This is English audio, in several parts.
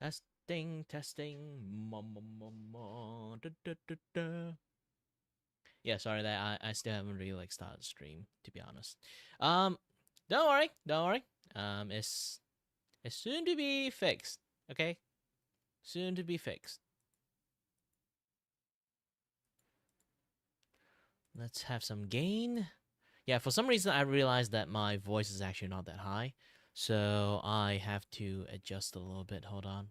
Testing, testing. Ma, ma, ma, ma, da, da, da, da. Yeah, sorry that I still haven't really like started the stream, to be honest. Um, don't worry, don't worry. It's soon to be fixed. Okay, soon to be fixed. Let's have some gain. Yeah, for some reason I realized that my voice is actually not that high, so I have to adjust a little bit. Hold on.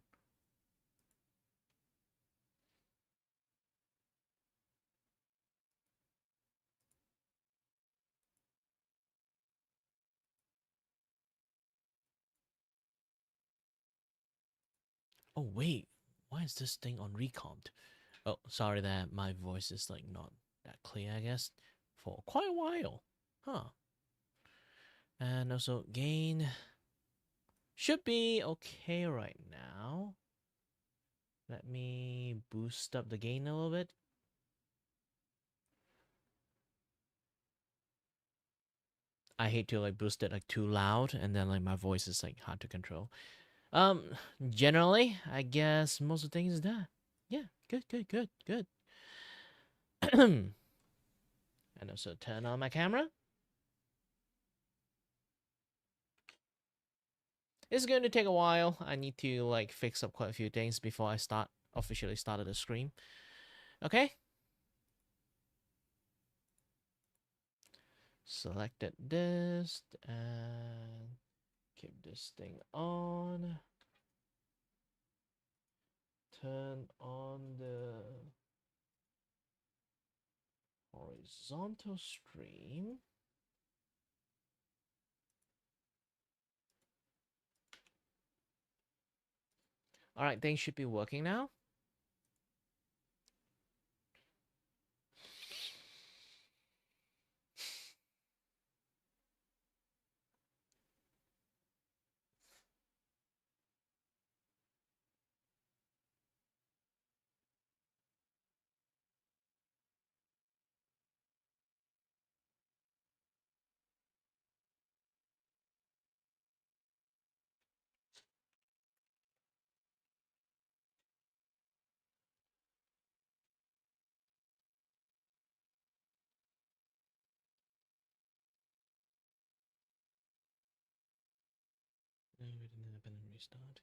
Oh wait, why is this thing on recomped? Oh, sorry that my voice is like not that clear, I guess, for quite a while. Huh. And also gain should be okay right now. Let me boost up the gain a little bit. I hate to like boost it like too loud and then like my voice is like hard to control. Um generally, I guess most of the things is that. Yeah, good, good, good, good. And also turn on my camera. It's going to take a while. I need to like fix up quite a few things before I start officially started the stream. Okay. Selected this and keep this thing on. Turn on the horizontal stream. All right, things should be working now. Restart.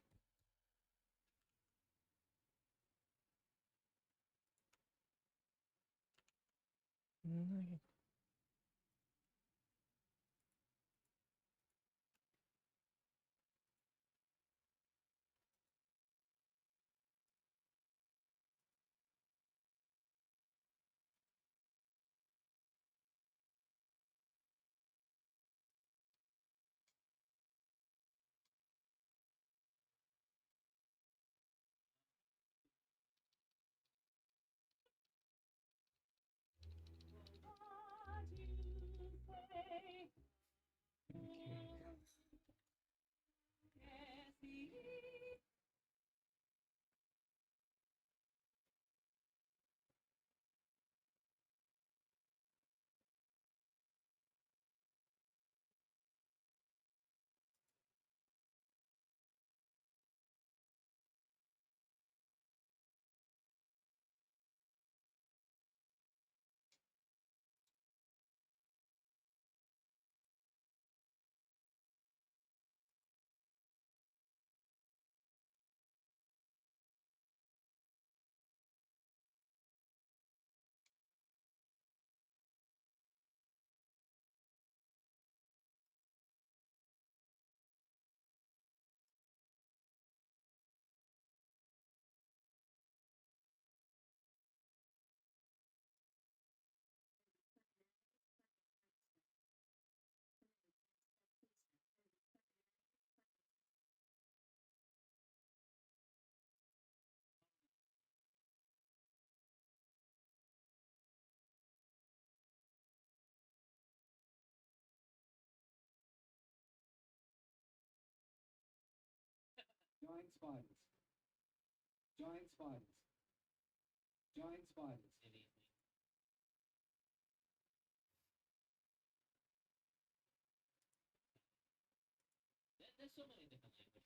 Giant spiders. Giant spiders. Giant spiders. There's so many different languages.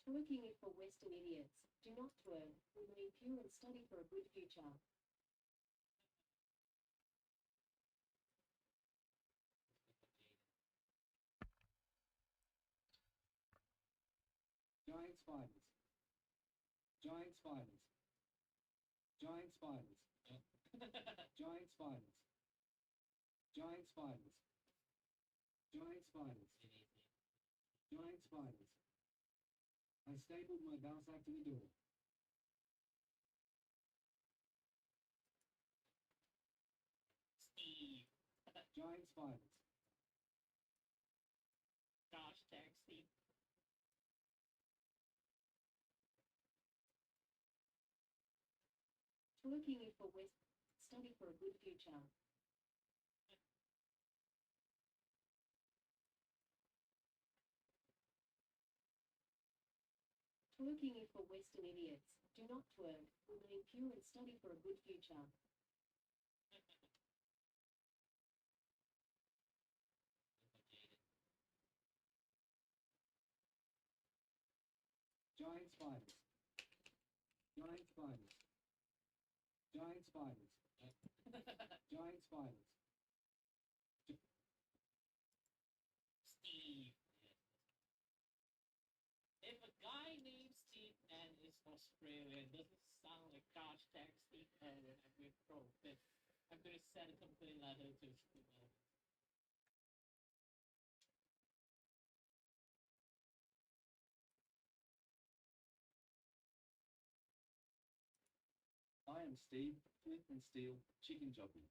Twerking is for Western idiots. Do not twerk. Remain pure and study for a good future. Giant spiders. Giant spiders. Giant spiders. Giant spiders. Giant spiders. Giant spiders. Giant spiders. I stapled my bowsack to the door. Steve. Giant spiders. Gosh, thanks, Steve. Twerking is for West. Study for a good future. Twerking is for Western idiots. Do not twerk. Remain pure and study for a good future. Giant spiders. Giant spiders. Giant spiders. Giant spiders. Steve. If a guy named Steve and is Australian, doesn't sound like gosh, thanks, Steve Irwin. I'm going to throw this. I'm going to send a complaint letter to Steve Irwin. I am Steve, flip and steel, chicken jockey.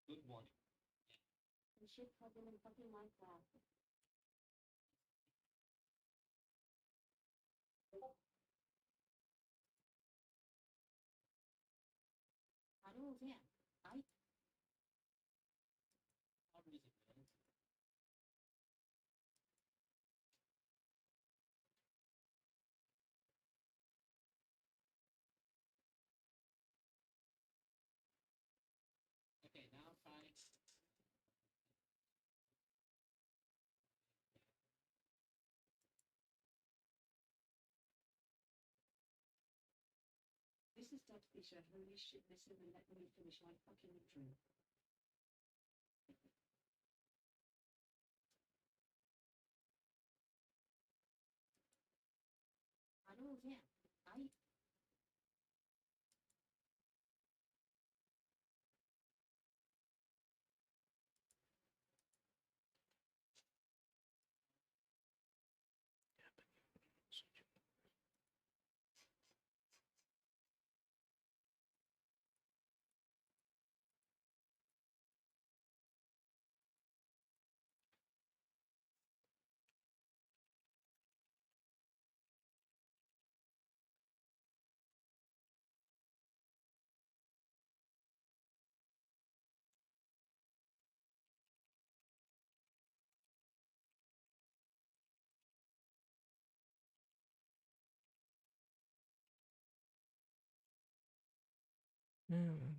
Good one. And shit fucking and fucking like that. I don't know, I how is it, man? Okay, now try. This is Dad Fisher. Holy shit, listen and let me finish my fucking drink. I don't know, I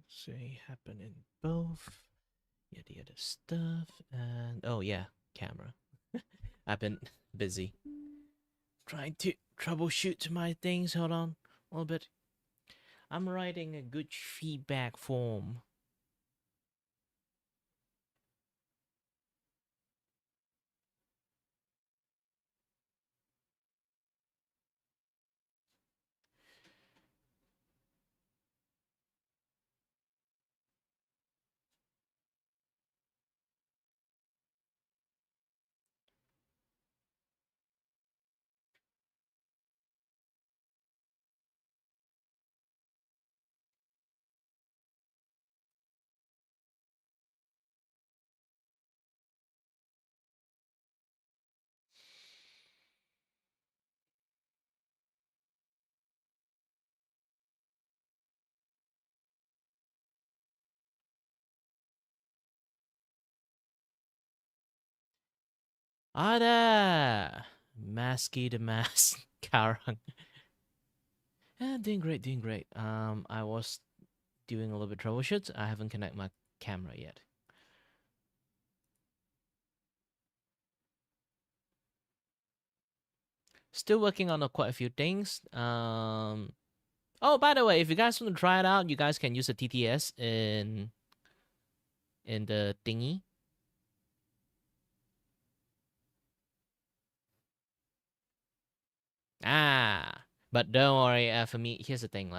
See, happen in both. Yada yada stuff. And oh, yeah, camera. I've been busy trying to troubleshoot my things. Hold on a little bit. I'm writing a good feedback form. Ada! Masky the mask. Karang. Doing great, doing great. I was doing a little bit troubleshoot. I haven't connected my camera yet. Still working on quite a few things. Oh, by the way, if you guys want to try it out, you guys can use the TTS in the thingy. But don't worry. For me, here's the thing.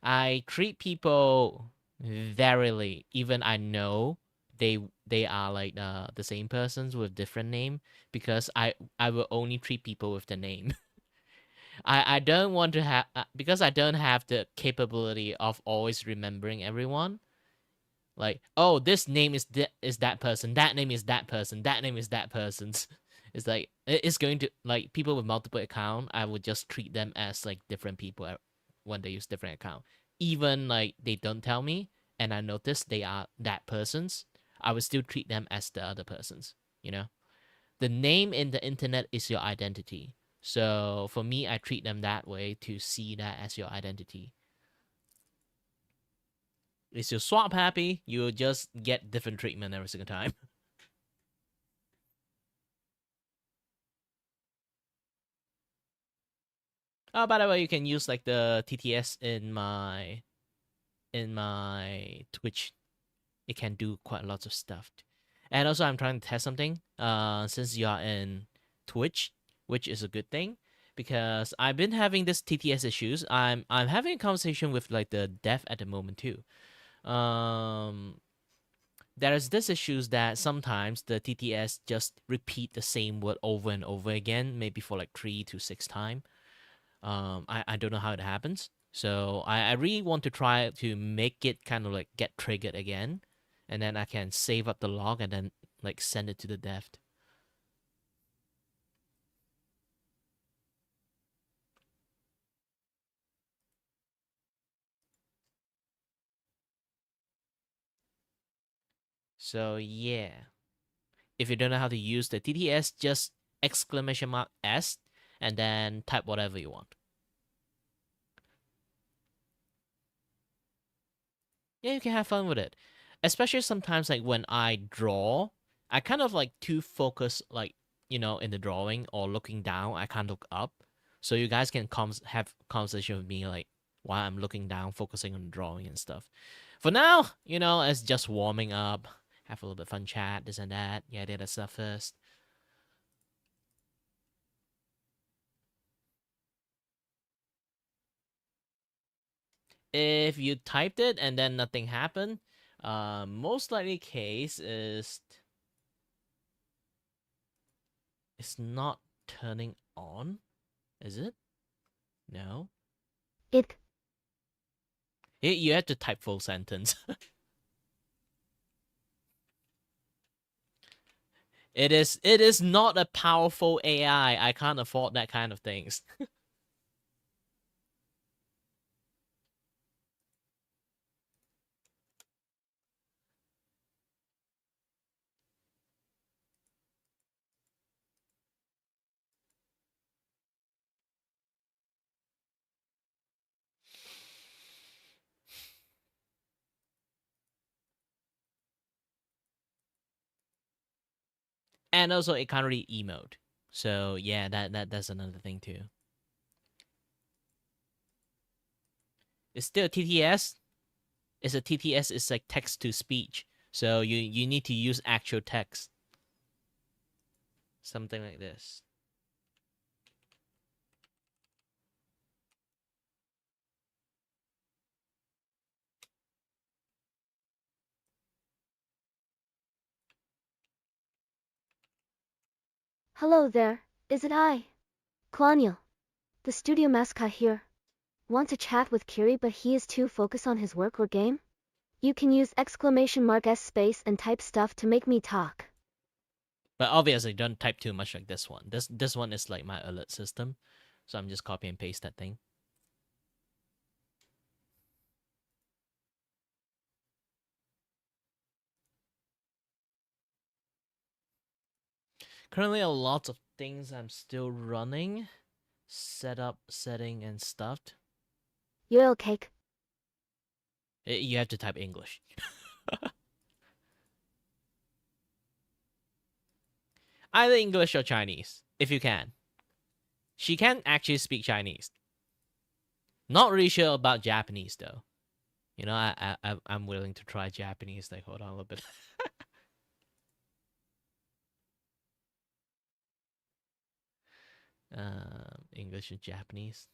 I treat people verily, even I know they are like the same persons with different name, because I will only treat people with the name. I don't want to have because I don't have the capability of always remembering everyone. Like, oh, this name is that person, that name is that person, that name is that person's. It's like it's going to, like, people with multiple account. I would just treat them as like different people when they use different account. Even like they don't tell me, and I notice they are that person's, I would still treat them as the other persons. You know, the name in the internet is your identity. So for me, I treat them that way to see that as your identity. Is your swap happy? You'll just get different treatment every single time. Oh, by the way, you can use like the TTS in my Twitch. It can do quite lots of stuff. And also, I'm trying to test something. Since you are in Twitch, which is a good thing, because I've been having this TTS issues. I'm having a conversation with like the dev at the moment too. Um, there's this issues that sometimes the TTS just repeat the same word over and over again, maybe for like 3 to 6 times. I don't know how it happens. So I really want to try to make it kind of like get triggered again, and then I can save up the log and then like send it to the dev. So yeah, if you don't know how to use the TTS, just exclamation mark S and then type whatever you want. Yeah, you can have fun with it. Especially sometimes like when I draw, I kind of like too focus, like, in the drawing or looking down, I can't look up. So you guys can have conversation with me like while I'm looking down, focusing on the drawing and stuff. For now, it's just warming up, have a little bit fun chat, this and that. Yeah, did that stuff first. If you typed it and then nothing happened, most likely case is it's not turning on. Is it? No. It You have to type full sentence. It is not a powerful AI. I can't afford that kind of things. And also it can't really emote. So yeah, that's another thing too. It's still TTS. It's a TTS, it's like text to speech. So you need to use actual text. Something like this. Hello there, is it I? Klaniel, the studio mascot here. Want to chat with Kiri but he is too focused on his work or game? You can use exclamation mark S space and type stuff to make me talk. But obviously don't type too much like this one. This one is like my alert system. So I'm just copy and paste that thing. Currently, a lot of things I'm still running, setup, setting, and stuffed. You're cake. You have to type English. Either English or Chinese, if you can. She can actually speak Chinese. Not really sure about Japanese though. You know, I'm willing to try Japanese. Like, hold on a little bit. English and Japanese.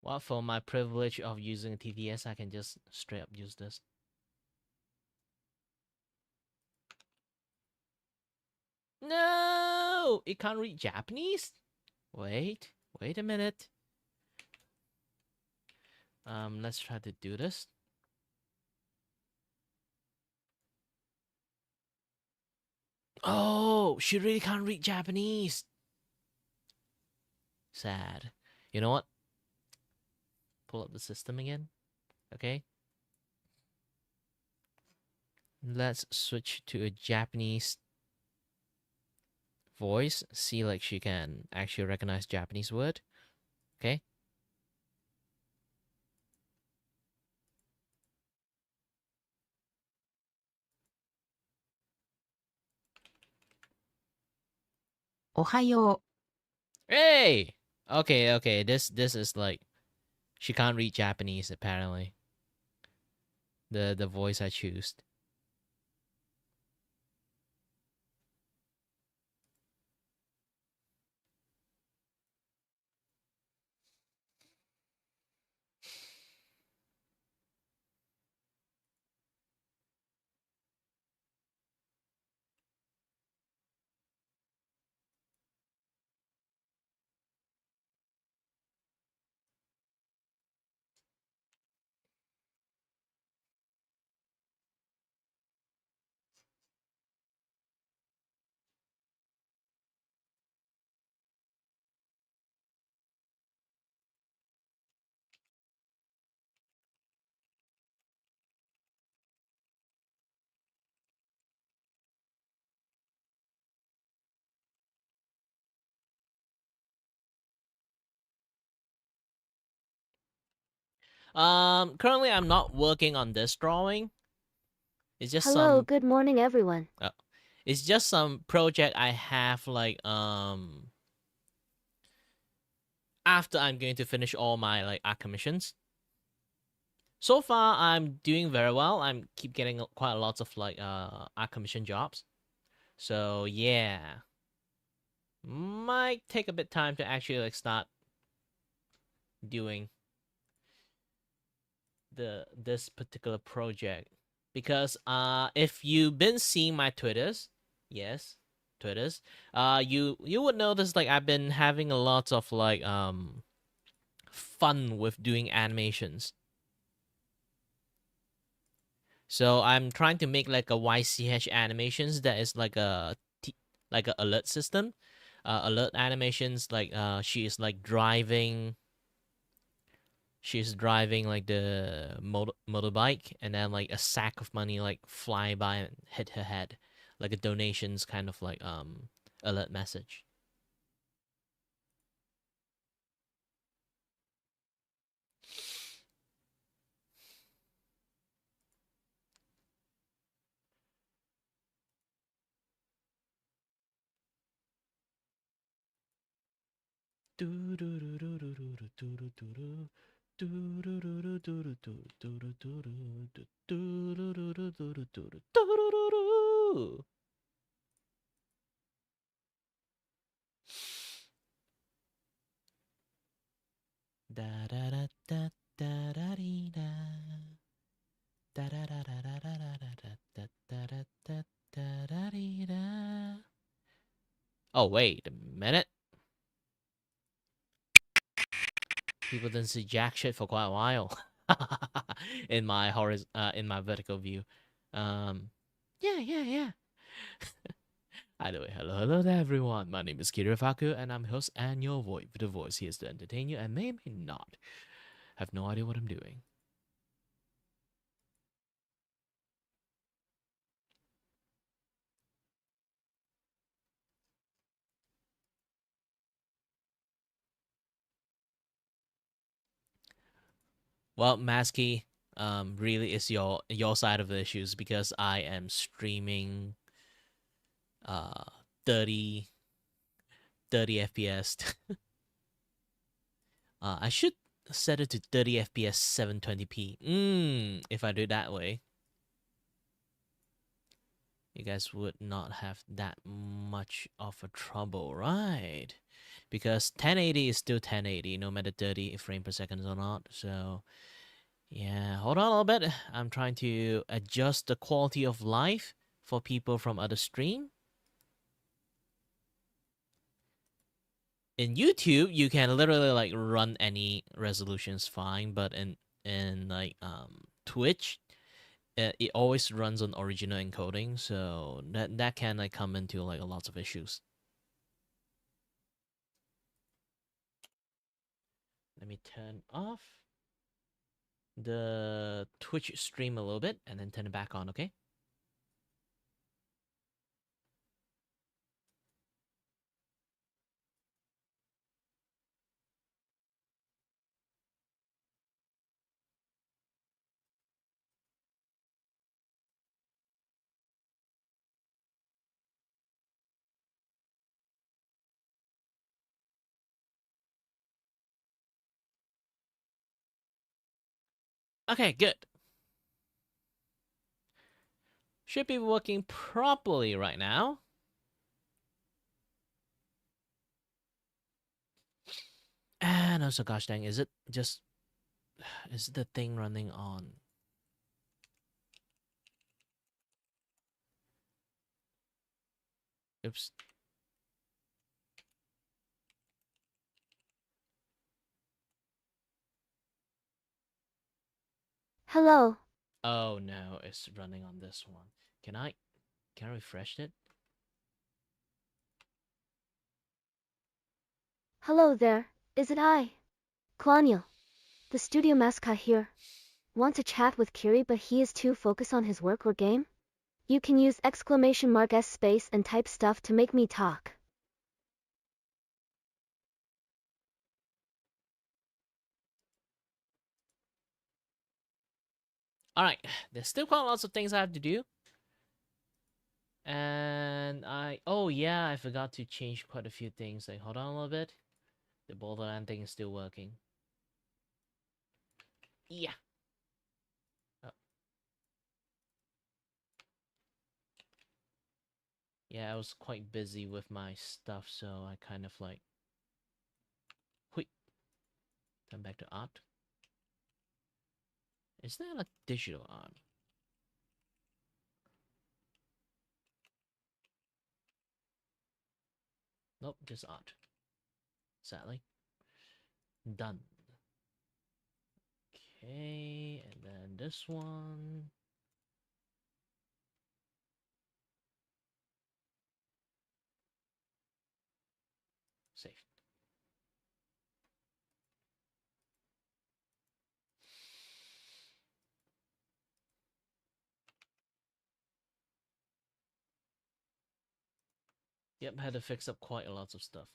Well, for my privilege of using TTS, I can just straight up use this. No, it can't read Japanese. Wait a minute. Let's try to do this. Oh, she really can't read Japanese. Sad. You know what? Pull up the system again. Okay. Let's switch to a Japanese voice. See, like, she can actually recognize Japanese word. Okay. Ohayo. Hey. Okay. This is like she can't read Japanese apparently. The voice I choose. Currently I'm not working on this drawing. It's just Hello, some good morning, everyone. it's just some project I have like after I'm going to finish all my like art commissions. So far I'm doing very well. I'm keep getting quite a lot of like art commission jobs. So yeah. Might take a bit time to actually like start doing this particular project because if you've been seeing my Twitters, yes, Twitters, you would notice like I've been having a lot of like fun with doing animations. So I'm trying to make like a YCH animations that is like like a alert system, alert animations like she is like driving. She's driving like the motorbike, and then like a sack of money like fly by and hit her head, like a donations kind of like alert message. Da da da da da da dee da. Oh, wait a minute. People didn't see jack shit for quite a while. In my in my vertical view. Yeah. Anyway, hello there everyone. My name is Kirifaku and I'm host and your voice. The voice here is to entertain you and may not have no idea what I'm doing. Well, Masky, really is your side of the issues because I am streaming uh 30 FPS. I should set it to 30 FPS 720p. If I do it that way, you guys would not have that much of a trouble, right? Because 1080 is still 1080, no matter 30 frame per second or not. So, yeah, hold on a little bit. I'm trying to adjust the quality of life for people from other stream. In YouTube, you can literally like run any resolutions fine, but in like Twitch, it always runs on original encoding, so that can like come into like a lots of issues. Let me turn off the Twitch stream a little bit and then turn it back on, okay? Okay, good. Should be working properly right now. And also, gosh dang, is it the thing running on? Oops. Hello. Oh no, it's running on this one. Can I refresh it? Hello there. Is it I? Claudio, the studio mascot here. Want to chat with Kiri but he is too focused on his work or game? You can use !S space and type stuff to make me talk. All right, there's still quite lots of things I have to do. And oh yeah, I forgot to change quite a few things. Like, hold on a little bit. The Borderland thing is still working. Yeah. Oh. Yeah, I was quite busy with my stuff, so I kind of like, wait, turn back to art. Is there like digital art? Nope, just art. Sadly. Done. Okay, and then this one. Save. Yep, had to fix up quite a lot of stuff.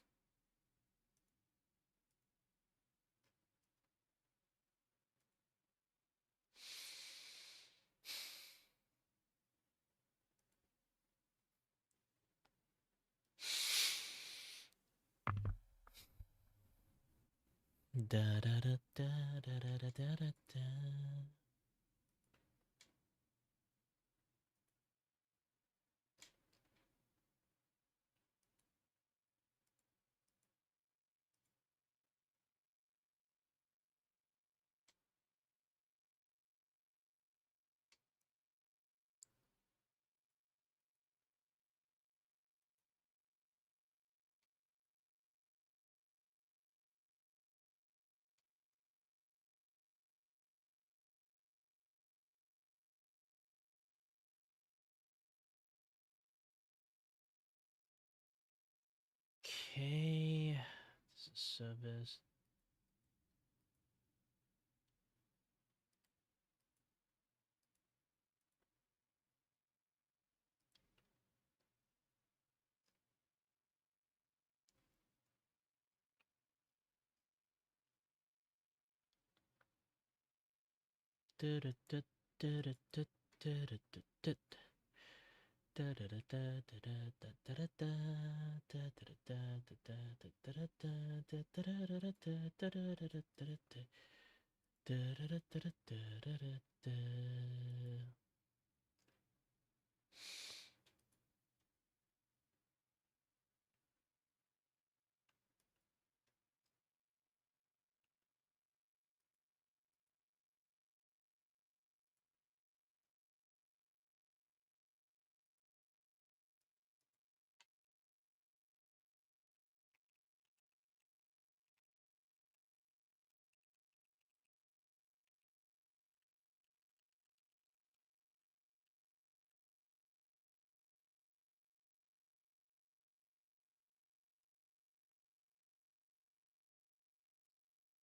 Da da da da da da da da da da. Okay. This is service.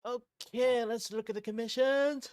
Okay, let's look at the commissions.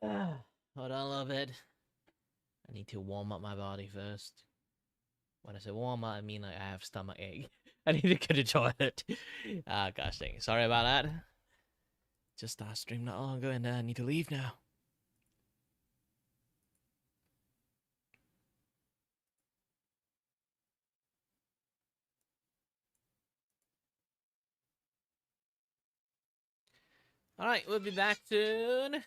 Hold on a little bit. I need to warm up my body first. When I say warm up, I mean like I have stomach ache. I need to go to the toilet. Ah, gosh dang. Sorry about that. Just started stream not long ago and I need to leave now. Alright, we'll be back soon.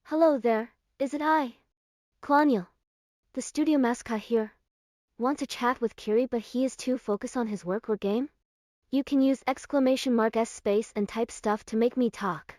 Hello there, is it I? Claudiel, the studio mascot here. Want to chat with Kiri but he is too focused on his work or game? You can use !S space and type stuff to make me talk.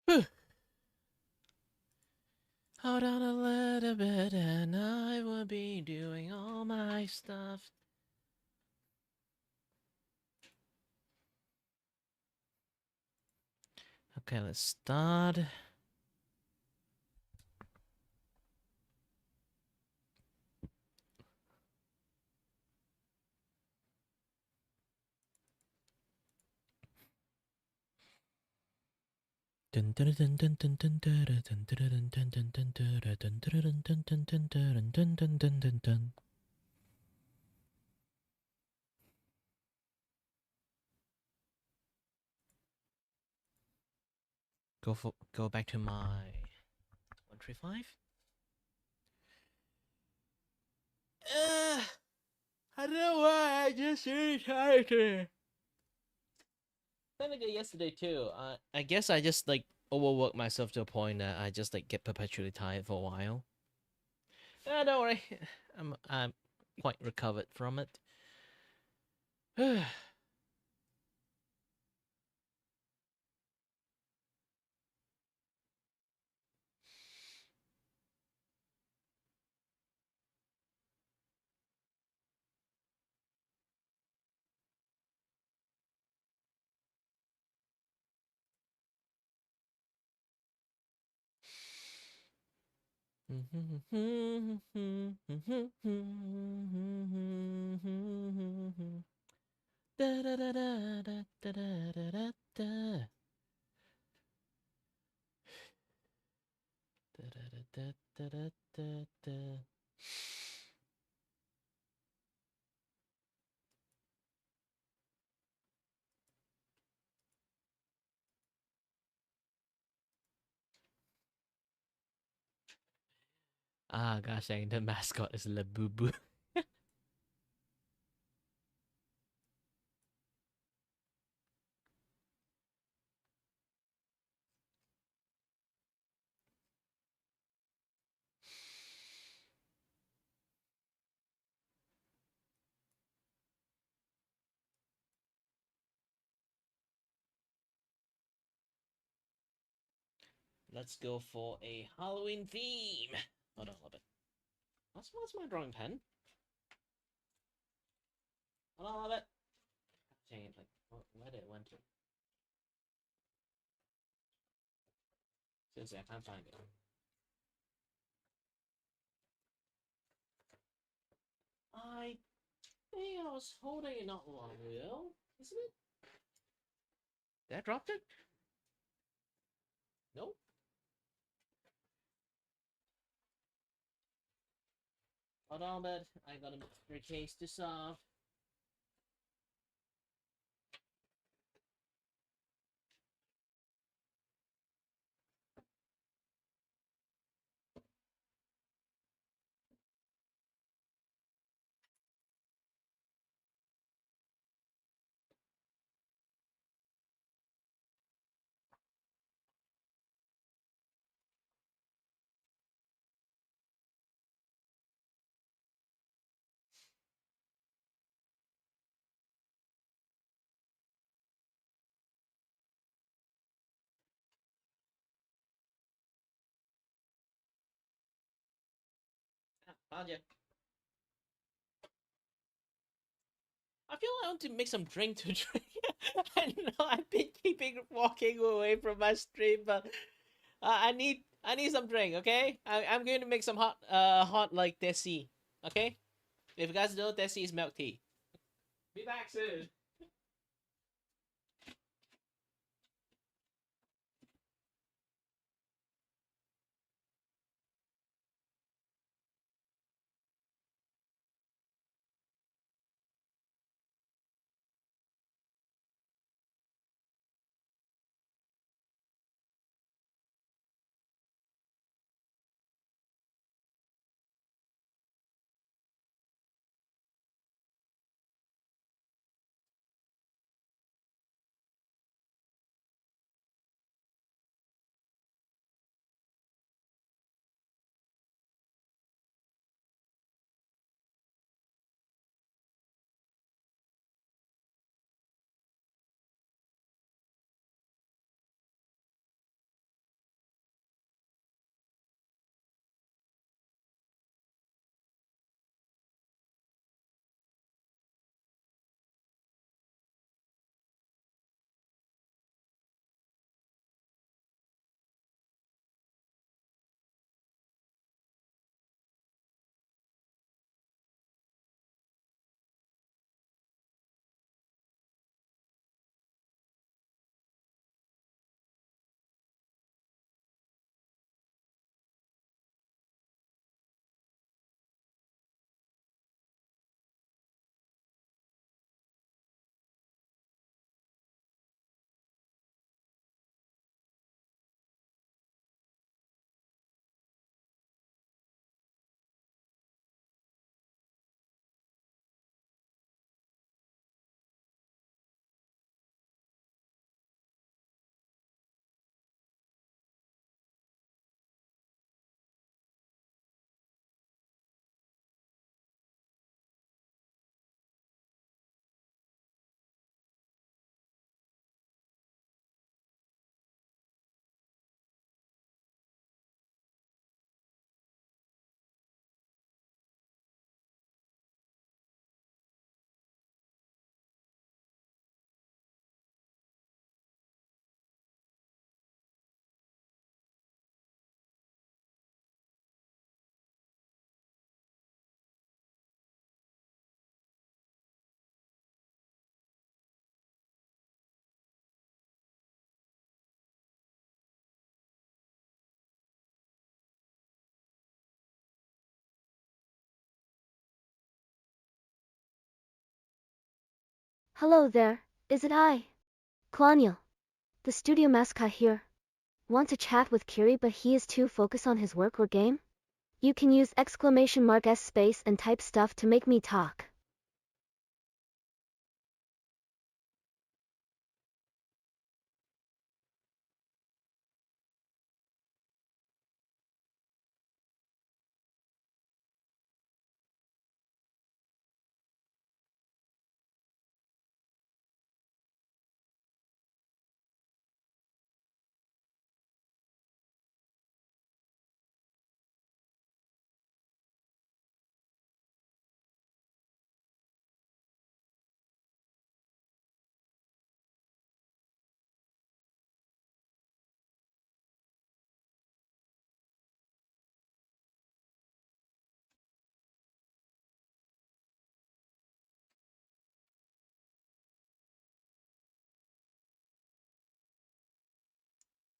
Hold on a little bit and I will be doing all my stuff. Okay, let's start. Go back to my 135. I don't know why I just really tired today. Then again, yesterday too. I guess I just like overworked myself to a point that I just like get perpetually tired for a while. Don't worry, I'm quite recovered from it. Da da da da da da da da da. Da da da da da da da. Ah, gosh dang, the mascot is Labubu. Let's go for a Halloween theme. Hold on a little bit. What's my drawing pen? Hold on a little bit. Dang it, like, where did it went to? Seriously, I can't find it. I think I was holding it not long ago, isn't it? Did I drop it? Nope. Hold on a bit. I got a mystery case to solve. Ah, found you. I feel I want to make some drink to drink. I know I've been keeping walking away from my stream, but I need some drink. Okay, I'm going to make some hot like desi. Okay, if you guys know, desi is milk tea. Be back soon. Hello there, is it I? Klaniel, the studio mascot here. Want to chat with Kiri but he is too focused on his work or game? You can use !S space and type stuff to make me talk.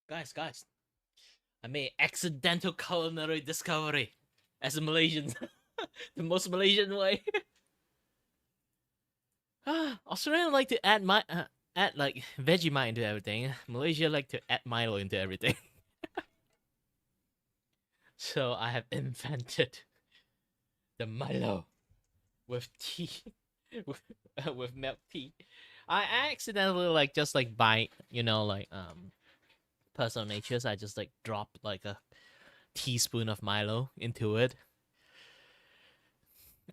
Guys, I made accidental culinary discovery as a Malaysian. The most Malaysian way. Australia like to add like Vegemite into everything. Malaysia like to add Milo into everything. So I have invented the Milo with tea, with milk tea. I accidentally like just like by like personal natures. I just like drop like a teaspoon of Milo into it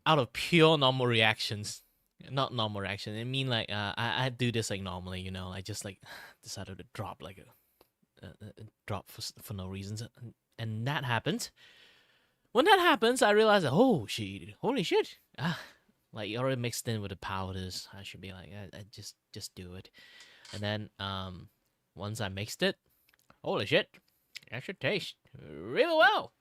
out of pure normal reactions. Not normal reaction. I mean like I do this like normally. I just like decided to drop like a drop for no reasons, and that happens. When that happens, I realize that holy shit, like you already mixed in with the powders. I should be like, I just do it, and then once I mixed it, holy shit, that should taste really well.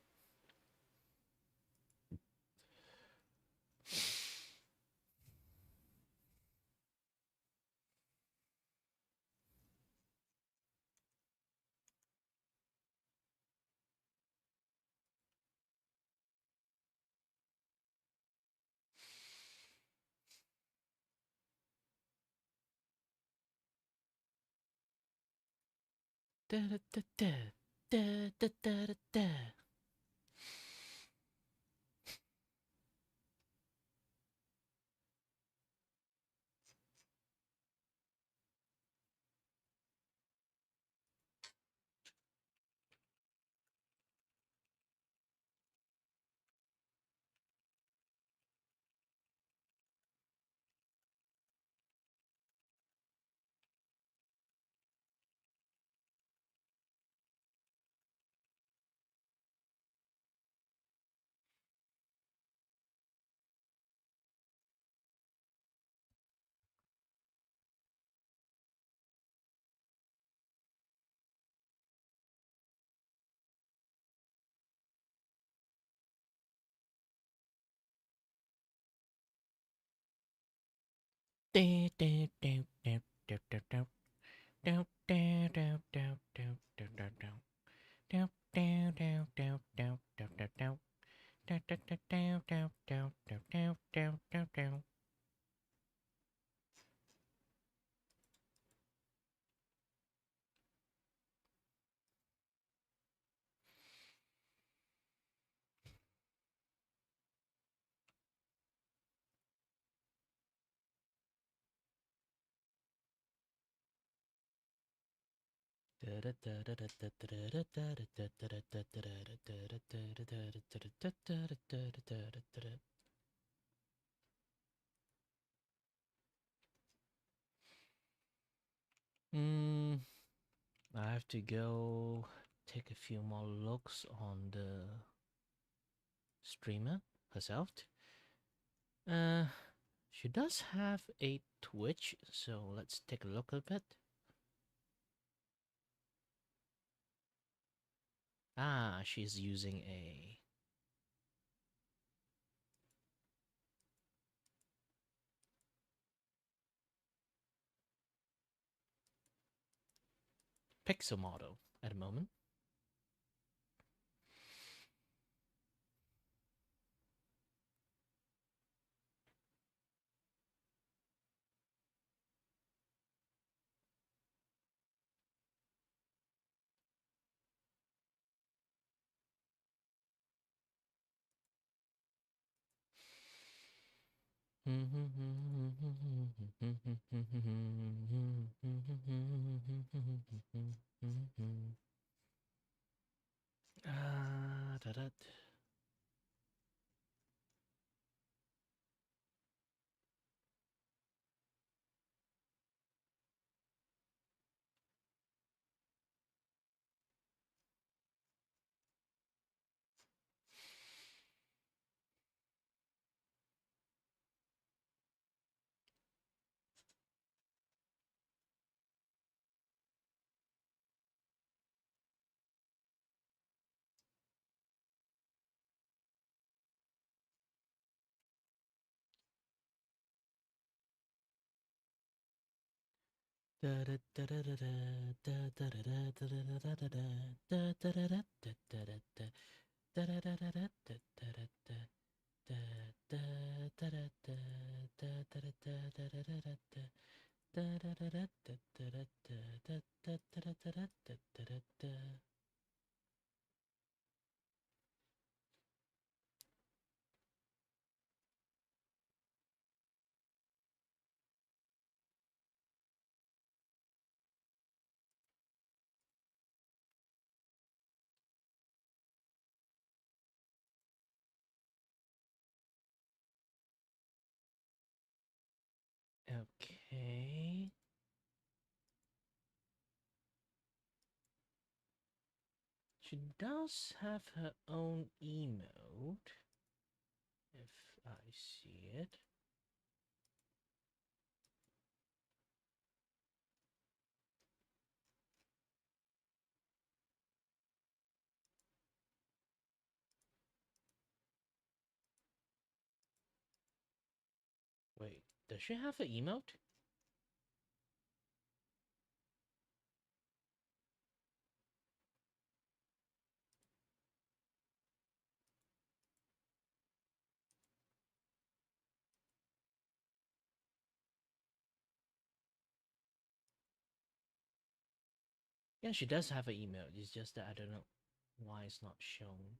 Da da da da da da da da da. Hmm. I have to go take a few more looks on the streamer herself. Uh, she does have a Twitch, so let's take a look at it. She's using a Pixel model at the moment. Da-da. Okay. She does have her own emote, if I see it. Wait, does she have an emote? Yeah, she does have an emote. It's just that I don't know why it's not shown.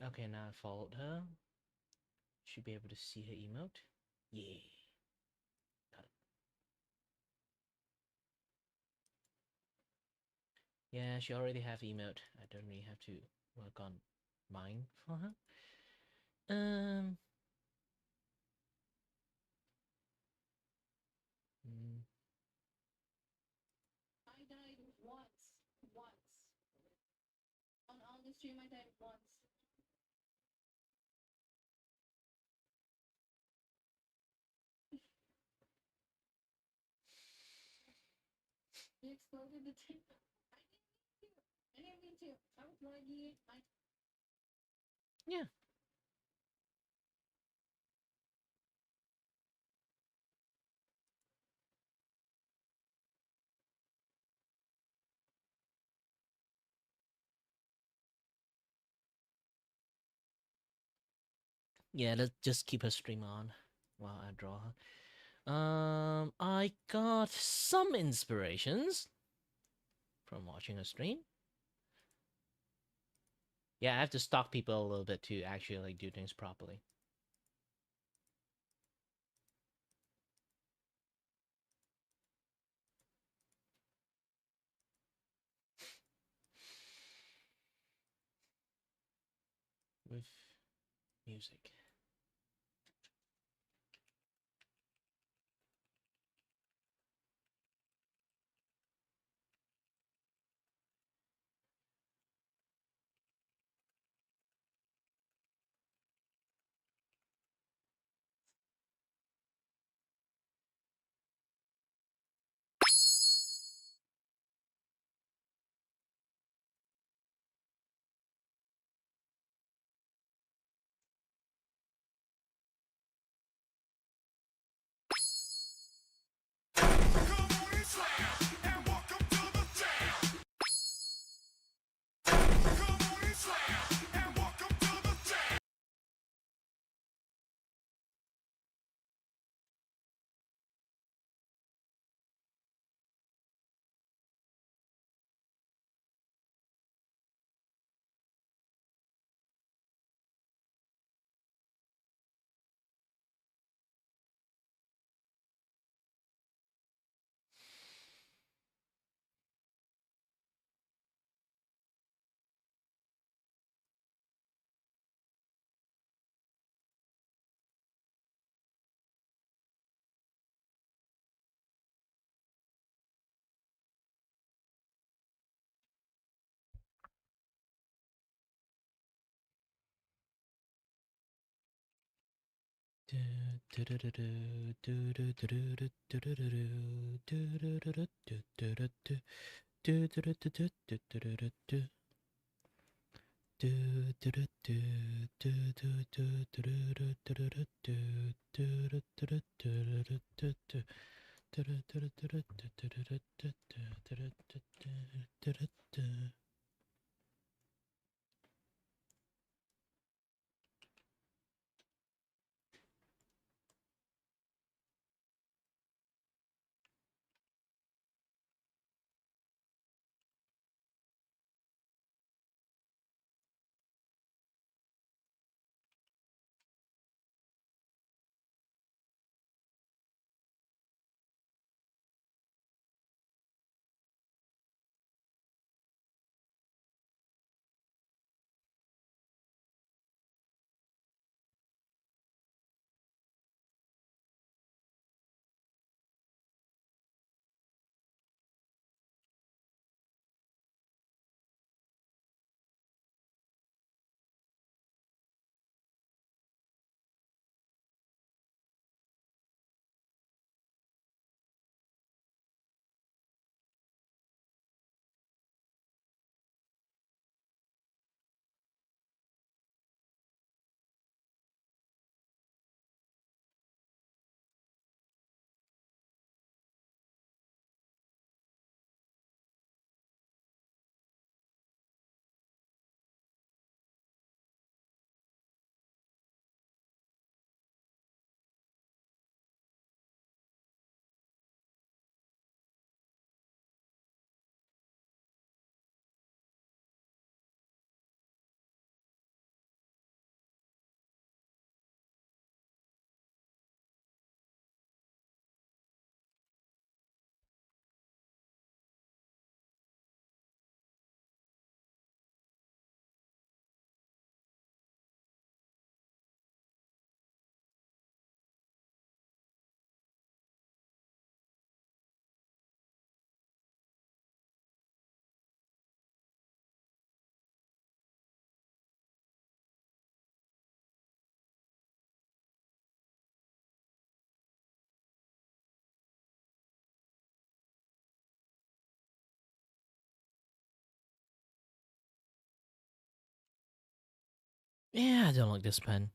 Okay, now I followed her. Should be able to see her emote. Yeah. Got it. Yeah, she already have emote. I don't really have to work on mine for her. Um. I died once. Once. On the stream, I died once. He exploded the table. I didn't mean to. I was lagging. Yeah. Yeah, let's just keep her stream on while I draw her. I got some inspirations from watching her stream. Yeah, I have to stalk people a little bit to actually like do things properly. With music. Yeah, I don't like this pen.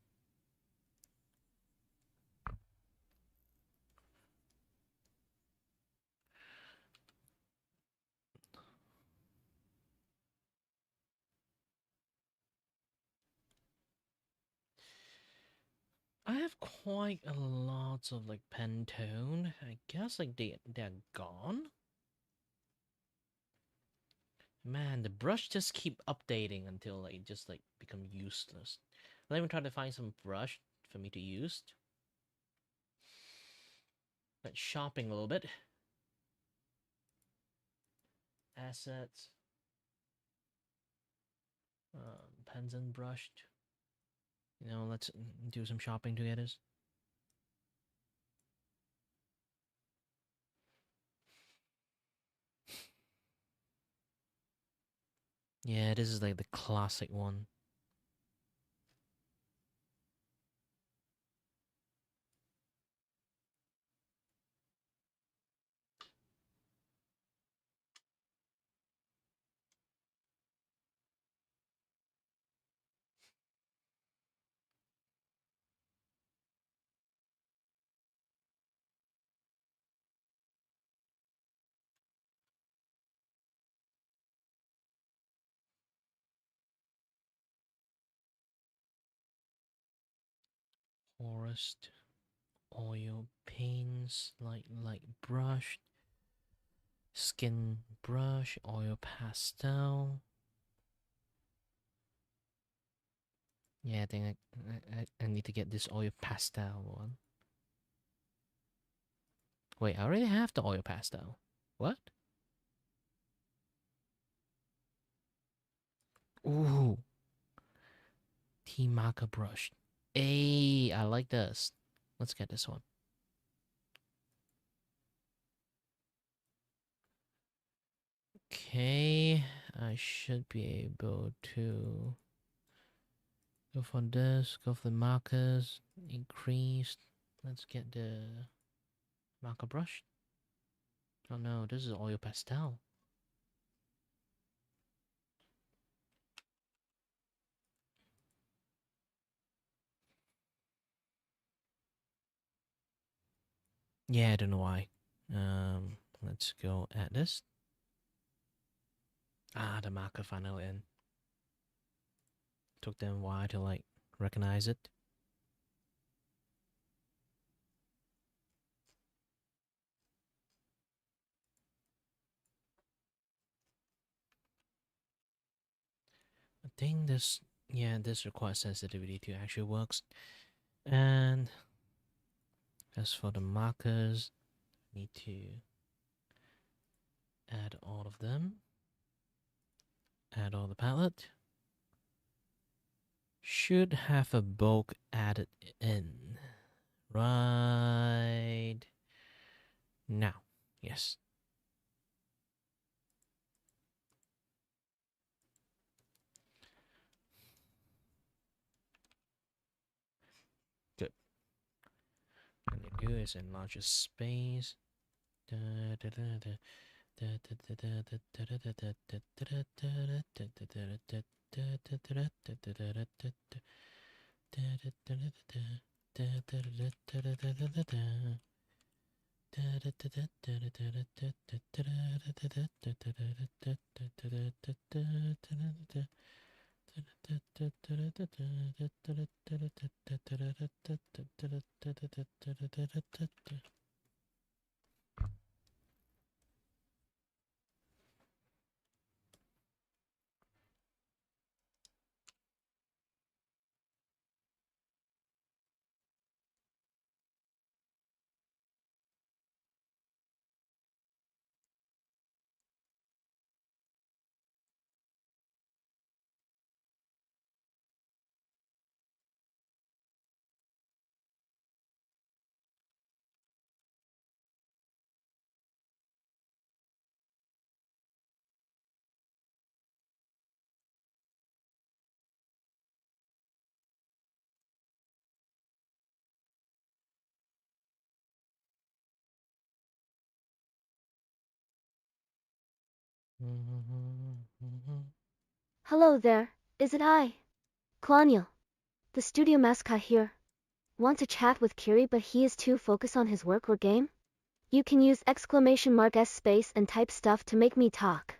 I have quite a lot of like Pantone. I guess like they're gone. Man, the brush just keep updating until like it just like become useless. Let me try to find some brush for me to use. But shopping a little bit. Assets. Pens and brush. You know, let's do some shopping together. Yeah, this is like the classic one. Forest, oil, paints, light brush, skin brush, oil pastel. Yeah, I think I need to get this oil pastel one. Wait, I already have the oil pastel. What? Ooh, tea marker brush. Hey, I like this. Let's get this one. Okay, I should be able to go for this, go for the markers. increased. Let's get the marker brush. Oh no, this is oil pastel. Yeah, I don't know why. Let's go add this. Ah, the marker finally in. Took them a while to like recognize it. I think this, yeah, this requires sensitivity to actually works. And as for the markers, need to add all of them. Add all the palette. Should have a bulk added in. Right now. Yes. Good. What you do is enlarge the space. Hello there, is it I? Claudiel, the studio mascot here. Want to chat with Kiri but he is too focused on his work or game? You can use !S space and type stuff to make me talk.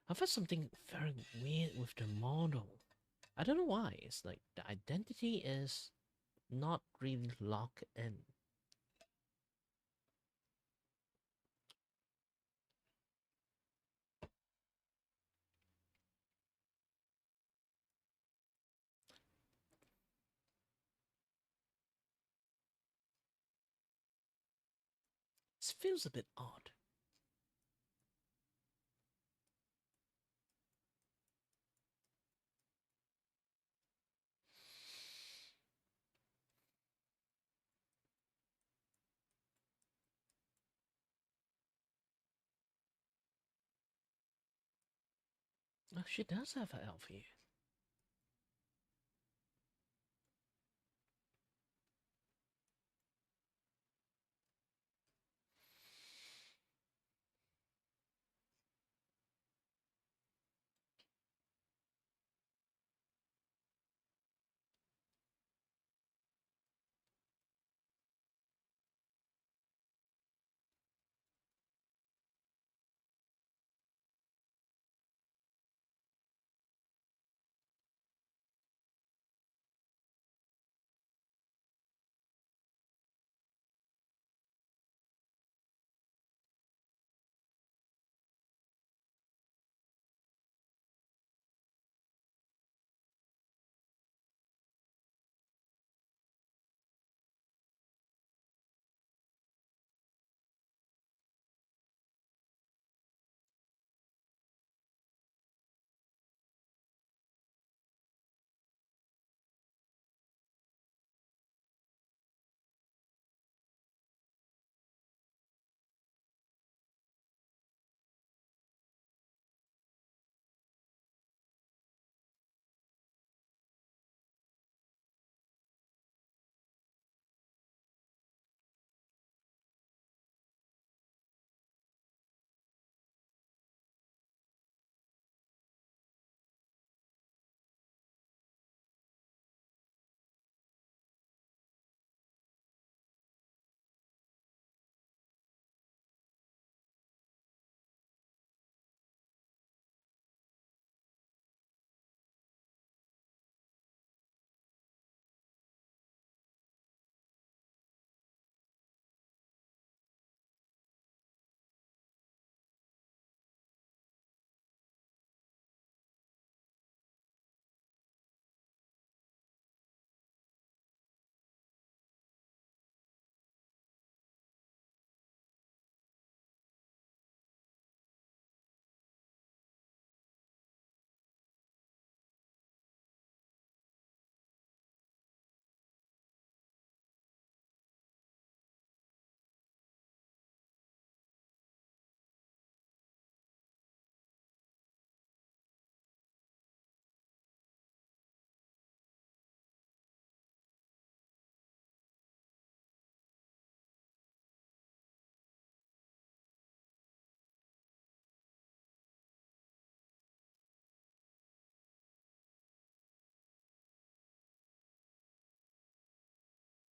I've heard something very weird with the model. I don't know why. It's like the identity is not really locked in. It feels a bit odd. Oh, she does have an elf here.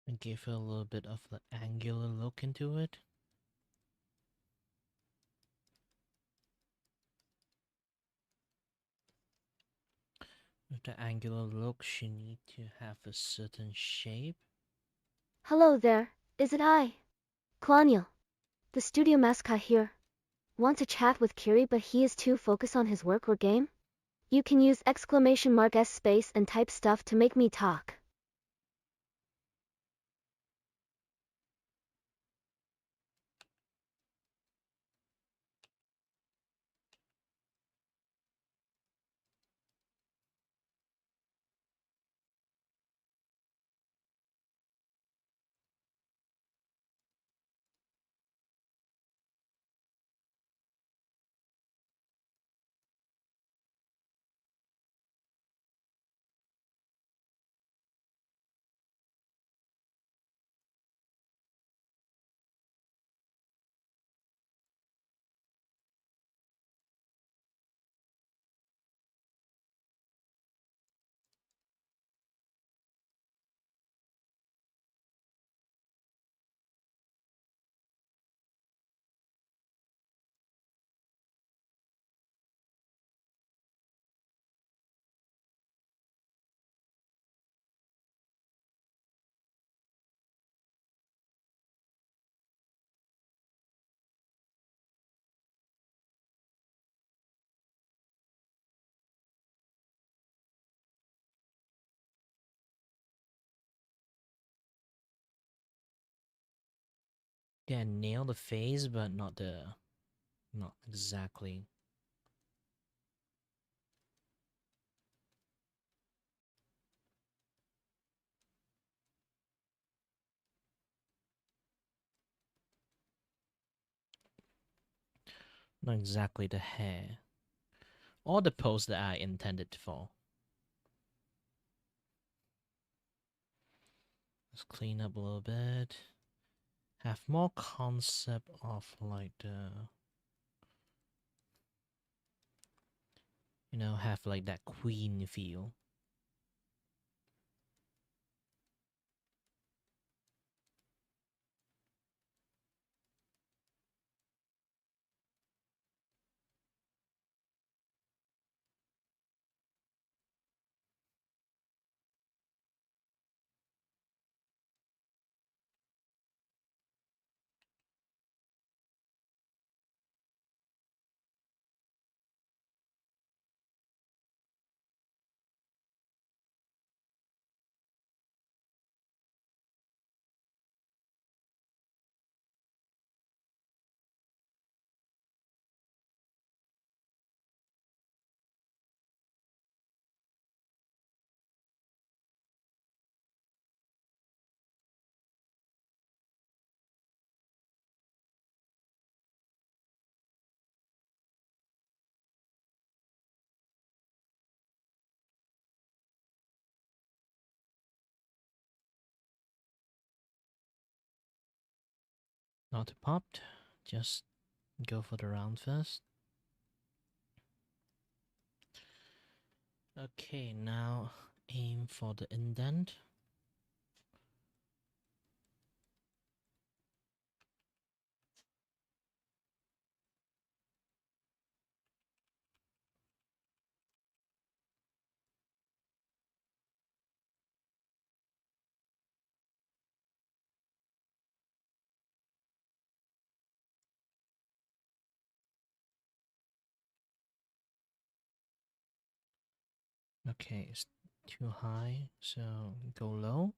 And give her a little bit of the angular look into it. With the angular look, she need to have a certain shape. Hello there, is it I? Claudiel, the studio mascot here. Want to chat with Kiri but he is too focused on his work or game? You can use !S space and type stuff to make me talk. Yeah, nail the face, but not exactly. Not exactly the hair. Or the pose that I intended for. Let's clean up a little bit. Have more concept of like the, have like that queen feel. Not popped. Just go for the round first. Okay, now aim for the indent. Okay, it's too high, so go low.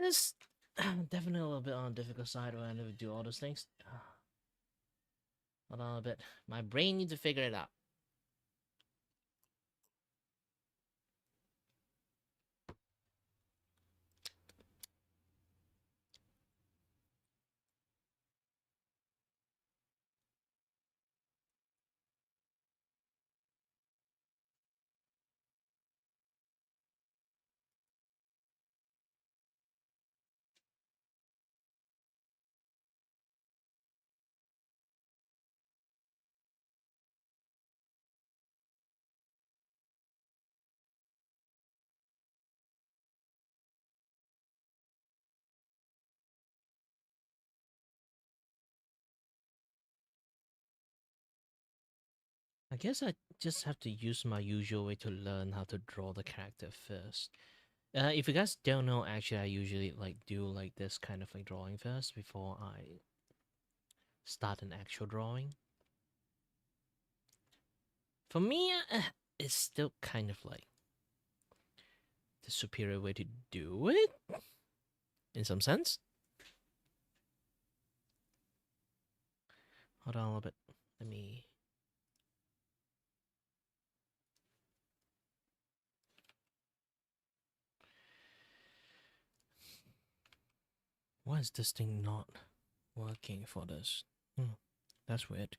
It's definitely a little bit on the difficult side when I never do all those things. Hold on a bit. My brain needs to figure it out. I guess I just have to use my usual way to learn how to draw the character first. If you guys don't know, actually, I usually like do like this kind of like drawing first before I start an actual drawing. For me, it's still kind of like the superior way to do it, in some sense. Hold on a little bit. Let me. Why is this thing not working for this? That's weird.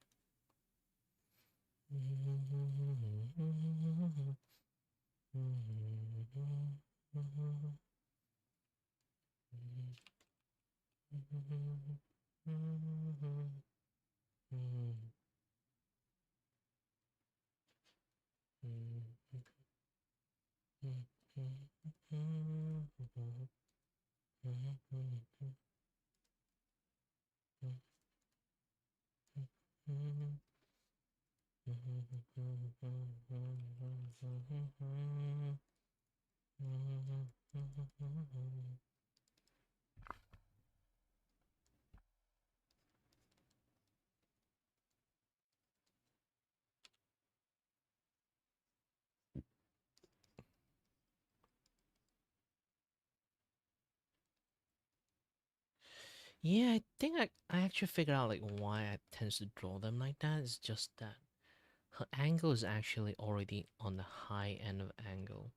Yeah, I think I actually figured out like why I tend to draw them like that. It's just that her angle is actually already on the high end of angle.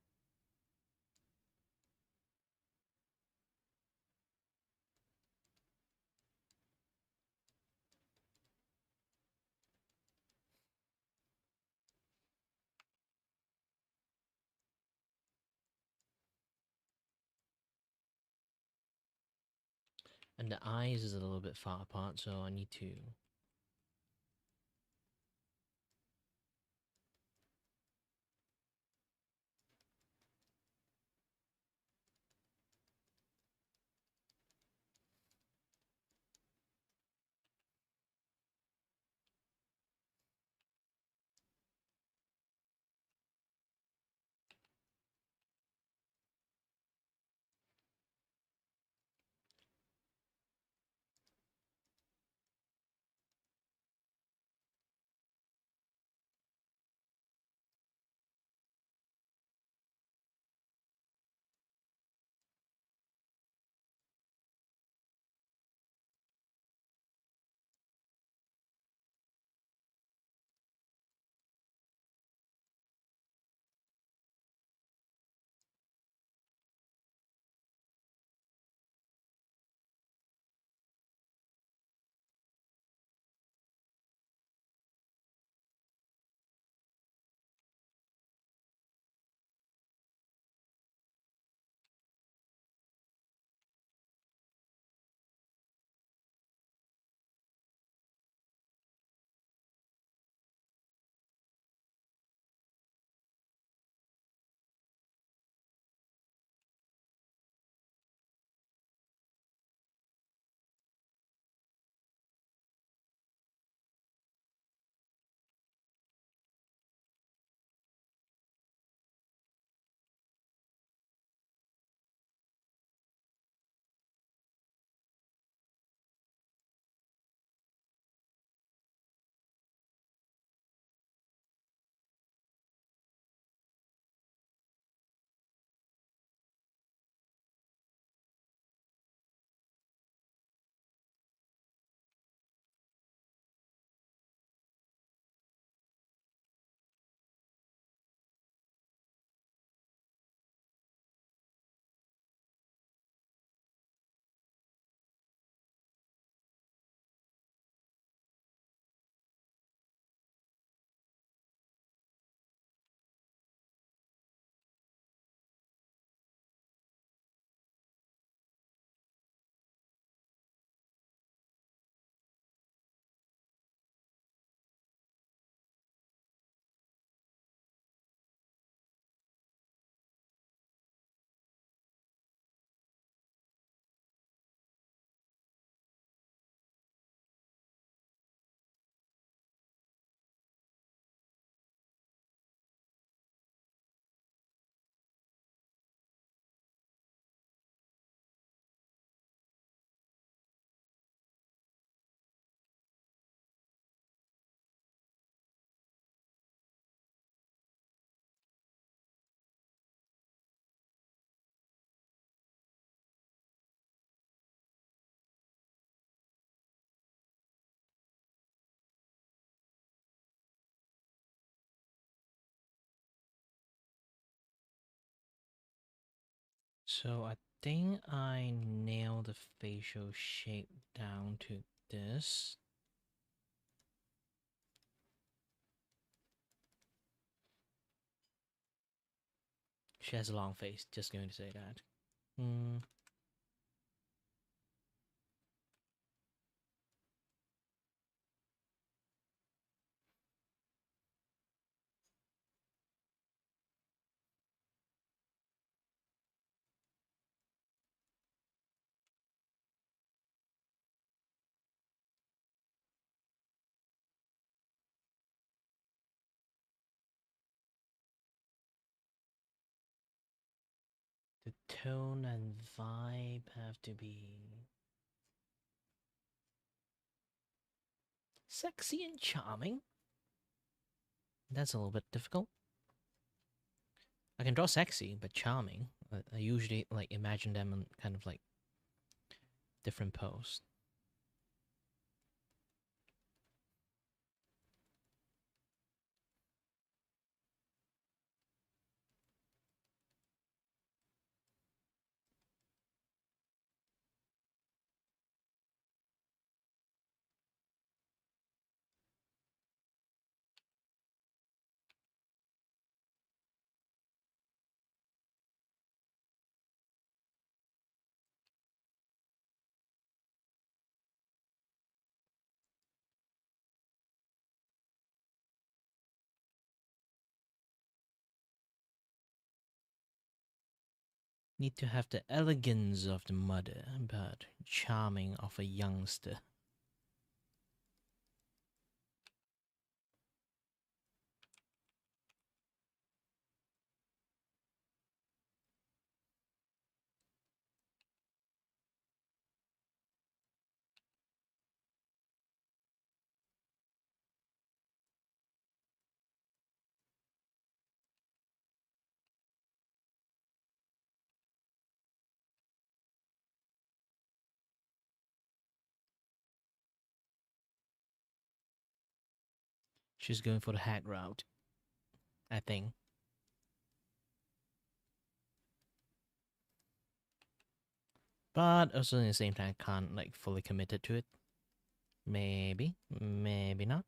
And the eyes is a little bit far apart, so I need to. So I think I nailed the facial shape down to this. She has a long face. Just going to say that. Hmm. The tone and vibe have to be sexy and charming. That's a little bit difficult. I can draw sexy, but charming. I usually like imagine them in kind of like different pose. Need to have the elegance of the mother, but charming of a youngster. She's going for the hack route, I think. But also in the same time, can't like fully committed to it. Maybe, maybe not.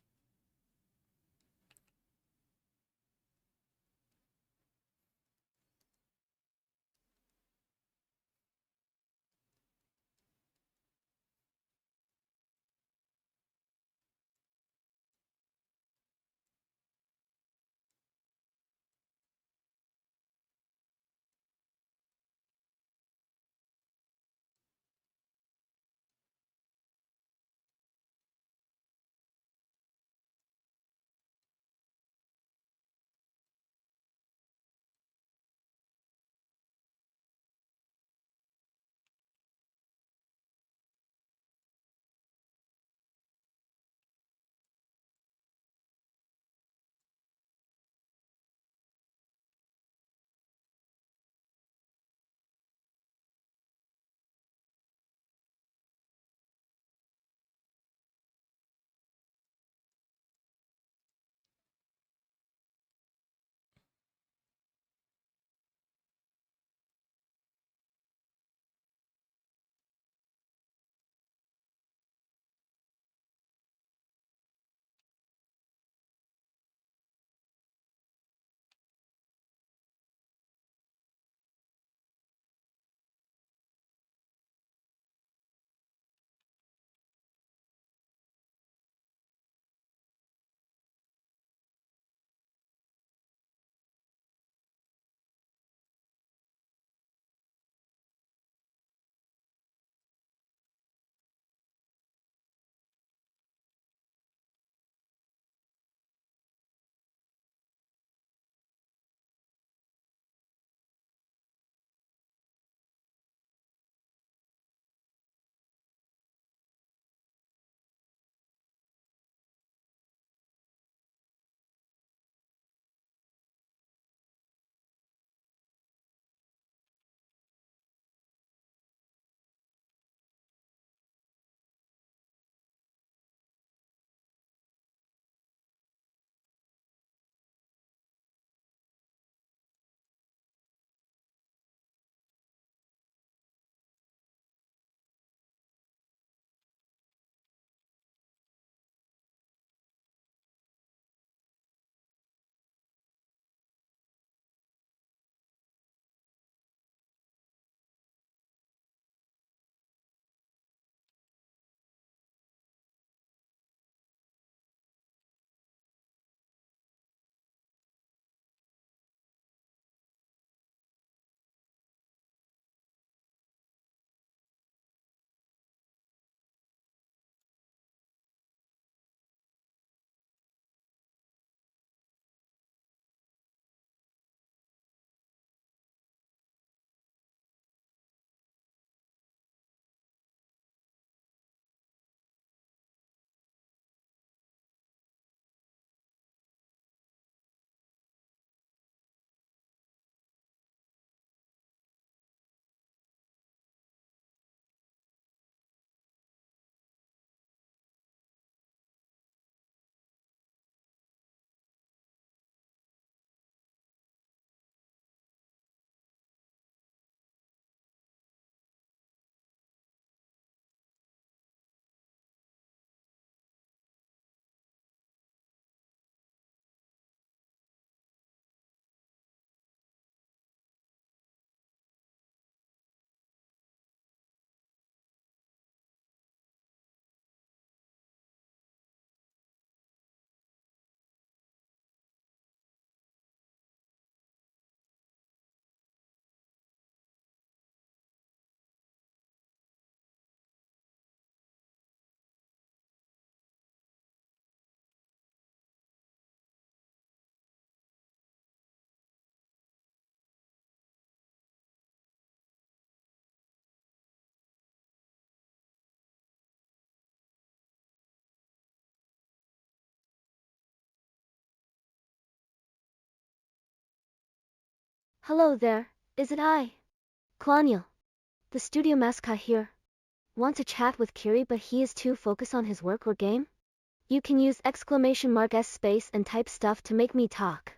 Hello there, is it I? Claudiel, the studio mascot here. Want to chat with Kiri but he is too focused on his work or game? You can use !s space and type stuff to make me talk.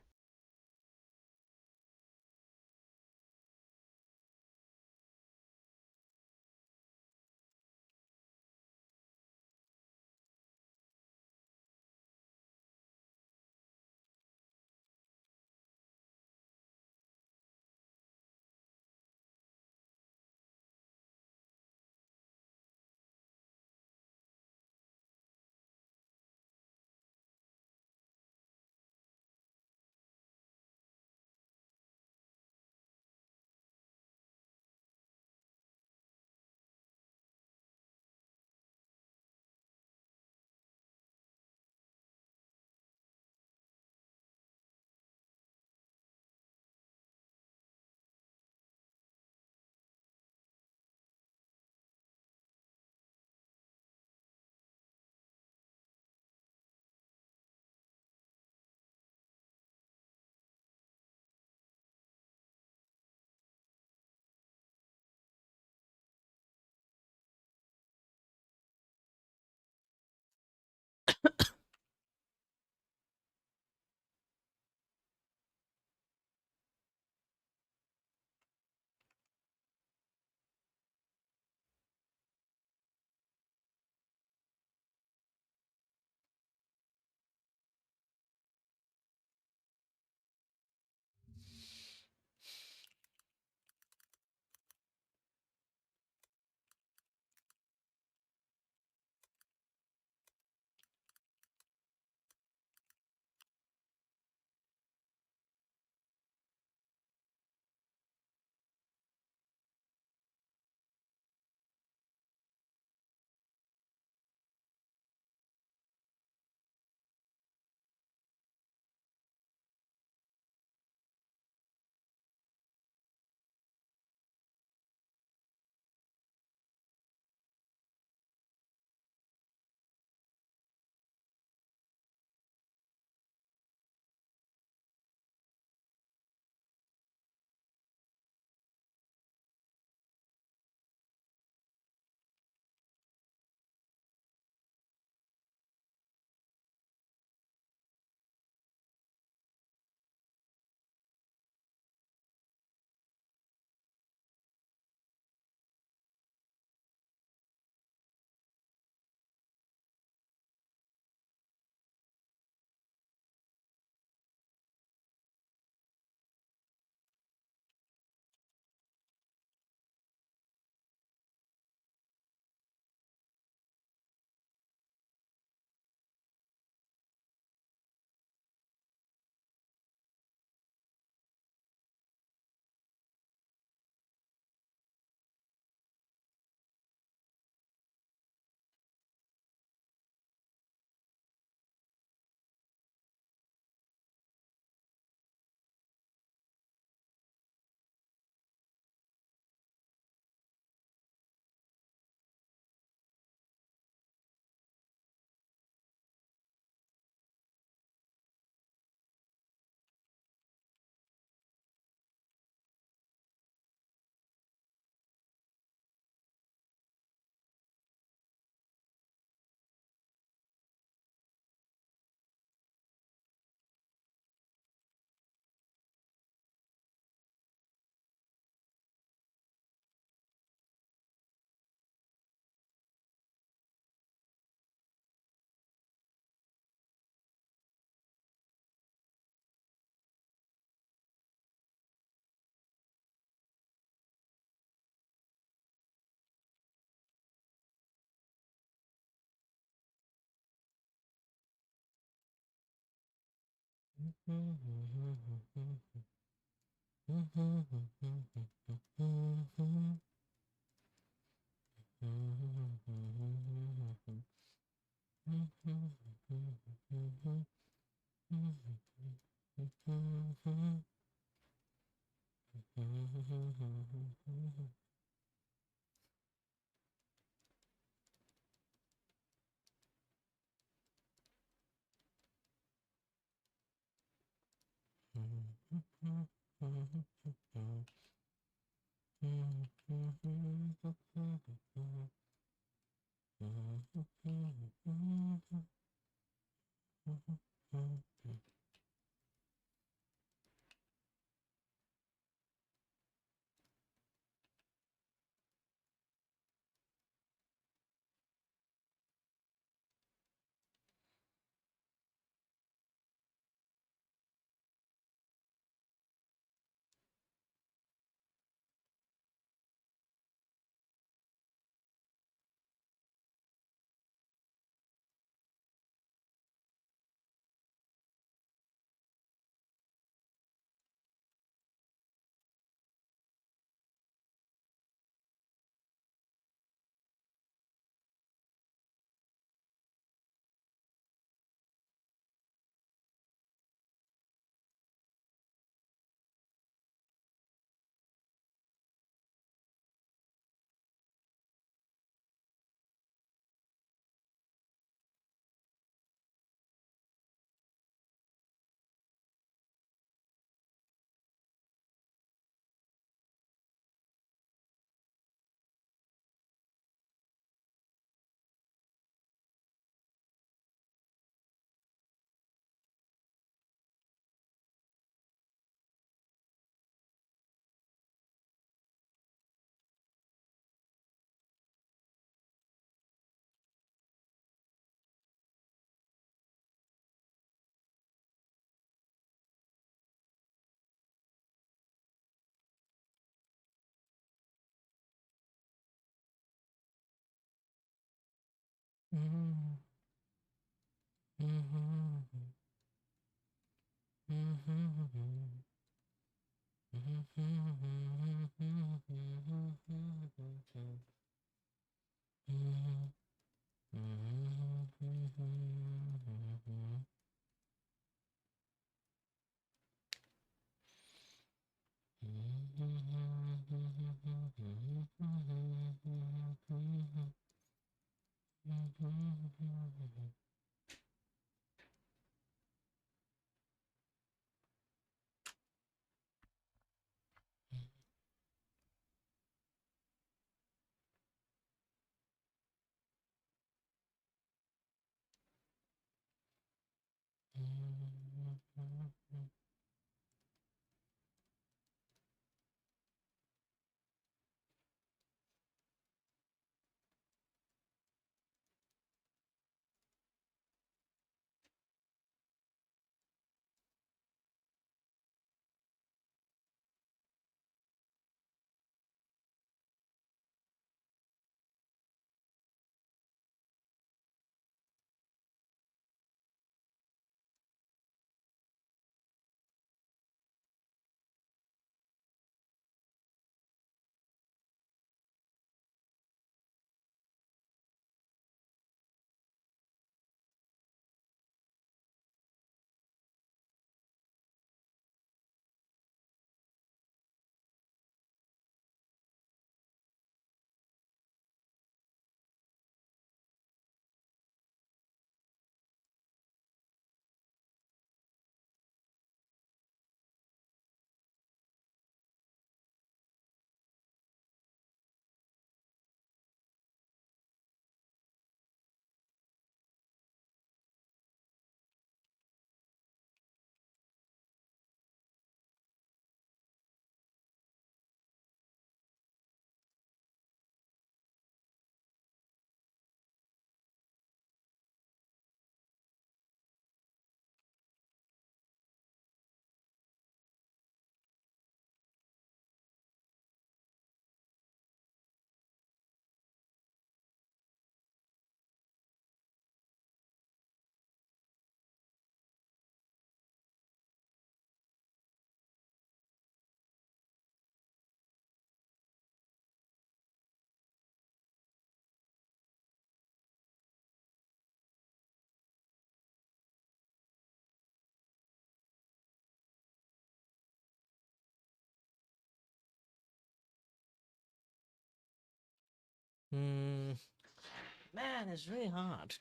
Man, it's really hard.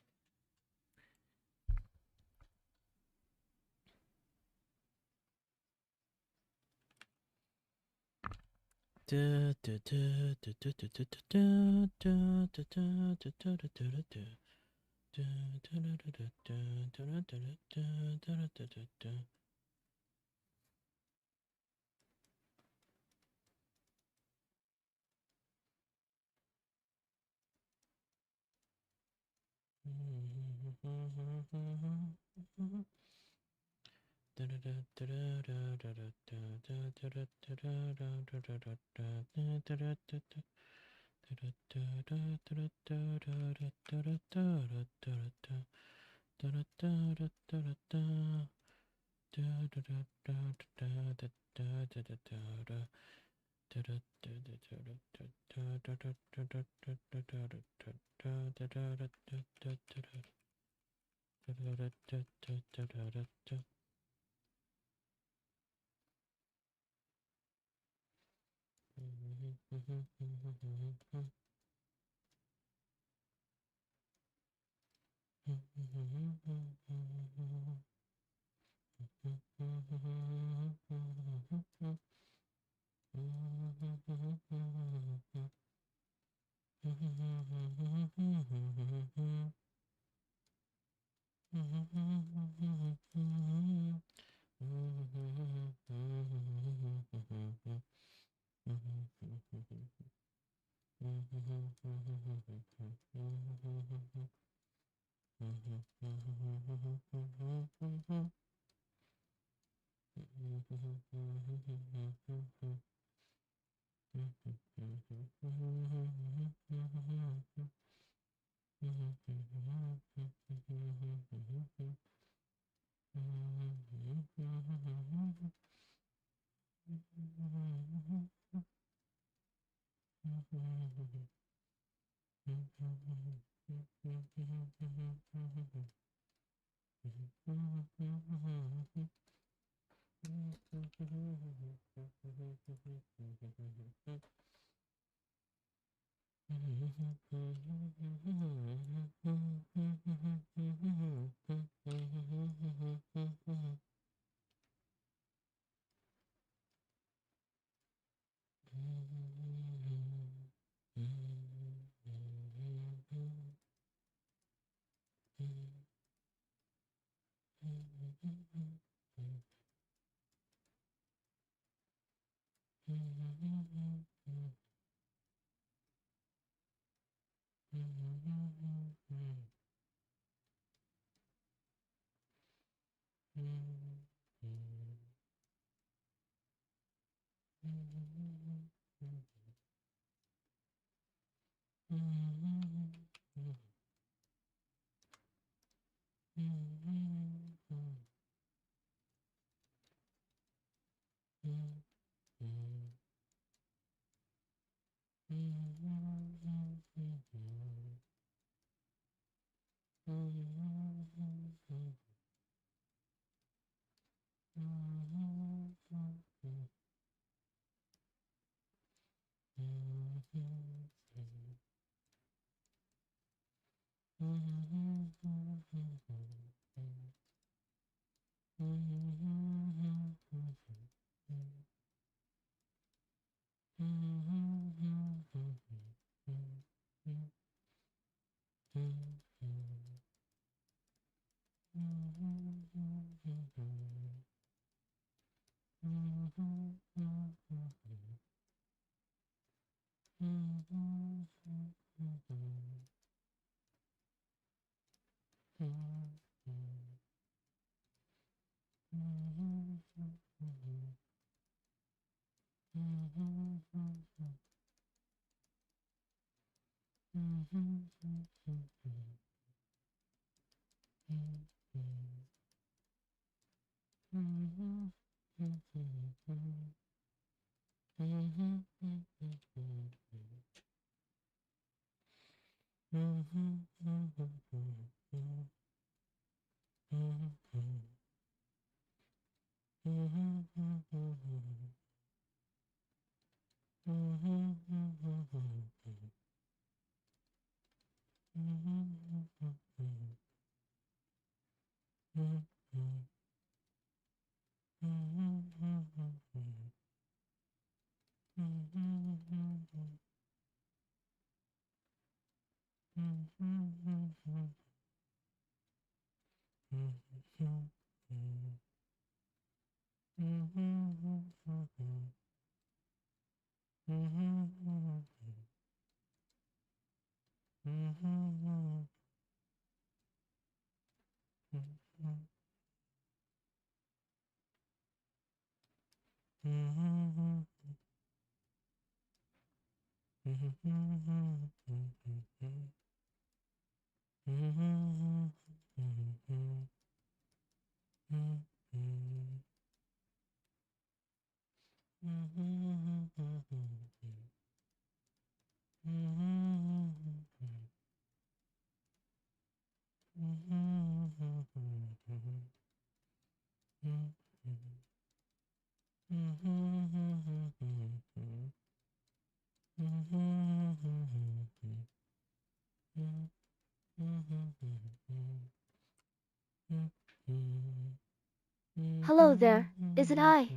Hello there, is it I?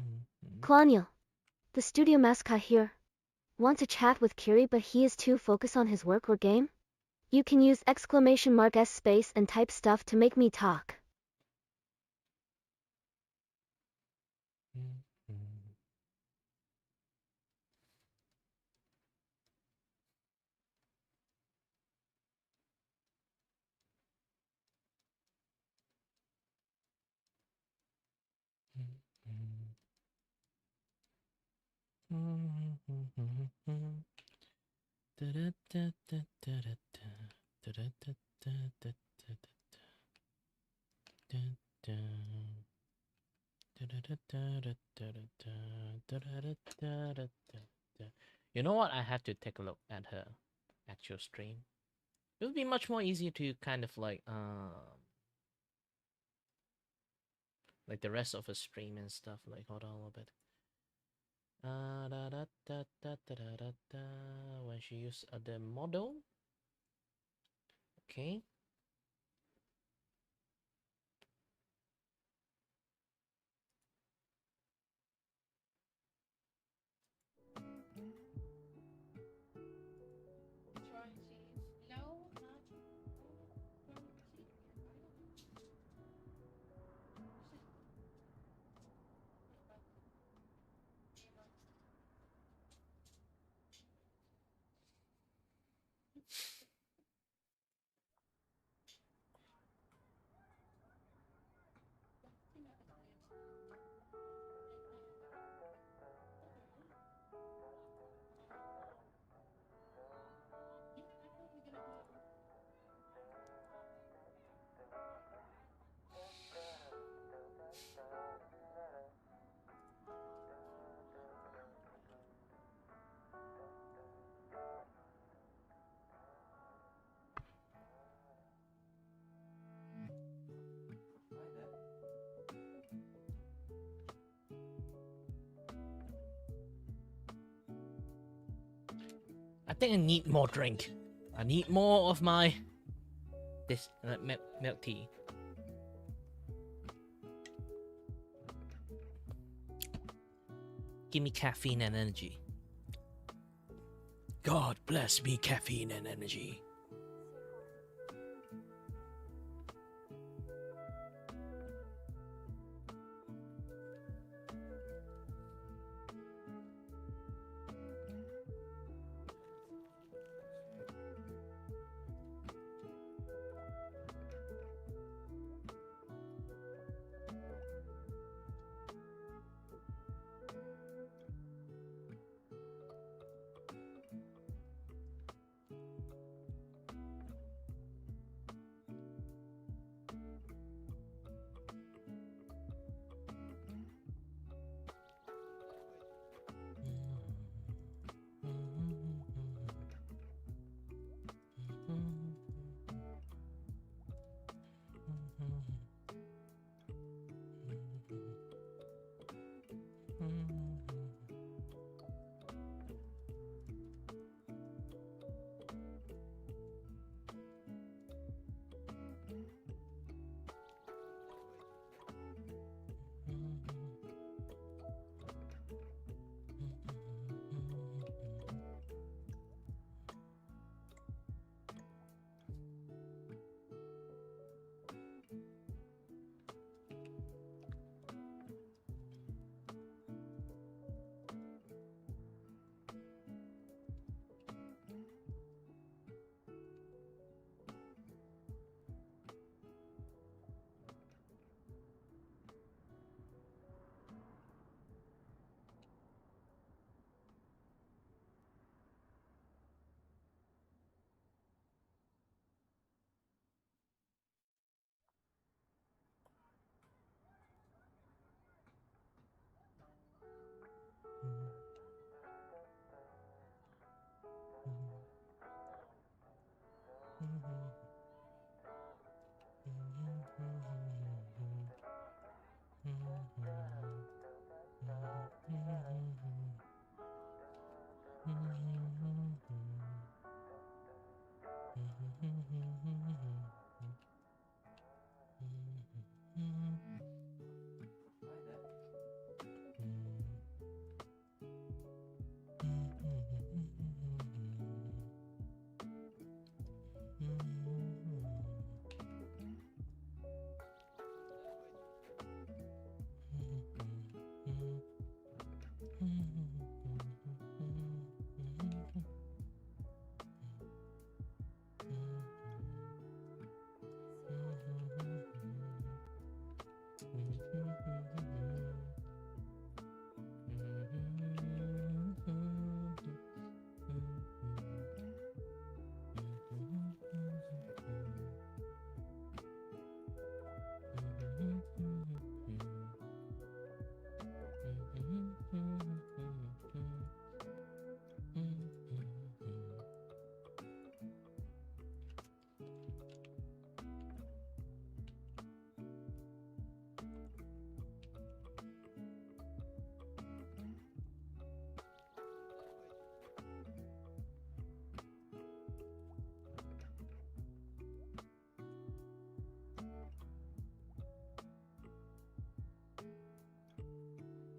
Claudio, the studio mascot here. Want to chat with Kiri but he is too focused on his work or game? You can use !S space and type stuff to make me talk. You know what? I have to take a look at her actual stream. It would be much more easier to kind of like the rest of her stream and stuff. Like, hold on a little bit. When she used the model. Okay. Drawing cheese? No, not drawing cheese. I don't. I think I need more drink. I need more of my this milk tea. Give me caffeine and energy. God bless me, caffeine and energy.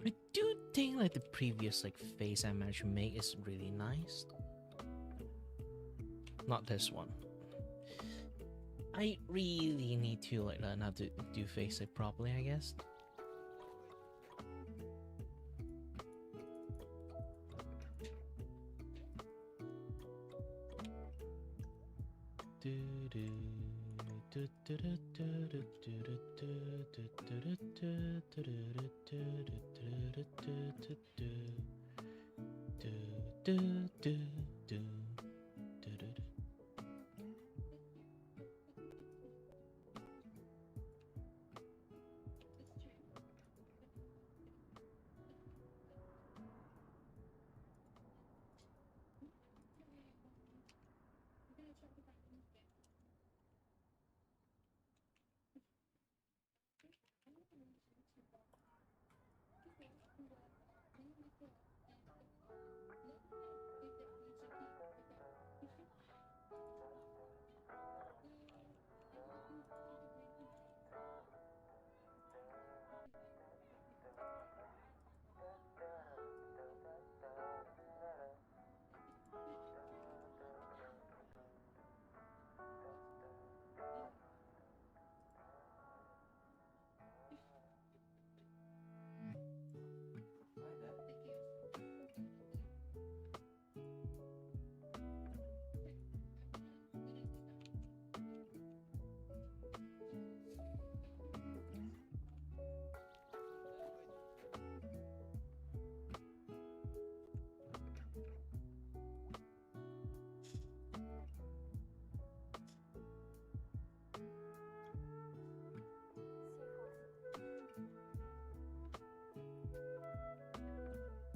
I do think like the previous like face I managed to make is really nice. Not this one. I really need to like learn how to do face it properly, I guess.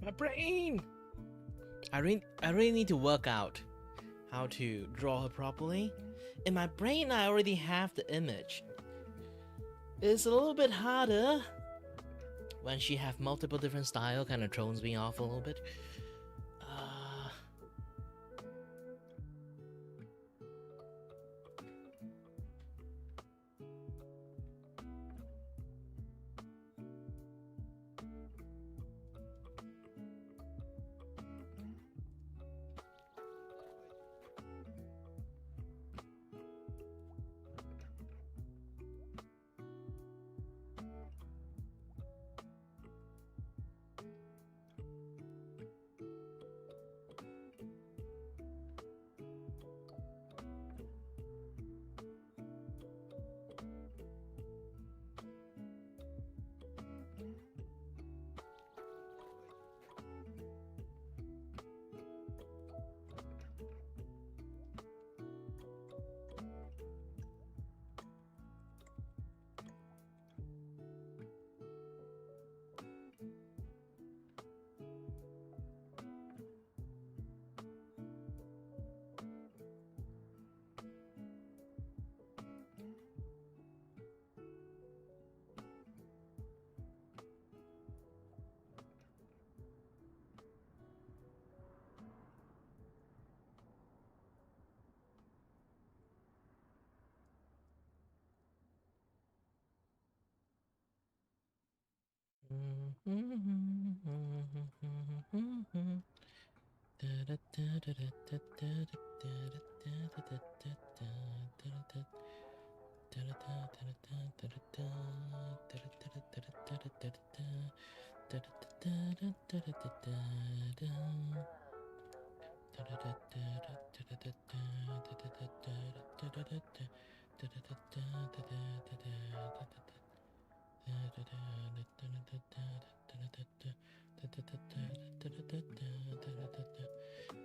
My brain! I really need to work out how to draw her properly. In my brain, I already have the image. It's a little bit harder when she have multiple different style, kind of throws me off a little bit.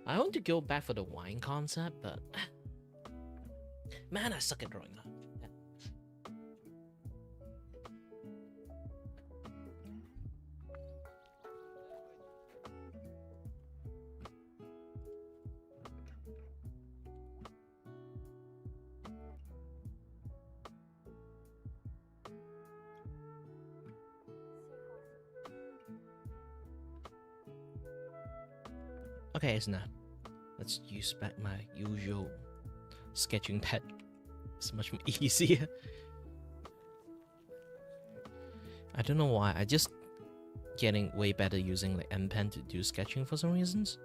I want to go back for the wine concept, but man, I suck at drawing that. Okay, it's not. Let's use back my usual sketching pad. It's much more easier. I don't know why. I just getting way better using like M Pen to do sketching for some reasons.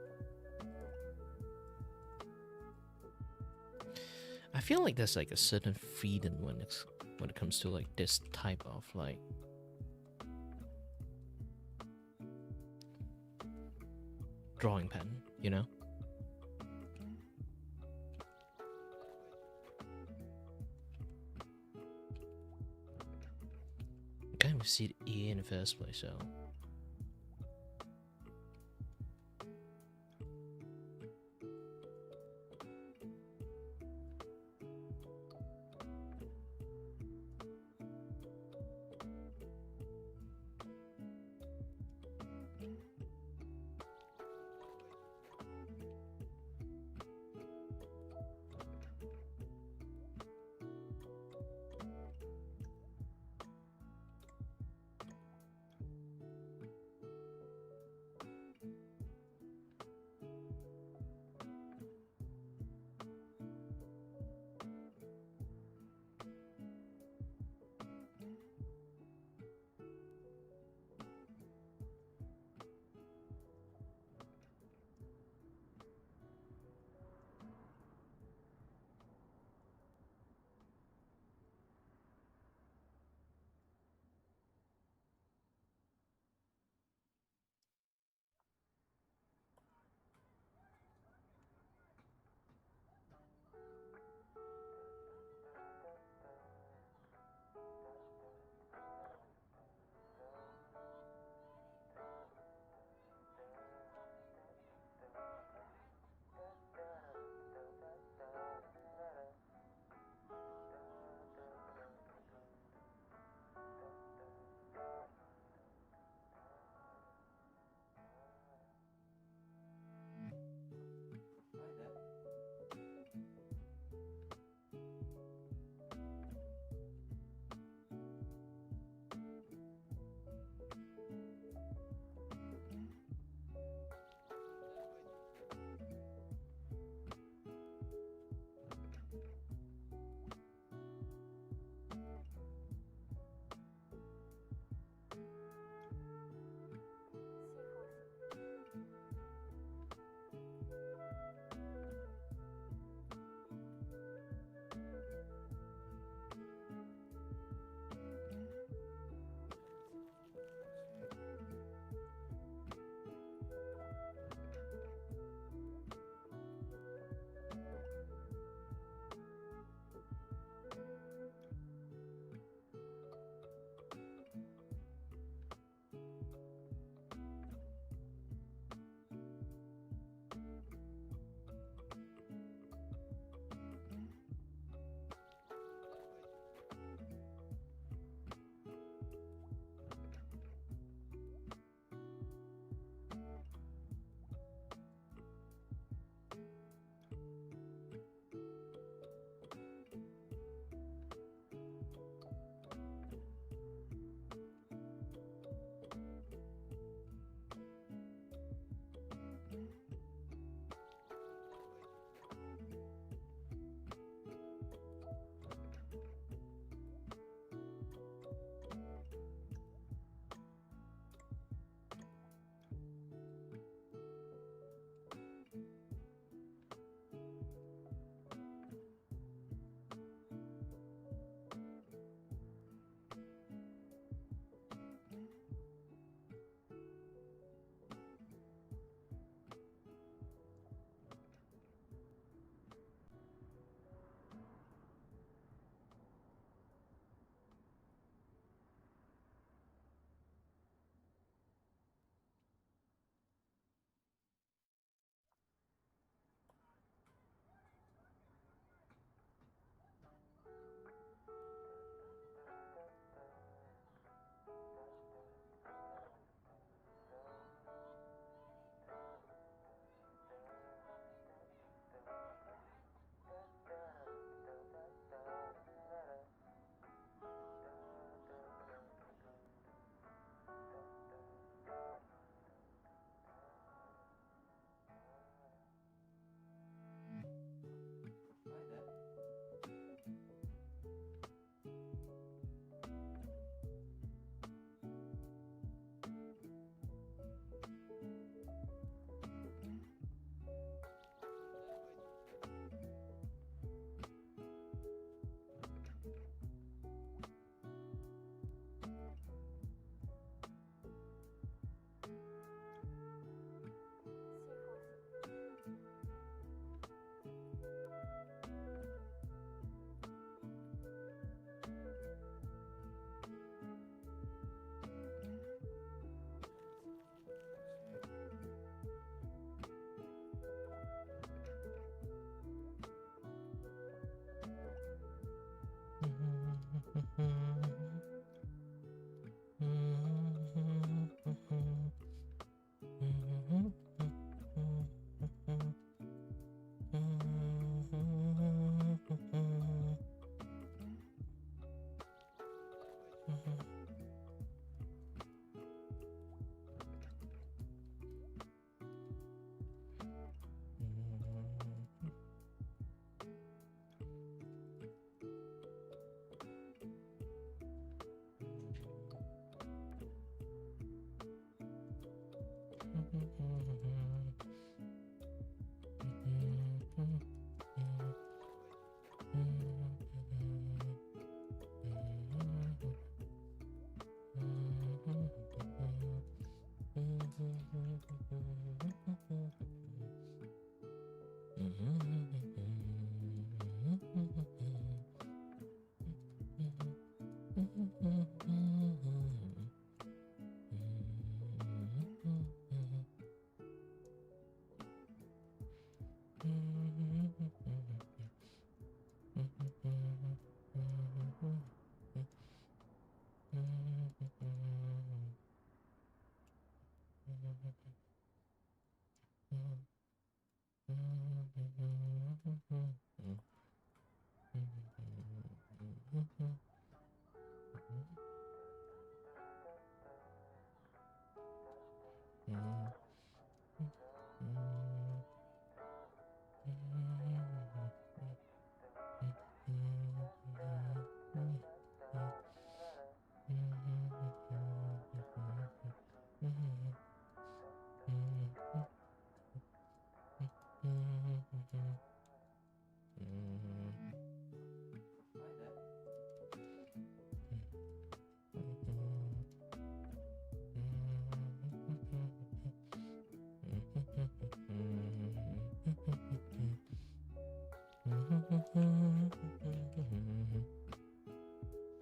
I feel like there's like a certain freedom when it comes to like this type of like drawing pen, you know? I can't even see the E in the first place, so.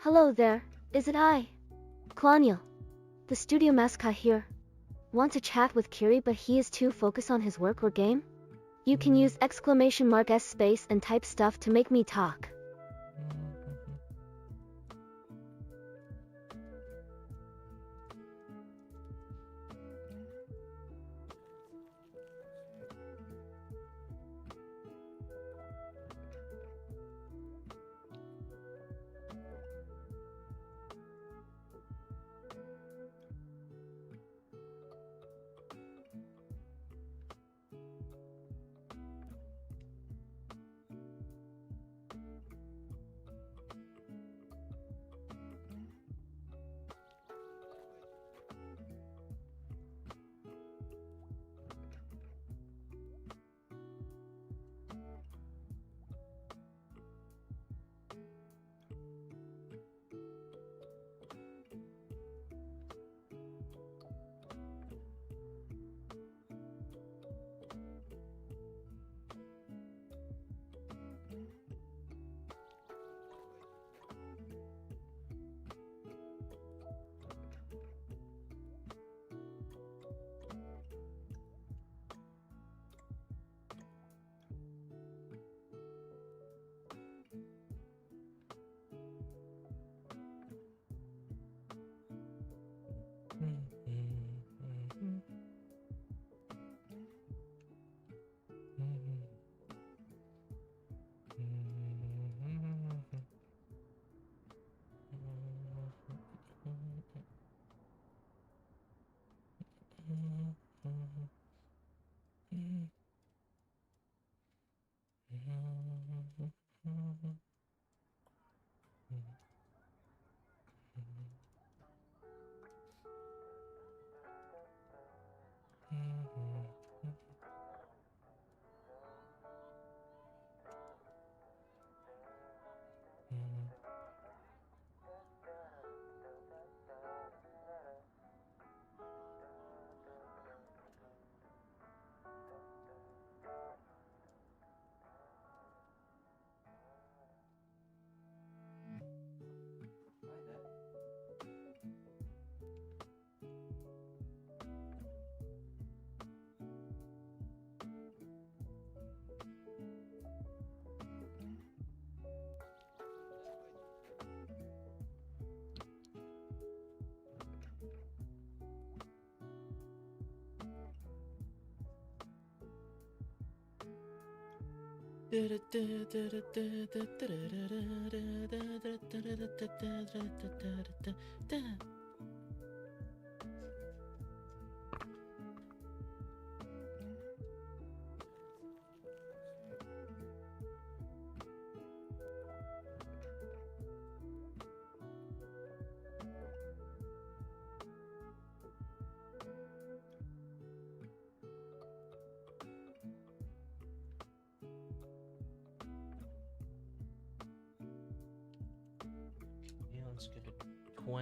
Hello there, is it I? Claudiel, the studio mascot here. Want to chat with Kiri but he is too focused on his work or game? You can use !S space and type stuff to make me talk.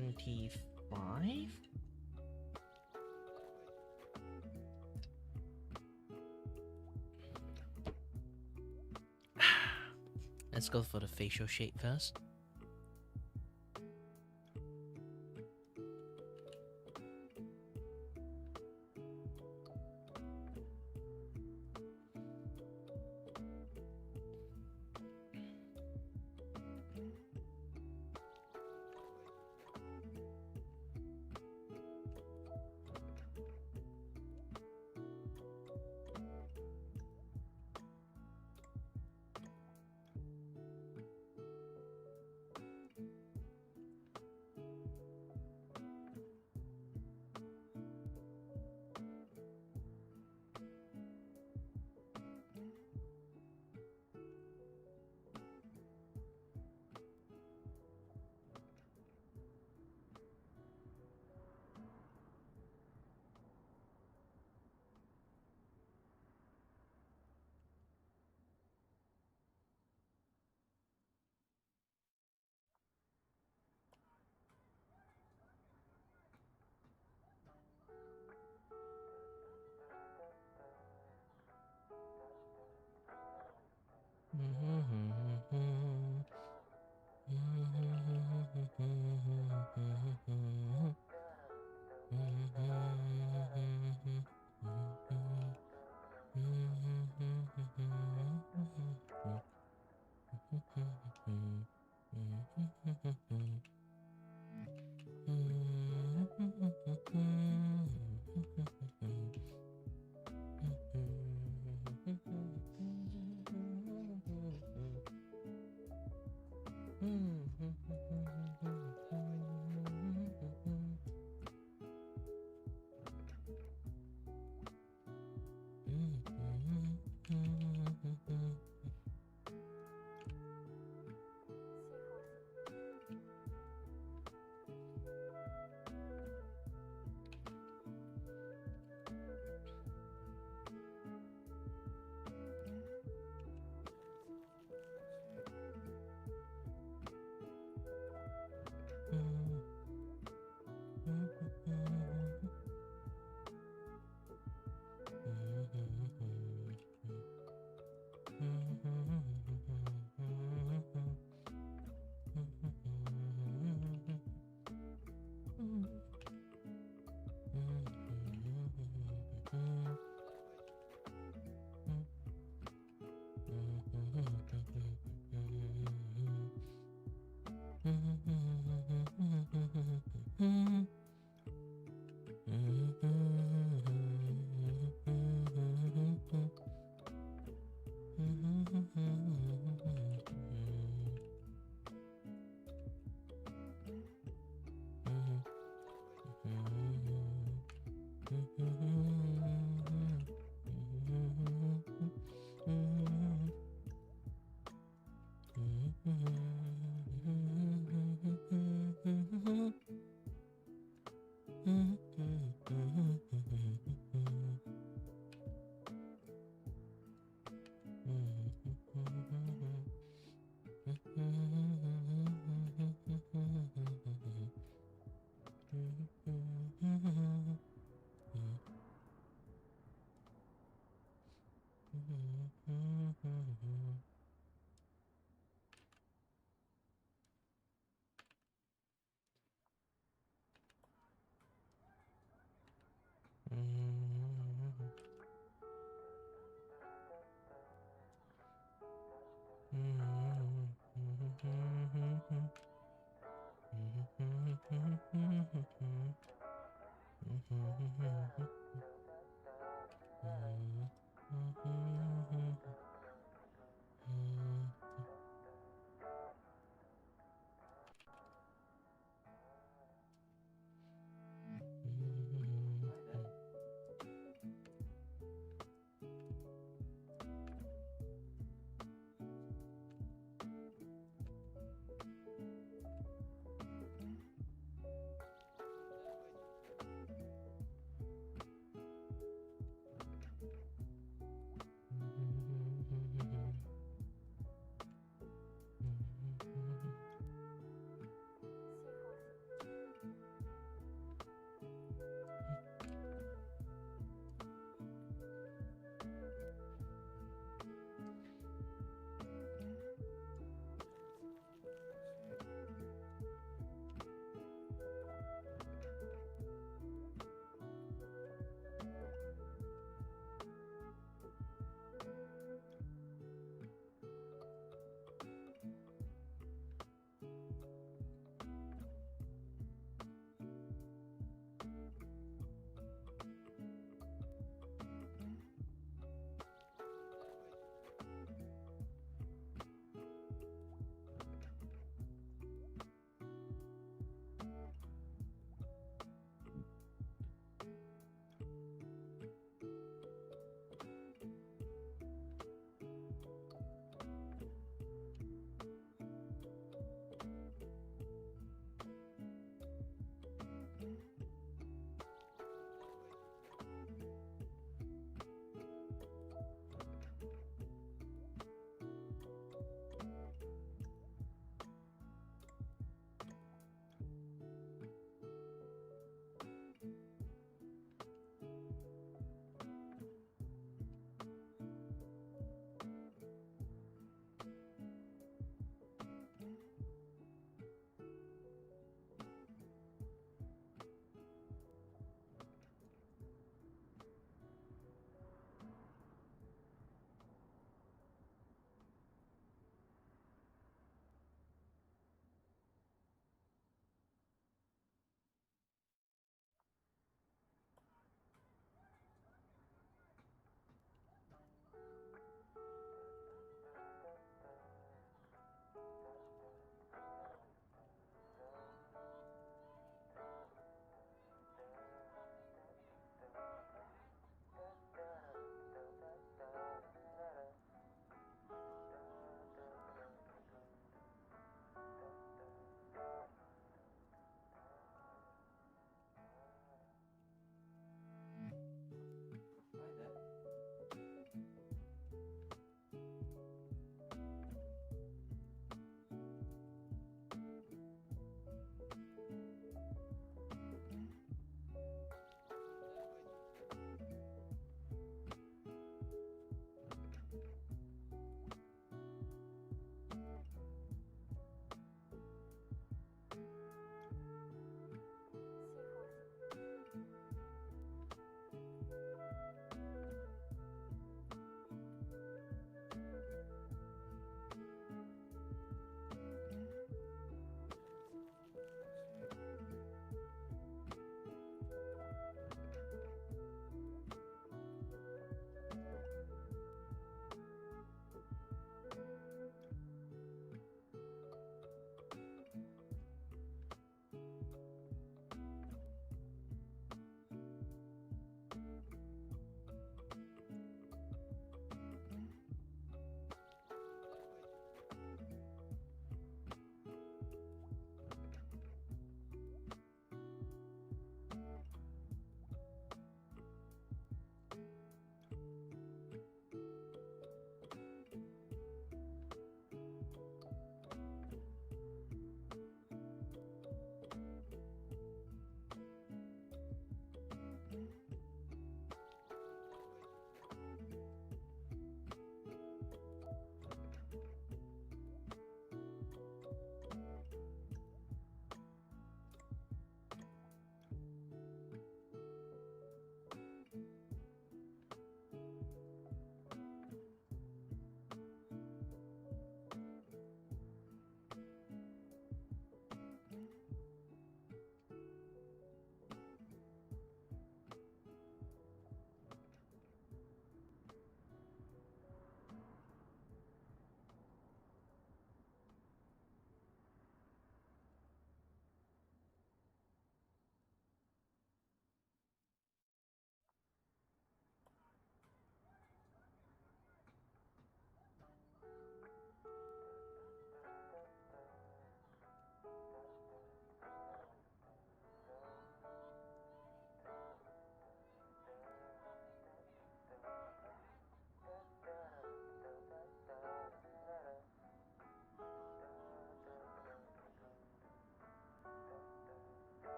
25. Let's go for the facial shape first.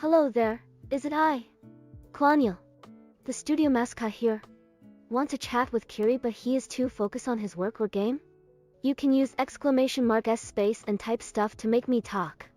Hello there, is it I? Claudiel, the studio mascot here. Want to chat with Kiri but he is too focused on his work or game? You can use !S space and type stuff to make me talk.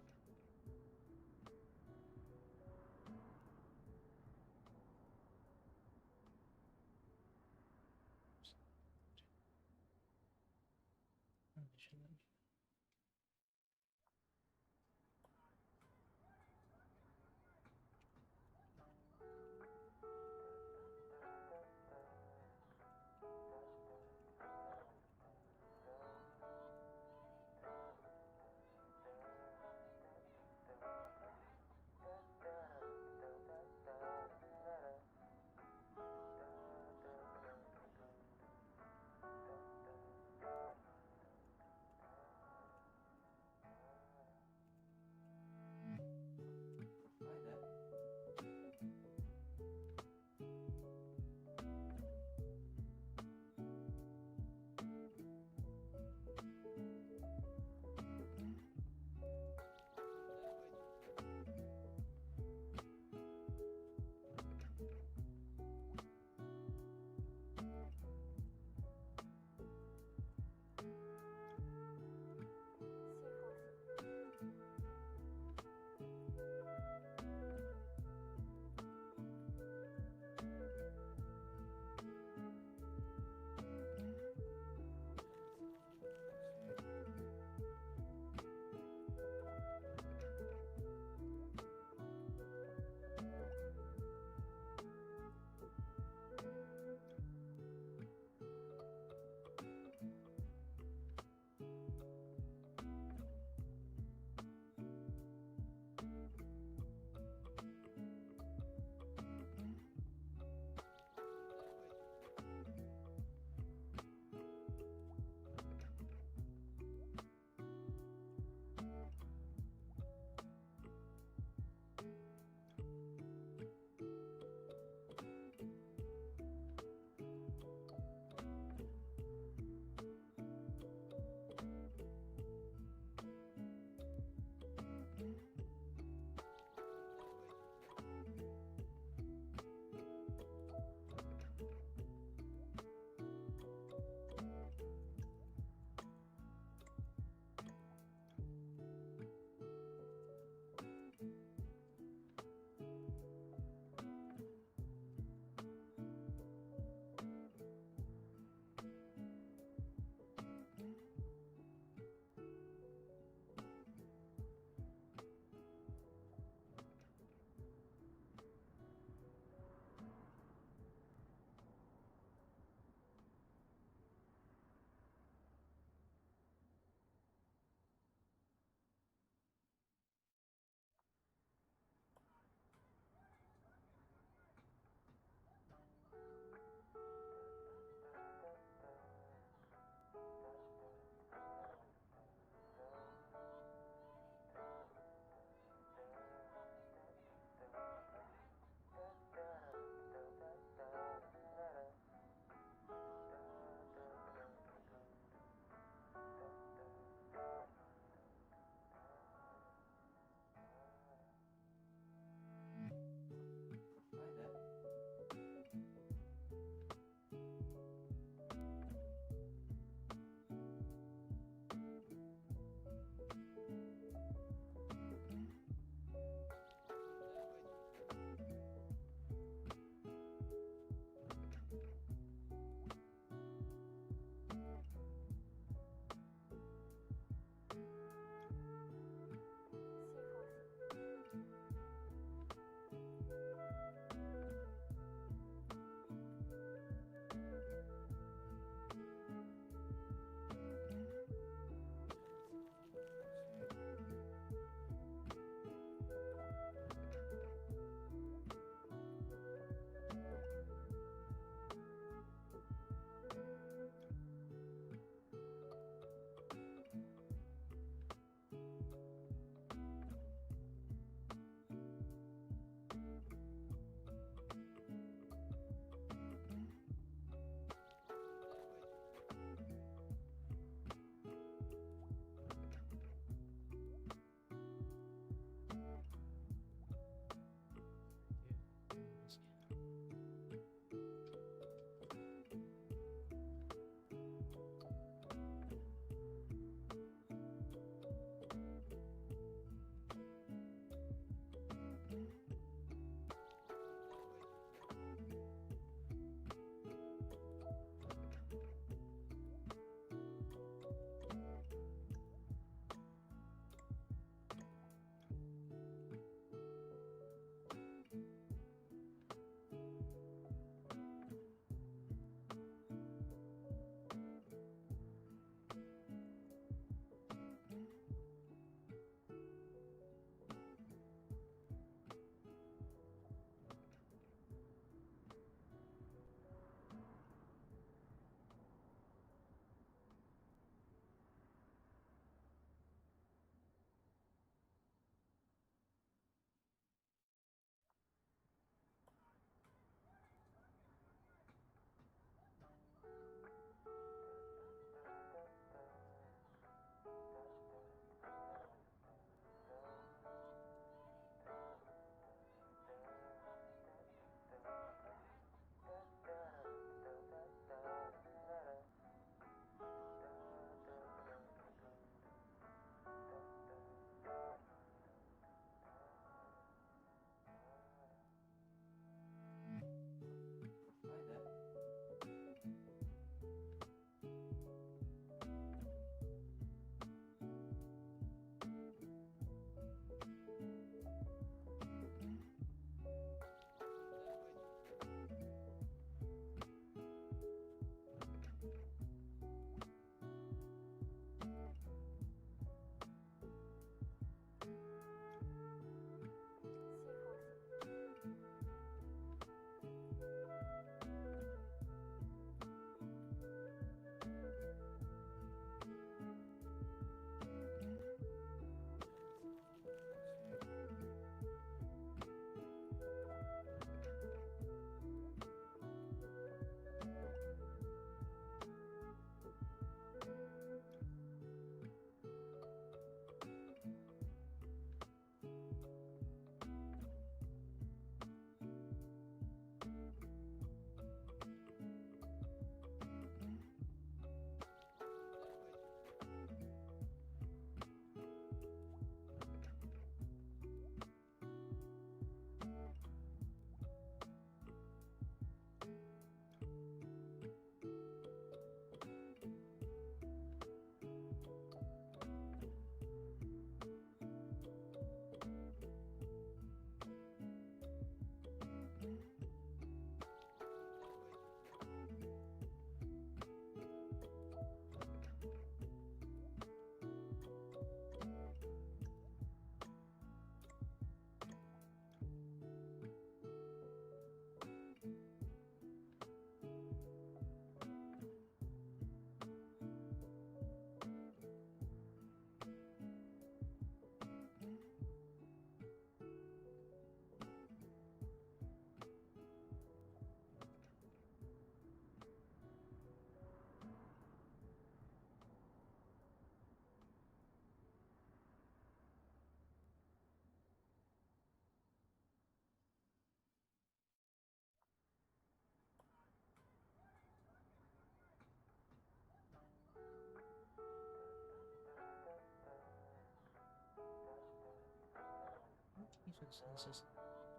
motion sensors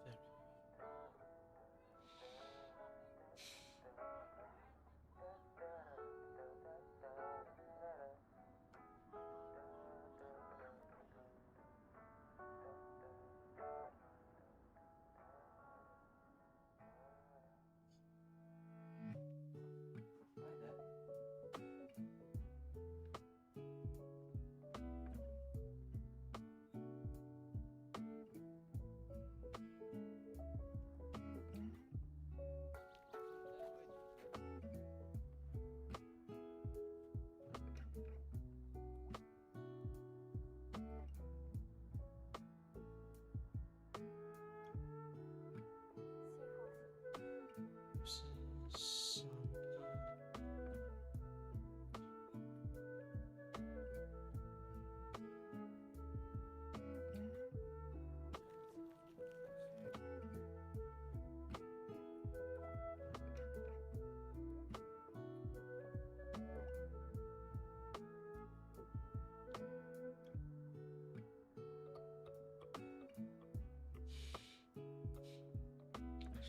very.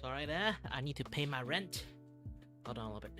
Sorry there, I need to pay my rent. Hold on a little bit.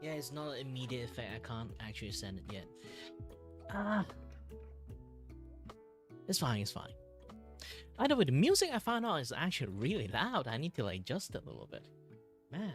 Yeah, it's not an immediate effect. I can't actually send it yet. Ah, it's fine. It's fine. Either way, the music I found out is actually really loud. I need to like adjust it a little bit. Man.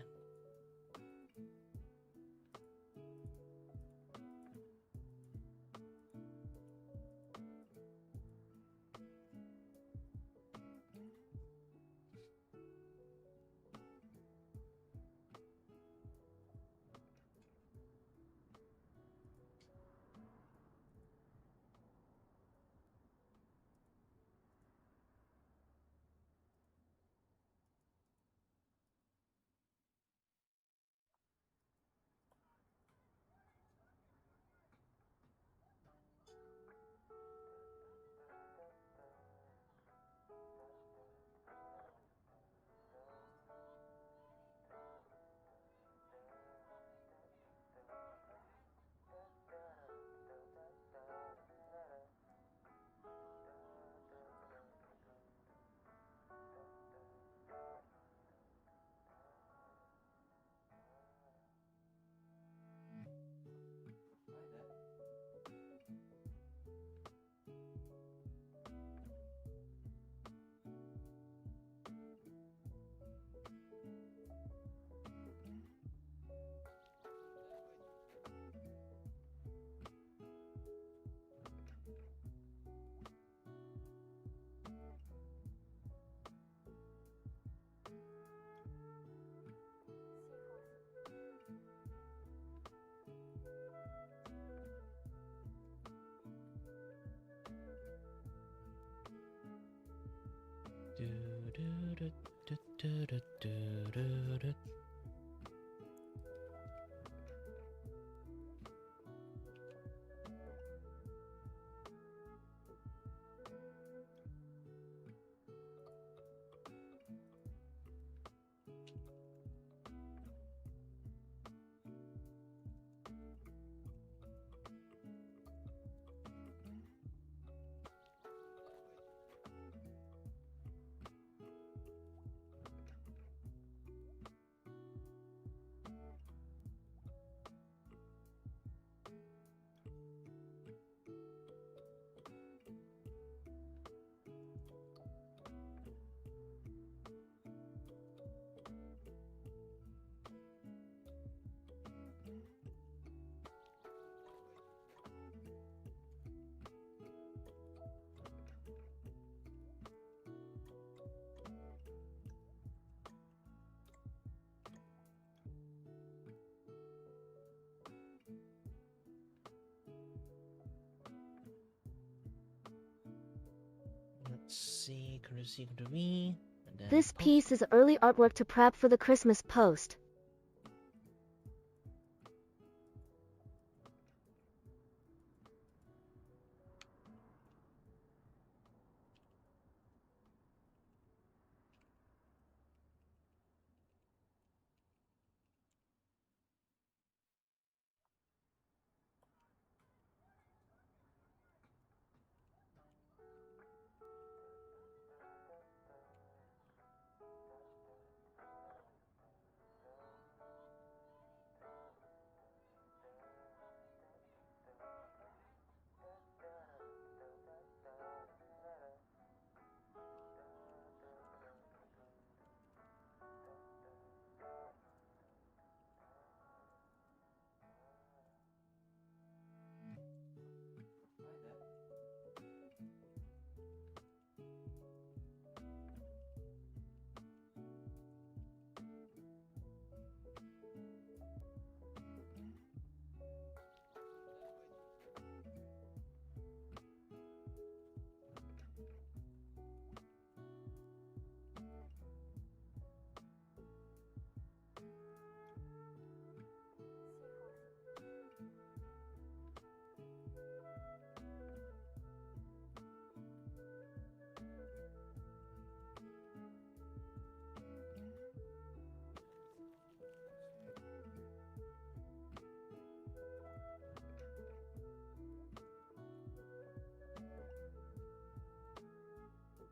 Let's see, courtesy to me. And then This poof. piece is early artwork to prep for the Christmas post.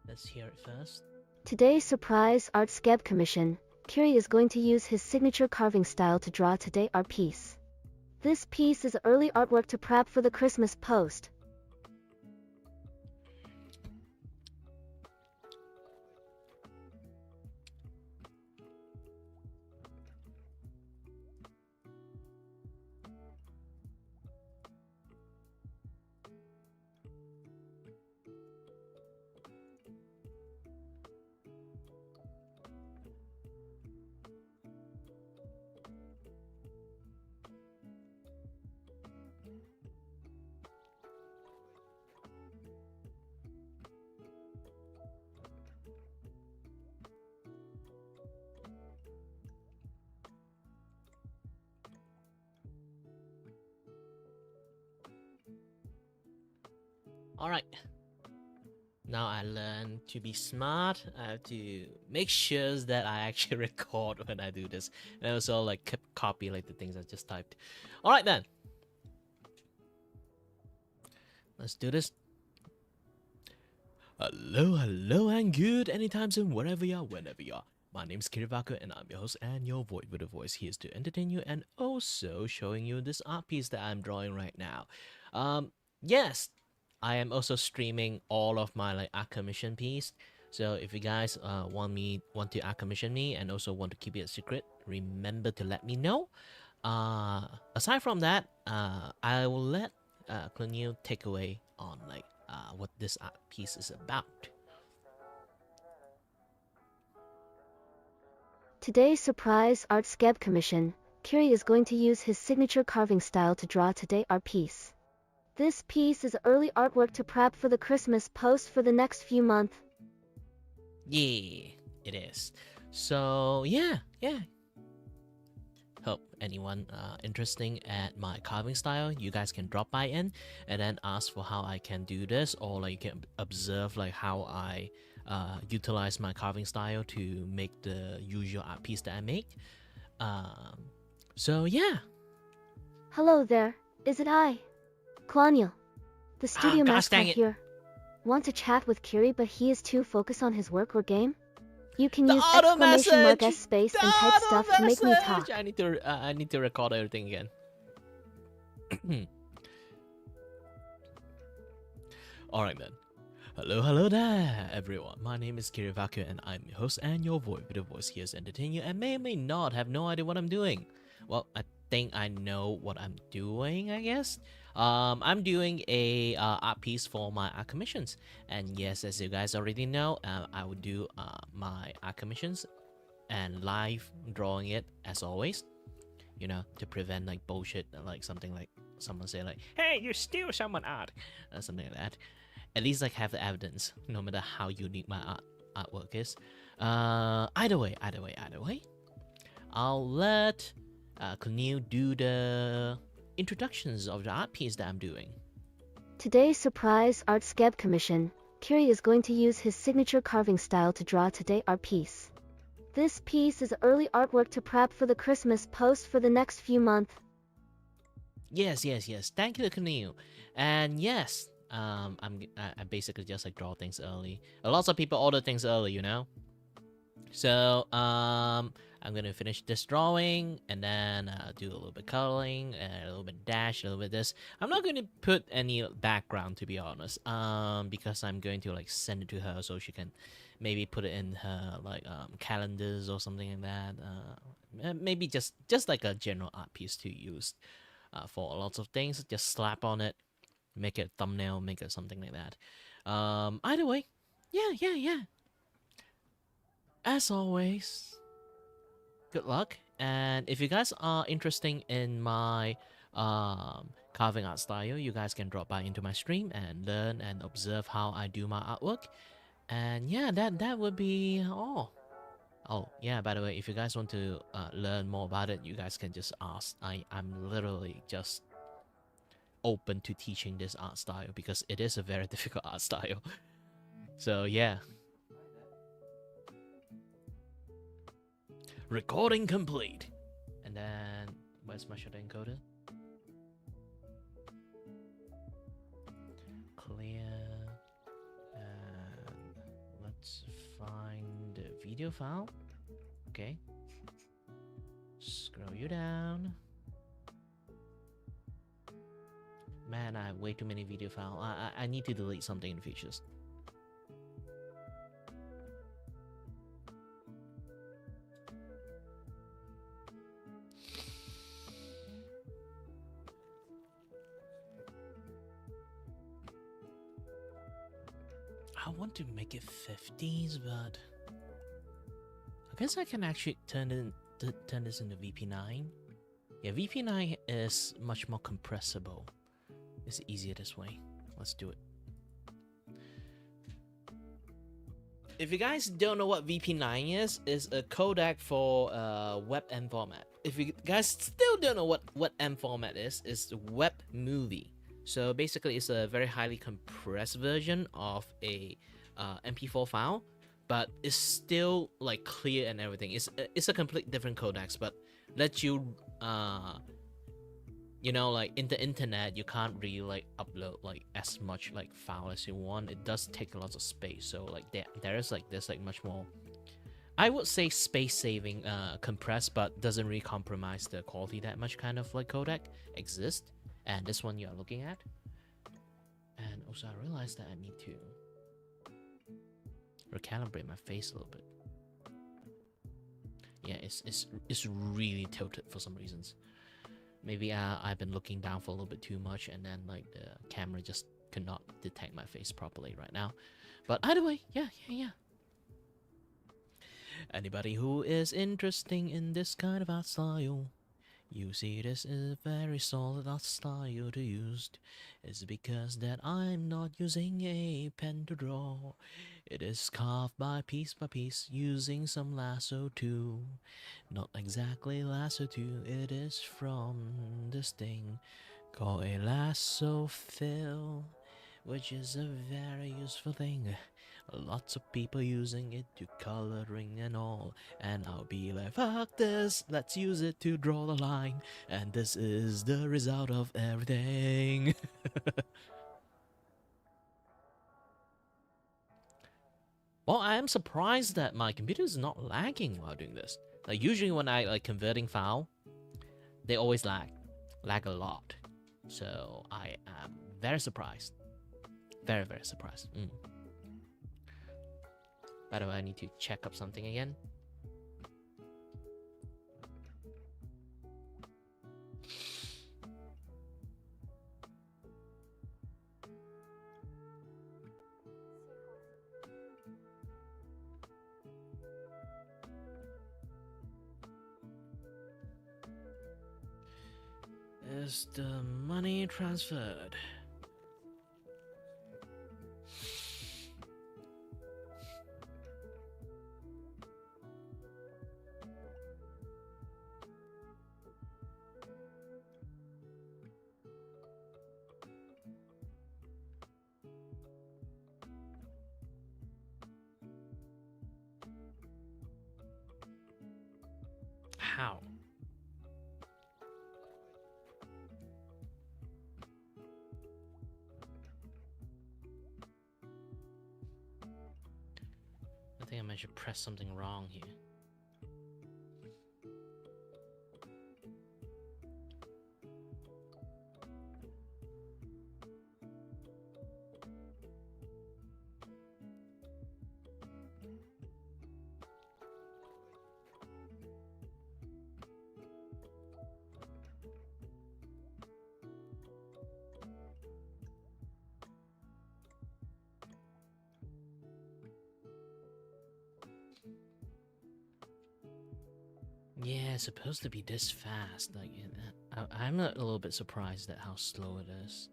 Let's hear it first. Today's surprise art scab commission. Kiri is going to use his signature carving style to draw today art piece. This piece is early artwork to prep for the Christmas post. Alright. Now I learn to be smart. I have to make sure that I actually record when I do this. And also like copy like the things I just typed. Alright then. Let's do this. Hello, and good anytime soon, wherever you are, whenever you are. My name is Kiribaka, and I'm your host and your void with a voice. Here is to entertain you and also showing you this art piece that I'm drawing right now. Yes, I am also streaming all of my like art commission piece. So if you guys want to art commission me and also want to keep it a secret, remember to let me know. Aside from that, I will let Clonil take away on like what this art piece is about. Today's surprise art scab commission. Kiri is going to use his signature carving style to draw today art piece. This piece is early artwork to prep for the Christmas post for the next few months. Yeah, it is. So yeah. Hope anyone interesting at my carving style, you guys can drop by in and then ask for how I can do this, or like you can observe like how I utilize my carving style to make the usual art piece that I make. So yeah. Hello there, is it I? Klanya. The studio Gosh mascot dang it. here. Want to chat with Kiri but he is too focused on his work or game? You can The use auto exclamation mark message! S space The and type auto stuff to make me message! talk. I need to record everything again. Alright then. Hello there, everyone. My name is Kirivaku and I'm your host and your voice. The voice here is entertain you and may or may not have no idea what I'm doing. Well, I think I know what I'm doing, I guess. I'm doing a art piece for my art commissions. And yes, as you guys already know, I would do my art commissions and live drawing it as always. You know, to prevent like bullshit, like something like someone say like, "Hey, you steal someone art," or something like that. At least like have the evidence, no matter how unique my artwork is. Either way, I'll let Kunil do the introductions of the art piece that I'm doing. Today's surprise art scab commission. Kiri is going to use his signature carving style to draw today art piece. This piece is early artwork to prep for the Christmas post for the next few months. Yes. Thank you, Kunil. And yes, I basically just like draw things early. Lots of people order things early, you know. So I'm gonna finish this drawing and then do a little bit coloring and a little bit dash, a little bit this. I'm not going to put any background, to be honest, because I'm going to like send it to her so she can maybe put it in her like calendars or something like that. Maybe just like a general art piece to use for lots of things. Just slap on it, make it a thumbnail, make it something like that. Either way, yeah. As always, good luck. And if you guys are interested in my carving art style, you guys can drop by into my stream and learn and observe how I do my artwork. And yeah, that would be all. Oh yeah, by the way, if you guys want to learn more about it, you guys can just ask. I'm literally just open to teaching this art style because it is a very difficult art style. So yeah. Recording complete. And then, where's my shutter encoder? Clear. And let's find the video file. Okay. Scroll you down. Man, I have way too many video files. I need to delete something in the futures. I want to make it 50s, but I guess I can actually turn this into VP9. Yeah, VP9 is much more compressible. It's easier this way. Let's do it. If you guys don't know what VP9 is a codec for WebM format. If you guys still don't know what M format is web movie. So basically, it's a very highly compressed version of a MP4 file, but it's still like clear and everything. It's a complete different codecs, but lets you you know, like in the internet, you can't really like upload like as much like file as you want. It does take lots of space. So like there is like this like much more, I would say space saving compressed, but doesn't really compromise the quality that much kind of like codec exists. And this one you are looking at. And also I realized that I need to recalibrate my face a little bit. Yeah, it's really tilted for some reasons. Maybe I've been looking down for a little bit too much, and then like the camera just could not detect my face properly right now. But either way, yeah. Anybody who is interested in this kind of art style, You see, this is very solid art style to use. It's because that I'm not using a pen to draw. It is carved by piece using some lasso too. Not exactly lasso too, it is from this thing called a lasso fill, which is a very useful thing. Lots of people using it to coloring and all, and I'll be like, fuck this, let's use it to draw the line, and this is the result of everything. Well, I am surprised that my computer is not lagging while doing this. Like usually when I like converting file, they always lag a lot. So I am very surprised, very surprised. By the way, I need to check up something again. Is the money transferred? How? I think I might should press something wrong here. Yeah, it's supposed to be this fast. Like, I'm a little bit surprised at how slow it is.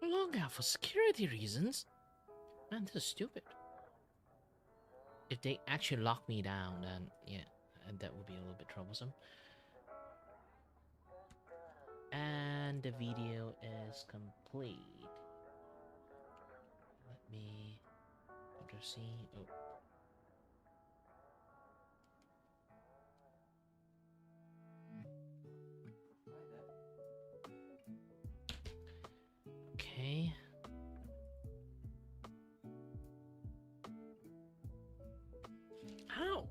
Log out for security reasons? Man, this is stupid. If they actually lock me down, then yeah, that would be a little bit troublesome. And the video is complete. Let me just see. Oh. Okay. Ow!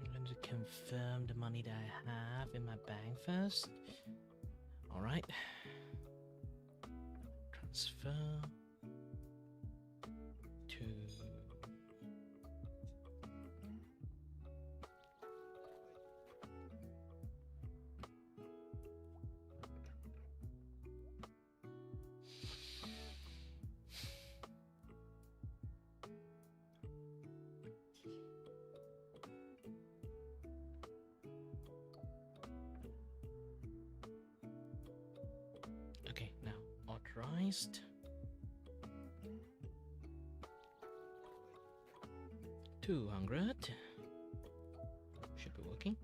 I'm going to confirm the money that I have in my bank first. Alright. Transfer to... Okay, now authorized. 200 should be working.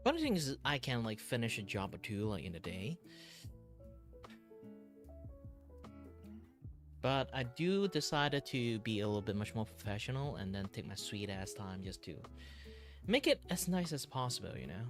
Funny thing is, I can like finish a job or two like in a day, but I do decided to be a little bit much more professional and then take my sweet ass time just to make it as nice as possible, you know.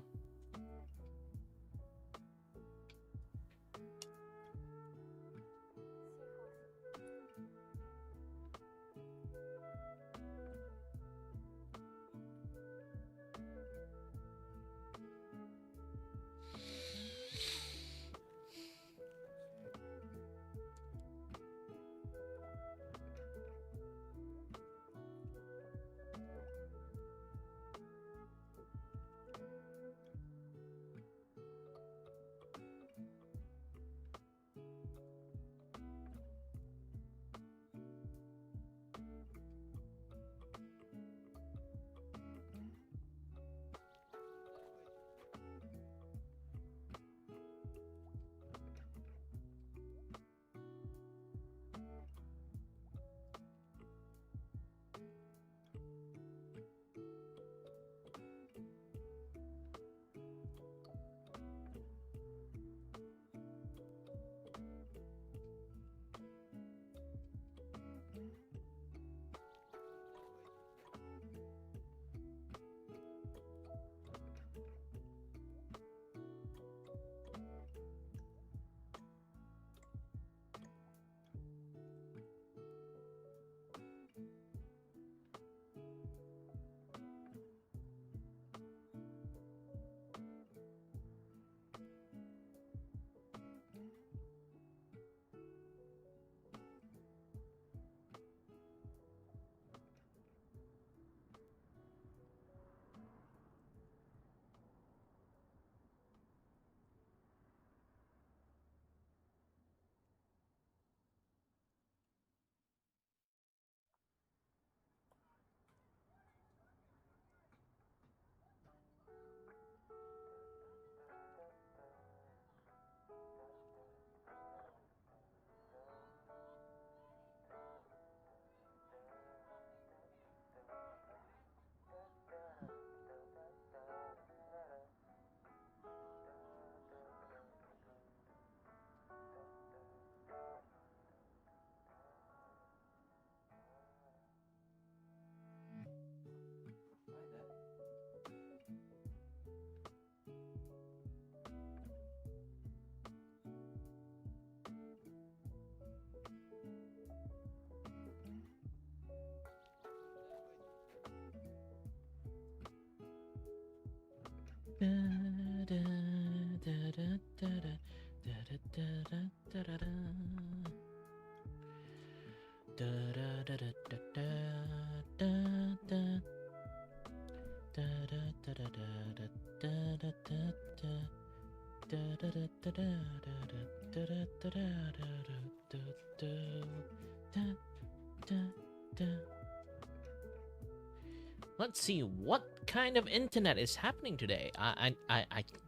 Let's see what kind of internet is happening today. I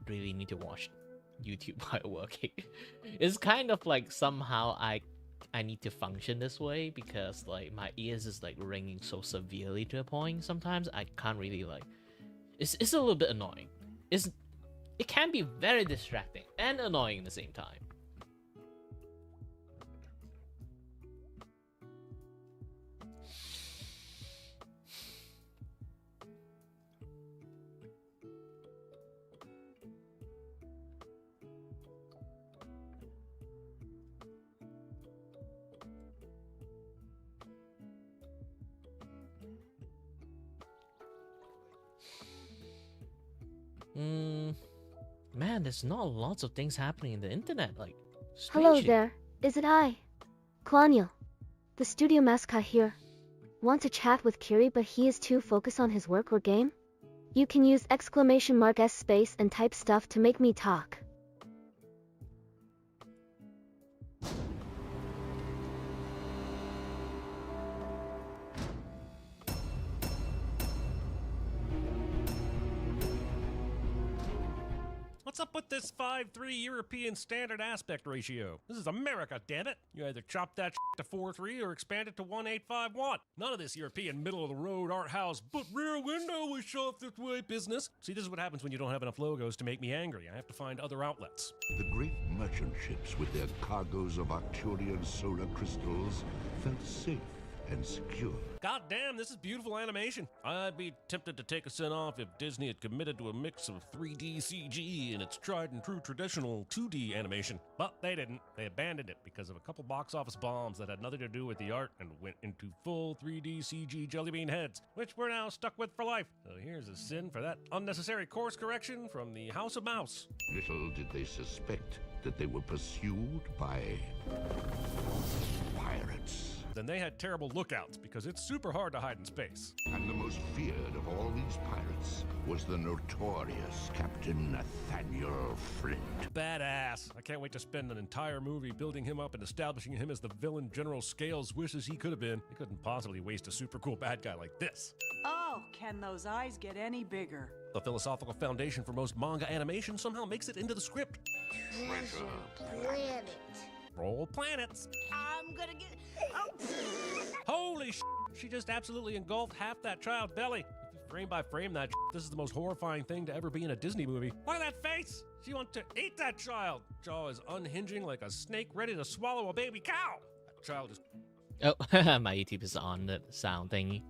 really need to watch YouTube while working. It's kind of like somehow I I need to function this way because like my ears is like ringing so severely to a point. Sometimes I can't really like. It's a little bit annoying. It can be very distracting and annoying at the same time. Man, there's not lots of things happening in the internet. Like, Hello strange shit. there, is it I? Klaniel, the studio mascot here. Want to chat with Kiri but he is too focused on his work or game? You can use !S space and type stuff to make me talk. What's up with this 5:3 European standard aspect ratio? This is America, damn it! You either chop that to 4:3 or expand it to 1:8:5:1. None of this European middle-of-the-road art house, but rear window was shot this way business. See, this is what happens when you don't have enough logos to make me angry. I have to find other outlets. The great merchant ships with their cargoes of Arcturian solar crystals felt safe and secure. God damn, this is beautiful animation. I'd be tempted to take a cent off if Disney had committed to a mix of 3D CG and its tried and true traditional 2D animation. But they didn't. They abandoned it because of a couple box office bombs that had nothing to do with the art and went into full 3D CG jellybean heads, which we're now stuck with for life. So here's a sin for that unnecessary course correction from the House of Mouse. Little did they suspect that they were pursued by pirates. Then they had terrible lookouts because it's super hard to hide in space. And the most feared of all these pirates was the notorious Captain Nathaniel Flint. Badass. I can't wait to spend an entire movie building him up and establishing him as the villain General Scales wishes he could have been. He couldn't possibly waste a super cool bad guy like this. Oh, can those eyes get any bigger? The philosophical foundation for most manga animation somehow makes it into the script. Treasure Planet. Roll planets. I'm gonna get... Holy sh! She just absolutely engulfed half that child's belly. If you frame by frame that this is the most horrifying thing to ever be in a Disney movie. Look at that face! She wants to eat that child! Jaw is unhinging like a snake ready to swallow a baby cow! That child is... Oh, my YouTube is on the sound thingy.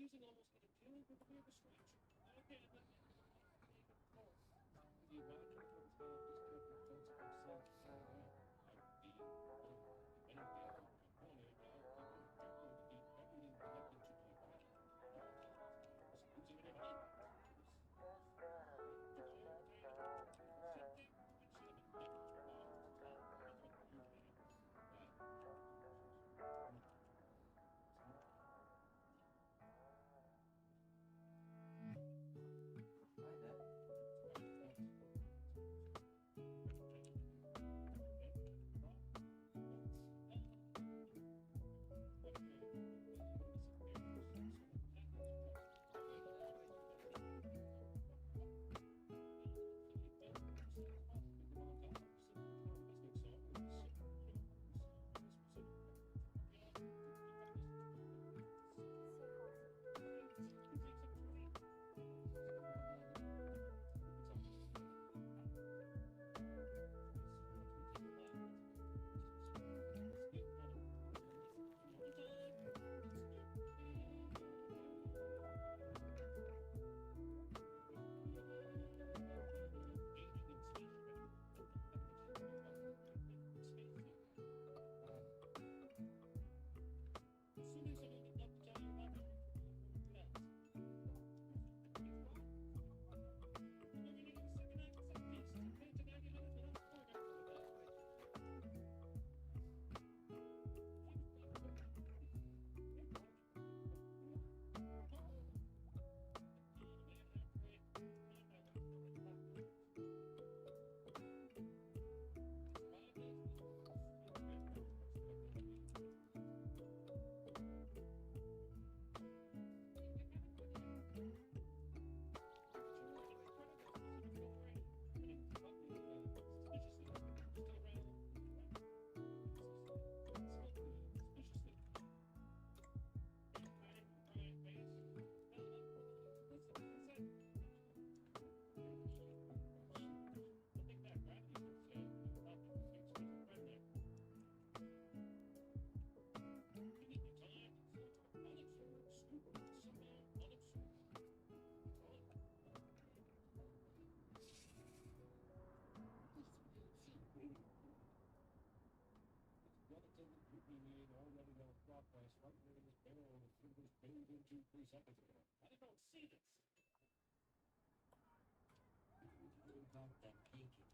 confusing almost like a dealing with a bit of a stretch. Okay, but of course. The imagine what was how this character does himself far away. I would be, if anything, morning, I would prefer to be everything connected to my body. Just losing it again. Right there in this barrel and the was bathed into 3 seconds ago. I just don't see this. About that bacon.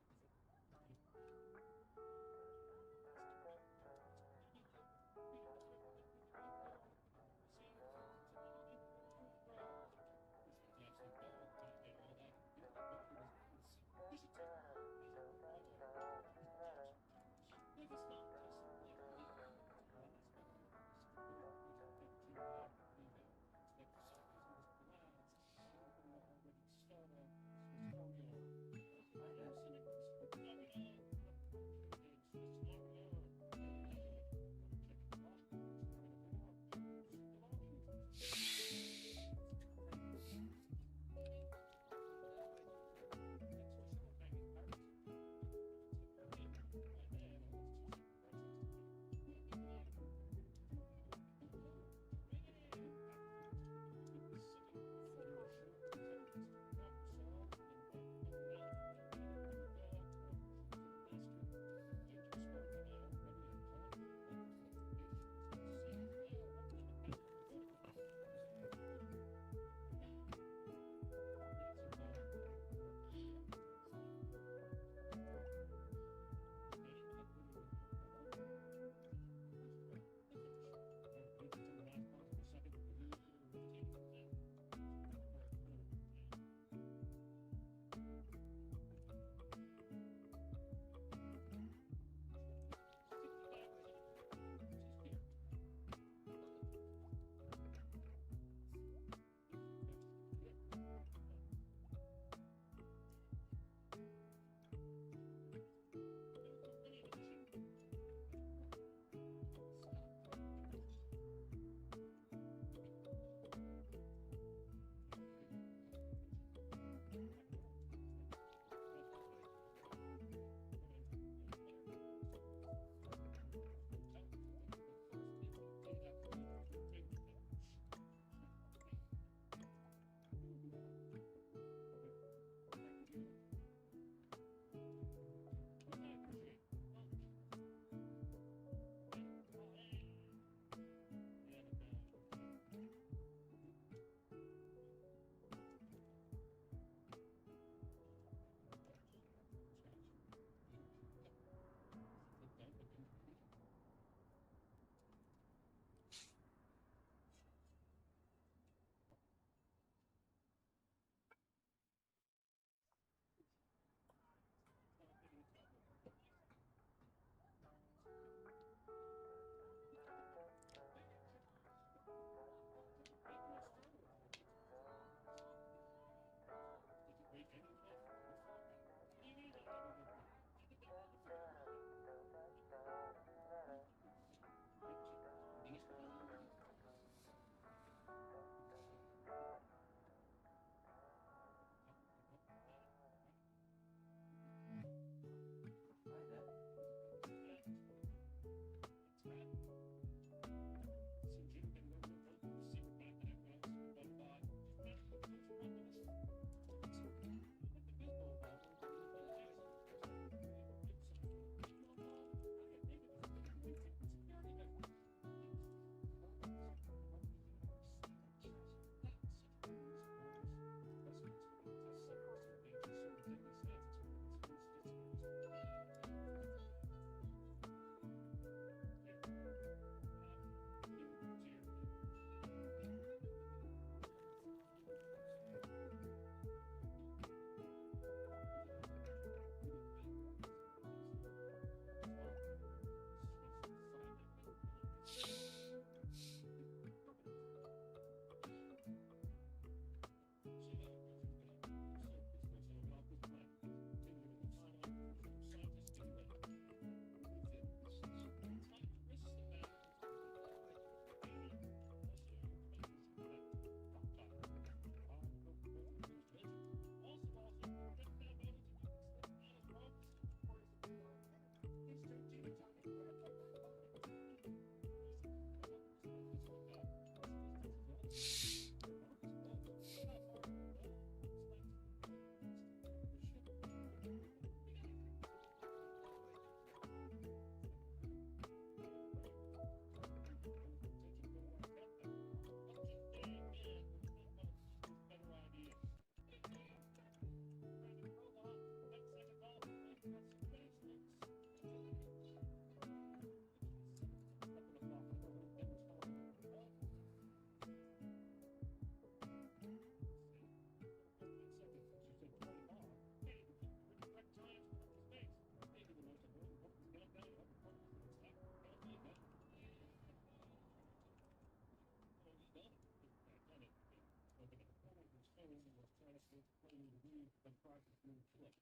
when prices really flip.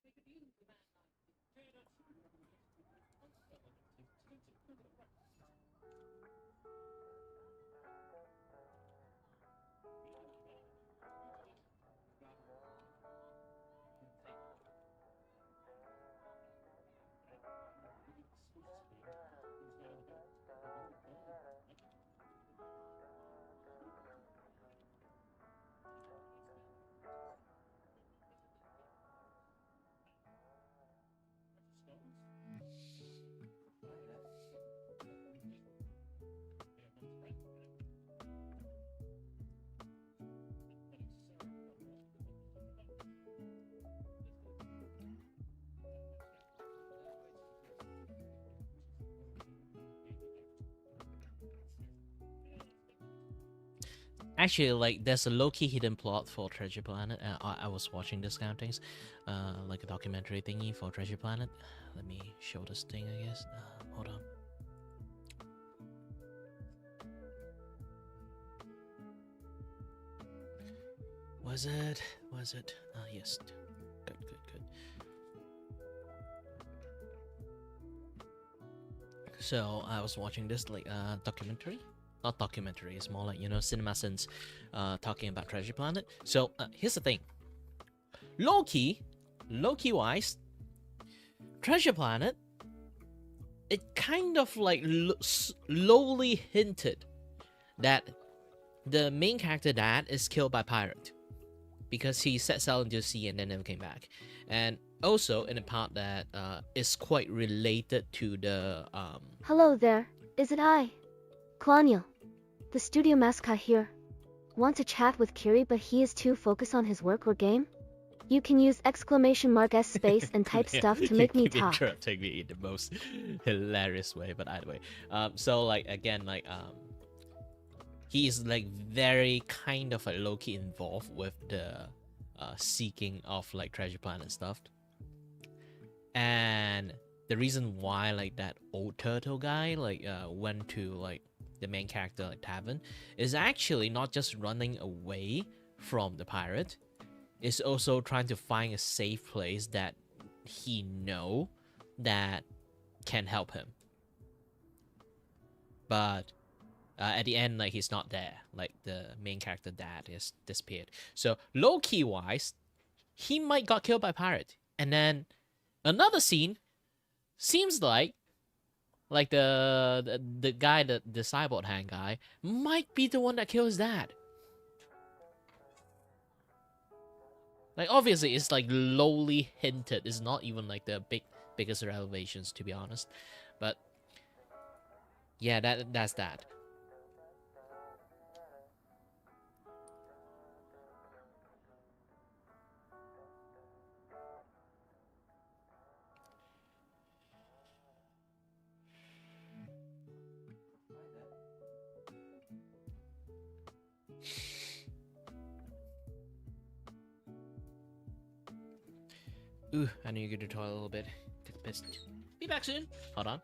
They could use the man like yeah, that's true. You never used to be felt like it's expensive for the right. Actually, like, there's a low-key hidden plot for Treasure Planet. I was watching this kind of things, like a documentary thingy for Treasure Planet. Let me show this thing, I guess. Hold on. Was it? Yes. Good. So I was watching this like documentary. Not documentary, it's more like, cinema sense, talking about Treasure Planet. So here's the thing. Low-key wise, Treasure Planet, it kind of like slowly hinted that the main character dad is killed by pirate because he set sail into the sea and then never came back. And also in a part that is quite related to the Hello there, is it I? Claudiel, the studio mascot here. Want to chat with Kiri but he is too focused on his work or game? You can use !S space and type stuff to make me talk. Interrupting me in the most hilarious way, but either way. So like again, like he is like very kind of like low-key involved with the seeking of like Treasure Planet stuff. And the reason why like that old turtle guy like went to like the main character like tavern is actually not just running away from the pirate, it's also trying to find a safe place that he know that can help him. But at the end, like, he's not there. Like, the main character dad is disappeared. So low-key wise, he might got killed by pirate. And then another scene seems like the guy, the cyborg hand guy, might be the one that kills his dad. Like, obviously, it's like lowly hinted. It's not even like the biggest revelations, to be honest. But yeah, that's that. Ooh, I need to go to the toilet a little bit. Take a piss. Be back soon. Hold on.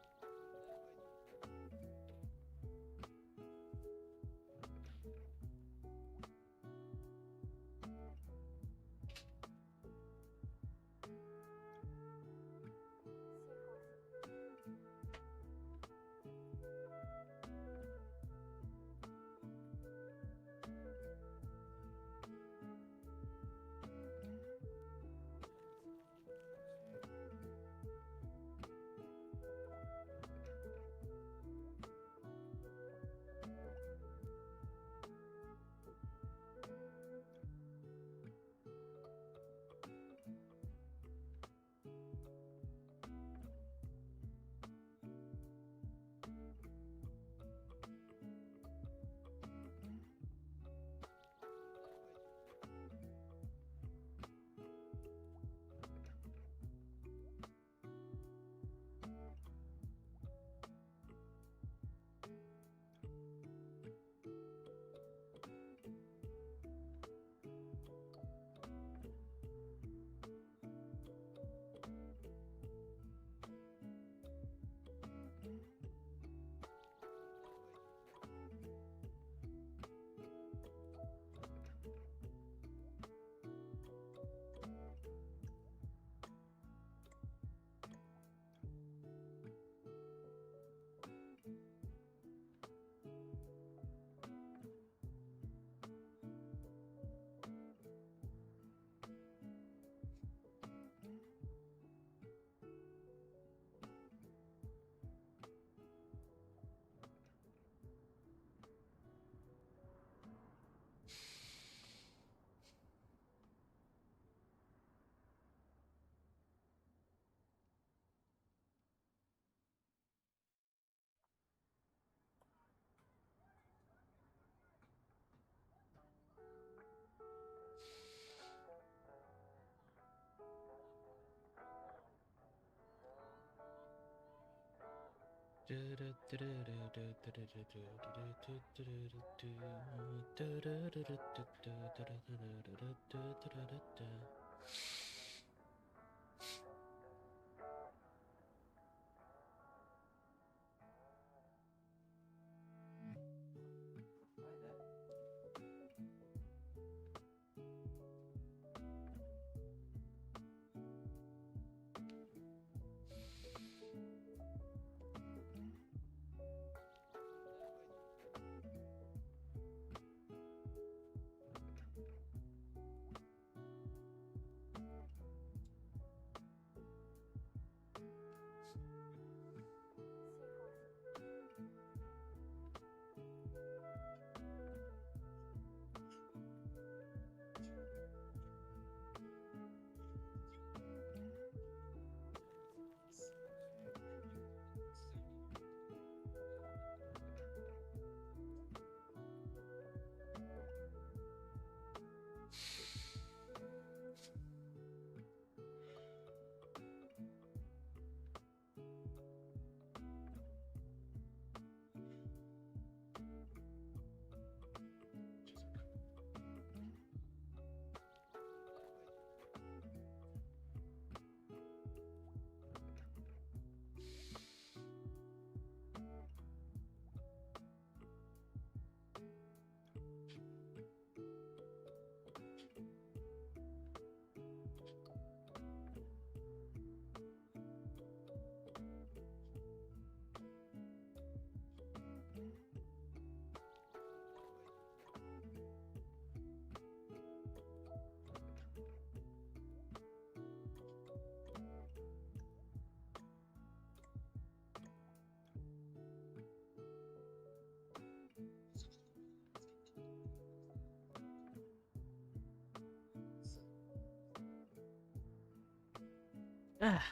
Ah,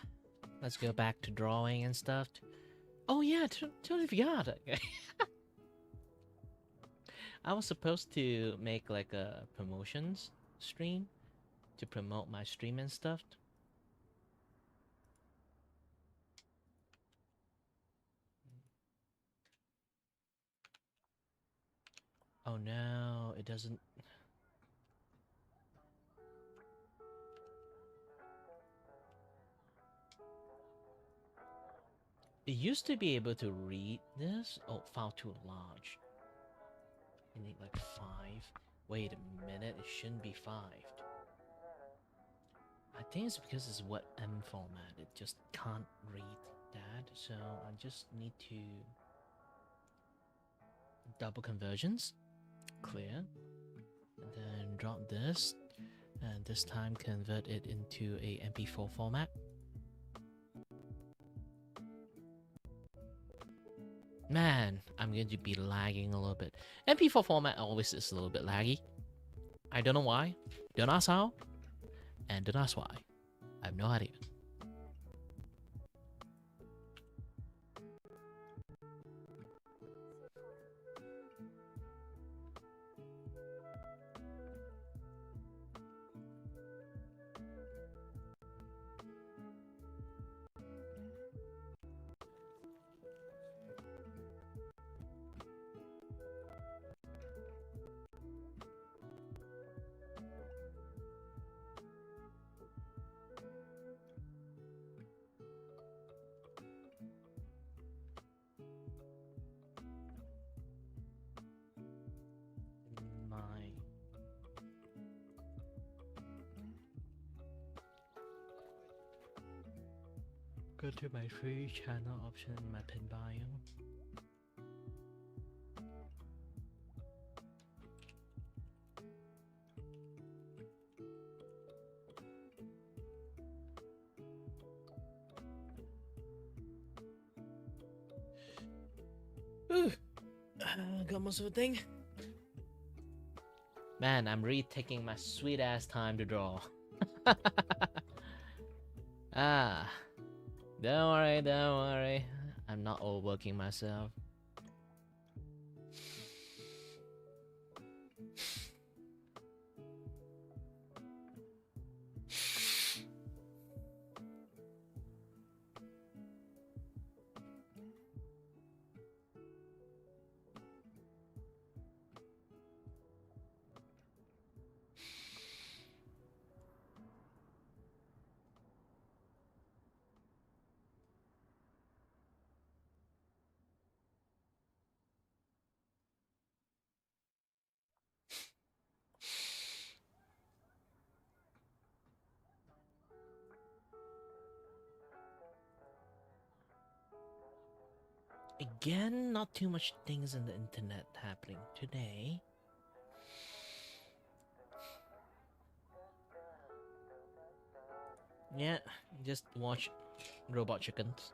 let's go back to drawing and stuff. Oh yeah, totally forgot. I was supposed to make like a promotions stream to promote my stream and stuff. Oh no, it doesn't. It used to be able to read this. Oh, file too large. You need like 5. Wait a minute, it shouldn't be 5. I think it's because it's WebM format. It just can't read that. So I just need to double conversions, clear, and then drop this, and this time convert it into a MP4 format. Man, I'm going to be lagging a little bit. MP4 format always is a little bit laggy. I don't know why. Don't ask how. And don't ask why. I have no idea. Go to my free channel option in my pin bio. Got most of the thing. Man, I'm really taking my sweet ass time to draw. Ah, don't worry. I'm not overworking myself. again, not too much things on the internet happening today. Yeah, just watch Robot Chickens.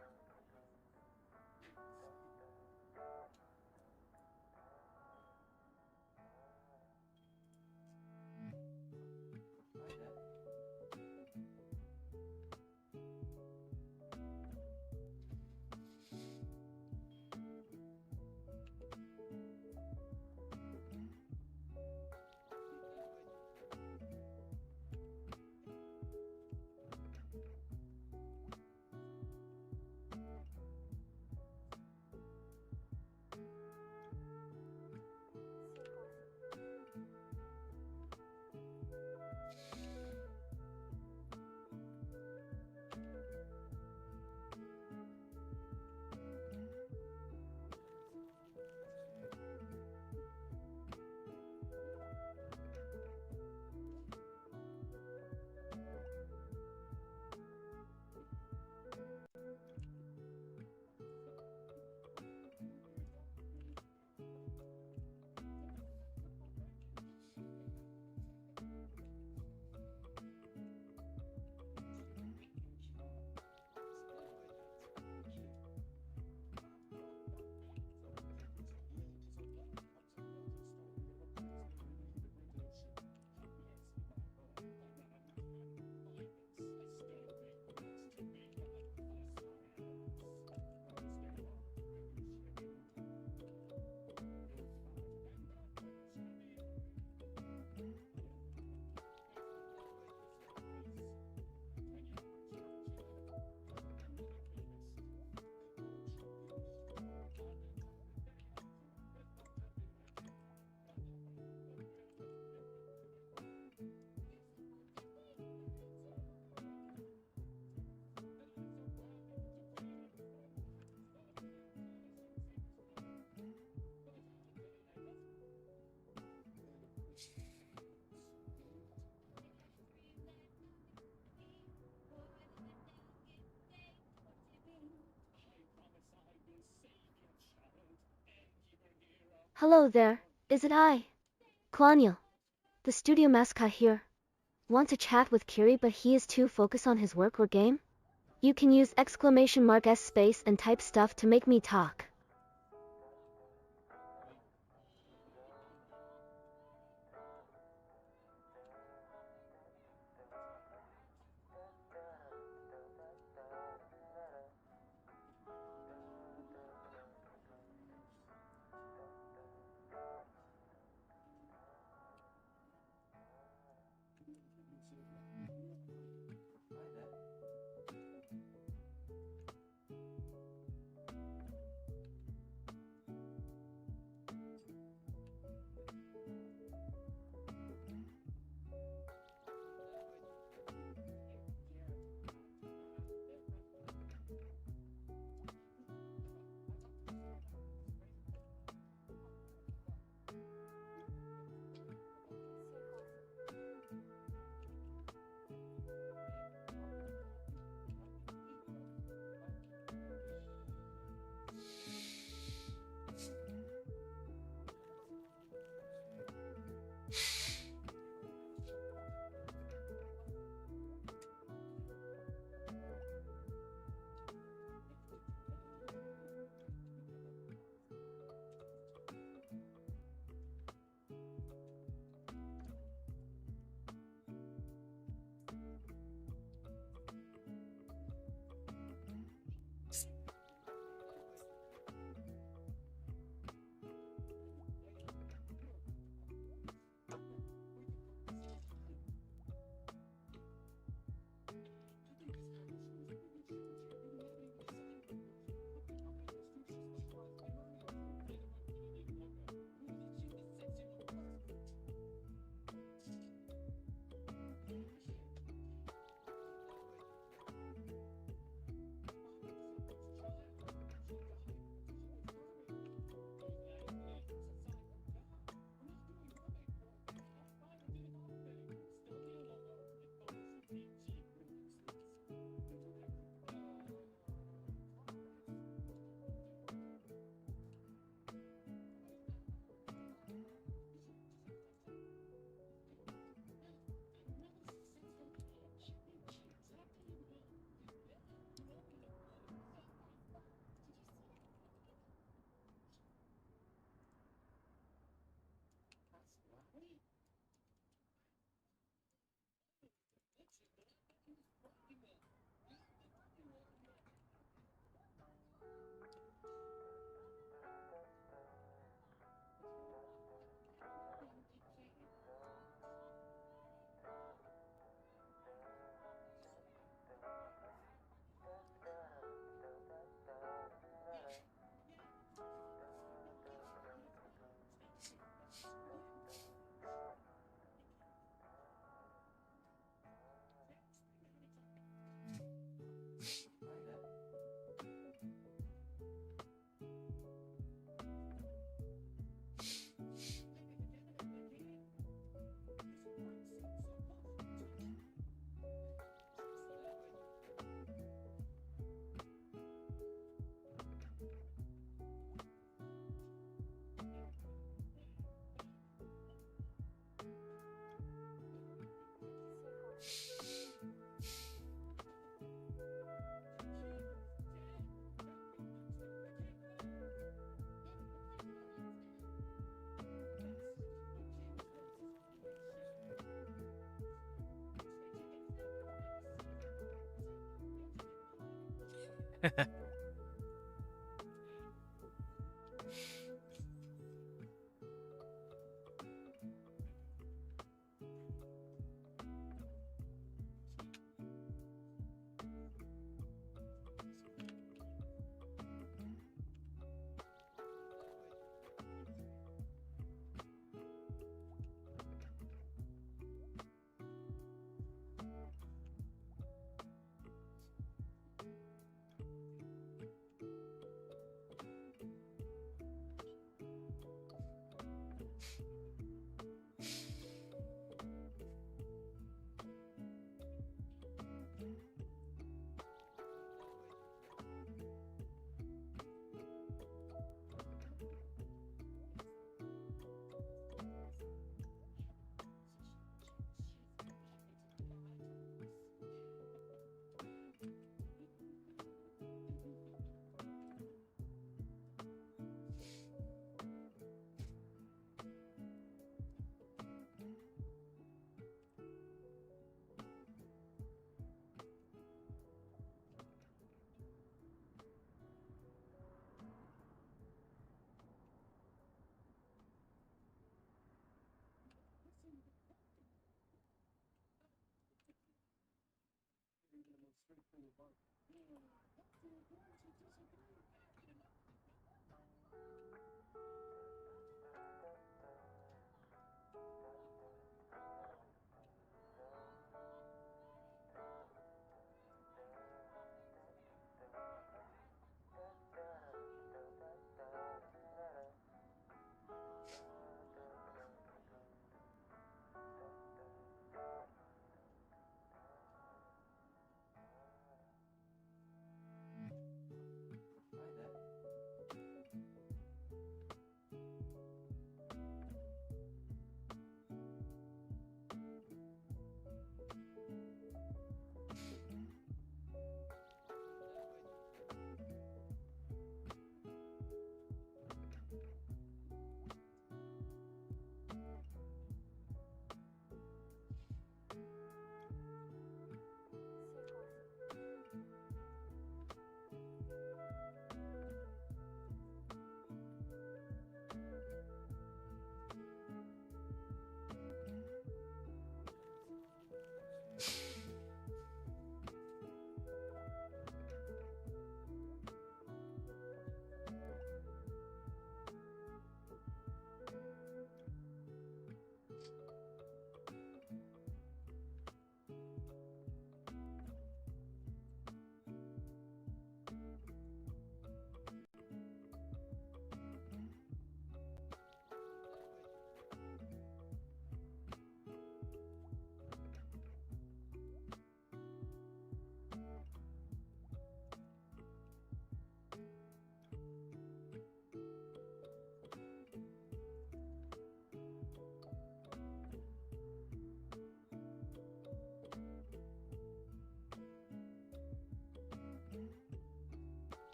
Hello there, is it I? Claudiel, the studio mascot here. Want to chat with Kiri but he is too focused on his work or game? You can use !S space and type stuff to make me talk.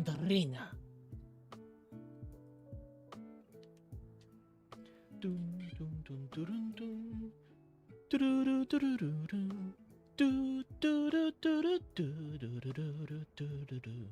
Mandarina. Dun, dun, dun, dun, dun. Do-do-do-do-do-do. Do-do-do-do-do-do-do-do-do-do-do.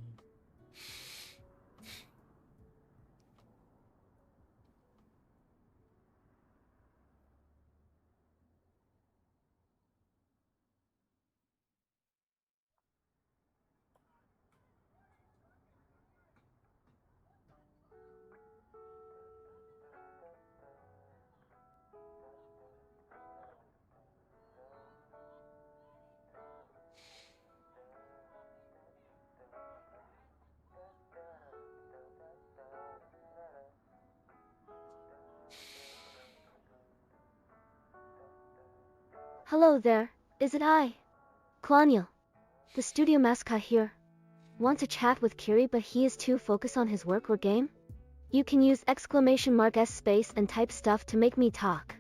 Hello there, is it I? Claudiel, the studio mascot here. Want to chat with Kiri but he is too focused on his work or game? You can use !S space and type stuff to make me talk.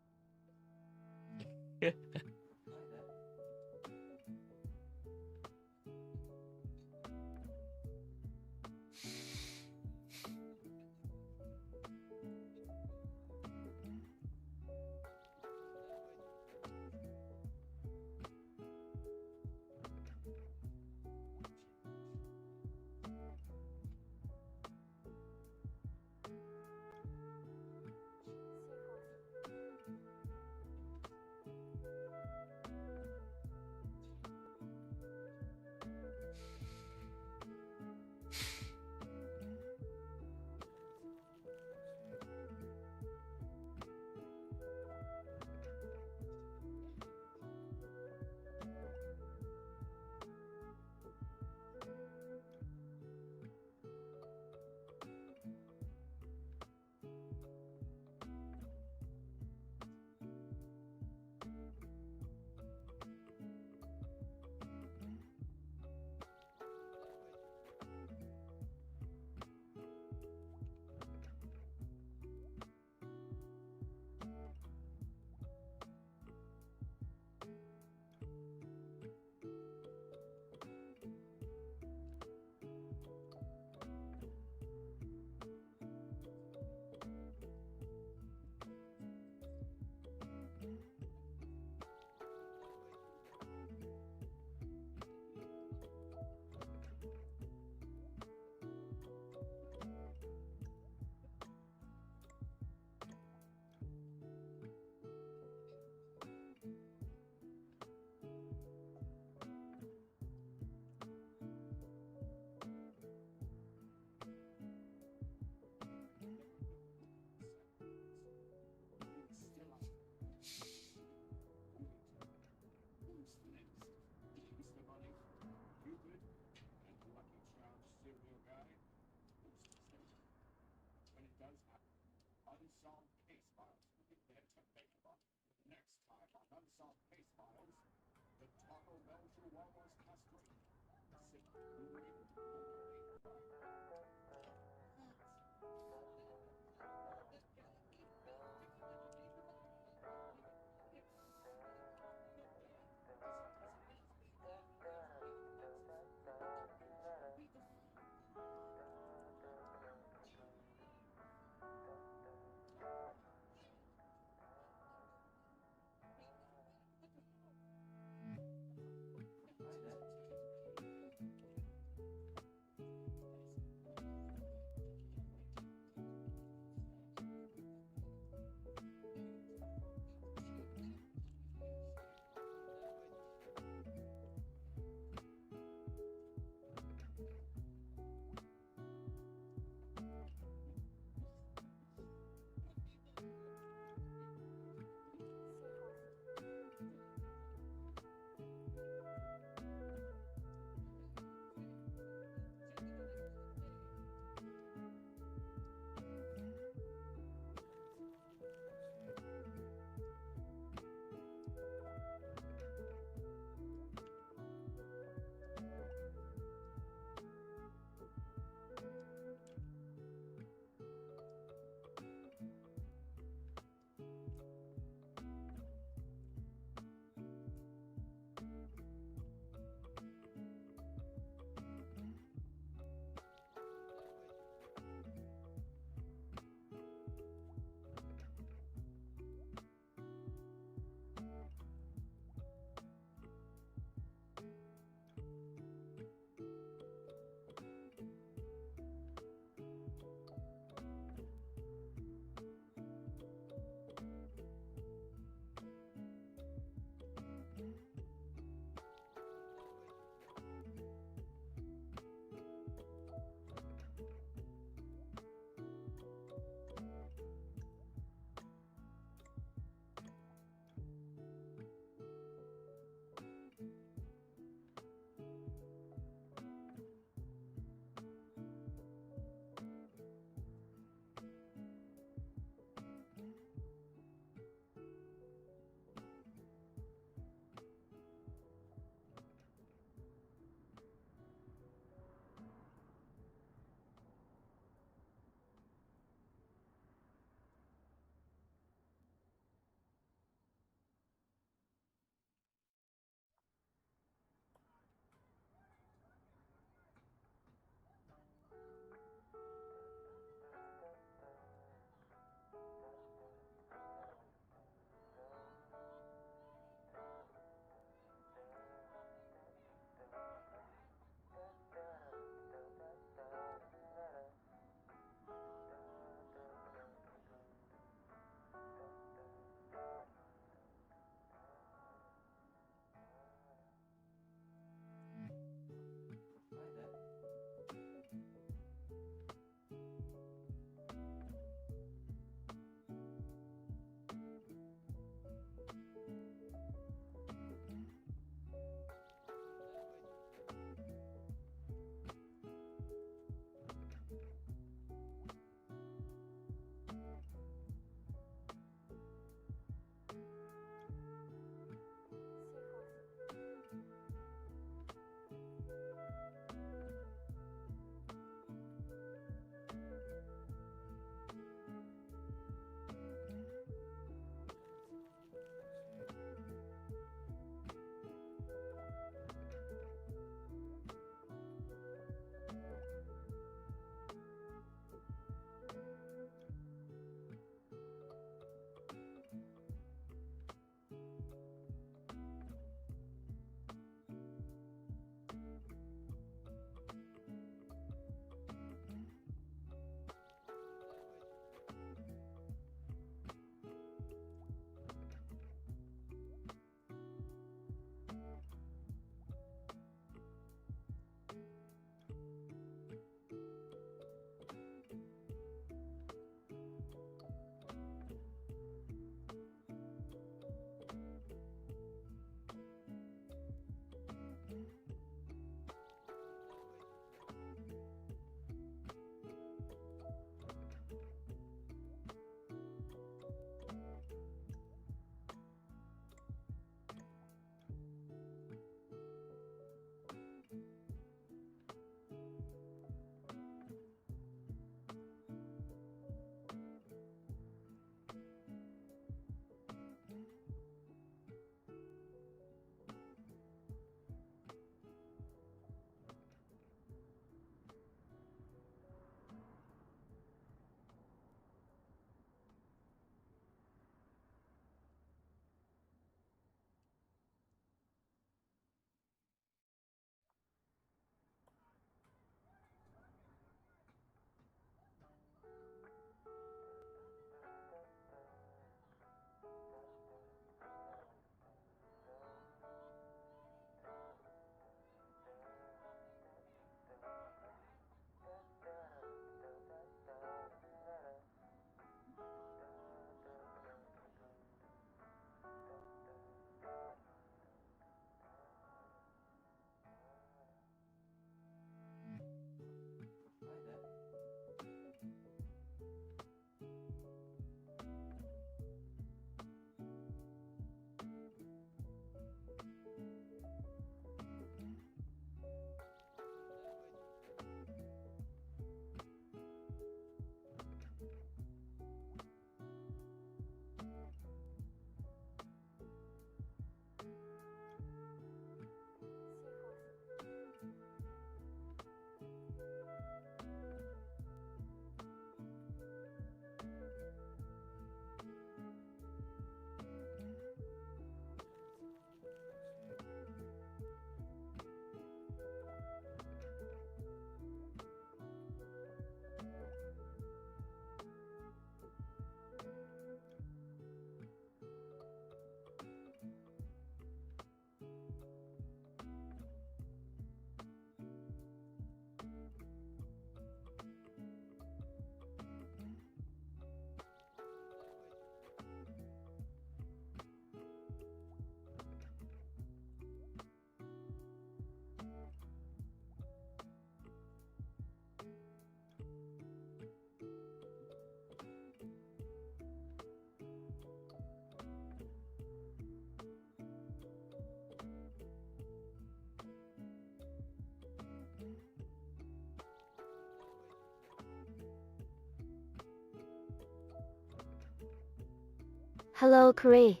Hello, Kari.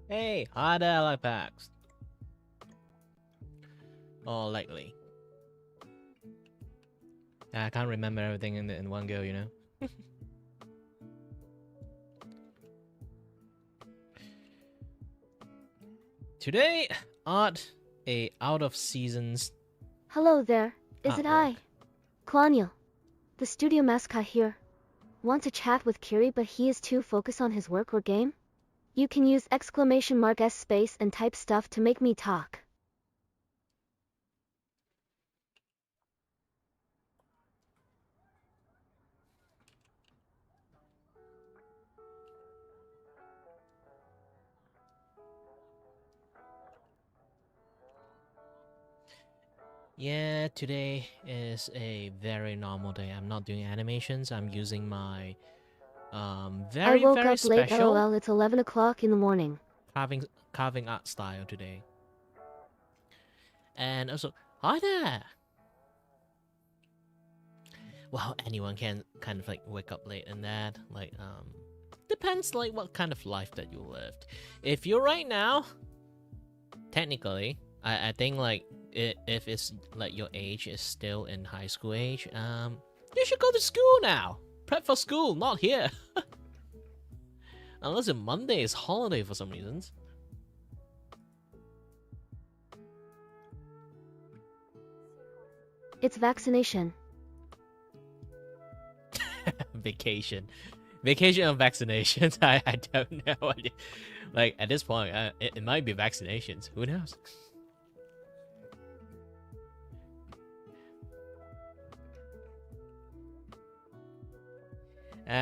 Hey, hi there, Lipax. Oh, lately. I can't remember everything in one go, you know? Today, a out of seasons Hello there. Is it artwork. I? Klaniel, the studio mascot here. Want to chat with Kiri but he is too focused on his work or game? You can use !S space and type stuff to make me talk. Yeah, today is a very normal day. I'm not doing animations. I'm using my I very woke very up late special lol, it's 11 o'clock in the morning. carving art style today. And also, hi there. Well, anyone can kind of like wake up late and that. Like, depends like what kind of life that you lived. If you're right now, technically, I think like if it's like your age is still in high school age, you should go to school now. Prep for school, not here. Unless a Monday is holiday for some reasons. It's vaccination. Vacation of vaccinations. I don't know. Like at this point, it might be vaccinations. Who knows?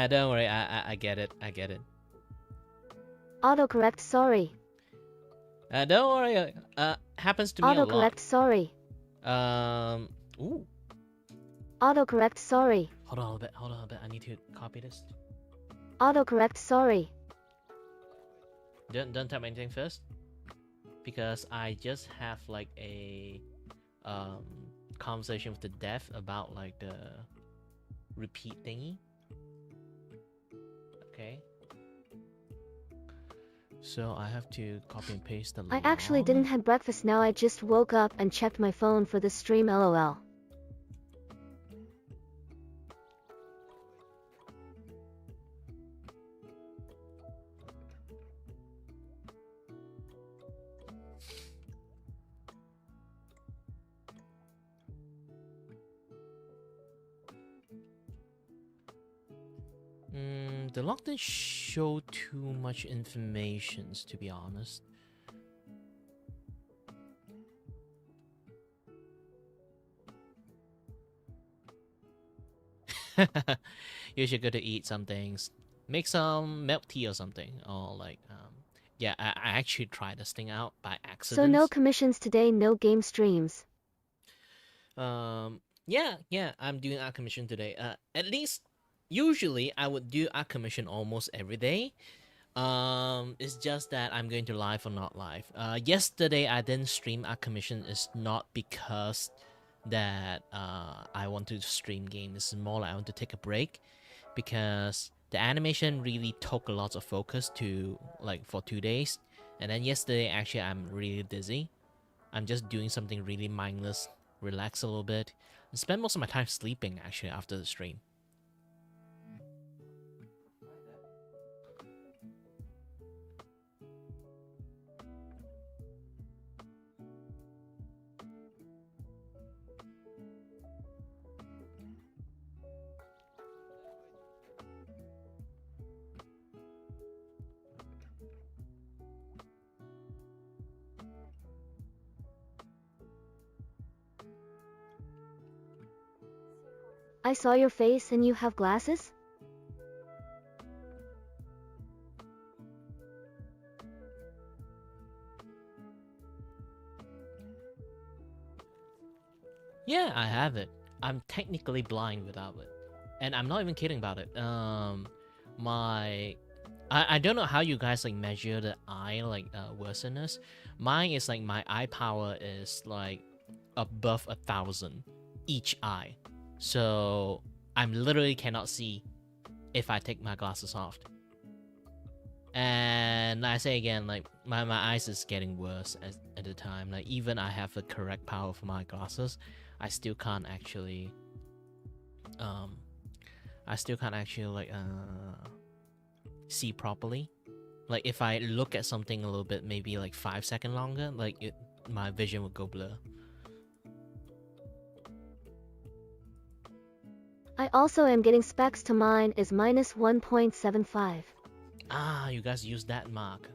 Don't worry. I get it. I get it. Autocorrect, sorry. Don't worry. Happens to me a lot. Autocorrect, sorry. Ooh. Autocorrect, sorry. Hold on a bit. Hold on a bit. I need to copy this. Autocorrect, sorry. Don't type anything first, because I just have like a conversation with the dev about like the repeat thingy. Okay. So I have to copy and paste the. I actually didn't have breakfast now. I just woke up and checked my phone for the stream lol. The log didn't show too much information, to be honest. You should go to eat some things. Make some milk tea or something. Or like, yeah, I actually tried this thing out by accident. So no commissions today, no game streams. Yeah, I'm doing art commission today. At least, usually I would do art commission almost every day. It's just that I'm going to live or not live. Yesterday I didn't stream art commission. It's not because that I want to stream games. It's more like I want to take a break, because the animation really took a lot of focus to like for 2 days, and then yesterday actually I'm really dizzy. I'm just doing something really mindless, relax a little bit, and spend most of my time sleeping actually after the stream. I saw your face and you have glasses? Yeah, I have it. I'm technically blind without it, and I'm not even kidding about it. I don't know how you guys like measure the eye like worseness. Mine is like my eye power is like above 1,000 each eye, so I'm literally cannot see if I take my glasses off. And I say again, like my eyes is getting worse at the time. Like even I have the correct power for my glasses, I still can't actually like see properly. Like if I look at something a little bit, maybe like 5 seconds longer, like my vision would go blur. I also am getting specs to mine is minus 1.75. Ah, you guys use that mark.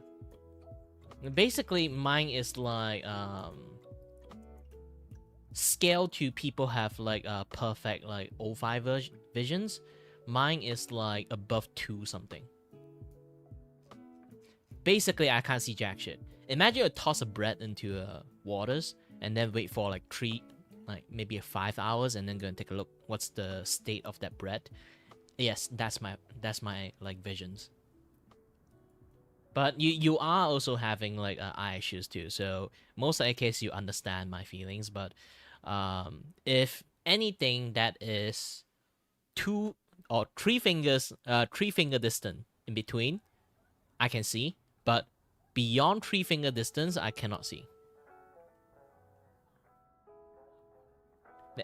Basically, mine is like scale to people have like perfect like O5 visions. Mine is like above 2 something. Basically, I can't see jack shit. Imagine you toss a bread into waters and then wait for like maybe 5 hours and then go and take a look what's the state of that bread. Yes, that's my like visions. But you are also having like eye issues too, so most of the case you understand my feelings. But if anything that is 2 or 3 fingers, 3 finger distance in between, I can see. But beyond 3 finger distance, I cannot see.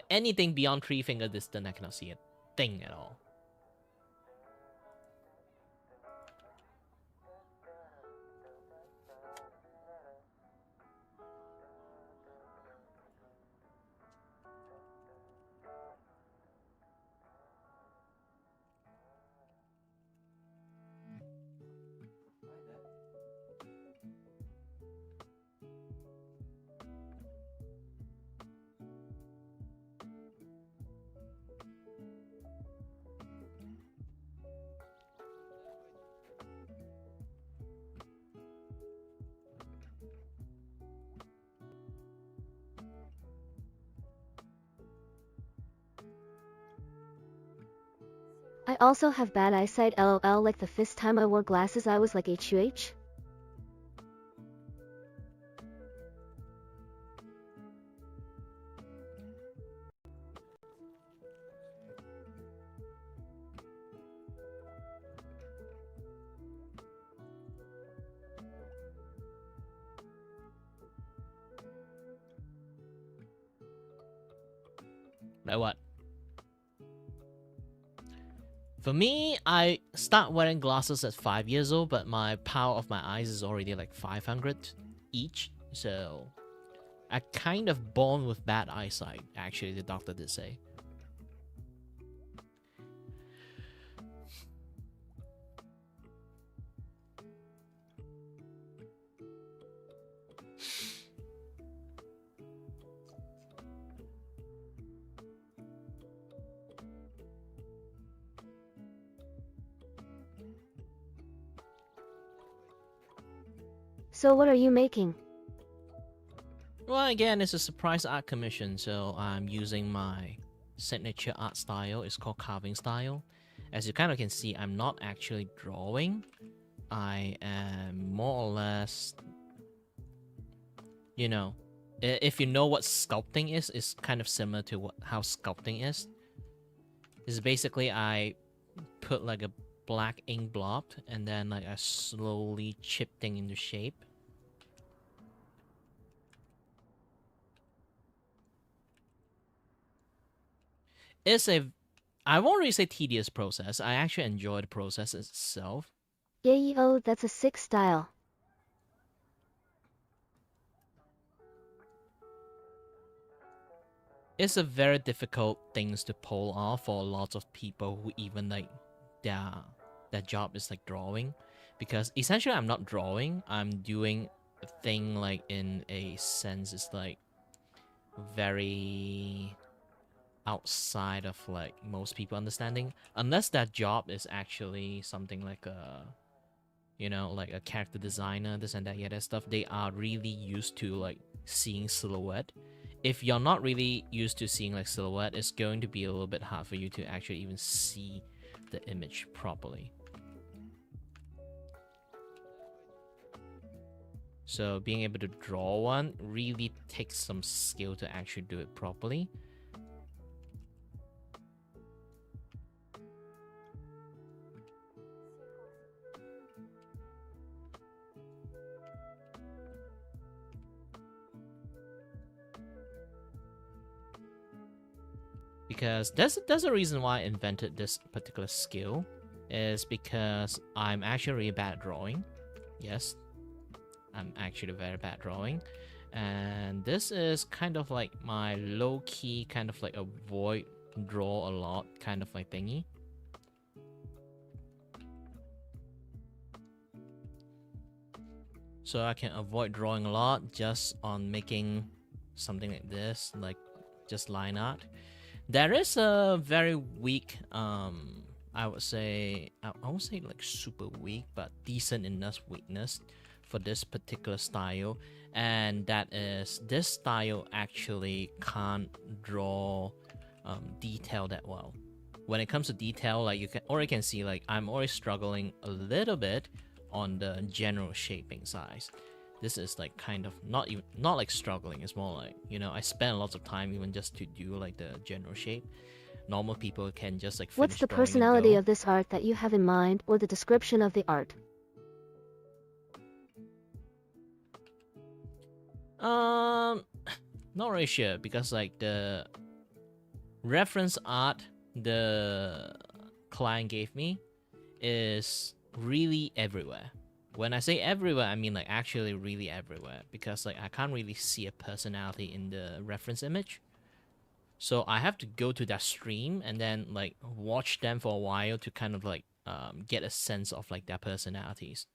Anything beyond 3 finger distance, I cannot see a thing at all. I also have bad eyesight lol, like the first time I wore glasses I was like HUH. Like what? For me, I start wearing glasses at 5 years old, but my power of my eyes is already like 500 each. So I kind of born with bad eyesight, actually, the doctor did say. So what are you making? Well, again, it's a surprise art commission, so I'm using my signature art style. It's called carving style. As you kind of can see, I'm not actually drawing. I am more or less, you know, if you know what sculpting is, it's kind of similar to how sculpting is. It's basically I put like a black ink blob and then like I slowly chip thing into shape. It's I won't really say tedious process. I actually enjoy the process itself. Yeah, oh, that's a sick style. It's a very difficult things to pull off for a lot of people who even like their job is like drawing, because essentially I'm not drawing. I'm doing a thing like in a sense it's like very outside of like most people understanding, unless that job is actually something like a, you know, like a character designer, this and that, yeah, that stuff. They are really used to like seeing silhouette. If you're not really used to seeing like silhouette, it's going to be a little bit hard for you to actually even see the image properly. So being able to draw one really takes some skill to actually do it properly. because there's a reason why I invented this particular skill, is because I'm actually really bad at drawing. Yes, I'm actually very bad at drawing, and this is kind of like my low-key kind of like avoid draw a lot kind of like thingy. So I can avoid drawing a lot just on making something like this, like just line art. There is a very weak, I would say like super weak, but decent enough weakness for this particular style, and that is this style actually can't draw detail that well. When it comes to detail, like you can already see, like I'm already struggling a little bit on the general shaping size. This is like kind of not like struggling. It's more like, you know, I spend lots of time even just to do like the general shape. Normal people can just like What's finish the drawing and personality go. of this art that you have in mind, or the description of the art? Not really sure, because like the reference art the client gave me is really everywhere. When I say everywhere, I mean like actually really everywhere, because like I can't really see a personality in the reference image. So I have to go to that stream and then like watch them for a while to kind of like get a sense of like their personalities.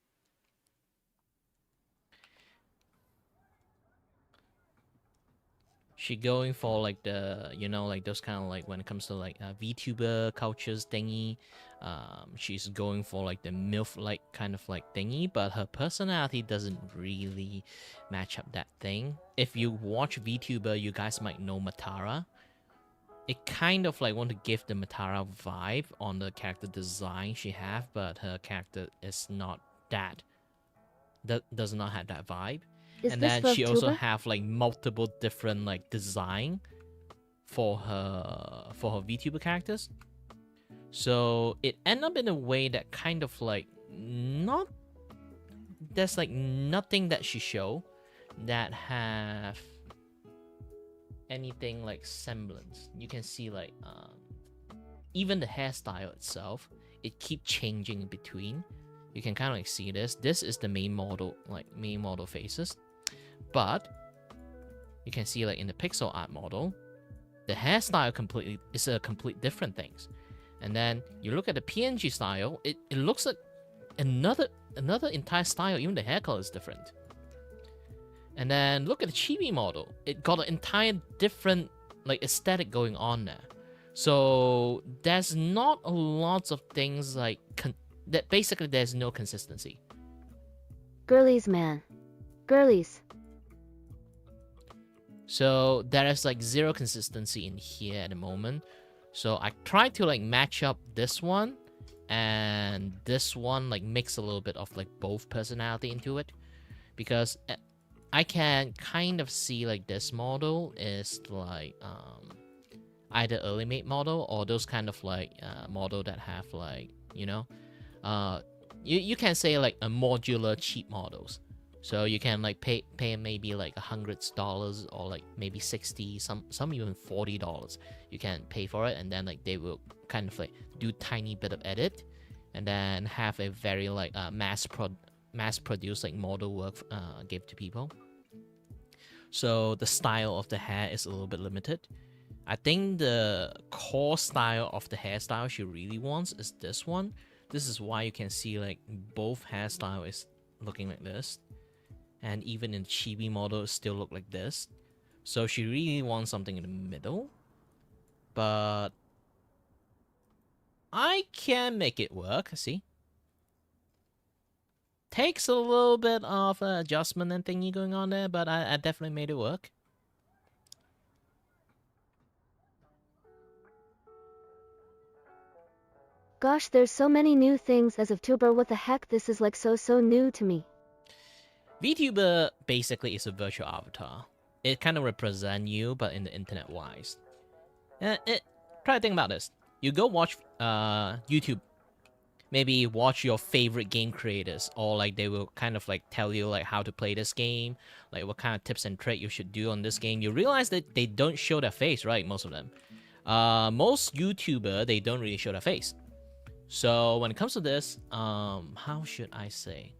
She going for like the, you know, like those kind of like when it comes to like Vtuber cultures thingy. She's going for like the MILF like kind of like thingy, but her personality doesn't really match up that thing. If you watch Vtuber, you guys might know Matara. It kind of like want to give the Matara vibe on the character design she have, but her character is not that. That does not have that vibe. Is And this then she also Vtuber? have like multiple different like design for her VTuber characters. So it end up in a way that kind of like not, there's like nothing that she show that have anything like semblance. You can see like even the hairstyle itself, it keep changing in between. You can kind of like see this. This is the main model, like main model faces. But you can see like in the pixel art model, the hairstyle completely is a complete different things. And then you look at the PNG style, it looks like another entire style. Even the hair color is different. And then look at the chibi model, it got an entire different like aesthetic going on there. So there's not a lot of things like that. Basically, there's no consistency. Girlies, man. Girlies. So there is like zero consistency in here at the moment. So I tried to like match up this one and this one, like mix a little bit of like both personality into it, because I can kind of see like this model is like either early made model or those kind of like model that have like, you know, you can say like a modular cheap models. So you can like pay maybe like $100 or like maybe 60, some even $40. You can pay for it, and then like they will kind of like do tiny bit of edit, and then have a very like mass produced like model work give to people. So the style of the hair is a little bit limited. I think the core style of the hairstyle she really wants is this one. This is why you can see like both hairstyle is looking like this. And even in the chibi model, it still look like this. So she really wants something in the middle. But I can make it work, see? Takes a little bit of adjustment and thingy going on there, but I definitely made it work. Gosh, there's so many new things as of Vtuber. What the heck? This is like so new to me. VTuber basically is a virtual avatar. It kind of represents you, but in the internet wise. Try to think about this. You go watch YouTube. Maybe watch your favorite game creators, or like they will kind of like tell you like how to play this game, like what kind of tips and tricks you should do on this game. You realize that they don't show their face, right? Most of them. Most YouTuber, they don't really show their face. So when it comes to this, how should I say?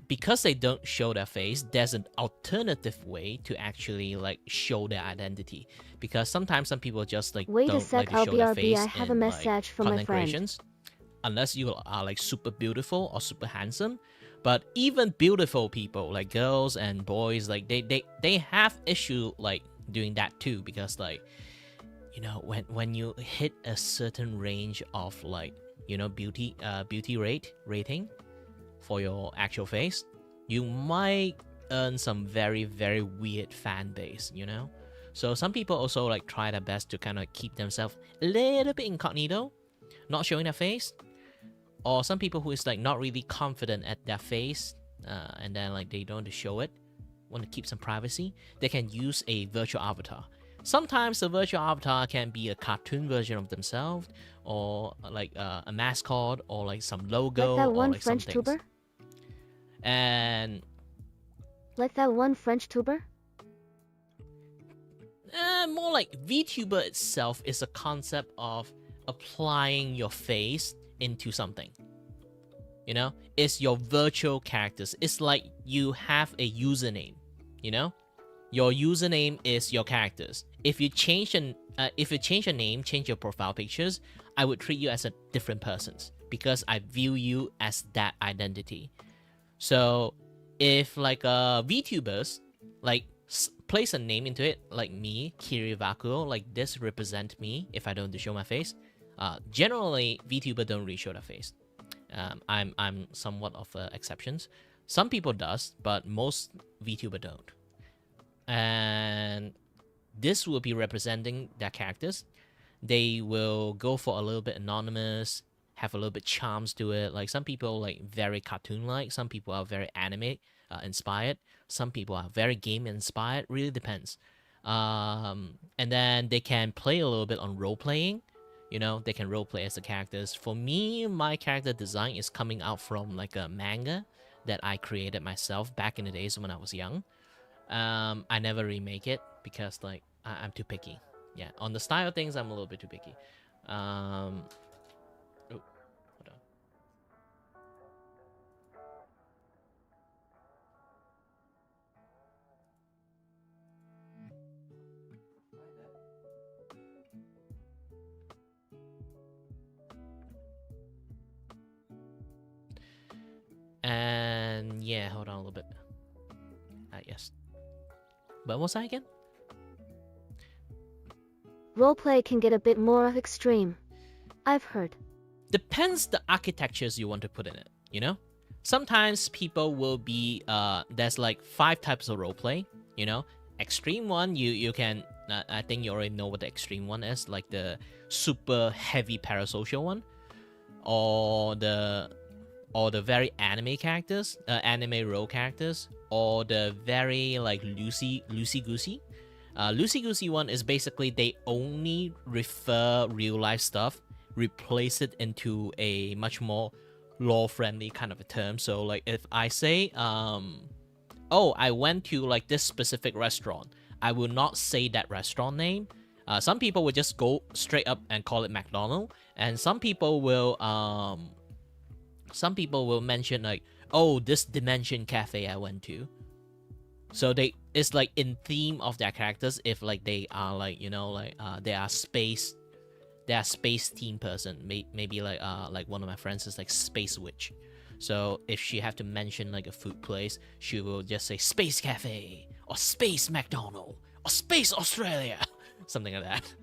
Because they don't show their face, there's an alternative way to actually like show their identity. Because sometimes some people just like Wait a don't sec, like to show their LBRB, face I have a in like message from my content friend. creations, unless you are like super beautiful or super handsome. But even beautiful people, like girls and boys, like they have issue like doing that too, because like, you know, when you hit a certain range of like, you know, beauty rating for your actual face, you might earn some very, very weird fan base, you know? So some people also like try their best to kind of keep themselves a little bit incognito, not showing their face. Or some people who is like not really confident at their face, and then like they don't want to show it, want to keep some privacy, they can use a virtual avatar. Sometimes the virtual avatar can be a cartoon version of themselves, or like a mascot, or like some logo, Like that or one like French some things. tuber? And Like that one French tuber? more like VTuber itself is a concept of applying your face into something. You know, it's your virtual characters. It's like you have a username. You know, your username is your characters. If you change your name, change your profile pictures, I would treat you as a different person because I view you as that identity. So if like VTubers like place a name into it, like me, Kiri Vakuo, like this represent me if I don't show my face. Generally, VTuber don't really show their face. I'm somewhat of exceptions. Some people does, but most VTuber don't. And this will be representing their characters. They will go for a little bit anonymous, have a little bit charms to it. Like some people like very cartoon-like, some people are very anime inspired, some people are very game inspired. Really depends. And then they can play a little bit on role playing. You know, they can role play as the characters. For me, my character design is coming out from like a manga that I created myself back in the days when I was young. I never remake it because like I'm too picky. Yeah, on the style things, I'm a little bit too picky. Oh, hold on. And yeah, hold on a little bit. Yes. But what was I again? Roleplay can get a bit more extreme. I've heard. Depends the architectures you want to put in it, you know? Sometimes people will be there's like 5 types of roleplay, you know? Extreme one, you can I think you already know what the extreme one is, like the super heavy parasocial one, or the very anime characters, anime role characters, or the very like loosey goosey. Loosey goosey one is basically they only refer real life stuff, replace it into a much more law friendly kind of a term. So like if I say, oh, I went to like this specific restaurant, I will not say that restaurant name. Some people will just go straight up and call it McDonald's, and some people will mention like, oh, this Dimension Cafe I went to. So it's like in theme of their characters. If like they are like, you know, like they are space team person. Maybe like one of my friends is like Space Witch. So if she have to mention like a food place, she will just say Space Cafe or Space McDonald or Space Australia, something like that.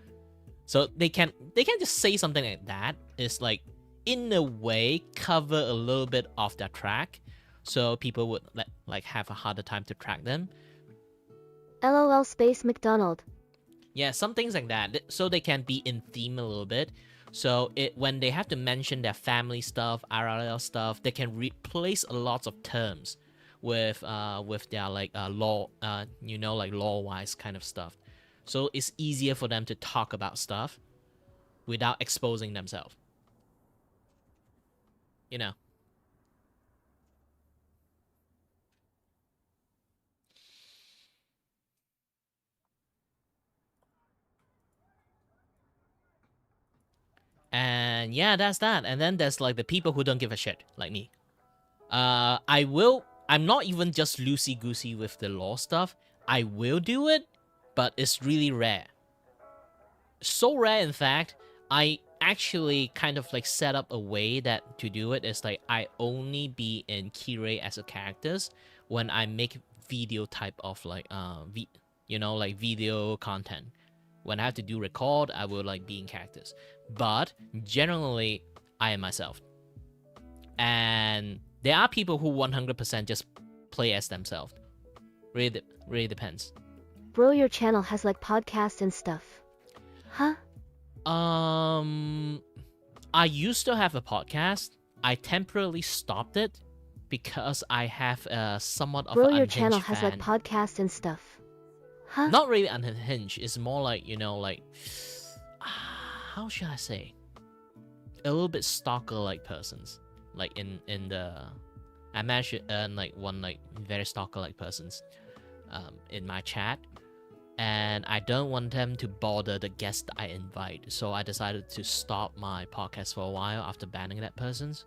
So they can just say something like that. It's like in a way cover a little bit of their track, so people would like have a harder time to track them. LOL space McDonald. Yeah, some things like that, so they can be in theme a little bit. So when they have to mention their family stuff, RLL stuff, they can replace a lot of terms with their like law, you know, like law wise kind of stuff. So it's easier for them to talk about stuff without exposing themselves. You know. And yeah, that's that. And then there's like the people who don't give a shit, like me. I'm not even just loosey goosey with the law stuff. I will do it, but it's really rare. So rare, in fact, I actually kind of like set up a way that to do it is like I only be in Kirei as a characters when I make video type of like like video content. When I have to do record, I will like be in characters. But generally, I am myself. And there are people who 100% just play as themselves. Really depends. Bro, your channel has like podcasts and stuff. Huh? I used to have a podcast. I temporarily stopped it because I have somewhat of Bro, an your unhinged channel has fan. like podcasts and stuff. Huh? Not really unhinged. It's more like, how should I say? A little bit stalker-like persons. Like in the, I managed to earn like one like very stalker-like persons, in my chat, and I don't want them to bother the guests I invite. So I decided to stop my podcast for a while after banning that persons.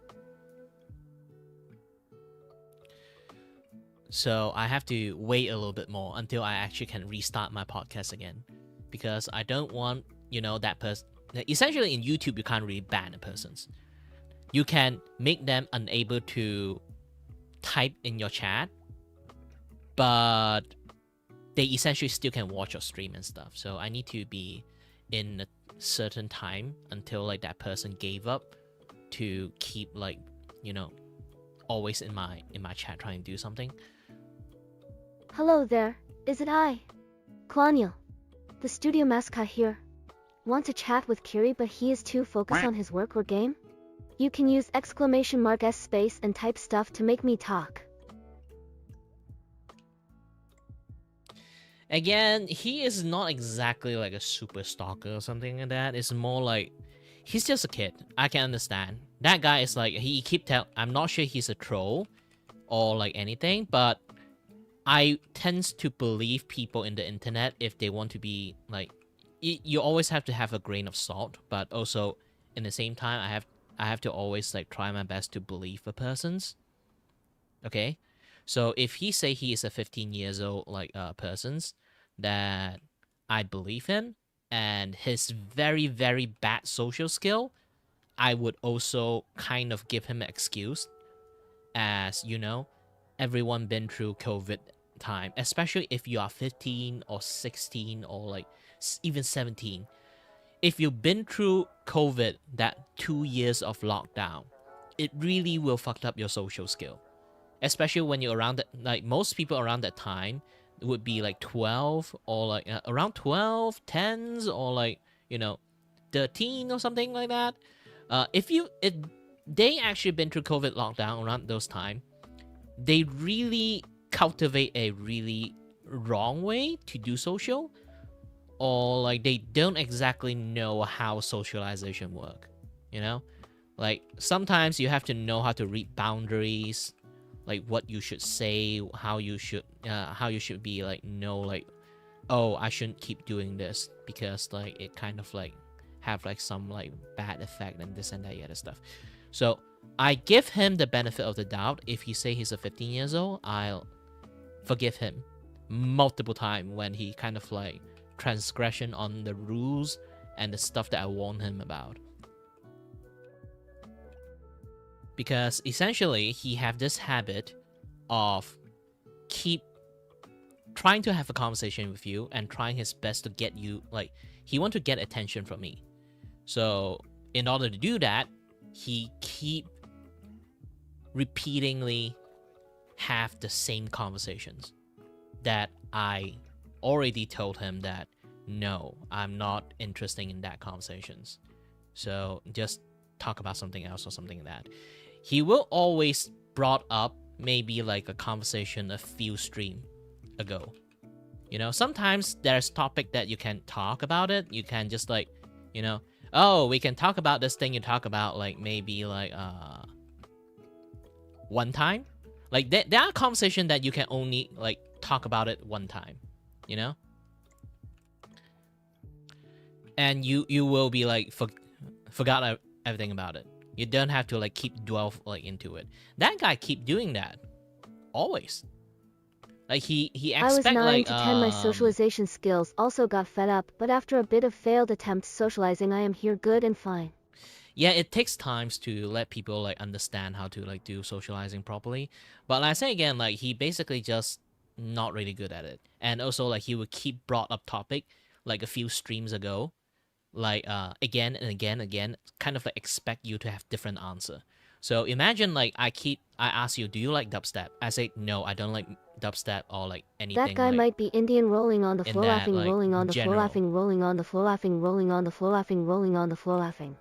So I have to wait a little bit more until I actually can restart my podcast again, because I don't want, that person. Essentially, in YouTube, you can't really ban a persons. You can make them unable to type in your chat, but they essentially still can watch your stream and stuff. So I need to be in a certain time until like that person gave up to keep like, always in my chat trying to do something. Hello there, is it I? Klaniel, the studio mascot here. Want to chat with Kiri, but he is too focused on his work or game? You can use !S space and type stuff to make me talk. Again, he is not exactly like a super stalker or something like that. It's more like he's just a kid. I can understand. That guy is like, he keep I'm not sure he's a troll or like anything, but I tend to believe people in the internet if they want to be like, you always have to have a grain of salt, but also in the same time I have to always like try my best to believe the persons. Okay, so if he say he is a 15 years old like persons that I believe him, and his very very bad social skill, I would also kind of give him an excuse, as everyone been through COVID time, especially if you are 15 or 16 or like even 17. If you've been through COVID, that 2 years of lockdown, it really will fuck up your social skill. Especially when you're around that, like most people around that time would be like 12 or like around 12, 10s or like, 13 or something like that. If they actually been through COVID lockdown around those time, they really cultivate a really wrong way to do social, or like they don't exactly know how socialization work. Like sometimes you have to know how to read boundaries, like what you should say, how you should be like, oh, I shouldn't keep doing this because like it kind of like have like some like bad effect and this and that other stuff. So I give him the benefit of the doubt. If he say he's a 15 years old, I'll forgive him multiple times when he kind of like transgression on the rules and the stuff that I warn him about. Because essentially he have this habit of keep trying to have a conversation with you and trying his best to get you, like he want to get attention from me. So in order to do that, he keep repeatedly have the same conversations that I already told him that no, I'm not interested in that conversations. So just talk about something else or something like that. He will always brought up maybe like a conversation a few stream ago. Sometimes there's topic that you can talk about it. You can just like, oh, we can talk about this thing you talk about like maybe like one time. Like there are conversations that you can only like talk about it one time, and you will be like forgot everything about it. You don't have to like keep dwell like into it. That guy keep doing that always. Like he I was expect 9 like to 10. My socialization skills also got fed up, but after a bit of failed attempts socializing, I am here good and fine. yeah, it takes times to let people like understand how to like do socializing properly. But like I say again, like he basically just not really good at it. And also like he would keep brought up topic like a few streams ago, like again and again and again, kind of like expect you to have different answer. So imagine like I ask you, do you like dubstep? I say no, I don't like dubstep or like anything. That guy like, might be Indian, rolling on the in floor, that, laughing, like, rolling on the floor, general. laughing, rolling on the floor, laughing, rolling on the floor, laughing, rolling on the floor, laughing.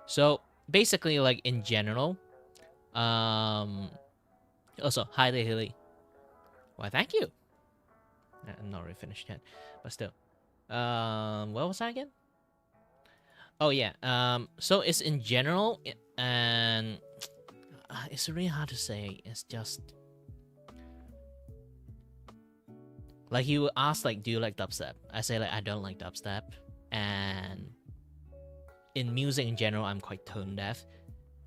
So basically, like in general, also hi there, Hilly. Why, thank you. I'm not really finished yet, but still. What was that again? Oh yeah. So it's in general, and it's really hard to say. It's just like he would ask, like, do you like dubstep? I say like I don't like dubstep, and in music in general, I'm quite tone deaf.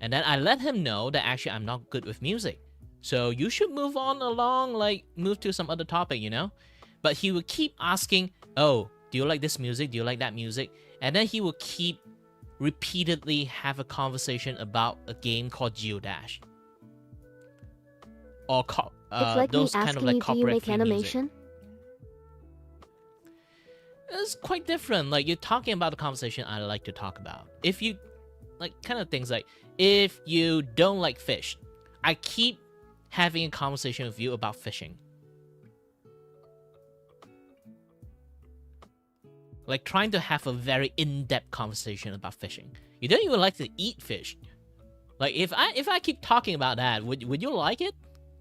And then I let him know that actually I'm not good with music. So you should move on along, like move to some other topic, you know? But he would keep asking, oh, do you like this music? Do you like that music? And then he would keep repeatedly have a conversation about a game called Geodash. Or it's like those me kind asking of like you, do you copyright make free animation? music. It's quite different. Like you're talking about the conversation I like to talk about. If you like kind of things like if you don't like fish, I keep having a conversation with you about fishing. Like trying to have a very in-depth conversation about fishing. You don't even like to eat fish. Like if I keep talking about that, would you like it?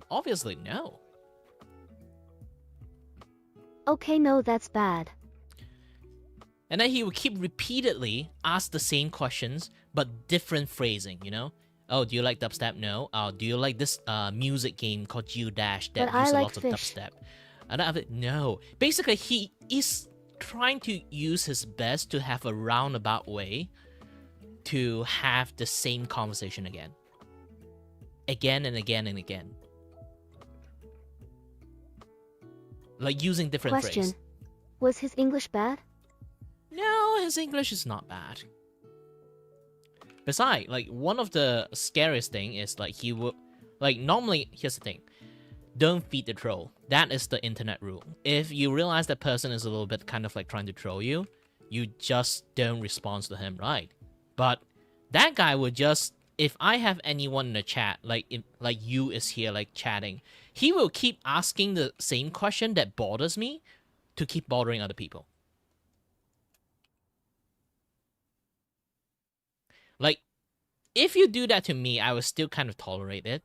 Obviously no. Okay, no, that's bad. And then he would keep repeatedly ask the same questions, but different phrasing, you know? Oh, do you like dubstep? No. Oh, do you like this music game called Geodash that But I uses like lots of fish. dubstep? And I no. Basically, he is trying to use his best to have a roundabout way to have the same conversation again. Again and again and again. Like using different Question. phrases. Was his English bad? No, his English is not bad. Besides, like, one of the scariest thing is, like, he would... Like, normally, here's the thing. Don't feed the troll. That is the internet rule. If you realize that person is a little bit kind of, like, trying to troll you, you just don't respond to him, right? But that guy would just... If I have anyone in the chat, like, if, like, you is here, like, chatting, he will keep asking the same question that bothers me to keep bothering other people. Like, if you do that to me, I will still kind of tolerate it.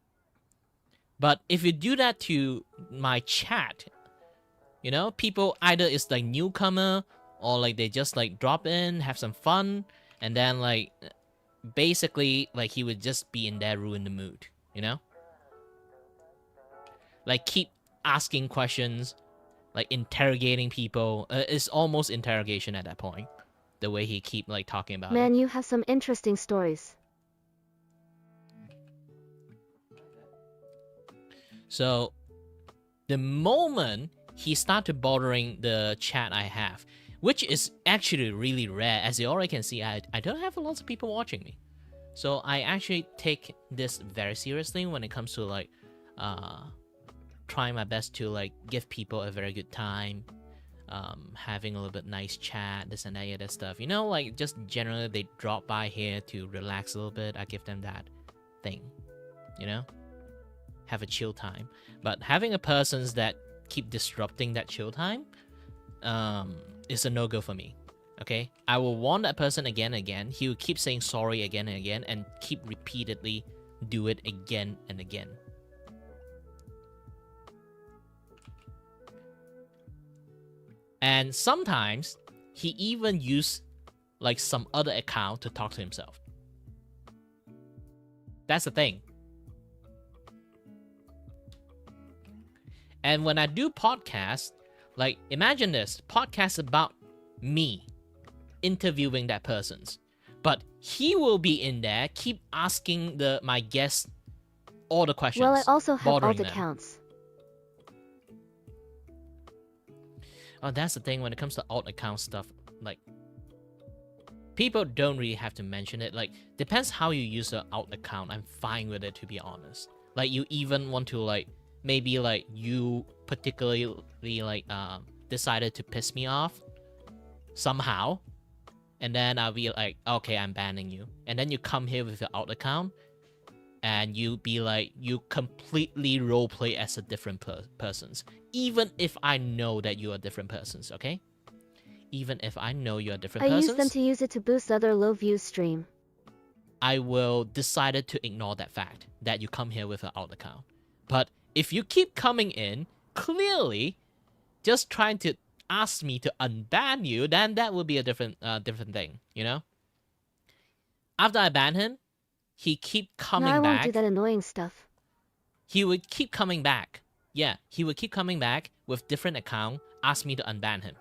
But if you do that to my chat, you know, people either it's like newcomer or like they just like drop in, have some fun, and then like basically like he would just be in there ruin the mood, you know? Like keep asking questions, like interrogating people. It's almost interrogation at that point. The way he keep like talking about Man, it. you have some interesting stories. So the moment he started bothering the chat I have, which is actually really rare, as you already can see, I don't have lots of people watching me. So I actually take this very seriously when it comes to like trying my best to like give people a very good time, having a little bit nice chat, this and that, other stuff. You know, like just generally they drop by here to relax a little bit. I give them that thing, you know, have a chill time. But having a persons that keep disrupting that chill time, is a no-go for me. Okay, I will warn that person again and again. He will keep saying sorry again and again, and keep repeatedly do it again and again. And sometimes he even use like some other account to talk to himself. That's the thing. And when I do podcasts, like imagine this, podcast about me interviewing that person's. but he will be in there, keep asking my guests all the questions. Well, I also have bothering alt them. accounts. Oh, that's the thing when it comes to alt account stuff. Like, people don't really have to mention it. Like, depends how you use an alt account. I'm fine with it, to be honest. Like, you even want to, like, maybe, like, you particularly, like, decided to piss me off somehow. And then I'll be like, okay, I'm banning you. And then you come here with your alt account. And you be like, you completely roleplay as a different persons. Even if I know that you are different persons, okay? Even if I know you are different I persons. use them to use it to boost other low views stream. I will decide to ignore that fact that you come here with an alt account. But if you keep coming in, clearly, just trying to ask me to unban you, then that would be a different thing, you know? After I ban him, he keep coming No, I back. won't do that annoying stuff. He would keep coming back. Yeah, he would keep coming back with different account, ask me to unban him.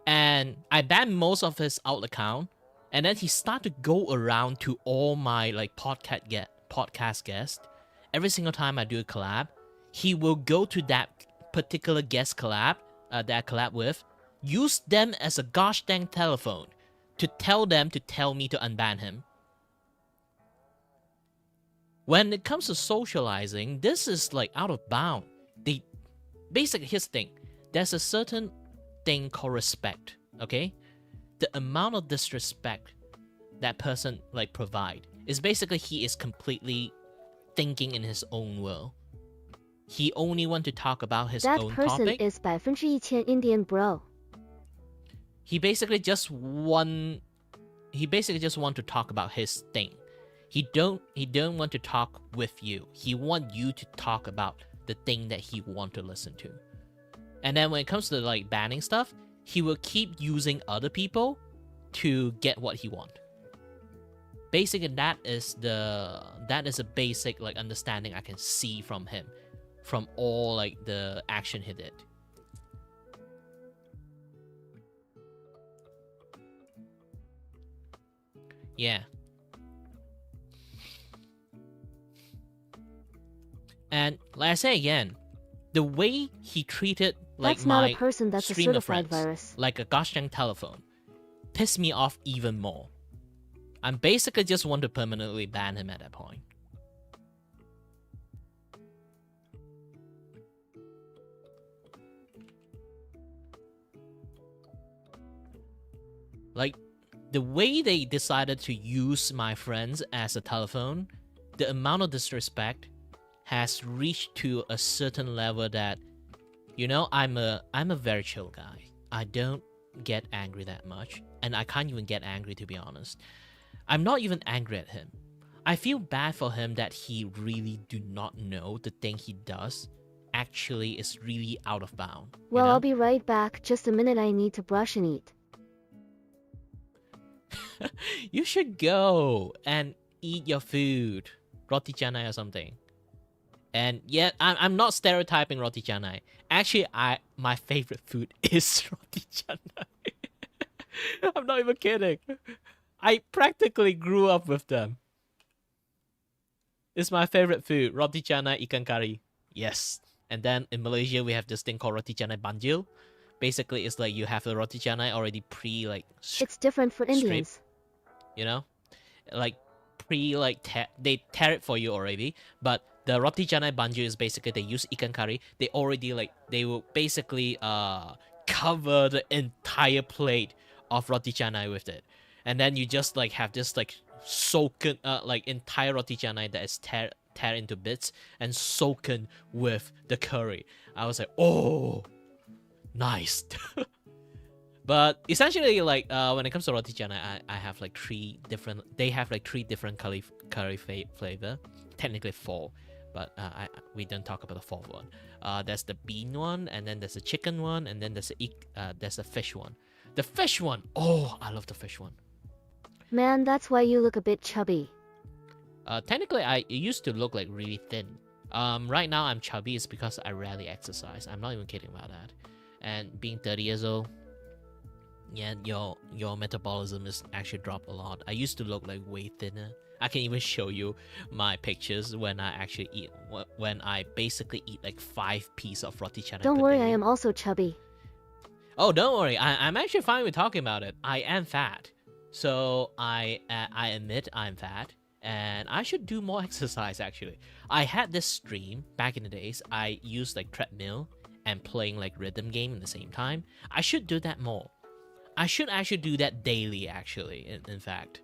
And I banned most of his alt account, and then he started to go around to all my like podcast guests. Every single time I do a collab, he will go to that particular guest collab, that I collab with, use them as a gosh dang telephone to tell them to tell me to unban him. When it comes to socializing, this is like out of bound. Basically, here's the thing. There's a certain thing called respect, okay? The amount of disrespect that person like provide is basically he is completely thinking in his own world. He only want to talk about his That own person topic. is 1000% Indian, bro. He basically just want to talk about his thing. He don't want to talk with you. He want you to talk about the thing that he want to listen to. And then when it comes to like banning stuff, he will keep using other people to get what he want. Basically, that is a basic like understanding I can see from him, from all like the action he did. Yeah. And like I say again, the way he treated like That's not my a person, that's a streamer certified friends, virus. like a gosh dang telephone, pissed me off even more. I'm basically just want to permanently ban him at that point. Like, the way they decided to use my friends as a telephone, the amount of disrespect has reached to a certain level that, you know, I'm a very chill guy. I don't get angry that much, and I can't even get angry, to be honest. I'm not even angry at him. I feel bad for him that he really do not know the thing he does actually is really out of bound. Well, you know? I'll be right back. Just a minute, I need to brush and eat. You should go and eat your food, roti canai or something. And yet, I'm not stereotyping roti canai. Actually, my favorite food is roti canai. I'm not even kidding. I practically grew up with them. It's my favorite food, roti canai ikan kari. Yes. And then in Malaysia, we have this thing called roti canai banjil. Basically, it's like you have the roti canai already It's different for Indians. you know, like they tear it for you already. But the roti canai banjil is basically they use ikan kari. They already they will basically cover the entire plate of roti canai with it, and then you just like have this like soaken like entire roti canai that is tear into bits and soaken with the curry. I was like, oh, nice. But essentially, like when it comes to roti canai, I have like three different. They have like three different curry flavor. Technically four, but we don't talk about the fourth one. There's the bean one, and then there's a chicken one, and then there's a fish one. The fish one, oh, I love the fish one. Man, that's why you look a bit chubby. Technically, I used to look like really thin. Right now I'm chubby. It's because I rarely exercise. I'm not even kidding about that. And being 30 years old, Yeah, your metabolism is actually dropped a lot. I used to look like way thinner. I can even show you my pictures when I actually eat, when I basically eat like 5 pieces of roti canai Don't per worry, day. I am also chubby. Oh, don't worry. I'm actually fine with talking about it. I am fat, so I admit I'm fat, and I should do more exercise. Actually, I had this stream back in the days. I used like treadmill and playing like rhythm game at the same time. I should do that more. I should actually do that daily. Actually, in fact,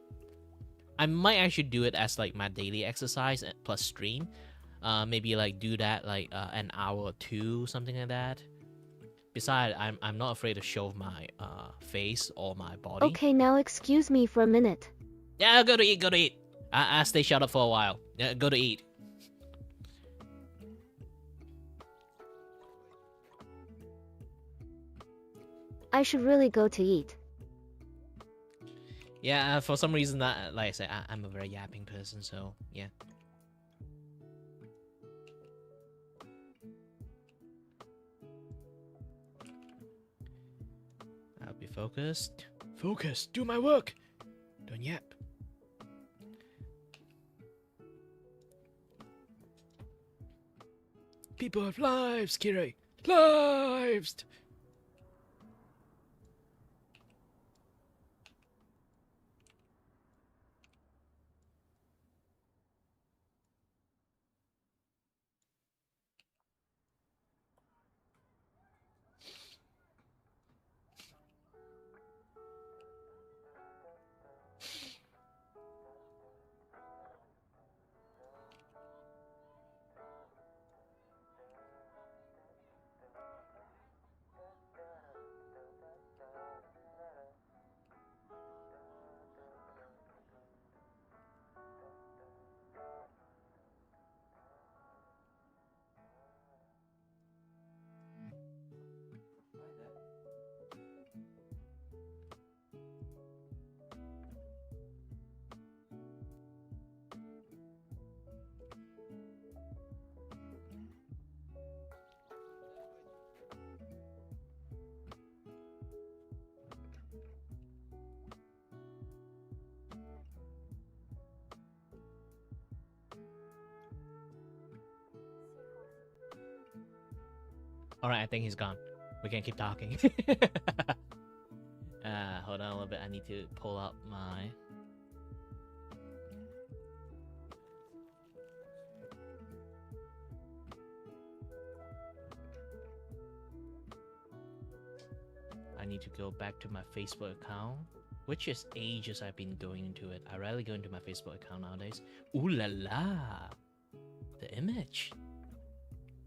I might actually do it as like my daily exercise plus stream. Maybe like do that like an hour or two, something like that. Besides, I'm not afraid to show my face or my body. Okay, now excuse me for a minute. Yeah, go to eat, go to eat. I stay shut up for a while. Yeah, go to eat. I should really go to eat. Yeah, for some reason that, like I said, I'm a very yapping person, so yeah. I'll be focused. Focus. Do my work. Don't yap. People have lives, Kiri. Lives. Alright, I think he's gone. We can keep talking. Hold on a little bit. I need to pull up my... I need to go back to my Facebook account, which is ages I've been going into it. I rarely go into my Facebook account nowadays. Ooh la la! The image.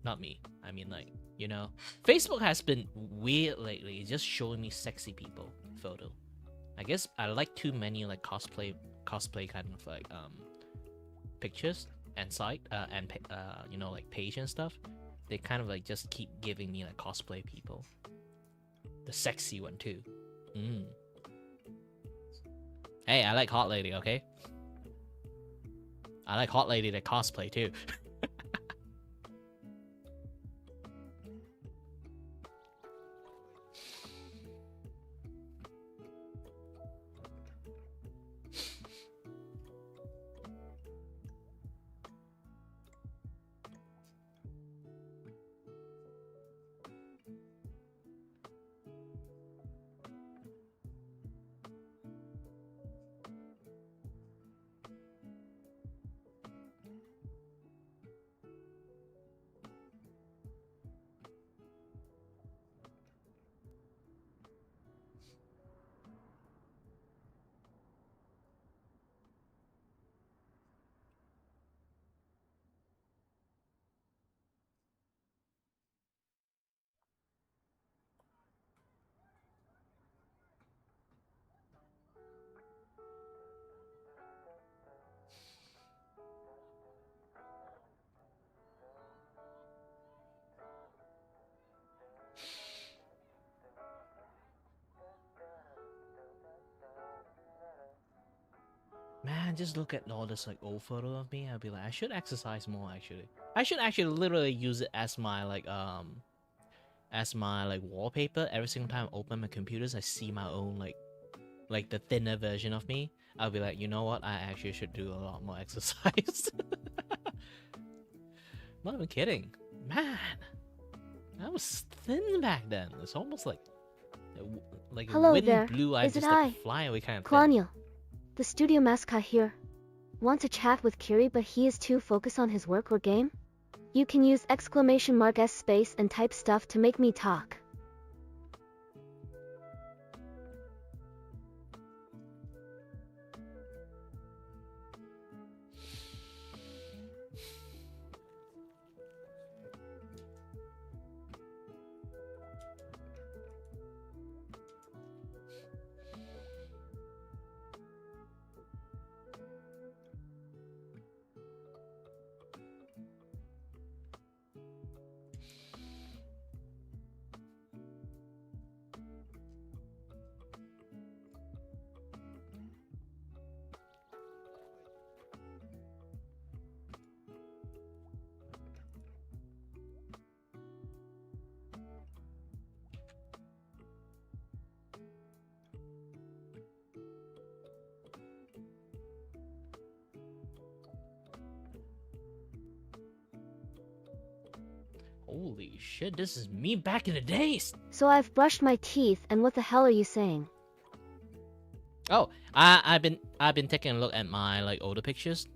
Not me. I mean, like, you know, Facebook has been weird lately, just showing me sexy people photo. I guess I like too many like cosplay kind of like pictures and site and you know, like page and stuff. They kind of like just keep giving me like cosplay people. The sexy one too. Hey, I like hot lady, okay? I like hot lady that cosplay too. Man, just look at all this like old photo of me. I'd be like, I should exercise more. Actually, I should actually literally use it as my like as my like wallpaper. Every single time I open my computers, I see my own like the thinner version of me. I'll be like, you know what? I actually should do a lot more exercise. Not even kidding, man. I was thin back then. It's almost like a Hello wind there. blew. I Is it just like I? fly away kind of thing. Claudia, the studio mascot here. Want to chat with Kiri, but he is too focused on his work or game? You can use !S space and type stuff to make me talk. Holy shit, this is me back in the days. So I've brushed my teeth, and what the hell are you saying? Oh, I've been taking a look at my like older pictures.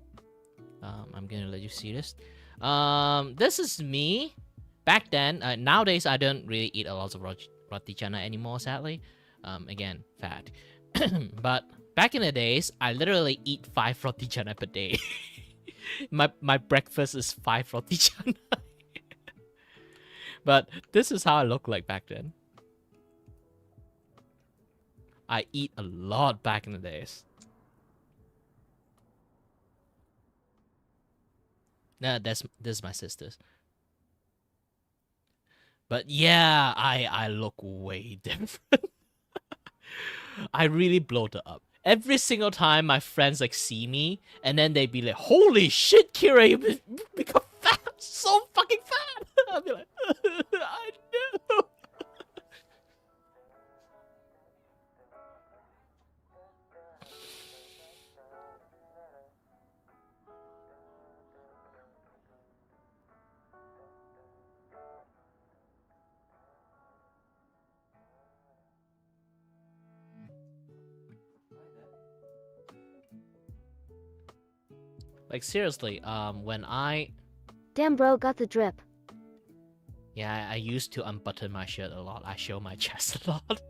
I'm gonna let you see this. This is me back then. Nowadays I don't really eat a lot of roti canai anymore, sadly. Again, fat. But back in the days, I literally eat 5 roti canai per day. my breakfast is 5 roti canai. But this is how I look like back then. I eat a lot back in the days. Nah, this is my sister's. But yeah, I look way different. I really bloated up. Every single time my friends like see me, and then they be like, "Holy shit, Kira, you become fat, so fucking fat." I'll be like, "I know." Like seriously, when I Damn bro, got the drip. I used to unbutton my shirt a lot. I show my chest a lot.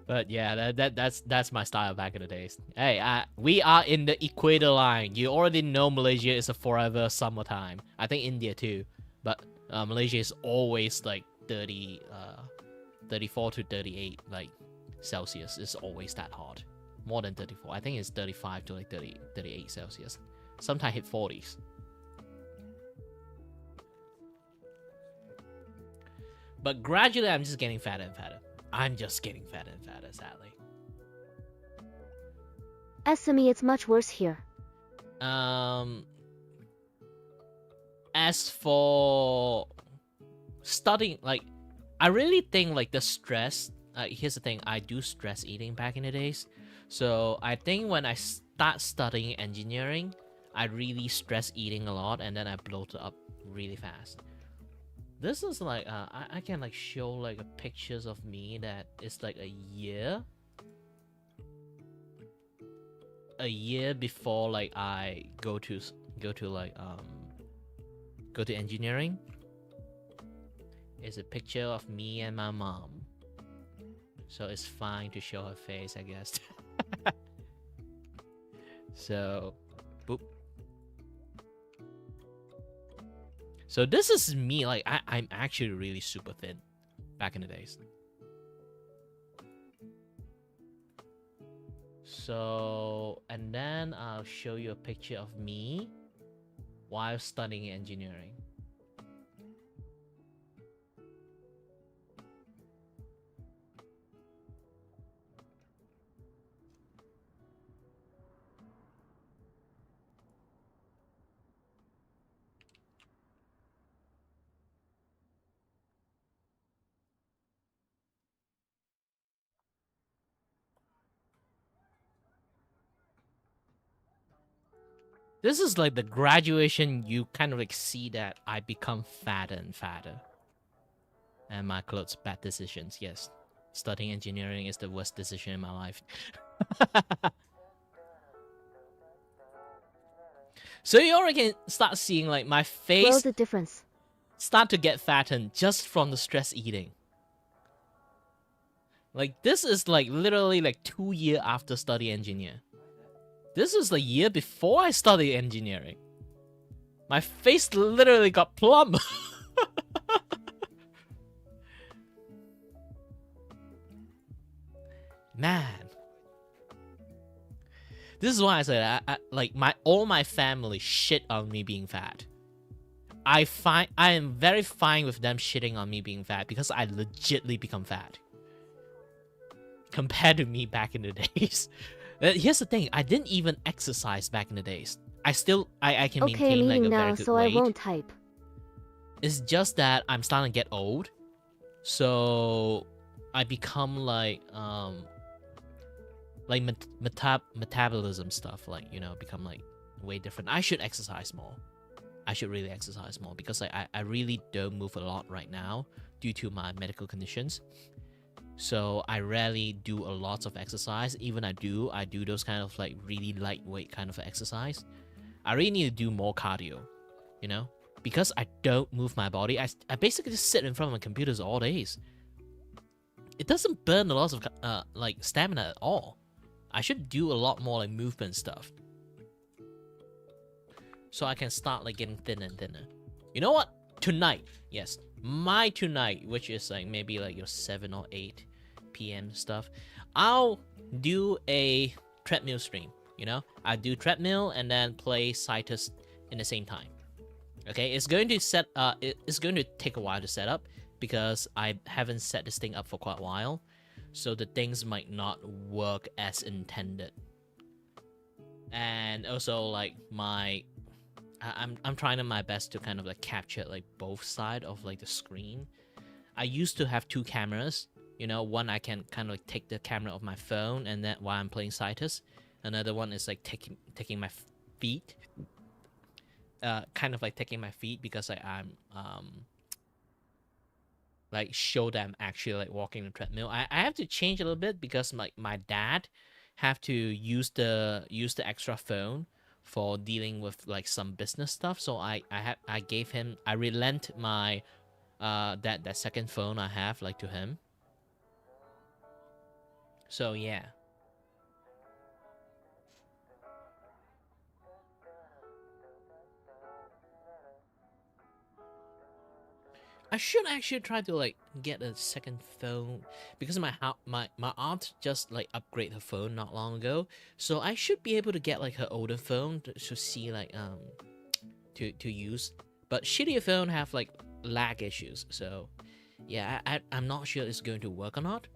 But yeah, that's my style back in the days. Hey, we are in the equator line. You already know Malaysia is a forever summertime. I think India too, but Malaysia is always like 34 to 38 like Celsius. It's always that hot. More than 34. I think it's 35 to like 38 Celsius. Sometimes hit 40s. But gradually, I'm just getting fatter and fatter. I'm just getting fatter and fatter, sadly. SME, it's much worse here. As for studying, like, I really think like the stress. Here's the thing: I do stress eating back in the days. So I think when I start studying engineering, I really stress eating a lot, and then I bloated up really fast. This is like I can like show like pictures of me that is like a year before like I go to engineering. It's a picture of me and my mom, so it's fine to show her face, I guess. So boop. So this is me, like, I'm actually really super thin back in the days. So, and then I'll show you a picture of me while studying engineering. This is like the graduation. You kind of like see that I become fatter and fatter. And my clothes, bad decisions. Yes, studying engineering is the worst decision in my life. So you already can start seeing like my face World of difference. start to get fattened just from the stress eating. Like this is like literally like 2 years after study engineer. This is the year before I studied engineering. My face literally got plump. Man. This is why I said I like all my family shit on me being fat. I am very fine with them shitting on me being fat because I legitly become fat. Compared to me back in the days. Here's the thing, I didn't even exercise back in the days. I can Okay, I'm maintain like eating a now, very good so weight. I won't type. It's just that I'm starting to get old. So I become like metabolism stuff, like, you know, become like way different. I should exercise more. I should really exercise more because I really don't move a lot right now due to my medical conditions. So I rarely do a lot of exercise. Even I do those kind of like really lightweight kind of exercise. I really need to do more cardio, you know? Because I don't move my body. I basically just sit in front of my computers all days. It doesn't burn a lot of like stamina at all. I should do a lot more like movement stuff. So I can start like getting thinner and thinner. You know what? Tonight, yes, my tonight, which is like maybe like your 7 or 8 p.m. stuff, I'll do a treadmill stream. You know, I do treadmill and then play Citus in the same time. Okay, it's going to it's going to take a while to set up because I haven't set this thing up for quite a while, so the things might not work as intended. And also like I'm trying my best to kind of like capture like both sides of like the screen. I used to have 2 cameras. You know, one I can kind of like take the camera of my phone and then while I'm playing Citus. Another one is like taking my feet. Kind of like taking my feet because I'm like show them actually like walking the treadmill. I have to change a little bit because my dad have to use the extra phone for dealing with like some business stuff. So I relent my that second phone I have like to him. So yeah. I should actually try to like get a second phone because my aunt just like upgraded her phone not long ago, so I should be able to get like her older phone to see like to use. But shittier phone have like lag issues, so yeah, I'm not sure it's going to work or not.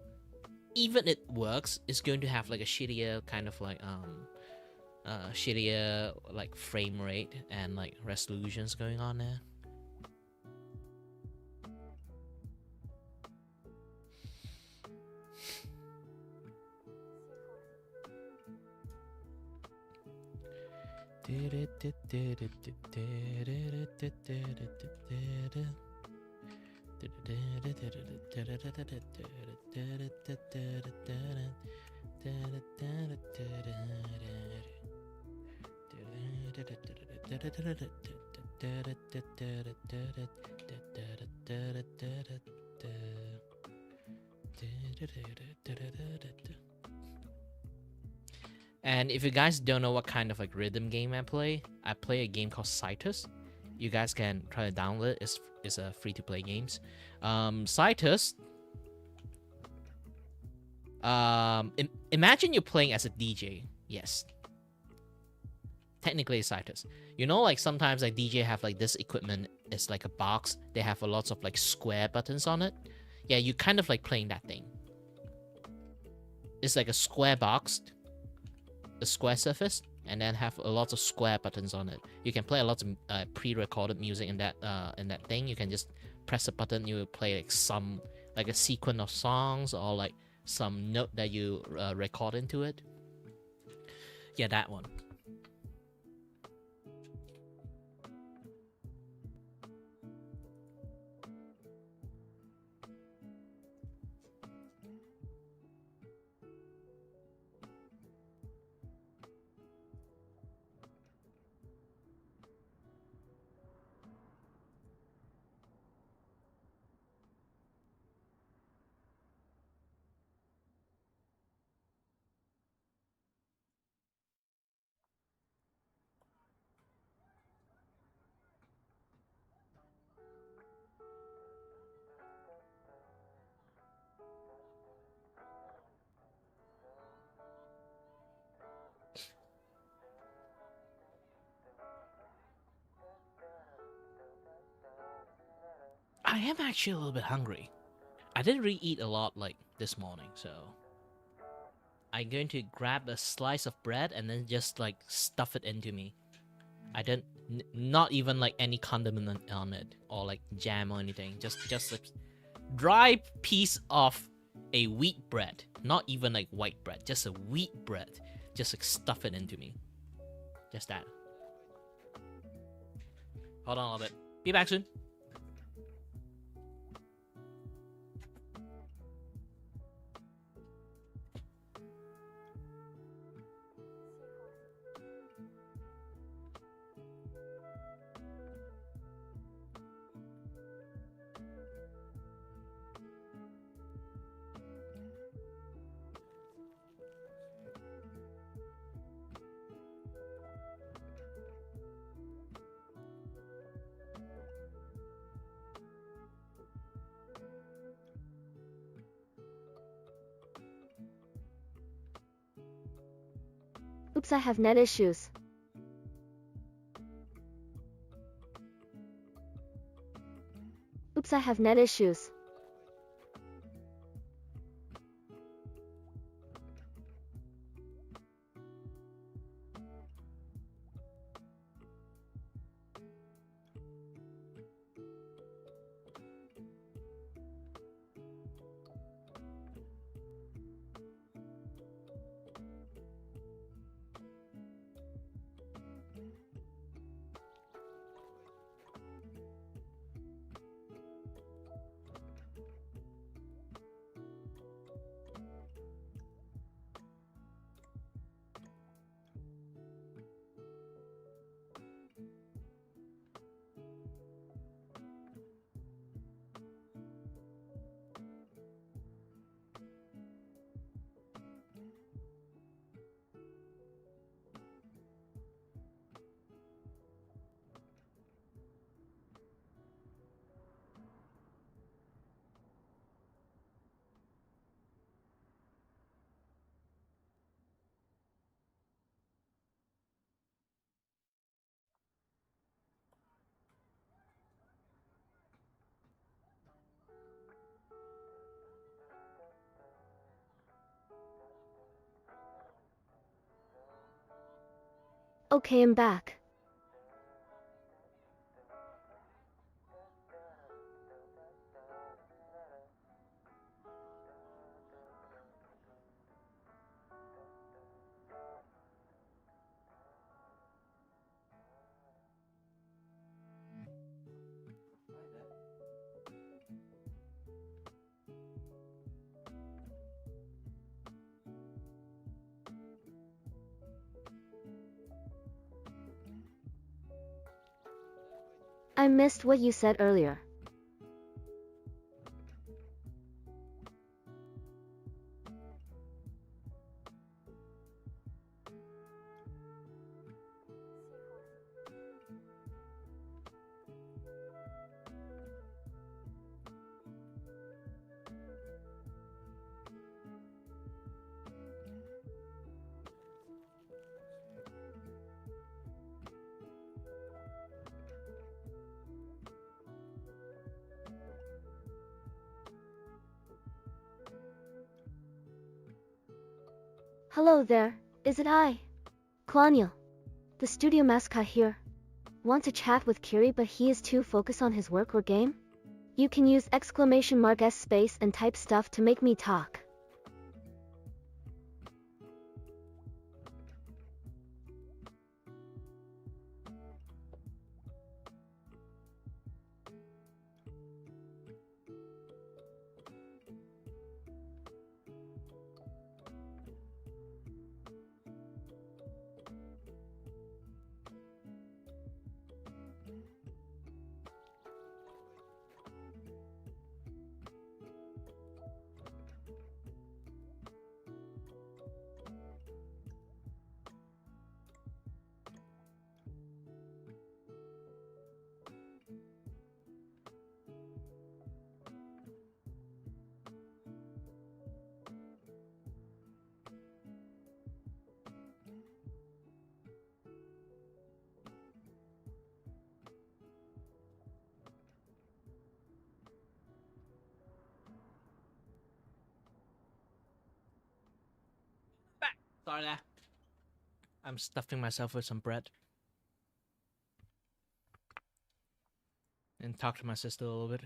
Even it works, it's going to have like a shittier kind of like shittier like frame rate and like resolutions going on there. And if you guys don't know what kind of like rhythm game I play a game called Citus. You guys can try to download it. It's a free-to-play games. Citus. Imagine you're playing as a DJ. Yes. Technically, it's Citus. You know, like sometimes like DJ have like this equipment. It's like a box. They have a lots of like square buttons on it. Yeah, you kind of like playing that thing. It's like a square box, a square surface, and then have a lot of square buttons on it. You can play a lot of pre-recorded music in that thing. You can just press a button. You will play like some like a sequence of songs or like some note that you record into it. Yeah, that one. I am actually a little bit hungry. I didn't really eat a lot like this morning, so I'm going to grab a slice of bread and then just like stuff it into me. I don't, not even like any condiment on it or like jam or anything. Just a dry piece of a wheat bread, not even like white bread, just a wheat bread. Just like stuff it into me. Just that. Hold on a little bit. Be back soon. Oops, I have net issues. Oops, I have net issues. Okay, I'm back. I missed what you said earlier. Hello there, is it I? Klanya, the studio mascot here. Want to chat with Kiri but he is too focused on his work or game? You can use !S space and type stuff to make me talk. Sorry there. I'm stuffing myself with some bread. And talk to my sister a little bit.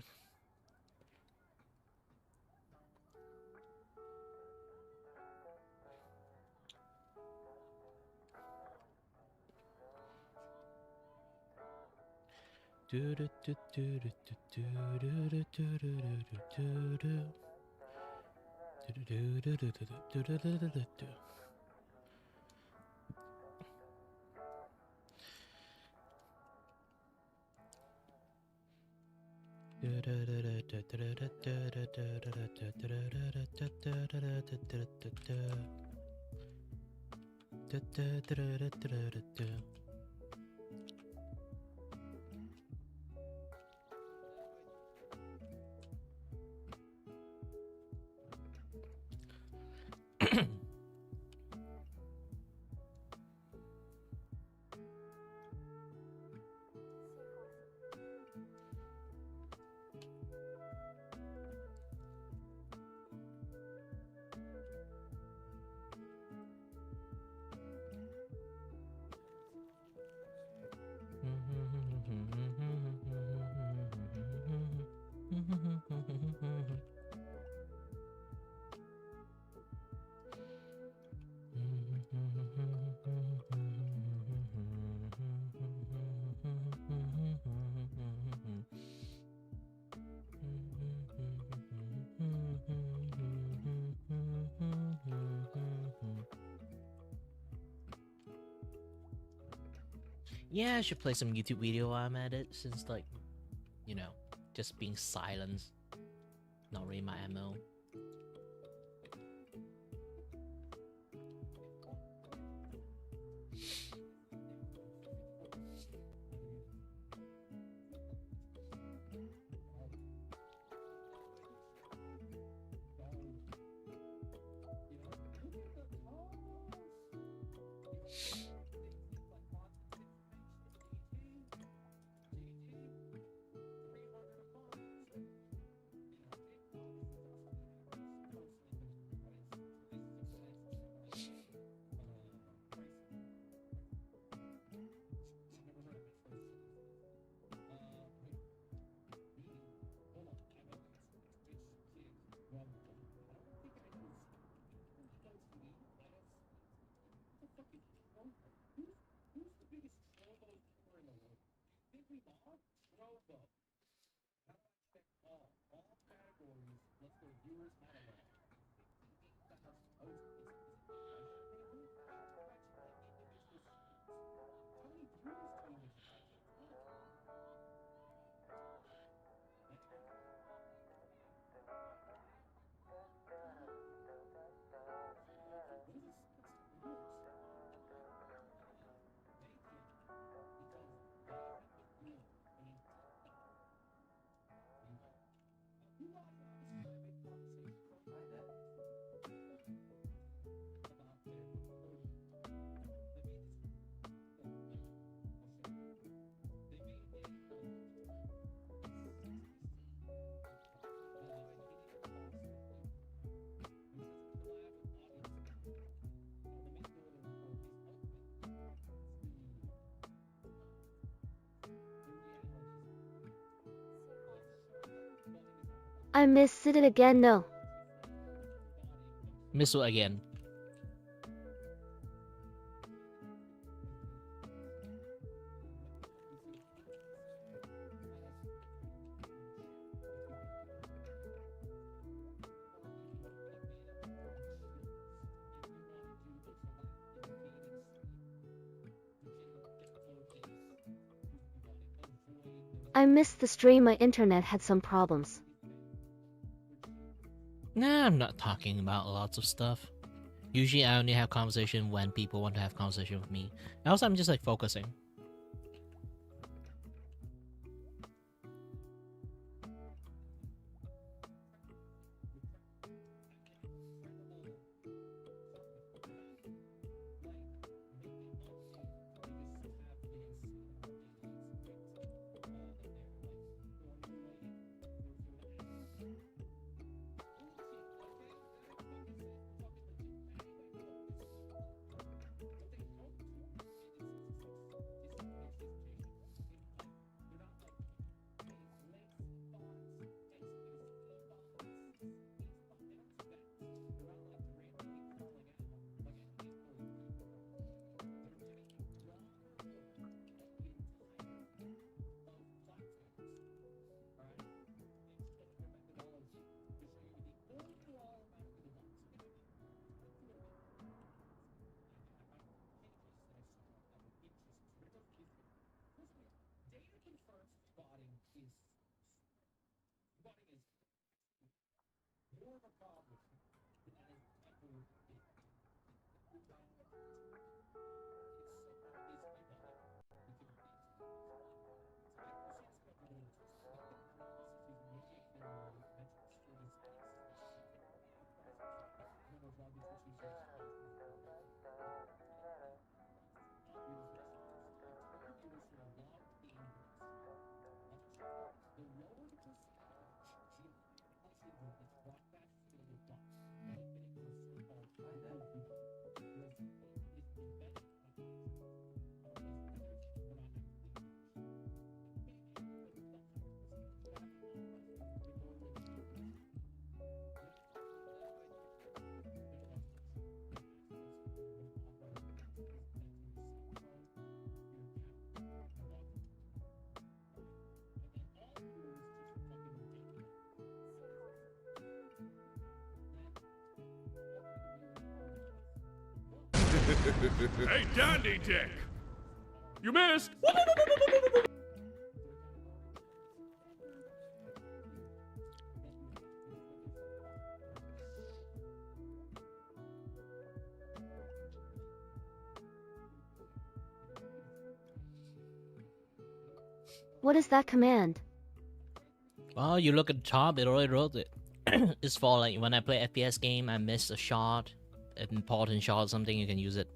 Yeah, I should play some YouTube video while I'm at it, since, like, you know, just being silent, not really my MO. I missed it again, no. Missile again. I missed the stream, my internet had some problems. Nah, I'm not talking about lots of stuff. Usually I only have conversation when people want to have conversation with me. And also I'm just like focusing. a problem. That is ever been. It's somehow is irrelevant. Because it's so like the sense of the this is music for mental disorders one of Robbie's issues is was for a long game the lower the percentage, the higher syndrome is broadcast to the dot. Right? And it was so-called IOV. Because it's embedded in the Hey, Dandy Dick! You missed! What is that command? Well, you look at the top, it already wrote it. It's for like when I play FPS game, I miss a shot, an important shot or something, you can use it.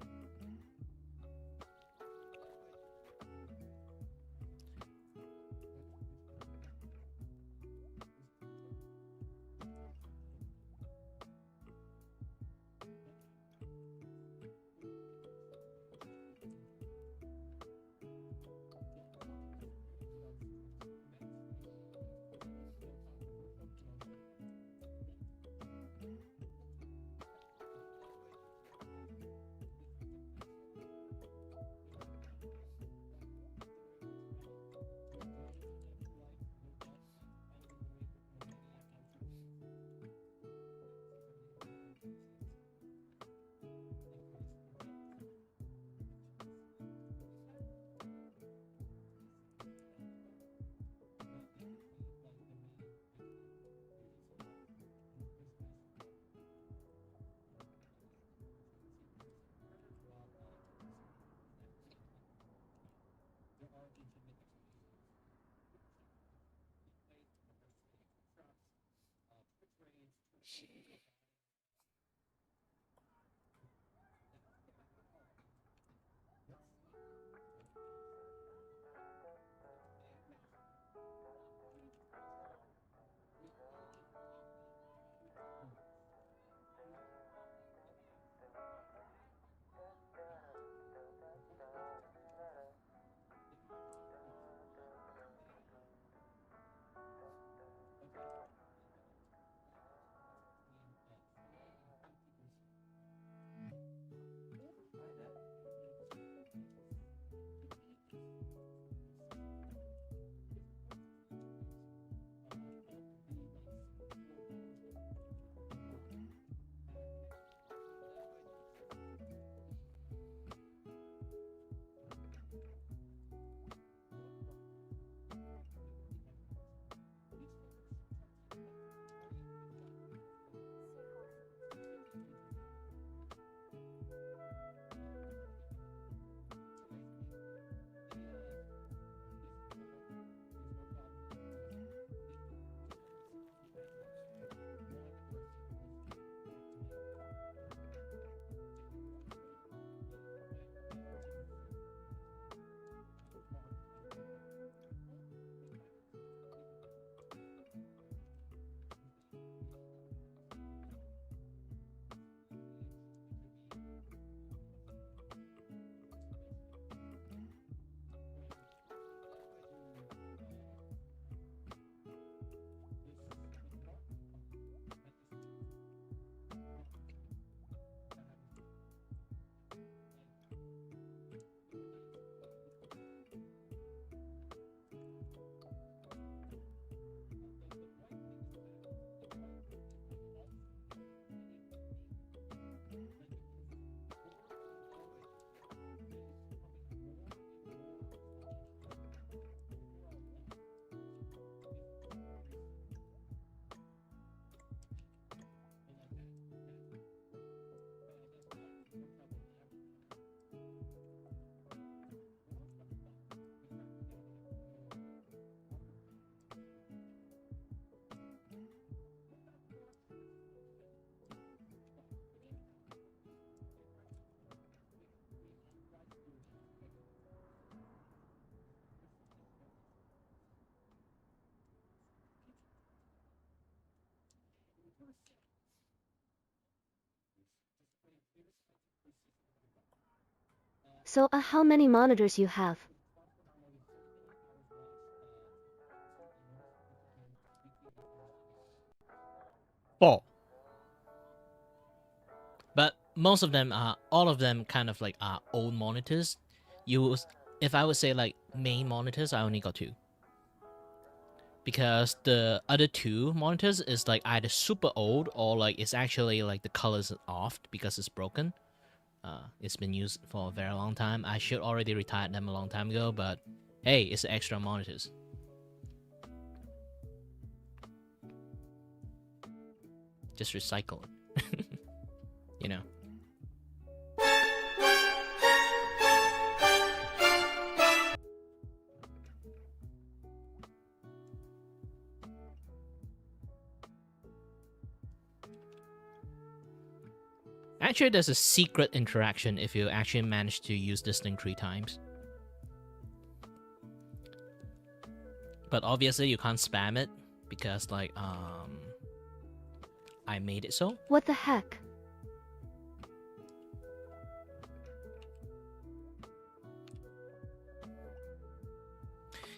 So, how many monitors you have? 4. But most of them are, all of them kind of like are old monitors. If I would say like main monitors, I only got 2. Because the other 2 monitors is like either super old or like it's actually like the colors off because it's broken. It's been used for a very long time. I should already retired them a long time ago, but hey, it's extra monitors. Just recycle it. You know. Actually, there's a secret interaction if you actually manage to use this thing 3 times. But obviously you can't spam it because like I made it so. What the heck?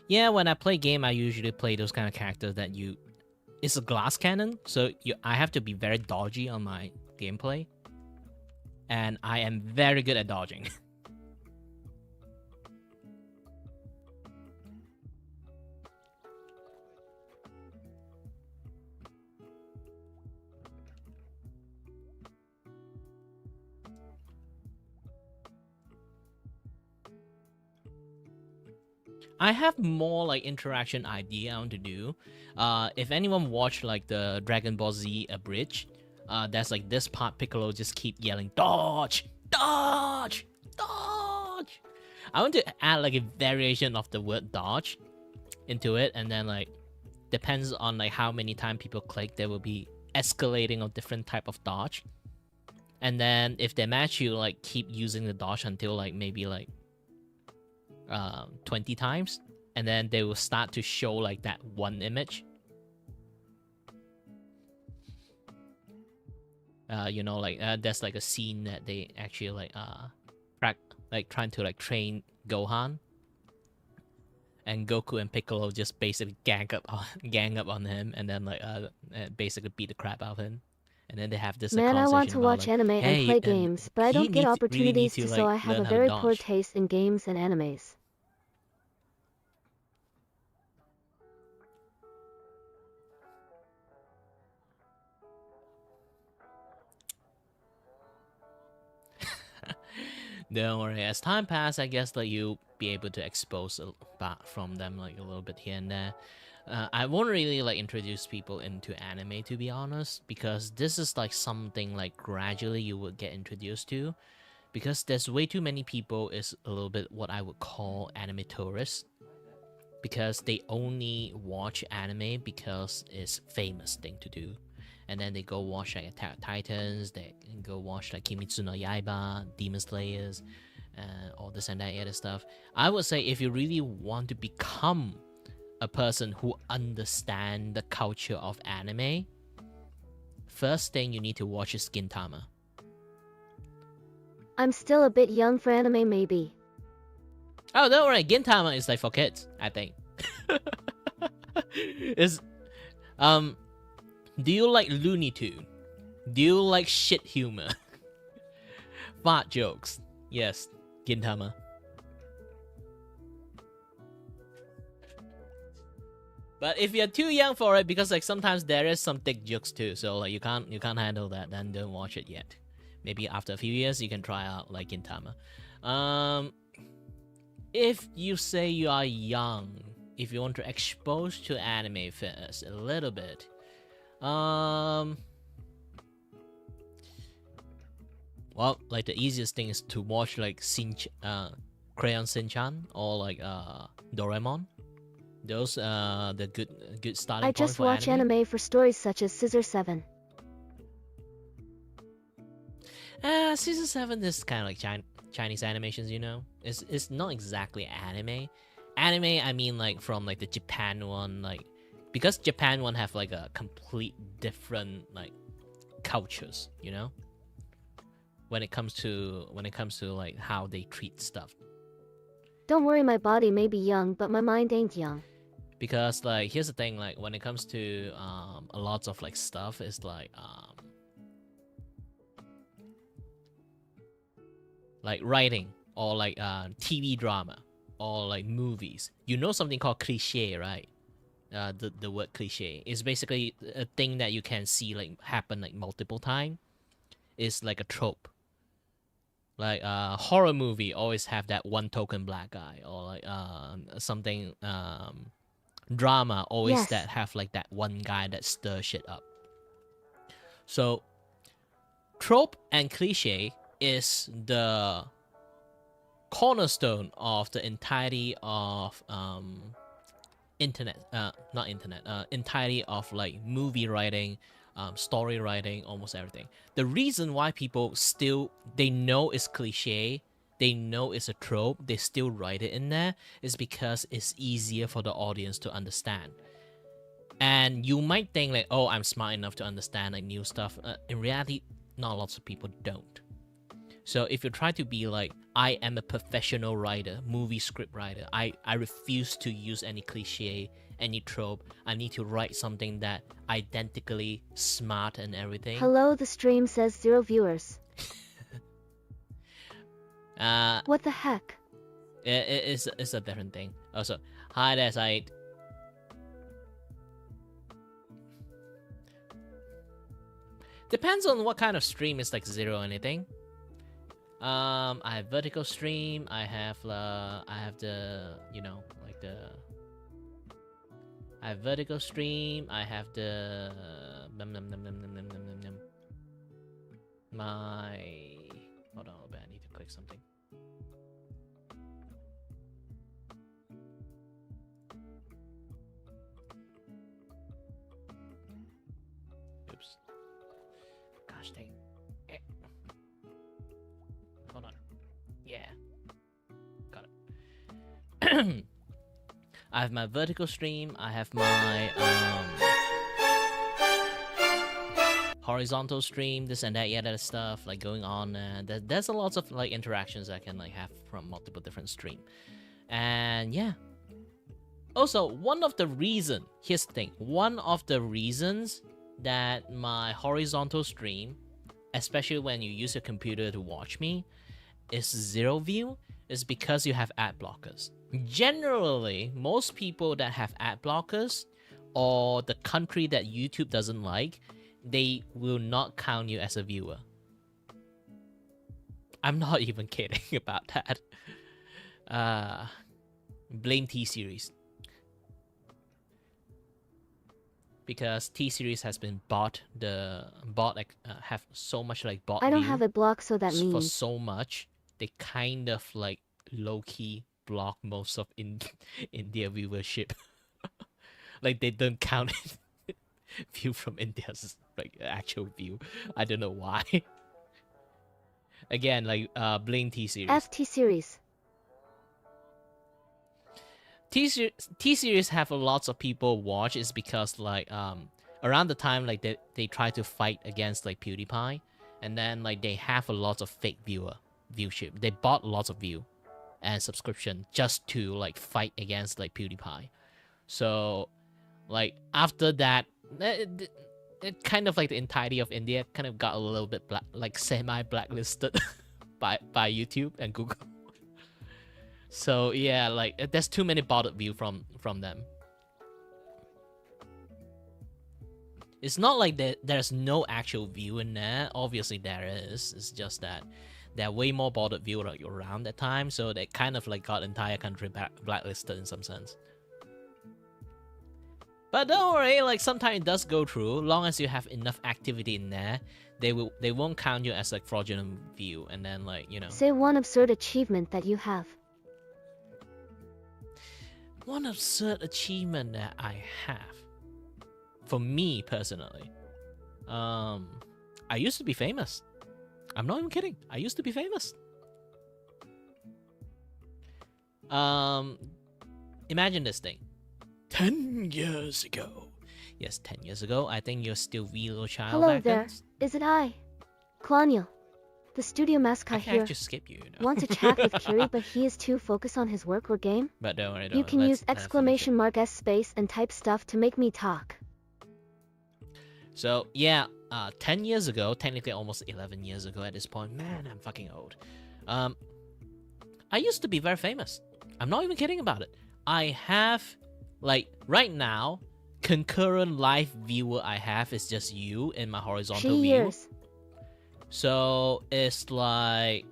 Yeah, when I play game, I usually play those kind of characters that it's a glass cannon, so I have to be very dodgy on my gameplay. And I am very good at dodging. I have more like interaction idea I want to do. If anyone watched like the Dragon Ball Z Abridged, that's like this part Piccolo just keep yelling dodge, dodge, dodge. I want to add like a variation of the word dodge into it, and then like depends on like how many times people click, there will be escalating of different type of dodge. And then if they match you, like keep using the dodge until like maybe like 20 times, and then they will start to show like that one image. You know, like there's like a scene that they actually like trying to like train Gohan, and Goku and Piccolo just basically gang up on him, and then like basically beat the crap out of him. And then they have this Man, I want conversation to about, watch like, anime and hey, play games, but I don't get really opportunities need to, so like, I have a learn how to very poor dodge. taste in games and animes. Don't worry. As time passes, I guess like you'll be able to expose back from them like a little bit here and there. I won't really like introduce people into anime, to be honest, because this is like something like gradually you would get introduced to, because there's way too many people is a little bit what I would call anime tourists, because they only watch anime because it's famous thing to do. And then they go watch like Attack on Titans, they go watch like Kimetsu no Yaiba, Demon Slayers, all this and that other stuff. I would say if you really want to become a person who understand the culture of anime, first thing you need to watch is Gintama. I'm still a bit young for anime, maybe. Oh, don't worry, Gintama is like for kids, I think. It's do you like Looney Tune? Do you like shit humor? Fart jokes? Yes, Gintama. But if you're too young for it, because like sometimes there is some dick jokes too, so like you can't handle that, then don't watch it yet. Maybe after a few years you can try out like Gintama. If you say you are young, if you want to expose to anime first a little bit, well, like the easiest thing is to watch like Crayon Shin-chan or like Doraemon. Those the good starting I point just for watch anime for stories such as Scissor 7. Season 7 is kind of like Chinese animations, you know. It's not exactly anime. Anime, I mean like from like the Japan one, like because Japan one have like a complete different like cultures, you know, when it comes to like how they treat stuff. Don't worry, my body may be young, but my mind ain't young. Because like here's the thing, like when it comes to a lot of like stuff, is like writing or like TV drama or like movies. You know something called cliche, right? The word cliche is basically a thing that you can see like happen like multiple times. It's like a trope. Like a horror movie always have that one token black guy, or like something drama always Yes. that have like that one guy that stir shit up. So trope and cliche is the cornerstone of the entirety of entirety of like movie writing, story writing, almost everything. The reason why people still, they know it's cliche, they know it's a trope, they still write it in there, is because it's easier for the audience to understand. And you might think like, oh, I'm smart enough to understand like new stuff. In reality, not lots of people don't. So if you try to be like, I am a professional writer, movie script writer, I refuse to use any cliche, any trope. I need to write something that identically smart and everything. Hello, the stream says 0 viewers. What the heck? It's a different thing. Also, hi there, Said. Depends on what kind of stream. It's like 0 or anything. I have vertical stream. I have the, you know, like the. I have vertical stream. I have the my. Hold on, I need to click something. Oops. Gosh dang. Hold on. Yeah. Got it. I have my vertical stream. I have my horizontal stream. This and that, yeah, that stuff like going on. There's a lot of like interactions I can like have from multiple different stream. And yeah. Also, one of the reasons that my horizontal stream, especially when you use your computer to watch me, is 0 view, is because you have ad blockers. Generally, most people that have ad blockers, or the country that YouTube doesn't like, they will not count you as a viewer. I'm not even kidding about that. Blame T-Series. Because T-Series has been have so much like bot I don't view have it blocked, so that for means so much, they kind of like low-key block most of India viewership. Like they don't count view from India's like actual view. I don't know why. Again, like blame T-Series. FT series. T-Series have lots of people watch is because like around the time like they try to fight against like PewDiePie, and then like they have a lot of fake viewership. They bought lots of view and subscription just to like fight against like PewDiePie. So like after that, it kind of like the entirety of India kind of got a little bit like semi-blacklisted by YouTube and Google. So yeah, like there's too many botted view from them. It's not like there's no actual view in there. Obviously there is. It's just that there are way more botted view like around that time, so they kind of like got entire country blacklisted in some sense. But don't worry, like sometimes it does go through. Long as you have enough activity in there, they won't count you as like fraudulent view, and then like, you know. Say one absurd achievement that you have. One absurd achievement that I have, for me personally, I used to be famous. I'm not even kidding. I used to be famous. Imagine this thing. 10 years ago. Yes, 10 years ago. I think you're still little child Hello back there. then. Is it I? Klaniel, the studio I mascot can here. actually skip you, Want to chat with Kiri, but he is too focused on his work or game? But don't worry, You can use finish it. exclamation mark S space and type stuff to make me talk. So yeah, 10 years ago, technically almost 11 years ago at this point. Man, I'm fucking old. I used to be very famous. I'm not even kidding about it. I have, like, right now, concurrent live viewer I have is just you in my horizontal view. Years. So it's like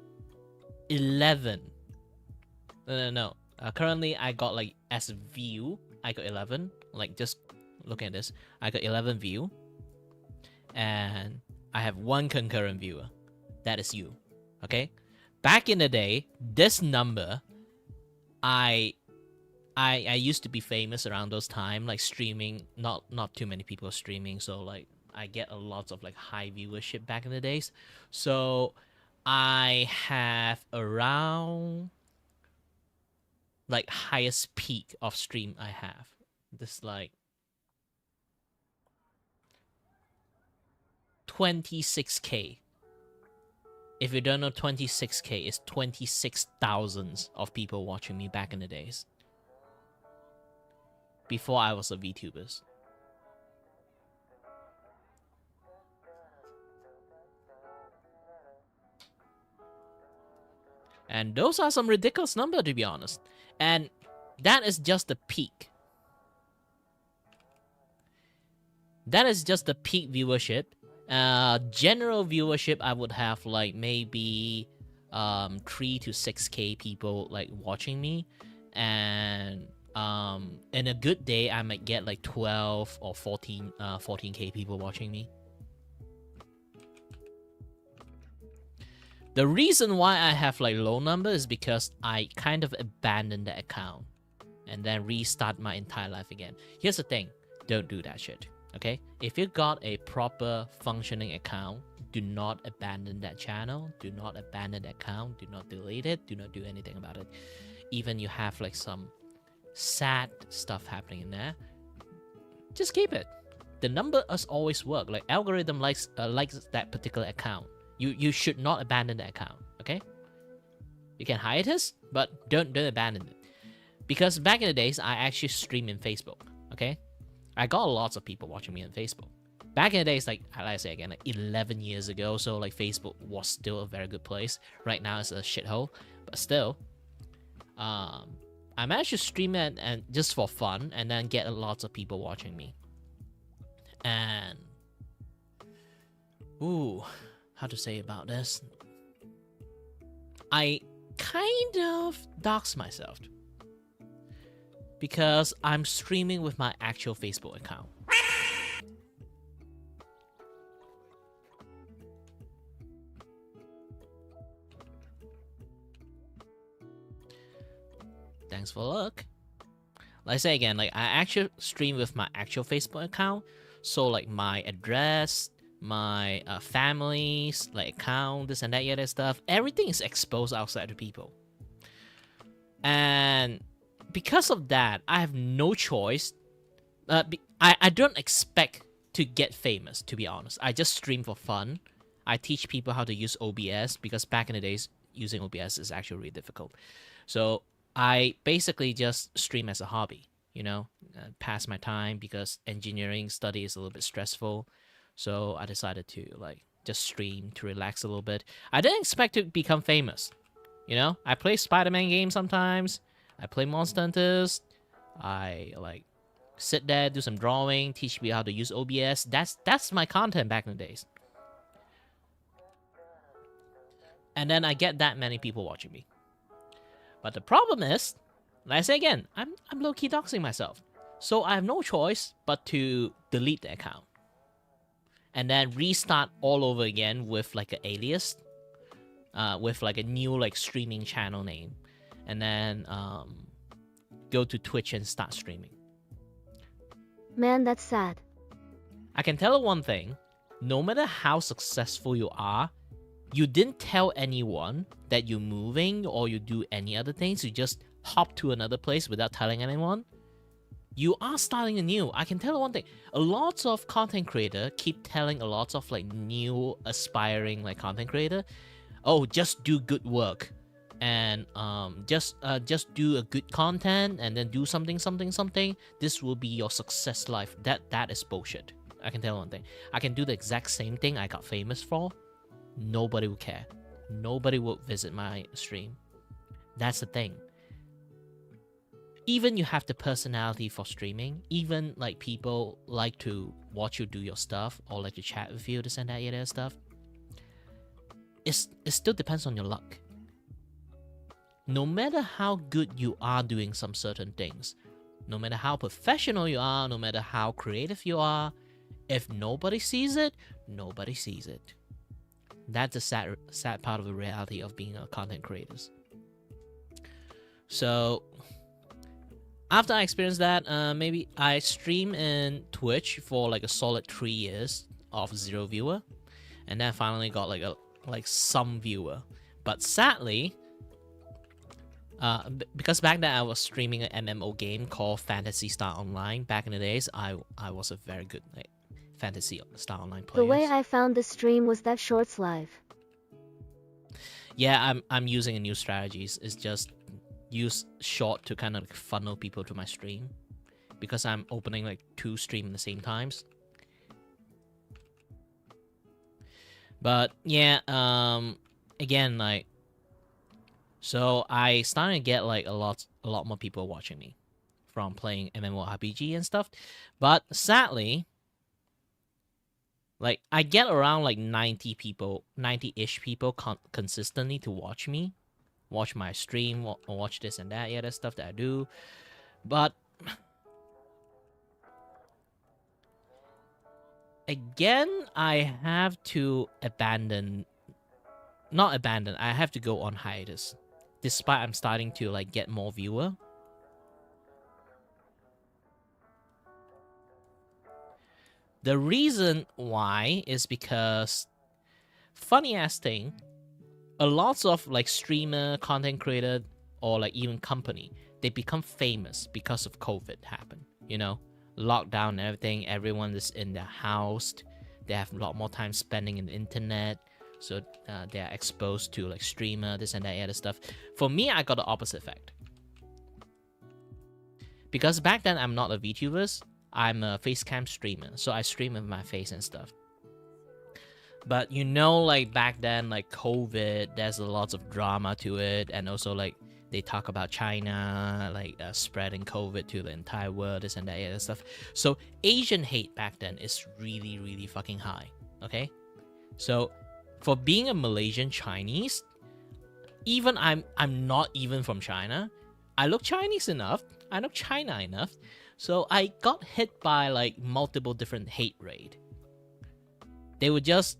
11. No. Currently, I got like as view, I got 11. Like just looking at this, I got 11 view, and I have one concurrent viewer. That is you. Okay. Back in the day, this number, I used to be famous around those time, like streaming. Not too many people streaming, so like I get a lot of like high viewership back in the days. So I have around like highest peak of stream I have. This like 26k. If you don't know, 26k is 26,000 of people watching me back in the days. Before I was a VTuber. And those are some ridiculous number, to be honest. And that is just the peak. That is just the peak viewership. General viewership, I would have like maybe 3 to 6k people like watching me, and in a good day I might get like 12 or 14k people watching me. The reason why I have like low number is because I kind of abandoned the account and then restart my entire life again. Here's the thing, don't do that shit. Okay, if you got a proper functioning account, do not abandon that channel, do not abandon the account, do not delete it, do not do anything about it. Even you have like some sad stuff happening in there, just keep it. The number has always worked. Like algorithm likes that particular account. You should not abandon the account. Okay, you can hiatus, but don't abandon it. Because back in the days, I actually stream in Facebook. Okay. I got lots of people watching me on Facebook. Back in the days, like I say again, like 11 years ago, so like Facebook was still a very good place. Right now it's a shithole, but still, I managed to stream it and just for fun, and then get lots of people watching me. And how to say about this? I kind of dox myself. Because I'm streaming with my actual Facebook account. Thanks for the look. Like I say again, like I actually stream with my actual Facebook account. So like my address, my family's like account, this and that other stuff, everything is exposed outside to people. And because of that, I have no choice. I don't expect to get famous, to be honest. I just stream for fun. I teach people how to use OBS, because back in the days, using OBS is actually really difficult. So I basically just stream as a hobby, you know, pass my time, because engineering study is a little bit stressful. So I decided to like just stream to relax a little bit. I didn't expect to become famous. You know, I play Spider-Man games sometimes. I play Monster Hunters. I like sit there, do some drawing, teach me how to use OBS. That's my content back in the days. And then I get that many people watching me. But the problem is, like I say again, I'm low-key doxing myself. So I have no choice but to delete the account. And then restart all over again with like an alias. With like a new like streaming channel name. And then go to Twitch and start streaming. Man, that's sad. I can tell you one thing. No matter how successful you are, you didn't tell anyone that you're moving or you do any other things. You just hop to another place without telling anyone. You are starting anew. I can tell you one thing. A lot of content creator keep telling a lot of like new aspiring like content creator, oh, just do good work, and just do a good content, and then do something. This will be your success life. That is bullshit. I can tell you one thing. I can do the exact same thing I got famous for. Nobody will care. Nobody will visit my stream. That's the thing. Even you have the personality for streaming, even like people like to watch you do your stuff or like to chat with you, this and that, other stuff. It still depends on your luck. No matter how good you are doing some certain things, no matter how professional you are, no matter how creative you are, if nobody sees it, nobody sees it. That's the sad part of the reality of being a content creator. So after I experienced that, maybe I stream in Twitch for like a solid 3 years of 0 viewer, and then finally got like some viewer. But sadly, because back then I was streaming an MMO game called Fantasy Star Online. Back in the days, I was a very good like Fantasy Star Online player. The way I found the stream was that Shorts live. Yeah, I'm using a new strategies. It's just use short to kind of like funnel people to my stream, because I'm opening like 2 streams at the same times. But yeah, again, like, so I started to get like a lot more people watching me from playing MMORPG and stuff. But sadly, like I get around like 90-ish people consistently to watch me, watch my stream, or watch this and that, that stuff that I do. But again, I have to I have to go on hiatus, despite I'm starting to like get more viewer. The reason why is because, funny ass thing, a lot of like streamer, content creator, or like even company, they become famous because of COVID happened. You know, lockdown and everything. Everyone is in their house. They have a lot more time spending in the internet, so they are exposed to like streamer, this and that other stuff. For me, I got the opposite effect, because back then I'm not a VTuber. I'm a facecam streamer, so I stream with my face and stuff. But you know, like back then, like COVID, there's a lot of drama to it, and also like they talk about China like spreading COVID to the entire world, this and that other stuff. So Asian hate back then is really, really fucking high. Okay, so for being a Malaysian Chinese, even I'm not even from China, I look Chinese enough, I know China enough, so I got hit by like multiple different hate raid. They would just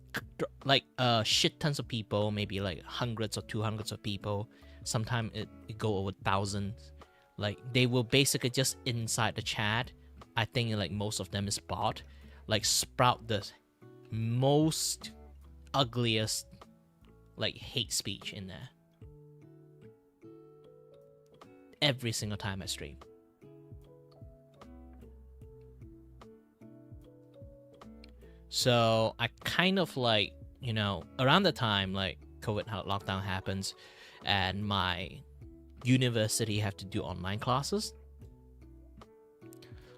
like shit tons of people, maybe like hundreds or 200s of people. Sometimes it go over thousands. Like they will basically just inside the chat, I think like most of them is bot, like sprout the most ugliest like hate speech in there every single time I stream. So I kind of like, you know, around the time like COVID lockdown happens and my university have to do online classes.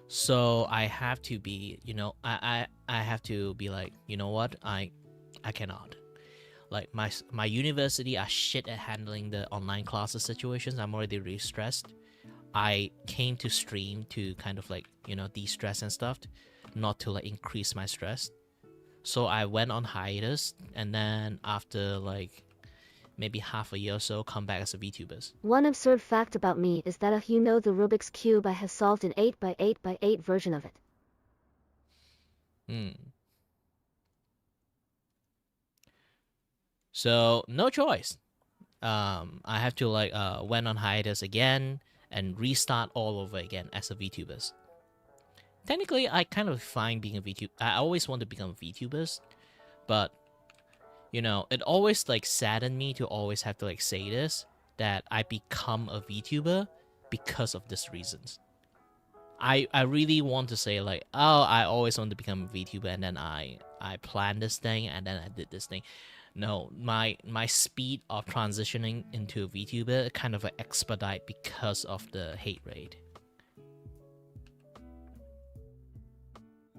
So I have to be, you know, I have to be like, you know what, I cannot. Like my university are shit at handling the online classes situations. I'm already really stressed. I came to stream to kind of like, you know, de-stress and stuff, not to like increase my stress. So I went on hiatus, and then after like maybe half a year or so, come back as a VTuber. One absurd fact about me is that if you know the Rubik's Cube, I have solved an 8x8x8 version of it. So no choice. I have to like went on hiatus again and restart all over again as a VTuber. Technically, I kind of find being a VTuber. I always want to become a VTuber, but you know, it always like saddened me to always have to like say this, that I become a VTuber because of these reasons. I really want to say like, oh, I always want to become a VTuber, and then I planned this thing, and then I did this thing. No, my speed of transitioning into a VTuber kind of like expedite because of the hate raid.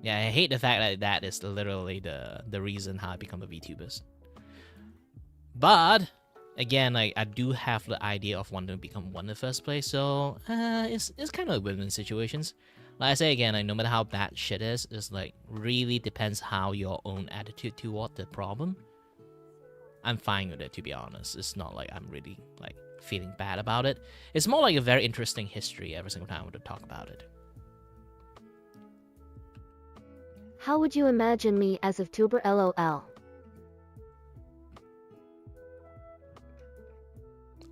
Yeah, I hate the fact that that is literally the reason how I become a VTuber. But again, like I do have the idea of wanting to become one in the first place, so it's kind of win-win situations. Like I say again, like no matter how bad shit is, it's like really depends how your own attitude toward the problem. I'm fine with it, to be honest. It's not like I'm really like feeling bad about it. It's more like a very interesting history every single time I want to talk about it. How would you imagine me as a Vtuber LOL?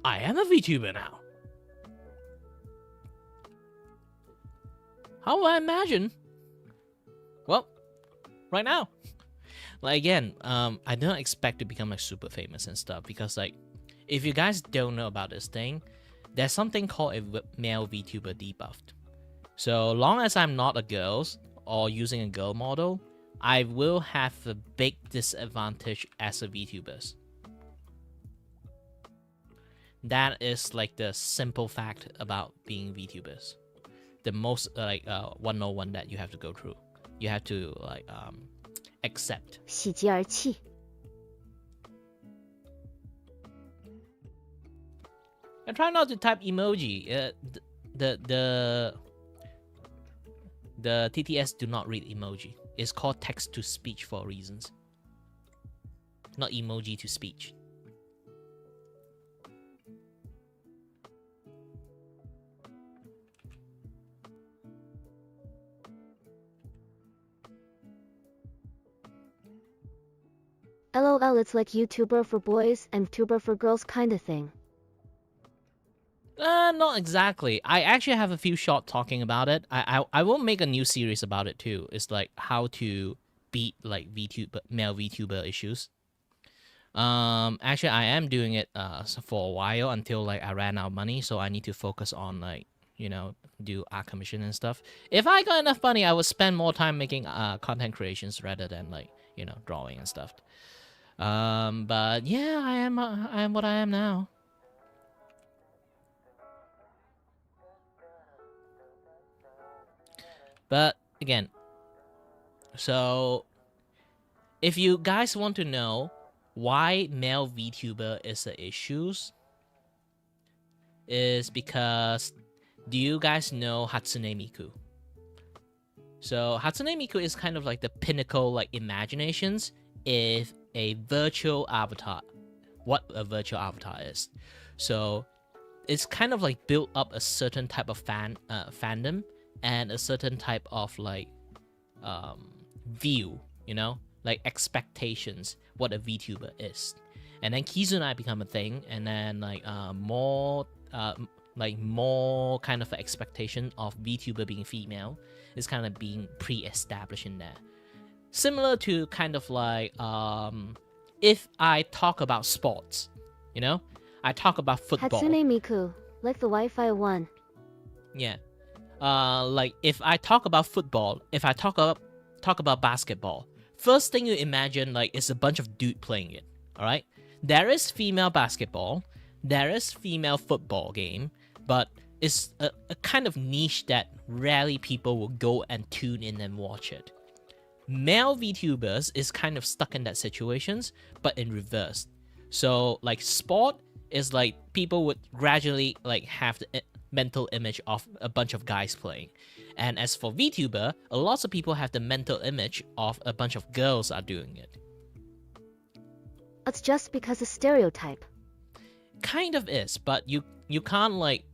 I am a VTuber now. How will I imagine? Well, right now. Like again, I don't expect to become like super famous and stuff because like, if you guys don't know about this thing, there's something called a male VTuber debuffed. So long as I'm not a girl or using a girl model, I will have a big disadvantage as a VTuber. That is like the simple fact about being VTubers. The most 101 that you have to go through. You have to like accept. 喜极而泣. And try not to type emoji. The TTS do not read emoji. It's called text to speech for reasons. Not emoji to speech. LOL, it's like YouTuber for boys and Vtuber for girls kind of thing. Not exactly. I actually have a few short talking about it. I will make a new series about it too. It's like how to beat like male VTuber issues. Actually I am doing it for a while until like I ran out of money, so I need to focus on like, you know, do art commission and stuff. If I got enough money, I would spend more time making content creations rather than like, you know, drawing and stuff. But yeah, I am what I am now. But again, so if you guys want to know why male VTuber is an issue, is because, do you guys know Hatsune Miku? So Hatsune Miku is kind of like the pinnacle like imaginations if a virtual avatar, what a virtual avatar is. So it's kind of like built up a certain type of fandom and a certain type of like view, you know, like expectations what a VTuber is. And then Kizunai become a thing, and then like more kind of an expectation of VTuber being female is kind of being pre-established in there. Similar to kind of like if I talk about sports, you know, I talk about football. Hatsune Miku, like the Wi-Fi one. Yeah. Like if I talk about football, if I talk about basketball, first thing you imagine like is a bunch of dude playing it. All right. There is female basketball, there is female football game, but it's a kind of niche that rarely people will go and tune in and watch it. Male VTubers is kind of stuck in that situations, but in reverse. So like sport is like people would gradually like have the mental image of a bunch of guys playing. And as for VTuber, a lot of people have the mental image of a bunch of girls are doing it. It's just because of stereotype. Kind of is, but you can't like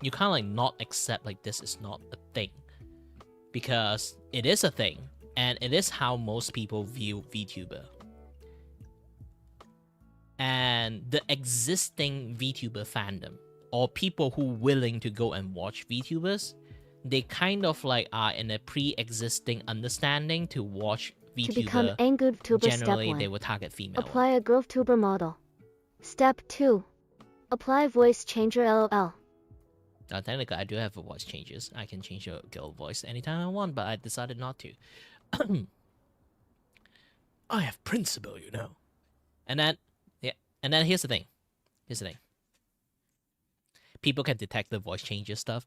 not accept like this is not a thing. Because it is a thing, and it is how most people view VTuber. And the existing VTuber fandom, or people who willing to go and watch VTubers, they kind of like are in a pre-existing understanding to watch VTuber. To become a good Vtuber, Generally, step 1. they will target female. Apply a girl Vtuber model. Step 2. Apply voice changer LOL. Technically, I do have a voice changes. I can change a girl voice anytime I want, but I decided not to. I have principle, you know. And then, yeah, and then here's the thing. Here's the thing. People can detect the voice changes stuff.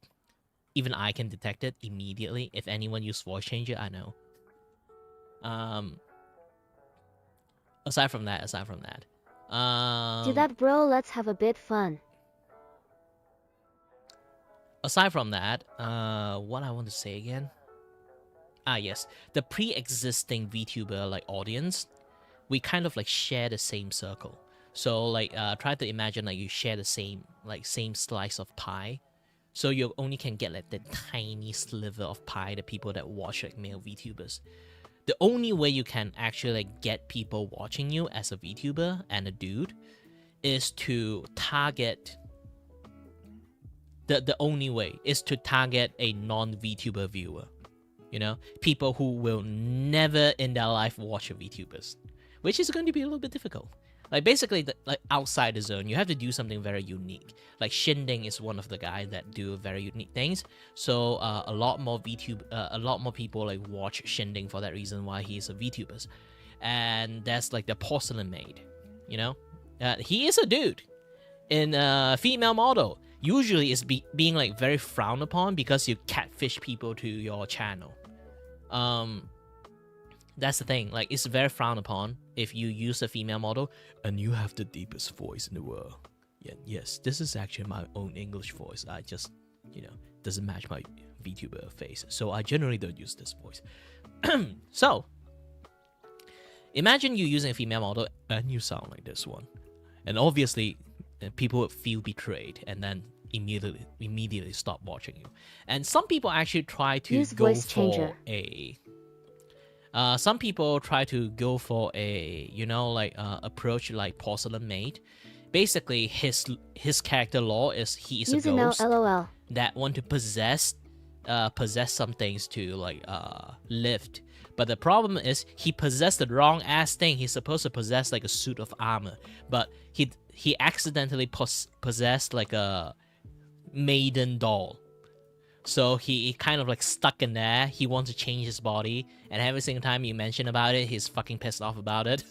Even I can detect it immediately. If anyone uses voice changer, I know. Aside from that. Do that, bro. Let's have a bit fun. Aside from that, what I want to say again? Ah, yes, the pre-existing VTuber like audience, we kind of like share the same circle. So like, try to imagine like you share the same slice of pie. So you only can get like the tiny sliver of pie, the people that watch like male VTubers. The only way you can actually like get people watching you as a VTuber and a dude is to target. The only way is to target a non-VTuber viewer. You know, people who will never in their life watch a VTubers, which is going to be a little bit difficult. Like basically, like outside the zone, you have to do something very unique. Like Shinding is one of the guys that do very unique things. So a lot more people like watch Shinding for that reason why he's a VTubers, and that's like the porcelain maid. You know, he is a dude in a female model. Usually, it's being like very frowned upon because you catfish people to your channel. That's the thing. Like, it's very frowned upon if you use a female model and you have the deepest voice in the world. Yeah, yes, this is actually my own English voice. I just, doesn't match my VTuber face. So I generally don't use this voice. So, imagine you using a female model and you sound like this one. And obviously, people would feel betrayed and then immediately stop watching you. And some people actually try to use go voice for changer. some people try to go for a approach like porcelain maid. Basically, his character law is he is Use a it now, ghost LOL. that want to possess some things to lift. But the problem is he possessed the wrong ass thing. He's supposed to possess like a suit of armor, but he accidentally possessed like a maiden doll. So he kind of like stuck in there. He wants to change his body, and every single time you mention about it, he's fucking pissed off about it.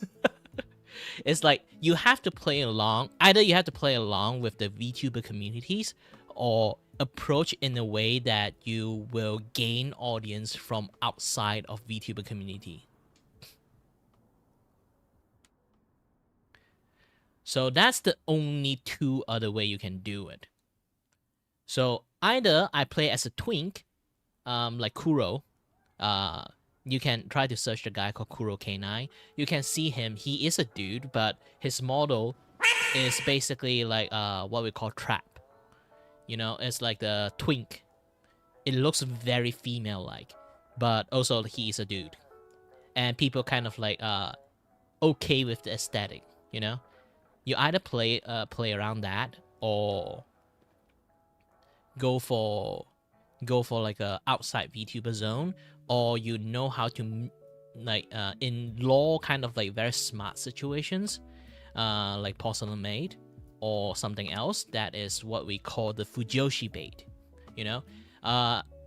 It's like you have to play along. Either you have to play along with the VTuber communities, or approach in a way that you will gain audience from outside of VTuber community. So that's the only two other way you can do it. So either I play as a twink, like Kuro. You can try to search the guy called Kuro K9. You can see him. He is a dude, but his model is basically like what we call trap. It's like the twink. It looks very female-like, but also he is a dude. And people kind of like okay with the aesthetic. You either play around that or go for like a outside VTuber zone, or you know how to in law kind of like very smart situations, like porcelain maid or something else. That is what we call the Fujoshi bait.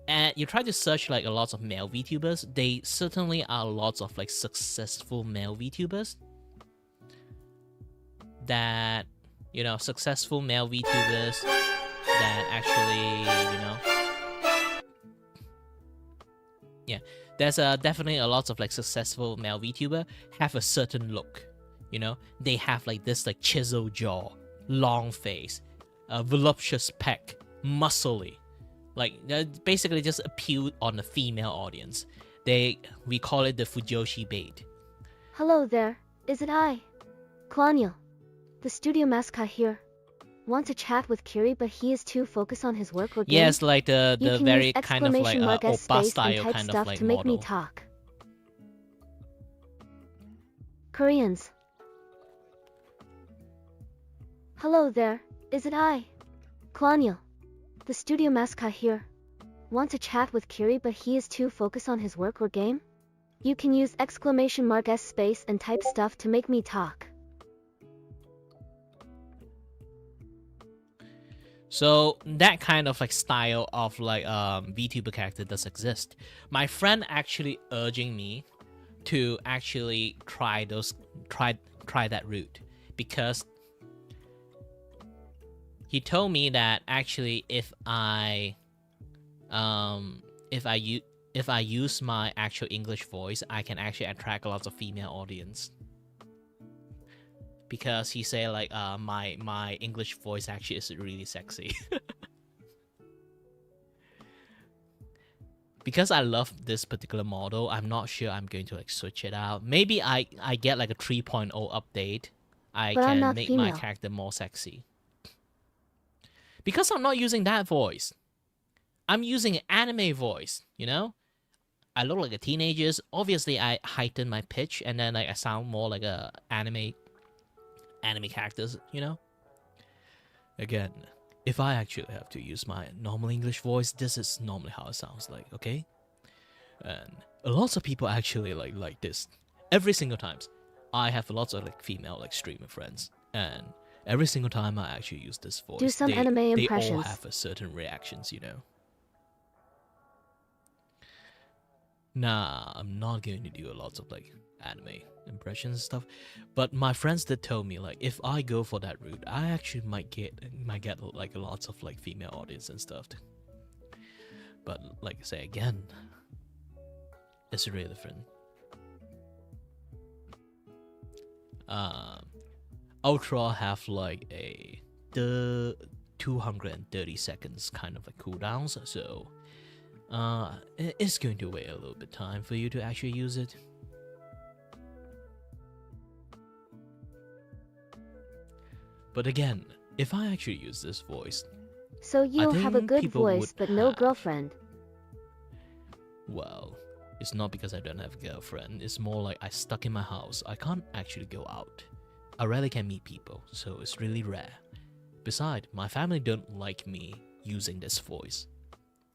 And you try to search like a lot of male VTubers. They certainly are lots of like successful male VTubers that successful male VTubers that actually there's definitely a lot of like successful male VTuber have a certain look. They have like this like chisel jaw, long face, voluptuous pec, muscly. Like they basically just appeal on the female audience. We call it the Fujoshi bait. Hello there. Is it I? Klaniel, the studio mascot here. Want to chat with Kiri, but he is too focused on his work or game. Yes, like the You can very use kind of like mark S oppa space style and type kind stuff of like to make me model. talk. Koreans. Hello there. Is it I? Klaniel, the studio mascot here. Want to chat with Kiri, but he is too focused on his work or game. You can use mark S space and type stuff to make me talk. So that kind of like style of like VTuber character does exist. My friend actually urging me to actually try that route, because he told me that actually if I use my actual English voice, I can actually attract lots of female audience. Because he say like my English voice actually is really sexy. Because I love this particular model, I'm not sure I'm going to like switch it out. Maybe I get like a 3.0 update. I But I'm can not make my female. character more sexy. Because I'm not using that voice. I'm using an anime voice, you know? I look like a teenager. Obviously, I heighten my pitch, and then like I sound more like a anime characters, you know? Again, if I actually have to use my normal English voice, this is normally how it sounds like, okay? And lots of people actually like this. Every single times, I have lots of like female like streamer friends, and every single time I actually use this voice, Do some anime they all impressions. have a certain reactions, you know. Nah, I'm not going to do a lot of like anime impressions and stuff. But my friends did tell me like if I go for that route, I actually might get like lots of like female audience and stuff. But like I say again, it's really different. Ultra have like the 230 seconds kind of like cooldowns, so it's going to wait a little bit time for you to actually use it. But again, if I actually use this voice, So you have a think good people voice would but no have- girlfriend. well, it's not because I don't have a girlfriend. It's more like I stuck in my house. I can't actually go out. I rarely can meet people, so it's really rare. Besides, my family don't like me using this voice.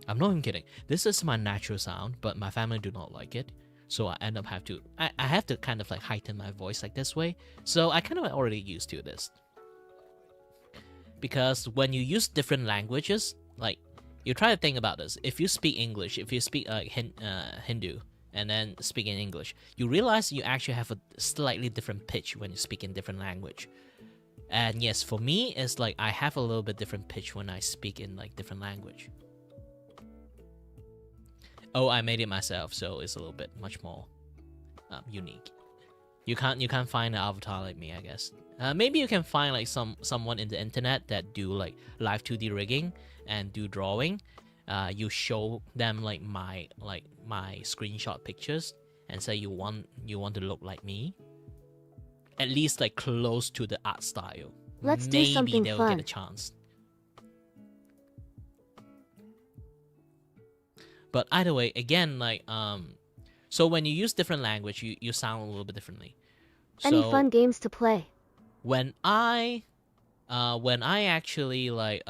I'm not even kidding. This is my natural sound, but my family do not like it. So I end up I have to kind of like heighten my voice like this way. So I kind of already used to this. Because when you use different languages, like you try to think about this. If you speak English, if you speak Hindu, and then speak in English, you realize you actually have a slightly different pitch when you speak in different language. And yes, for me, it's like I have a little bit different pitch when I speak in like different language. Oh, I made it myself, so it's a little bit much more unique. You can't find an avatar like me, I guess. Maybe you can find like someone in the internet that do like live 2D rigging and do drawing. You show them like my screenshot pictures and say you want to look like me. At least like close to the art style. Let's do Maybe something they'll fun. get a chance. But either way, again, like so when you use different language, you sound a little bit differently. Any So fun games to play? when I actually like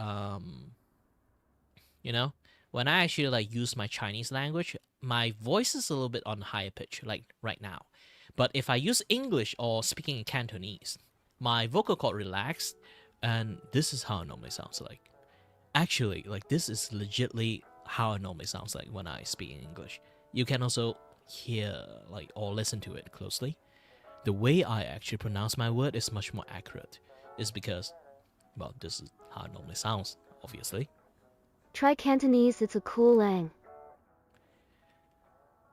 you know, when I actually like use my Chinese language, my voice is a little bit on higher pitch, like right now. But if I use English or speaking in Cantonese, my vocal cord relaxed, and this is how it normally sounds like. Actually, like this is legitly how it normally sounds like when I speak in English. You can also hear like or listen to it closely. The way I actually pronounce my word is much more accurate. It's because, well, this is how it normally sounds, obviously. Try Cantonese, it's a cool lang.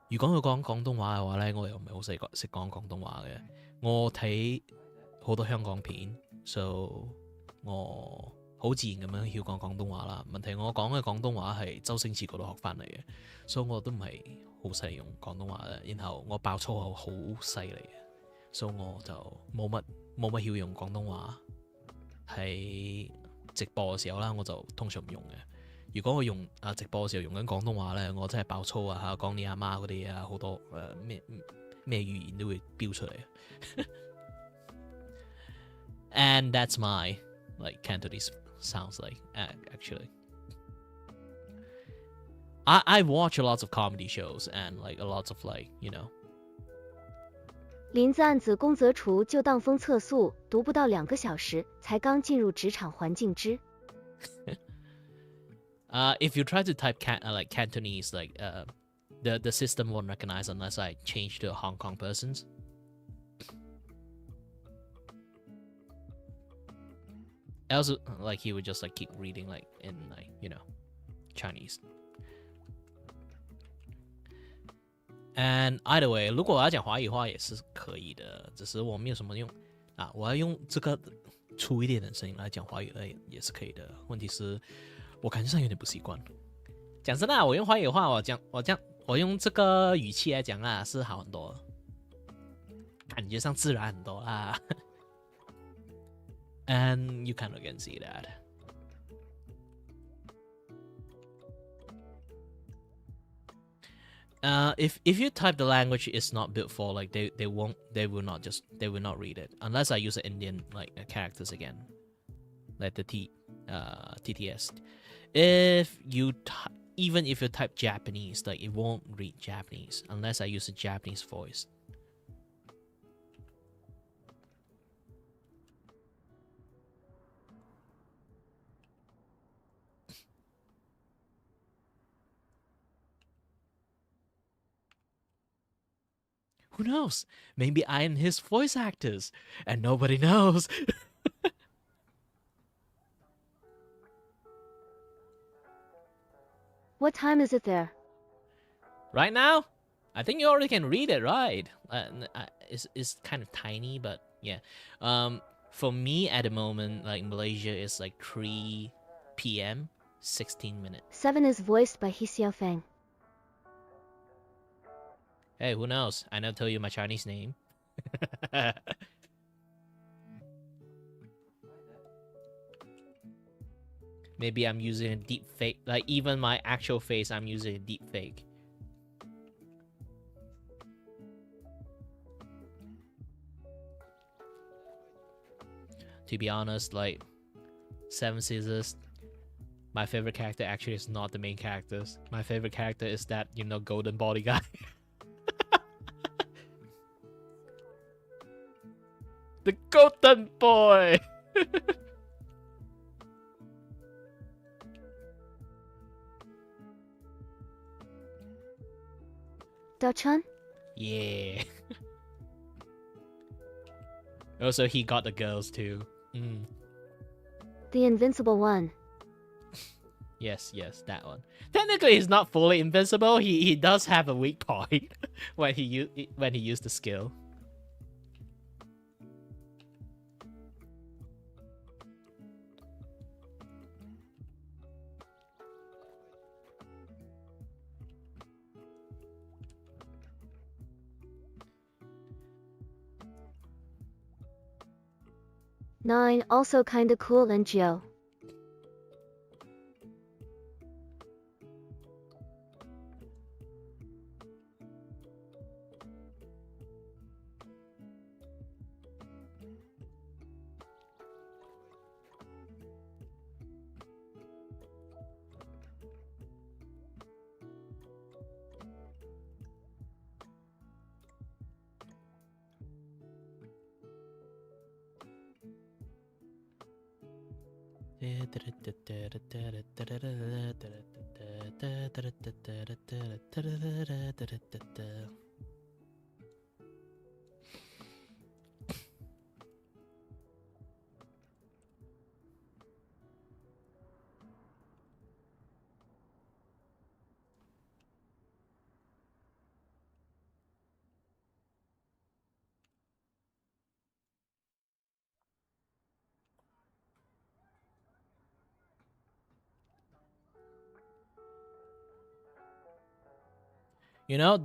如果佢講廣東話嘅話呢，我又唔係好識講廣東話嘅。我睇好多香港片，所以我好自然咁樣曉講廣東話啦。問題我講嘅廣東話係周星馳嗰度學翻嚟嘅，所以我都唔係好識用廣東話嘅。然後我爆粗口好犀利嘅，所以我就冇乜曉用廣東話。喺直播嘅時候啦，我就通常唔用嘅。如果我用直播嘅時候用緊廣東話咧，我真係爆粗啊嚇，講你阿媽嗰啲嘢啊，好多咩語言都會飆出嚟。And that's my like Cantonese sounds like actually. I watch a lot of comedy shows and like a lot of like you know. 林子案子宫泽厨就当封测速，读不到2个小时，才刚进入职场环境之。If you try to type like Cantonese, like the system won't recognize unless I change to a Hong Kong person's. Else, like he would just like keep reading like in like Chinese. And either way， 如果我要讲华语话也是可以的，只是我没有什么用啊。我要用这个粗一点的声音来讲华语也是可以的。问题是，我感觉上有点不习惯。讲真的，我用华语话，我用这个语气来讲啊，是好很多，感觉上自然很多啦。And you kind of can see that. If you type the language it's not built for, like they will not read it unless I use the Indian like characters again, like the TTS. Even if you type Japanese, like it won't read Japanese unless I use a Japanese voice. Who knows? Maybe I am his voice actors and nobody knows. What time is it there? Right now? I think you already can read it, right? It's kind of tiny, but yeah. For me at the moment, like Malaysia is like 3 p.m. 16 minutes. 7 is voiced by He Xiaofeng. Hey, who knows? I never tell you my Chinese name. Maybe I'm using a deep fake. Like even my actual face, I'm using a deep fake. To be honest, like Seven Scissors, my favorite character actually is not the main characters. My favorite character is that, golden body guy. The golden boy! Dao-chan? Yeah. Also, he got the girls too. The invincible one. Yes, that one. Technically, he's not fully invincible. He does have a weak point when he used the skill. Nine, also kinda cool and Joe.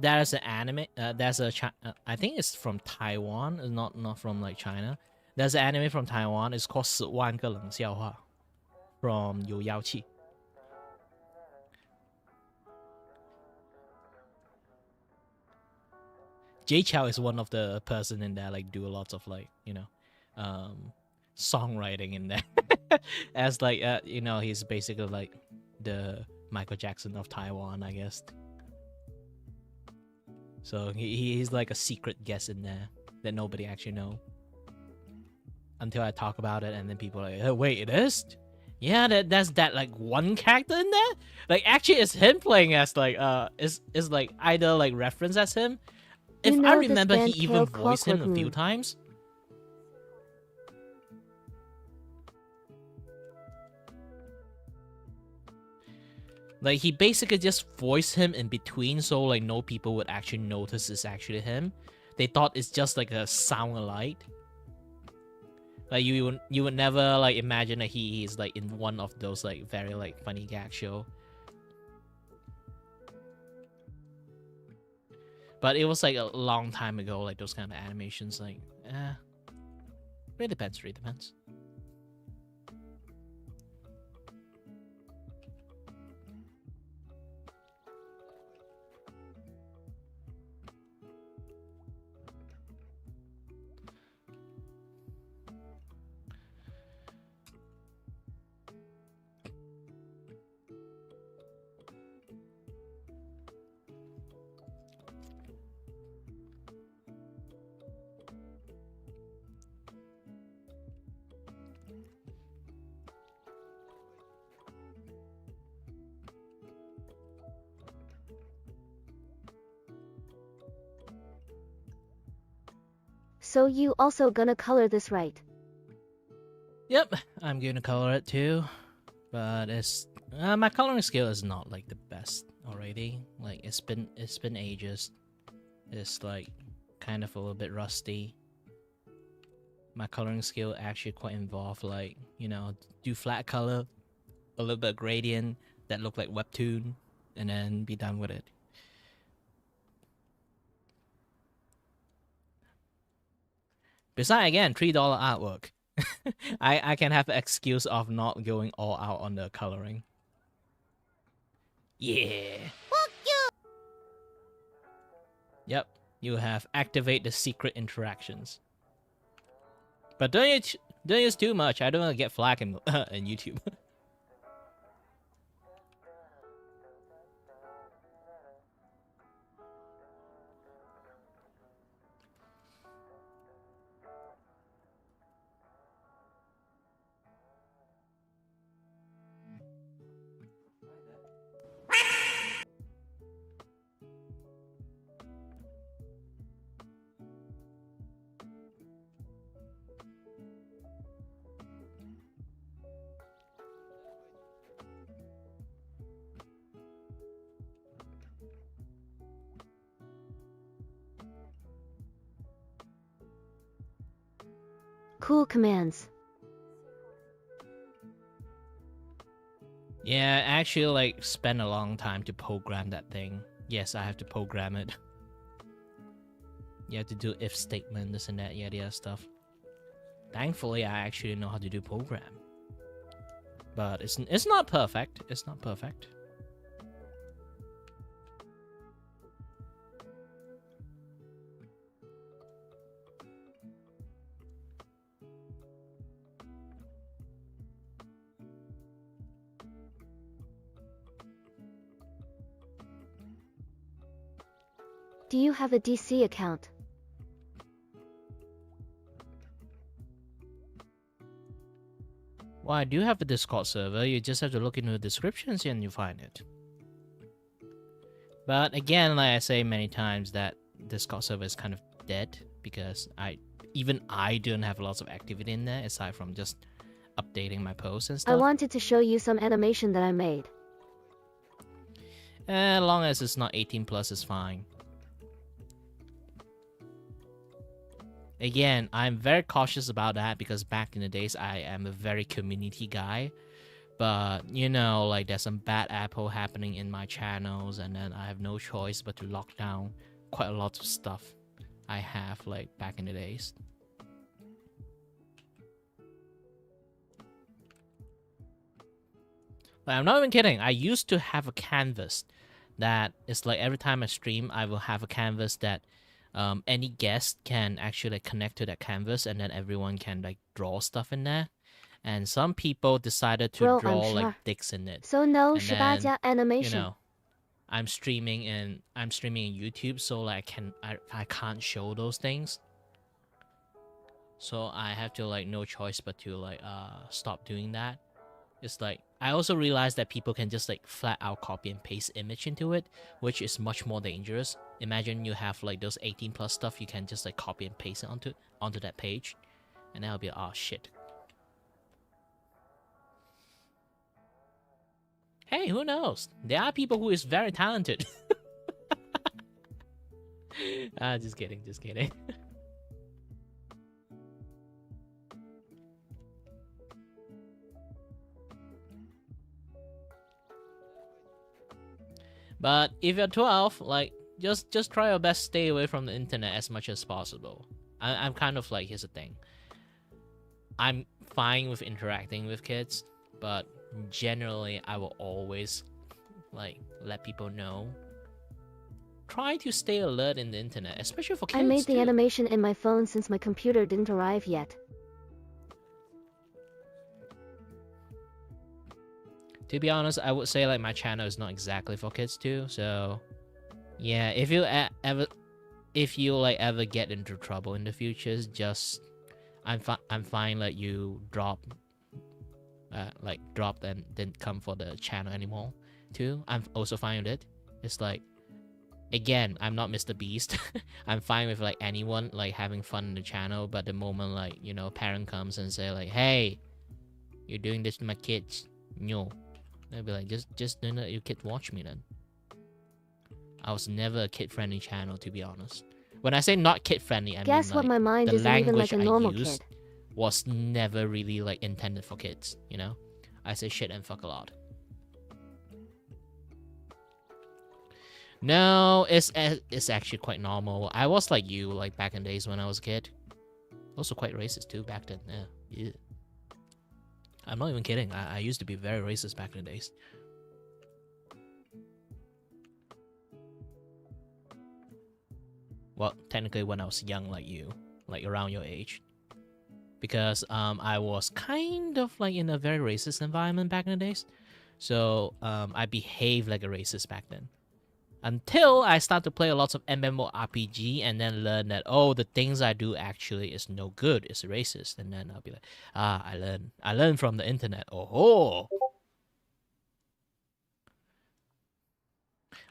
There's an anime. I think it's from Taiwan. It's not from like China. There's an anime from Taiwan. It's called 10万个冷笑话 from 有妖气. Jay Chow is one of the person in there, like do lots of like songwriting in there. As like he's basically like the Michael Jackson of Taiwan, I guess. So he's like a secret guest in there that nobody actually know. Until I talk about it, and then people are like, oh, wait, it is? Yeah, that's that like one character in there. Like actually, it's him playing as like is like either like reference as him. You If I know this remember, he band even Carol voiced him Clockwork a few Moon. times. Like he basically just voiced him in between, so like no people would actually notice it's actually him. They thought it's just like a sound alike. Like you would never like imagine that he's like in one of those like very like funny gag show. But it was like a long time ago, like those kind of animations. Like, really depends. Really depends. So you also gonna color this, right? Yep, I'm going to color it too, but it's my coloring skill is not like the best already. Like it's been ages. It's like kind of a little bit rusty. My coloring skill actually quite involved, like do flat color, a little bit of gradient that look like webtoon, and then be done with it. Besides, again, $3 artwork. I can have an excuse of not going all out on the coloring. Yeah. Fuck you. Yep, you have activate the secret interactions. But don't use too much. I don't want to get flack in YouTube. Cool commands. Yeah, I actually like spent a long time to program that thing. Yes, I have to program it. You have to do if statement, this and that, yeah, the other stuff. Thankfully, I actually know how to do program. But it's not perfect. It's not perfect. Do you have a DC account? Well, I do have a Discord server. You just have to look into the descriptions and you find it. But again, like I say many times, that Discord server is kind of dead because I don't have lots of activity in there aside from just updating my posts and I stuff. wanted to show you some animation that I made. As long as it's not 18 plus, is fine. Again, I'm very cautious about that because back in the days, I am a very community guy. But, like there's some bad apple happening in my channels, and then I have no choice but to lock down quite a lot of stuff I have, like, back in the days. Like, I'm not even kidding. I used to have a canvas that is like every time I stream, I will have a canvas that any guest can actually connect to that canvas, and then everyone can like draw stuff in there. And some people decided to Well, I'm draw like sure. dicks in it. So no And then, Shibaja animation. I'm streaming in YouTube, so like I can't show those things. So I have to like no choice but to like stop doing that. It's like I also realized that people can just like flat out copy and paste image into it, which is much more dangerous. Imagine you have like those 18 plus stuff, you can just like copy and paste it onto that page, and that'll be oh shit. Hey, who knows? There are people who is very talented. Just kidding, just kidding. But if you're 12, like just try your best, stay away from the internet as much as possible. I'm kind of like, here's the thing. I'm fine with interacting with kids, but generally I will always like let people know. Try to stay alert in the internet, especially for kids. I made the too. animation in my phone since my computer didn't arrive yet. To be honest, I would say like my channel is not exactly for kids too. So yeah, if you ever get into trouble in the future, just I'm fine let you drop and didn't come for the channel anymore too. I'm also fine with it. It's like, again, I'm not Mr. Beast. I'm fine with like anyone like having fun in the channel, but the moment like, you know, parent comes and say like, hey, you're doing this to my kids, no, I'd be like, just don't let your kid watch me then. I was never a kid-friendly channel, to be honest. When I say not kid-friendly, I Guess mean what, like my mind the isn't even like language a normal I used kid. was never really like intended for kids, you know? I say shit and fuck a lot. No, it's actually quite normal. I was like you, like back in days when I was a kid. Also quite racist too back then. Yeah. I'm not even kidding. I used to be very racist back in the days. Well, technically when I was young like you, like around your age. Because I was kind of like in a very racist environment back in the days. So I behaved like a racist back then. Until I start to play a lot of MMORPG and then learn that, oh, the things I do actually is no good, it's racist. And then I'll be like, I learned from the internet. Oh.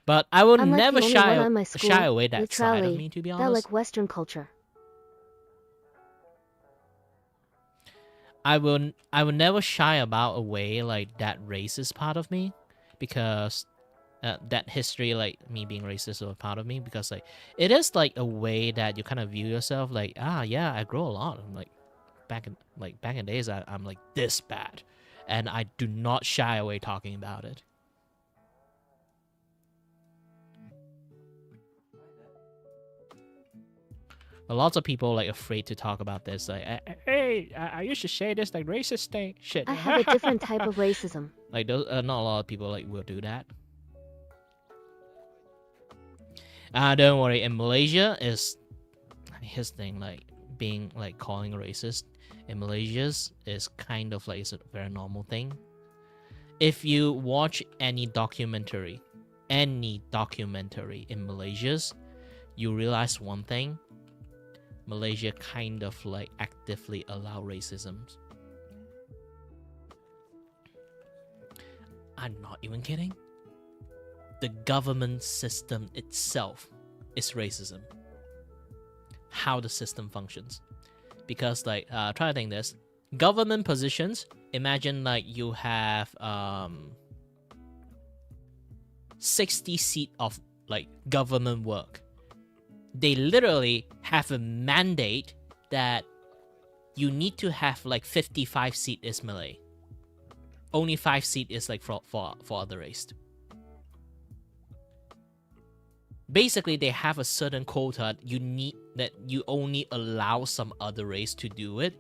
But I will I'm like never the only one on my shy school, away that side of neutrally, me, to be that honest. like Western culture. I will never shy about away like that racist part of me, because that history, like me being racist, is a part of me, because like it is like a way that you kind of view yourself like, yeah, I grow a lot. I'm like back in days I'm like this bad, and I do not shy away talking about it. A lot of people like afraid to talk about this, like, hey, I used to say this like racist thing shit. I have a different type of racism. Like those not a lot of people like will do that. Don't worry. In Malaysia, is his thing, like being like calling racist in Malaysia is kind of like it's a very normal thing. If you watch any documentary in Malaysia, you realize one thing: Malaysia kind of like actively allow racism. I'm not even kidding. The government system itself is racism. How the system functions. Because like, try to think this. Government positions, imagine like you have 60 seats of like government work. They literally have a mandate that you need to have like 55 seats is Malay. Only 5 seats is like for other race. Basically, they have a certain quota that you only allow some other race to do it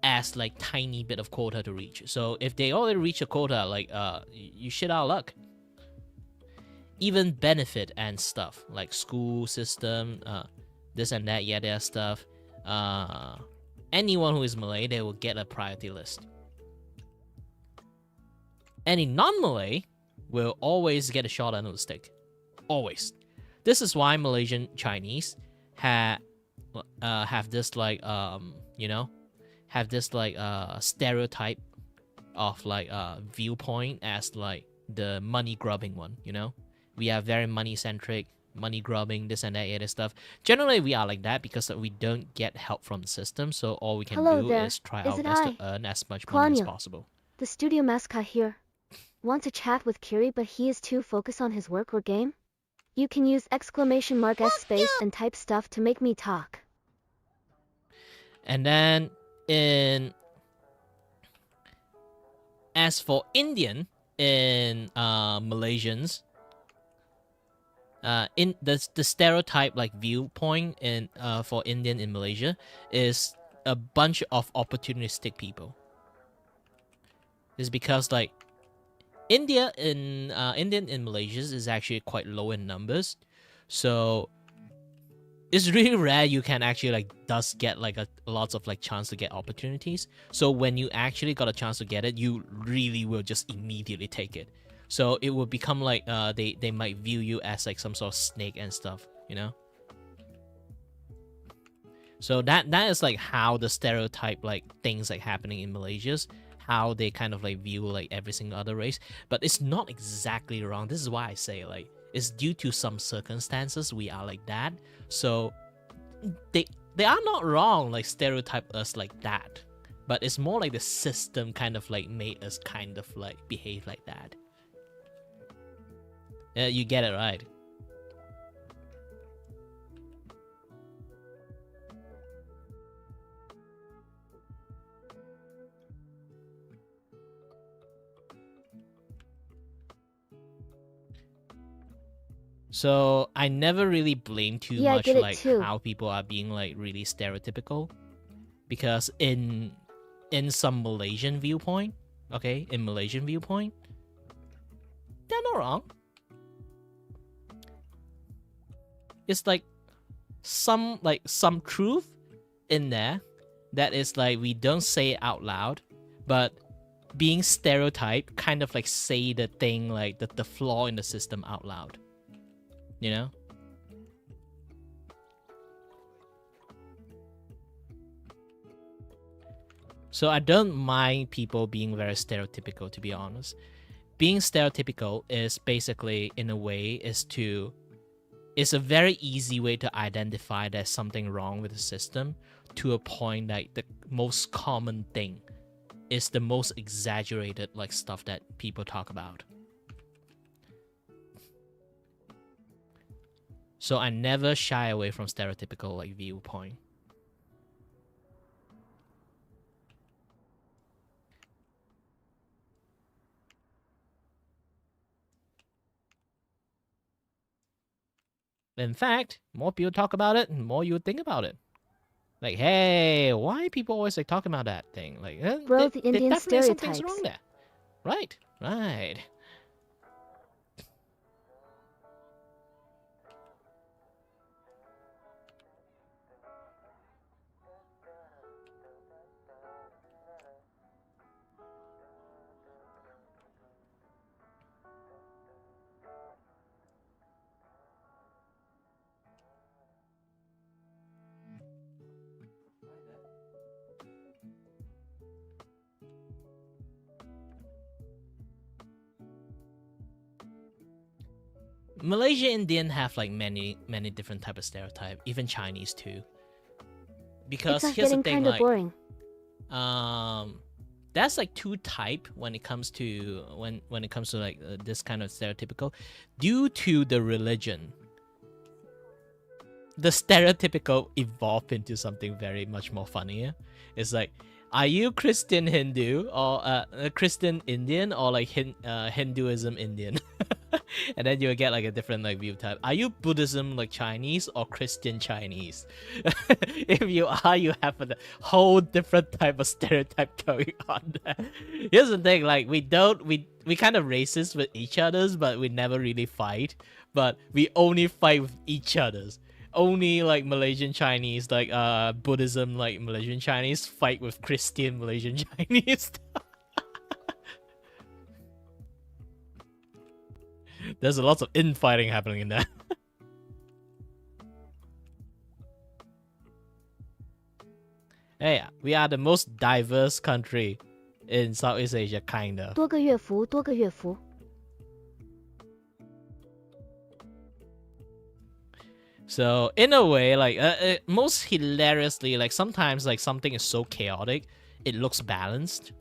as like tiny bit of quota to reach. So if they already reach a quota, like you shit out of luck. Even benefit and stuff like school system, this and that, yeah, their stuff. Anyone who is Malay, they will get a priority list. Any non-Malay will always get a shot under the stick. Always. This is why Malaysian Chinese have this like have this like stereotype of like viewpoint as like the money grubbing one, you know? We are very money centric, money grubbing, this and that other stuff. Generally we are like that because we don't get help from the system, so all we can Hello do there. is try Is our it best to I? earn as much money as Claudia. possible. The studio mascot here. Want to chat with Kiri, but he is too focused on his work or game? You can use exclamation mark S space and type stuff to make me talk. And then as for Indian in Malaysians, in the stereotype like viewpoint in for Indian in Malaysia is a bunch of opportunistic people. It's because like Indian in Malaysia is actually quite low in numbers, so it's really rare you can actually like does get like lots of like chance to get opportunities. So when you actually got a chance to get it, you really will just immediately take it. So it will become like they might view you as like some sort of snake and stuff, you know. So that is like how the stereotype like things like happening in Malaysia, how they kind of like view like every single other race. But it's not exactly wrong. This is why I say like it's due to some circumstances we are like that. So they are not wrong like stereotype us like that, but it's more like the system kind of like made us kind of like behave like that. Yeah, you get it right. So I never really blame too Yeah, I much get it like too. how people are being like really stereotypical, because in some Malaysian viewpoint, okay, in Malaysian viewpoint, they're not wrong. It's like some truth in there that is like we don't say it out loud, but being stereotyped kind of like say the thing like the flaw in the system out loud, you know. So I don't mind people being very stereotypical, to be honest. Being stereotypical is basically in a way it's a very easy way to identify there's something wrong with the system, to a point that the most common thing is the most exaggerated like stuff that people talk about. So I never shy away from stereotypical like viewpoint. In fact, more people talk about it, the more you think about it. Like, hey, why people always like talking about that thing? Like, Bro, the Indian definitely something's stereotypes. wrong there. Right, right. Malaysia Indian have like many different type of stereotype, even Chinese too. Because It's here's the getting thing, kinda like boring. that's like two type when it comes to when it comes to like this kind of stereotypical, due to the religion. The stereotypical evolved into something very much more funnier. It's like, are you Christian Hindu or Christian Indian or like Hinduism Indian? And then you'll get like a different like view type. Are you Buddhism like Chinese or Christian Chinese? If you are, you have a whole different type of stereotype going on there. Here's the thing, like we kind of racist with each others, but we never really fight. But we only fight with each others. Only like Malaysian Chinese, like Buddhism like Malaysian Chinese fight with Christian Malaysian Chinese. There's a lot of infighting happening in there. Hey, we are the most diverse country in Southeast Asia, kind of. 多个乐福，多个乐福。 So in a way, like most hilariously, like sometimes like something is so chaotic, it looks balanced.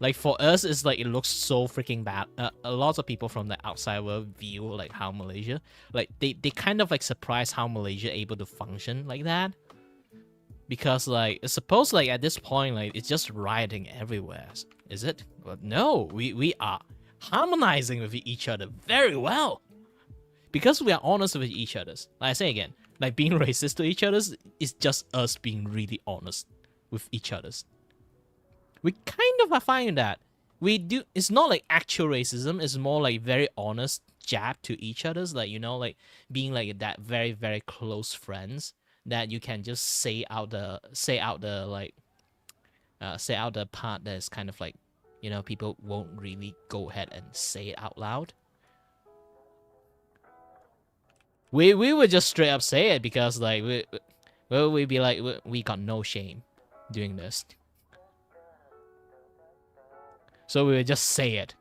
Like for us, it's like it looks so freaking bad. A lot of people from the outside world view like how Malaysia, like they kind of like surprised how Malaysia able to function like that. Because like it's supposed like at this point like it's just rioting everywhere, is it? But no, we are harmonizing with each other very well. Because we are honest with each other. Like I say again, like being racist to each other is just us being really honest with each other. We kind of are finding that. We do, it's not like actual racism, it's more like very honest jab to each other's, like, you know, like being like that very, very close friends that you can just say out the part that is kind of like, you know, people won't really go ahead and say it out loud. We would just straight up say it because like we'd be like we got no shame doing this, so we would just say it.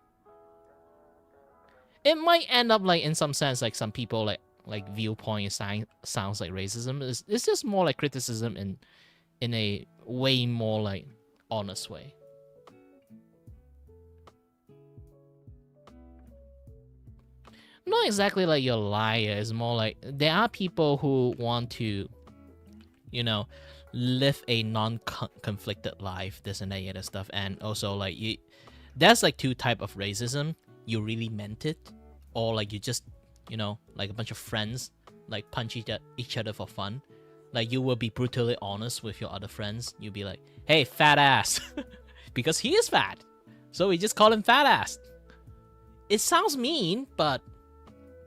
It might end up like in some sense like some people like viewpoint sounds like racism. It's just more like criticism in a way more like honest way. Not exactly like you're a liar. It's more like there are people who want to, you know, live a non-conflicted life, this and that other stuff. And also like there's like two type of racism. You really meant it, or like you just, you know, like a bunch of friends like punch each other for fun. Like you will be brutally honest with your other friends. You'll be like, hey, fat ass. Because he is fat. So we just call him fat ass. It sounds mean, but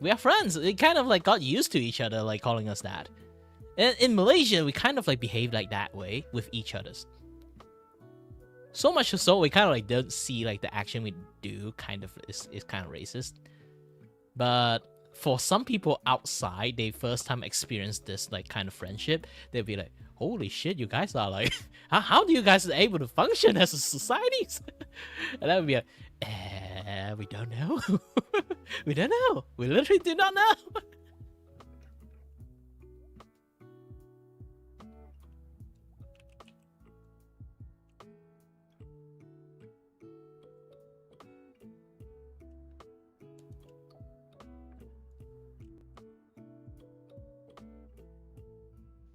we are friends. We kind of like got used to each other like calling us that. And in Malaysia, we kind of like behave like that way with each other. So much so we kind of like don't see like the action we do kind of is kind of racist. But for some people outside, they first time experience this like kind of friendship, they'll be like, holy shit, you guys are like, how do you guys able to function as a society? And I would be like, we don't know. We don't know. We literally do not know.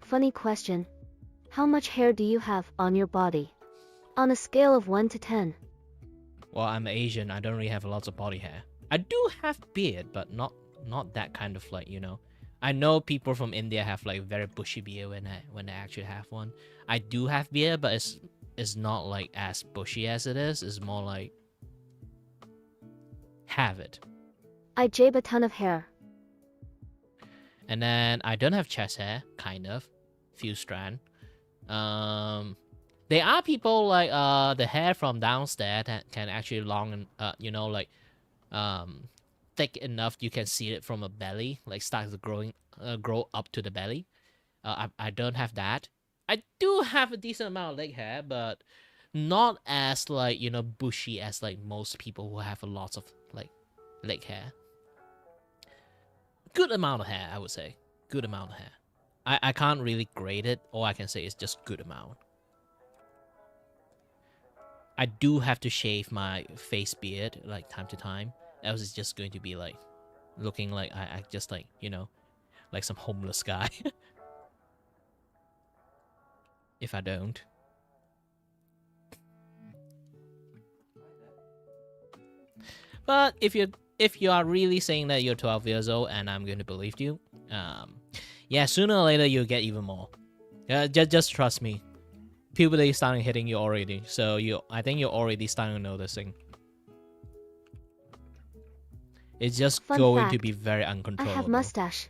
Funny question. How much hair do you have on your body? On a scale of 1 to 10. Well, I'm Asian. I don't really have lots of body hair. I do have beard, but not that kind of like, you know. I know people from India have like very bushy beard when they actually have one. I do have beard, but it's not like as bushy as it is. It's more like have it. I jabe a ton of hair. And then I don't have chest hair, kind of, few strand. There are people like the hair from downstairs that can actually long and you know, like thick enough you can see it from a belly, like starts to grow up to the belly. I don't have that. I do have a decent amount of leg hair, but not as like, you know, bushy as like most people who have a lot of like leg hair. Good amount of hair, I would say. Good amount of hair. I can't really grade it. All I can say is just good amount. I do have to shave my face beard like time to time. Else it's just going to be like looking like I just like, you know, like some homeless guy. If I don't. But if you are really saying that you're 12 years old and I'm going to believe you, yeah, sooner or later you'll get even more. Just trust me. Puberty is starting hitting you already, so I think you're already starting noticing. It's just Fun going to fact, be very I uncontrollable. have mustache.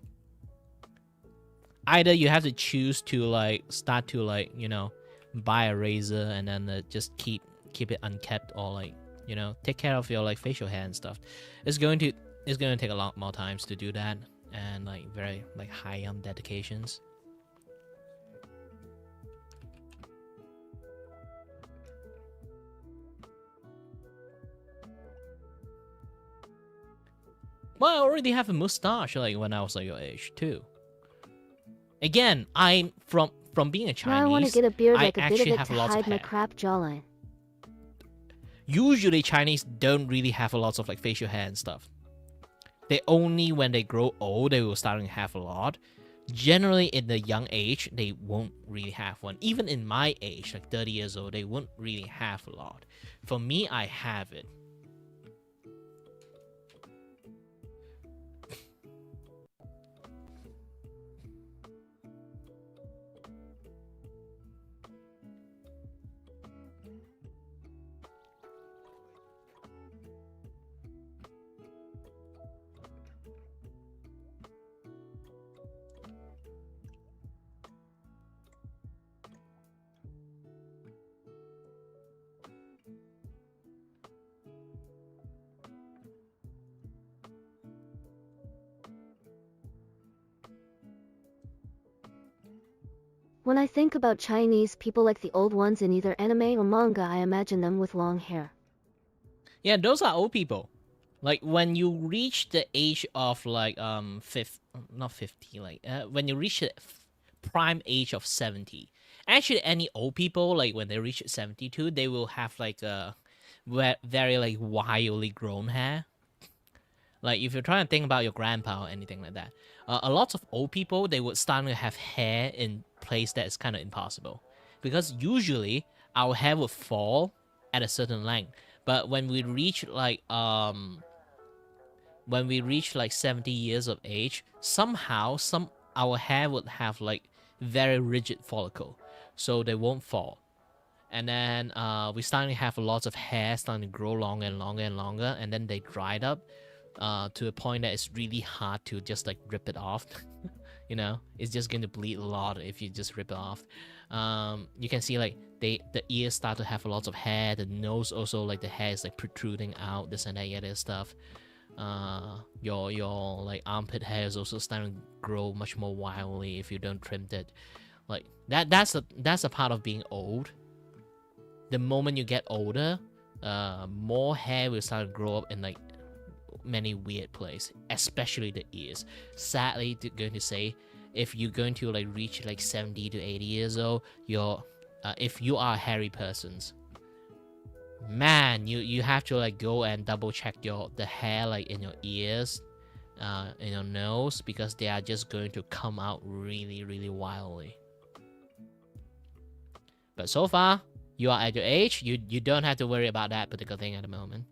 Either you have to choose to like start to like, you know, buy a razor and then just keep it unkept, or like, you know, take care of your like facial hair and stuff. It's going to take a lot more times to do that, and like very like high on dedications. Well, I already have a mustache like when I was like your age too. Again, I'm from being a Now I want to Chinese. get a beard I like a bit of actually it have to lots of hide my hair. crap jawline. Usually Chinese don't really have a lot of like facial hair and stuff. They only when they grow old they will start to have a lot. Generally in the young age they won't really have one. Even in my age, like 30 years old, they won't really have a lot. For me, I have it. When I think about Chinese people like the old ones in either anime or manga, I imagine them with long hair. Yeah, those are old people. Like when you reach the age of like not 50, like when you reach the prime age of 70. Actually, any old people like when they reach 72, they will have like a very like wildly grown hair. Like if you're trying to think about your grandpa or anything like that, a lot of old people they would start to have hair in place that is kind of impossible, because usually our hair would fall at a certain length, but when we reach like 70 years of age, somehow our hair would have like very rigid follicle, so they won't fall. And then we starting to have lots of hair starting to grow longer and longer and longer, and then they dried up to a point that it's really hard to just like rip it off. You know, it's just going to bleed a lot if you just rip it off. You can see like the ears start to have a lot of hair, the nose also, like the hair is like protruding out, this and that other stuff. Your like armpit hair is also starting to grow much more wildly if you don't trim it. Like that's a part of being old. The moment you get older, more hair will start to grow up in like many weird places, especially the ears. Sadly, going to say, if you're going to like reach like 70 to 80 years old, if you are a hairy persons, man, you have to like go and double check the hair like in your ears, in your nose, because they are just going to come out really, really wildly. But so far, you are at your age, you don't have to worry about that particular thing at the moment.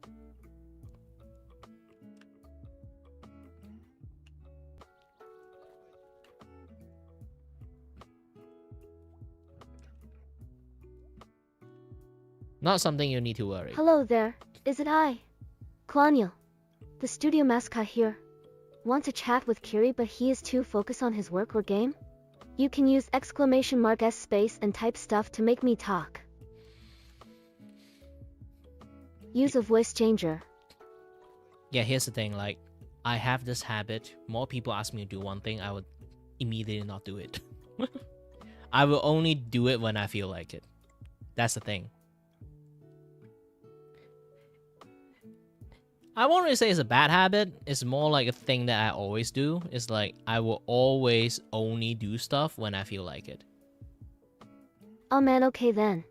Not something you need to worry. Hello there, is it I? Klaniel, the studio mascot here. Want to chat with Kiri but he is too focused on his work or game? You can use !S space and type stuff to make me talk. Use a voice changer. Yeah, here's the thing, like, I have this habit. More people ask me to do one thing, I would immediately not do it. I will only do it when I feel like it. That's the thing. I won't really say it's a bad habit. It's more like a thing that I always do. It's like I will always only do stuff when I feel like it. Oh man, okay then.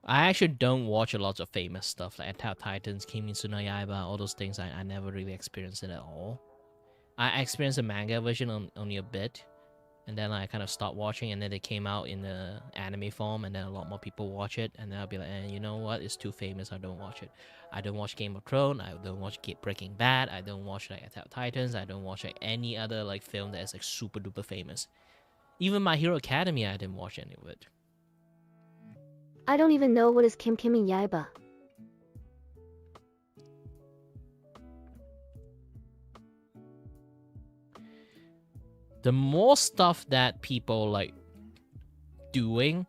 I actually don't watch a lot of famous stuff like Attack on Titans, Kimetsu no Yaiba, all those things. I never really experienced it at all. I experienced the manga version only a bit, and then I kind of stopped watching, and then they came out in the anime form, and then a lot more people watch it, and then I'll be like, you know what, it's too famous, I don't watch it. I don't watch Game of Thrones, I don't watch Breaking Bad, I don't watch like Attack on Titans, I don't watch like any other like film that is like super duper famous. Even My Hero Academia, I didn't watch any of it. I don't even know what is Kim and Yaiba. The more stuff that people like doing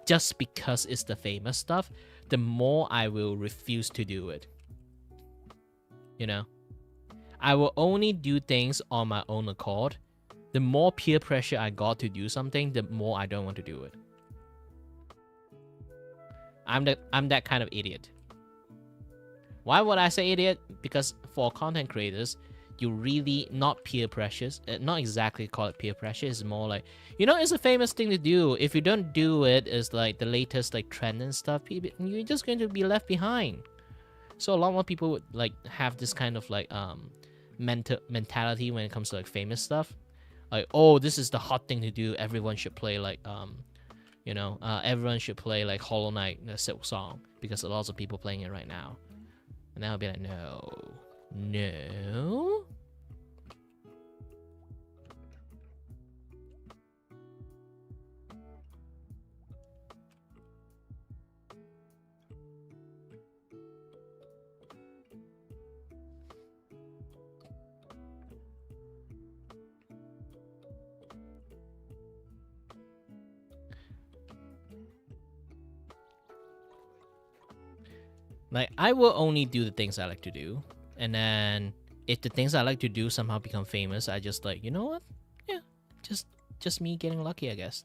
just because it's the famous stuff, the more I will refuse to do it. You know? I will only do things on my own accord. The more peer pressure I got to do something, the more I don't want to do it. I'm that kind of idiot. Why would I say idiot? Because for content creators, you really not peer pressures. Not exactly call it peer pressure. It's more like, it's a famous thing to do. If you don't do it, it's like the latest like trend and stuff. You're just going to be left behind. So a lot more people would like have this kind of like mentality when it comes to like famous stuff. Like, oh, this is the hot thing to do. Everyone should play like everyone should play like Hollow Knight, the Silk Song, because a lot of people playing it right now. And then I'll be like, no. Like, I will only do the things I like to do. And then if the things I like to do somehow become famous, I just like, you know what? Yeah, just me getting lucky, I guess.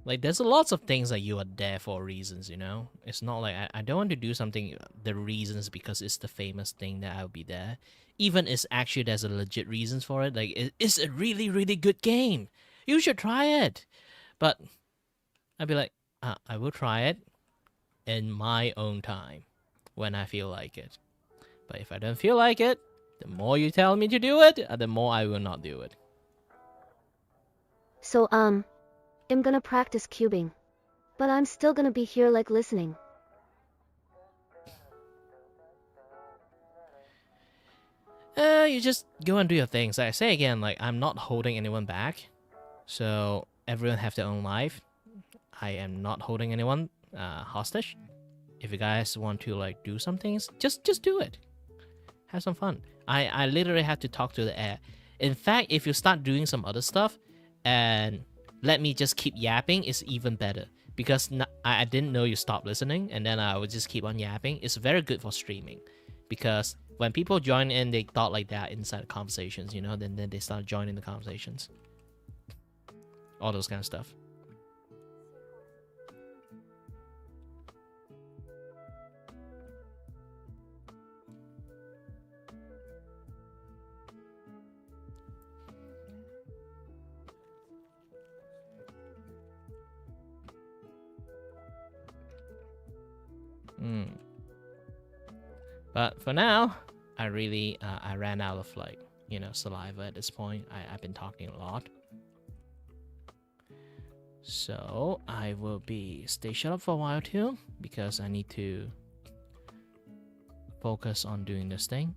Like, there's lots of things that you are there for reasons, It's not like I don't want to do something, the reasons because it's the famous thing that I'll be there. Even if actually there's a legit reasons for it. Like, it's a really, really good game. You should try it. But I'd be like, I will try it in my own time when I feel like it. But if I don't feel like it, the more you tell me to do it, the more I will not do it. So, I'm gonna practice cubing. But I'm still gonna be here like listening. You just go and do your things. Like I say again, like I'm not holding anyone back. So everyone have their own life. I am not holding anyone hostage. If you guys want to like do some things, just do it. Have some fun. I literally have to talk to the air. In fact, if you start doing some other stuff and let me just keep yapping, it's even better. Because I didn't know you stopped listening, and then I would just keep on yapping. It's very good for streaming. Because when people join in, they thought like that inside the conversations, then they start joining the conversations. All those kind of stuff. But for now, I really I ran out of like saliva at this point. I've been talking a lot, so I will stay shut up for a while too, because I need to focus on doing this thing.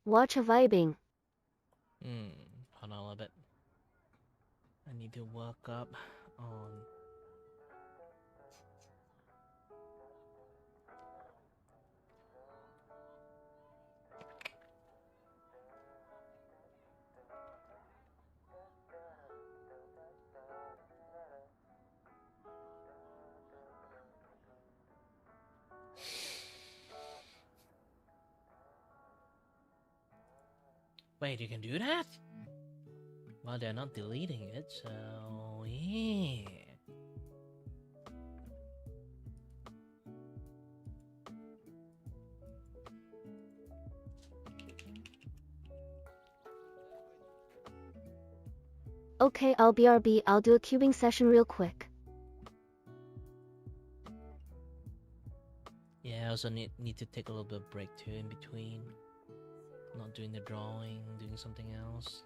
Watch a vibing. Hold on a little bit. I need to work up on. Wait, you can do that? Well, they're not deleting it, so yeah. Okay, I'll BRB. I'll do a cubing session real quick. Yeah, I also need to take a little bit of break too in between. Not doing the drawing, doing something else.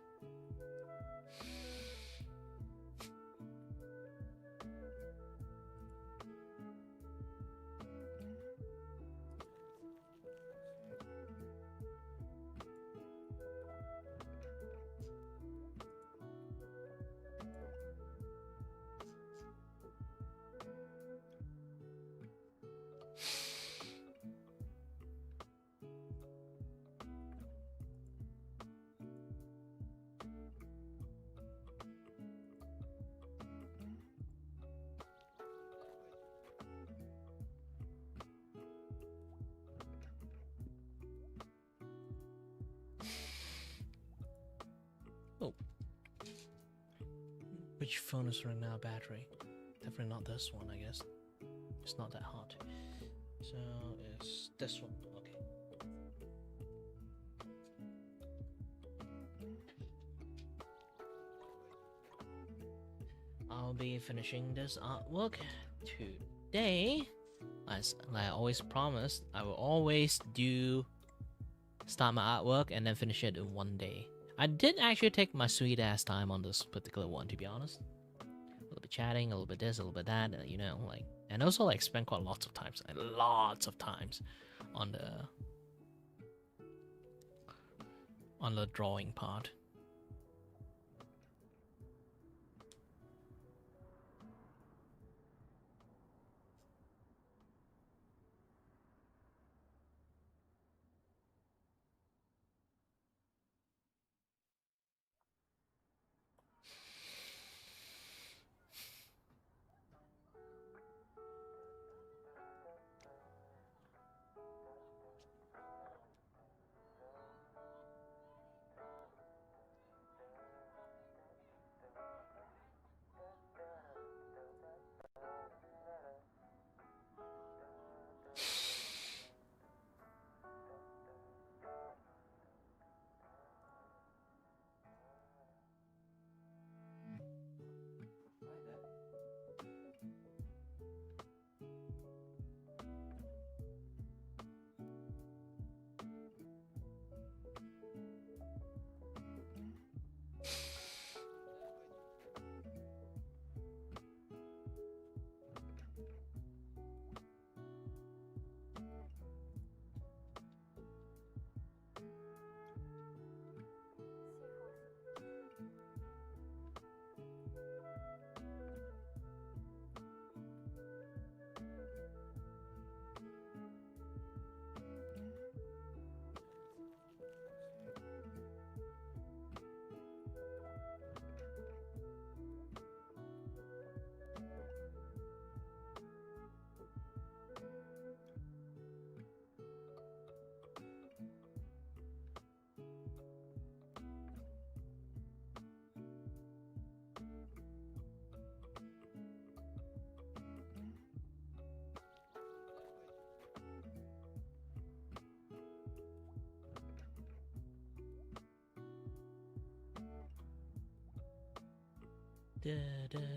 Oh. Which phone is running out of battery? Definitely not this one, I guess. It's not that hot. So it's this one. Okay. I'll be finishing this artwork today. As I always promised, I will always start my artwork and then finish it in one day. I did actually take my sweet ass time on this particular one, to be honest. A little bit chatting, a little bit this, a little bit that, you know, like, and also like spend quite lots of times on the drawing part. Hi there.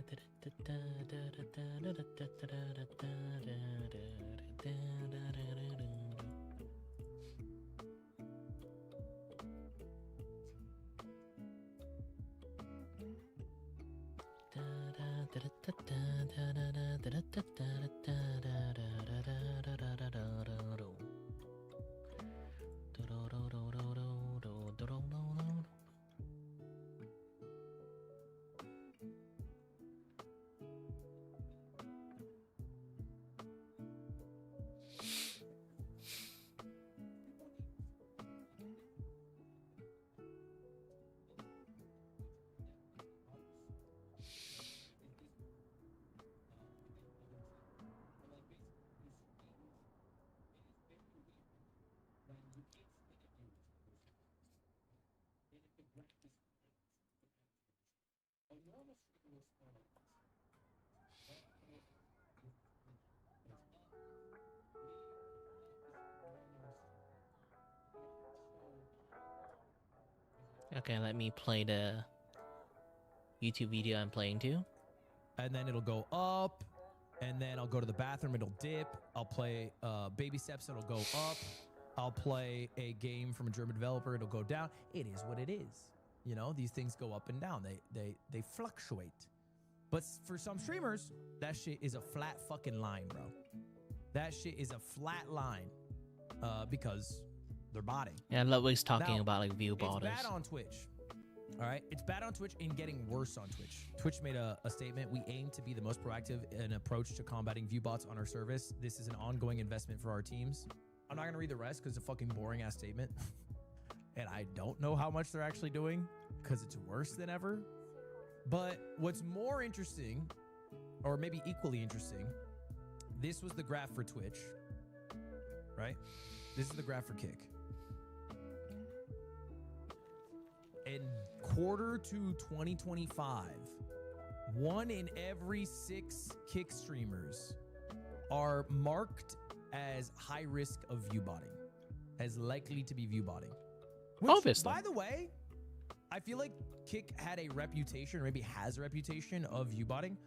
Okay, let me play the YouTube video I'm playing to. And then it'll go up. And then I'll go to the bathroom. It'll dip. I'll play baby steps. It'll go up. I'll play a game from a German developer. It'll go down. It is what it is. You know, these things go up and down. They fluctuate. But for some streamers, that shit is a flat fucking line, bro. That shit is a flat line because they're botting. Yeah, Ludwig's talking Now, about like view borders. It's bad on Twitch. All right, it's bad on Twitch and getting worse on Twitch. Twitch made a statement. We aim to be the most proactive in approach to combating view bots on our service. This is an ongoing investment for our teams. I'm not gonna read the rest because it's a fucking boring ass statement. And I don't know how much they're actually doing because it's worse than ever. But what's more interesting, or maybe equally interesting, this was the graph for Twitch, right? This is the graph for Kick. In quarter to 2025, 1 in every 6 Kick streamers are marked as high risk of view botting, as likely to be view botting. Which, Obviously. by the way, I feel like Kick had a reputation, or maybe has a reputation of view botting.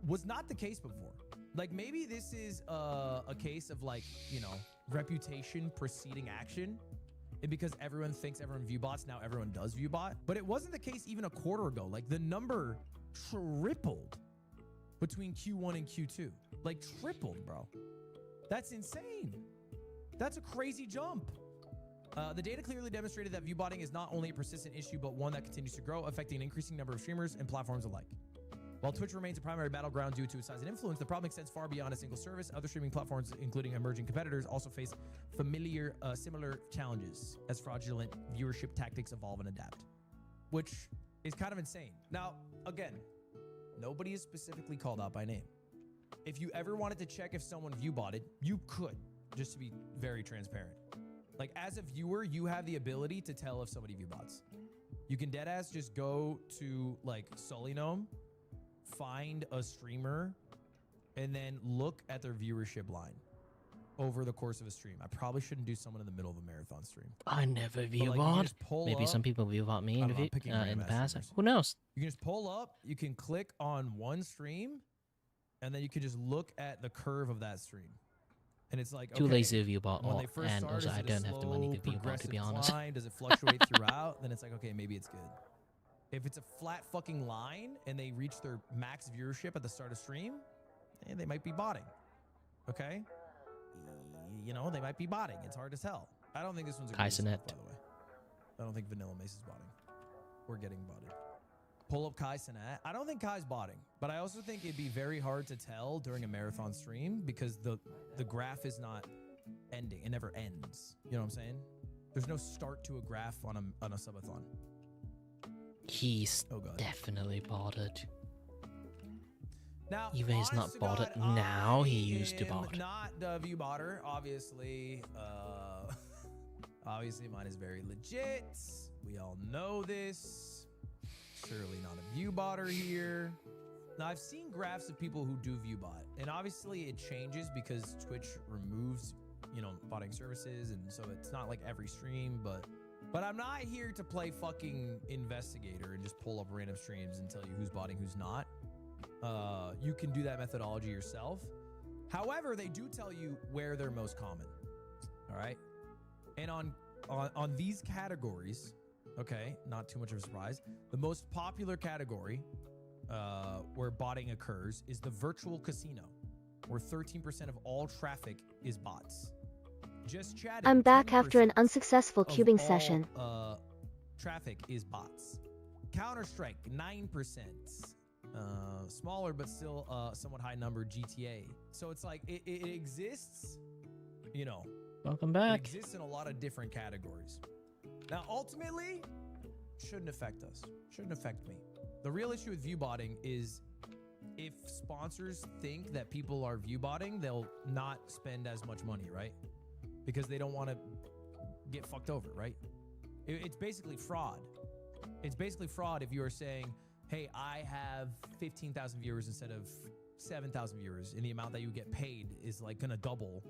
Was not the case before. Like maybe this is a case of like, you know, reputation preceding action. And because everyone thinks everyone view bots, now everyone does view bot. But it wasn't the case even a quarter ago. Like the number tripled between Q1 and Q2. Like tripled, bro. That's insane. That's a crazy jump. The data clearly demonstrated that view botting is not only a persistent issue, but one that continues to grow, affecting an increasing number of streamers and platforms alike. While Twitch remains a primary battleground due to its size and influence, the problem extends far beyond a single service. Other streaming platforms, including emerging competitors, also face similar challenges as fraudulent viewership tactics evolve and adapt, which is kind of insane. Now, again, nobody is specifically called out by name. If you ever wanted to check if someone view botted, you could, just to be very transparent. Like as a viewer, you have the ability to tell if somebody view bots. You can deadass just go to like Sullynome, find a streamer, and then look at their viewership line over the course of a stream. I probably shouldn't do someone in the middle of a marathon stream. I never view like, you bot. just pull Maybe up- some people view bot me I in don't the, know, I'm picking in random the ass past. streamers. Who knows? You can just pull up, you can click on one stream, and then you can just look at the curve of that stream. And it's like, Too okay, lazy to view bot, when they first and start, also is I it a don't have the money slow, to view bot, to be progressive honest. climb? Does it fluctuate throughout? Then it's like, okay, maybe it's good. If it's a flat fucking line and they reach their max viewership at the start of stream, they might be botting. Okay? You know, they might be botting. It's hard to tell. I don't think this one's a good Kaisenet. by the way. I don't think Vanilla Mace is botting. We're getting botted. Pull up Kaisenet. I don't think Kai's botting, but I also think it'd be very hard to tell during a marathon stream because the graph is not ending. It never ends. You know what I'm saying? There's no start to a graph on a subathon. He's Oh god. definitely botted. Now, Even he's not honest to botted God, now, he I used to am bot. Not the view botter, obviously. Obviously, mine is very legit. We all know this. Surely not a view botter here. Now, I've seen graphs of people who do view bot, and obviously it changes because Twitch removes, you know, botting services, and so it's not like every stream, but I'm not here to play fucking investigator and just pull up random streams and tell you who's botting, who's not. You can do that methodology yourself. However, they do tell you where they're most common. All right. And on these categories, okay, not too much of a surprise, the most popular category where botting occurs is the virtual casino, where 13% of all traffic is bots. Just chatting. I'm back after an 20% unsuccessful of cubing all, session. Traffic is bots. Counter-Strike, 9%. Smaller, but still somewhat high number, GTA. So it's like, it exists, you know. Welcome It back. exists in a lot of different categories. Now, ultimately, shouldn't affect us. Shouldn't affect me. The real issue with view botting is if sponsors think that people are view botting, they'll not spend as much money, right? Because they don't want to get fucked over, right? It's basically fraud. It's basically fraud if you are saying, hey, I have 15,000 viewers instead of 7,000 viewers, and the amount that you get paid is like gonna double,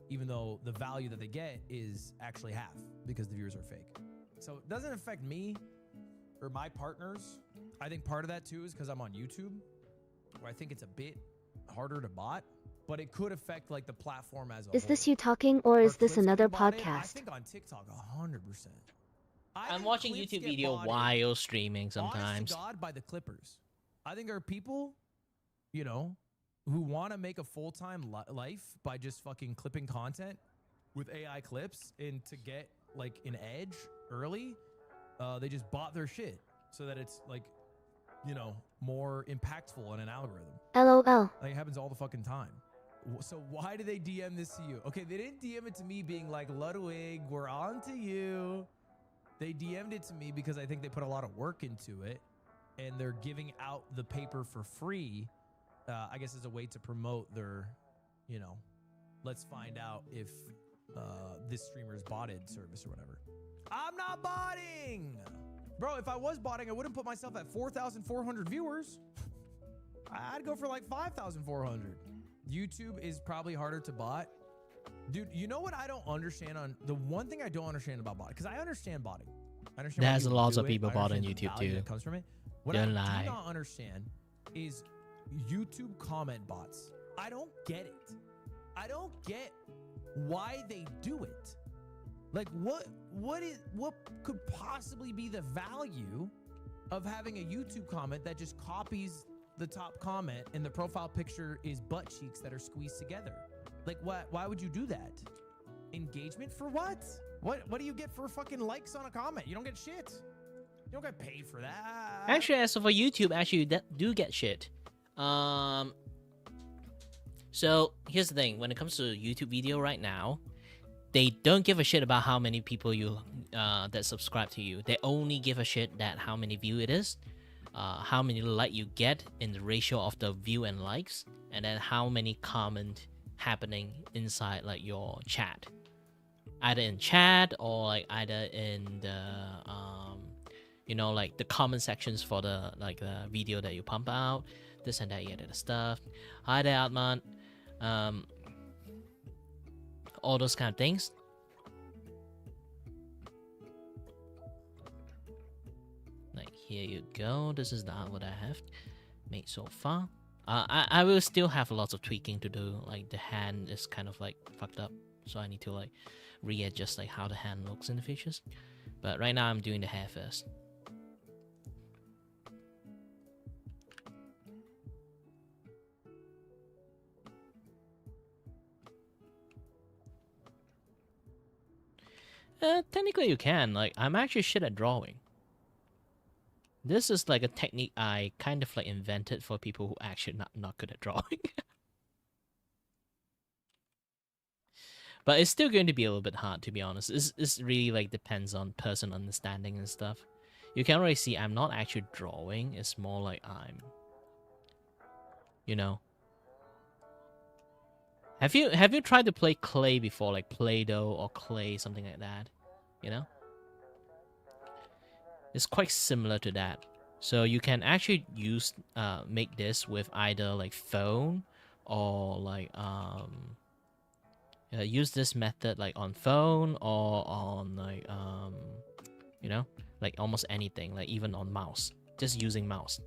even though the value that they get is actually half because the viewers are fake. So it doesn't affect me. or my partners, I think part of that too is because I'm on YouTube, where I think it's a bit harder to bot, but it could affect like the platform as a whole. Is this you talking or Are is this clips another getting botted? I podcast? think on TikTok, 100%. I'm watching YouTube video while streaming sometimes. Honest to God, by the clippers. I think there are people, you know, who want to make a full-time life by just fucking clipping content with AI clips, and to get like an edge early, they just bought their shit so that it's like, you know, more impactful in an algorithm. LOL. Like it happens all the fucking time. So why did they DM this to you? Okay, they didn't DM it to me being like, Ludwig, we're on to you. They DM'd it to me because I think they put a lot of work into it, and they're giving out the paper for free, I guess as a way to promote their, you know, let's find out if this streamer's botted service or whatever. I'm not botting! Bro, if I was botting, I wouldn't put myself at 4,400 viewers. I'd go for like 5,400. YouTube is probably harder to bot. Dude, you know what I don't understand on the one thing I don't understand about botting, because I understand botting. I understand There's why lots do of it. people I botting understand the YouTube value too. that comes from it. What Don't I lie. do not understand is YouTube comment bots. I don't get it. I don't get why they do it. Like what could possibly be the value of having a YouTube comment that just copies the top comment and the profile picture is butt cheeks that are squeezed together? Like why would you do that? Engagement for what? What do you get for fucking likes on a comment? You don't get shit. You don't get paid for that. Actually, as for YouTube, actually you do get shit. So here's the thing: when it comes to YouTube video right now, they don't give a shit about how many people you that subscribe to you. They only give a shit that how many view it is, how many like you get in the ratio of the view and likes, and then how many comment happening inside like your chat, either in chat or like either in the you know, like the comment sections for the like the video that you pump out, this and that, yada stuff. Hi there, Atman. All those kind of things. Like here you go. This is the what I have made so far. I will still have lots of tweaking to do. Like the hand is kind of like fucked up, so I need to like readjust like how the hand looks in the features. But right now I'm doing the hair first. Technically you can. Like I'm actually shit at drawing. This is like a technique I kind of like invented for people who actually not good at drawing. But it's still going to be a little bit hard, to be honest. It's really like depends on person understanding and stuff. You can already see I'm not actually drawing. It's more like I'm, you know. Have you tried to play clay before, like Play-Doh or clay, something like that? You know? It's quite similar to that. So you can actually use make this with either like phone or like use this method like on phone or on like you know, like almost anything, like even on mouse, just using mouse.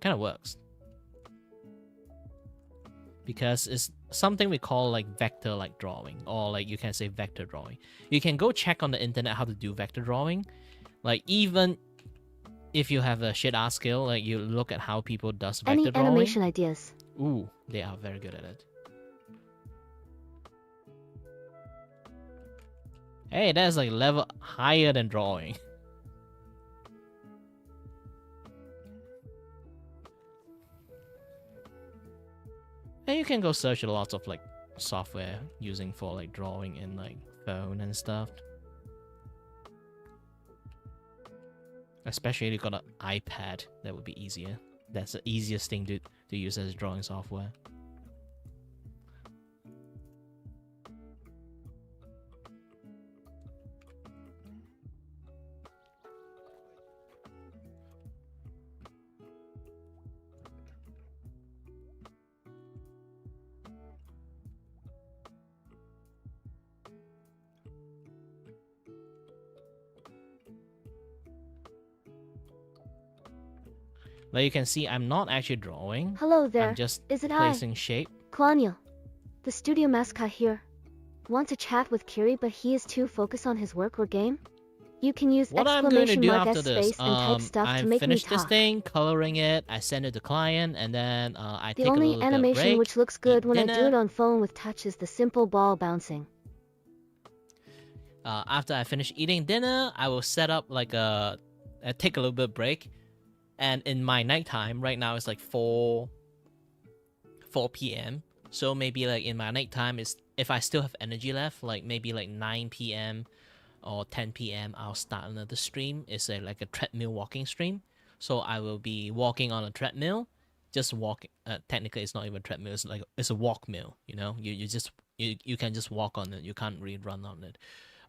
Kind of works. Because it's something we call like vector like drawing, or like you can say vector drawing. You can go check on the internet how to do vector drawing. Like even if you have a shit ass skill, like you look at how people does vector Any drawing. animation ideas? Ooh, they are very good at it. Hey, that's like level higher than drawing. And you can go search lots of like software using for like drawing in like phone and stuff. Especially if you got an iPad, that would be easier. That's the easiest thing to use as drawing software. Like you can see, I'm not actually drawing. Hello there. I'm just Is it placing shape. Klanya, the studio mascot here. Want to chat with Kiri, but he is too focused on his work or game? You can use What I'm going to exclamation do mark after S this, space and type stuff I to make me finish this talk. thing, coloring it, I send it to client, and then I The take a only little bit of animation break, which looks good eat when I do dinner. it on phone with touch is the simple ball bouncing. After I finish eating dinner, I will set up like I take a little bit of break, and in my nighttime, right now it's like 4 p.m. So maybe like in my nighttime is if I still have energy left, like maybe like 9 p.m. or 10 p.m. I'll start another stream. It's like a treadmill walking stream. So I will be walking on a treadmill, just walking. Technically, it's not even a treadmill. It's a walk mill. You know, you can just walk on it. You can't really run on it.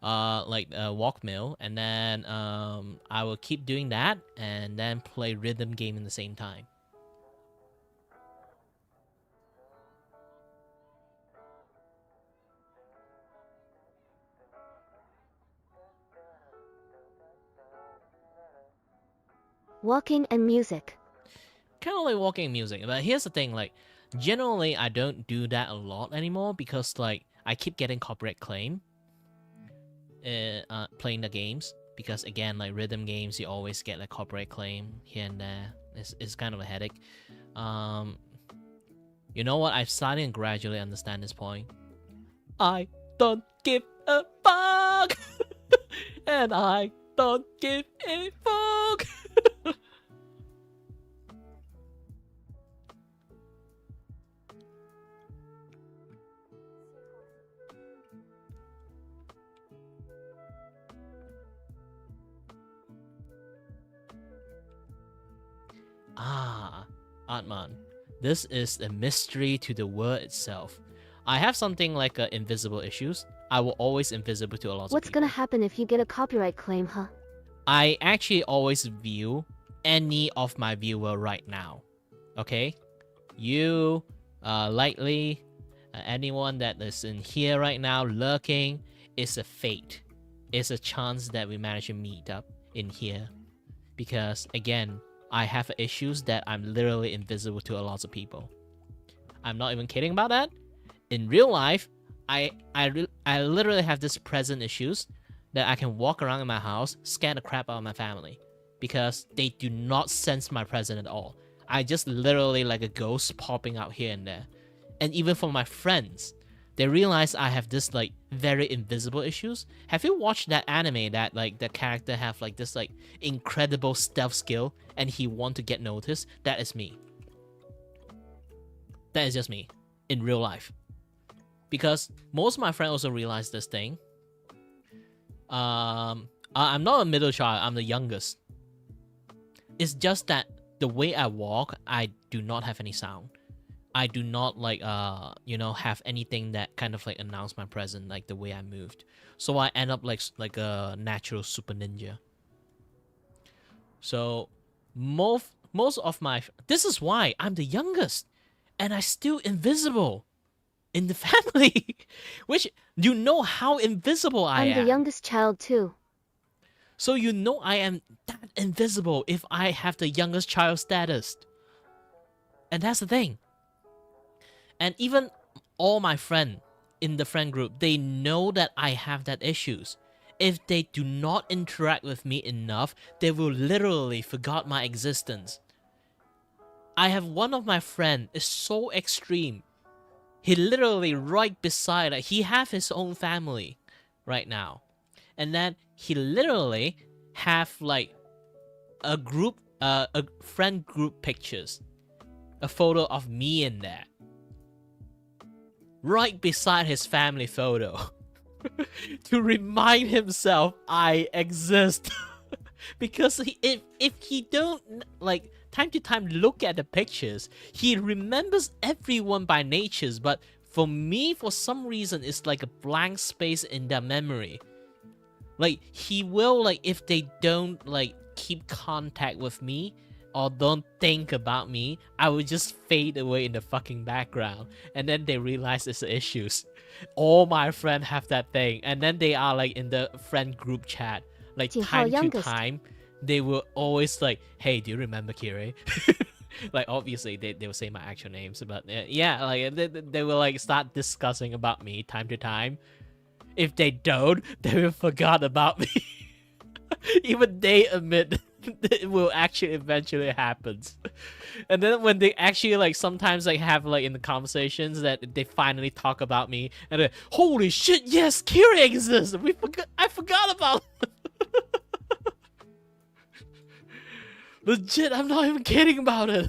Like a walk mill, and then I will keep doing that, and then play rhythm game in the same time. Walking and music. Kind of like walking music, but here's the thing: like, generally, I don't do that a lot anymore because like I keep getting copyright claim. Playing the games, because again, like rhythm games, you always get like copyright claim here and there. It's kind of a headache. You know what? I'm starting to gradually understand this point. I don't give a fuck, and I don't give a fuck. Atman, this is a mystery to the world itself. I have something like invisible issues. I will always invisible to a lot of people. What's gonna happen if you get a copyright claim, huh? I actually always view any of my viewer right now. Okay? You, likely, anyone that is in here right now lurking, is a fate. It's a chance that we manage to meet up in here. Because, again, I have issues that I'm literally invisible to a lot of people. I'm not even kidding about that. In real life, I literally have this present issues that I can walk around in my house, scare the crap out of my family, because they do not sense my presence at all. I just literally like a ghost popping out here and there. And even for my friends, they realize I have this like very invisible issues. Have you watched that anime that like the character have like this like incredible stealth skill and he want to get noticed? That is me. That is just me in real life. Because most of my friends also realize this thing. I'm not a middle child, I'm the youngest. It's just that the way I walk, I do not have any sound. I do not like have anything that kind of like announce my presence, like the way I moved. So I end up like a natural super ninja. So most of my, this is why I'm the youngest and I still invisible in the family. Which, you know how invisible I am. I'm the youngest child too. So you know I am that invisible if I have the youngest child status. And that's the thing. And even all my friends in the friend group, they know that I have that issues. If they do not interact with me enough, they will literally forget my existence. I have one of my friends is so extreme. He literally right beside, like, he have his own family right now. And then he literally have like a group, a friend group pictures. A photo of me in there. Right beside his family photo. To remind himself I exist. Because if he don't like time to time look at the pictures, he remembers everyone by natures, but for me, for some reason, it's like a blank space in their memory. Like, he will, like, if they don't like keep contact with me or don't think about me, I will just fade away in the fucking background. And then they realize it's the issues. All my friends have that thing. And then they are like in the friend group chat. Like time to time they were always like, "Hey, do you remember Kiri?" Like obviously they will say my actual names, but yeah, like they will like start discussing about me time to time. If they don't, they will forget about me. Even they admit it will actually eventually happens. And then when they actually like sometimes like have like in the conversations that they finally talk about me and they're, holy shit, yes, Kira exists. I forgot about it. Legit, I'm not even kidding about it.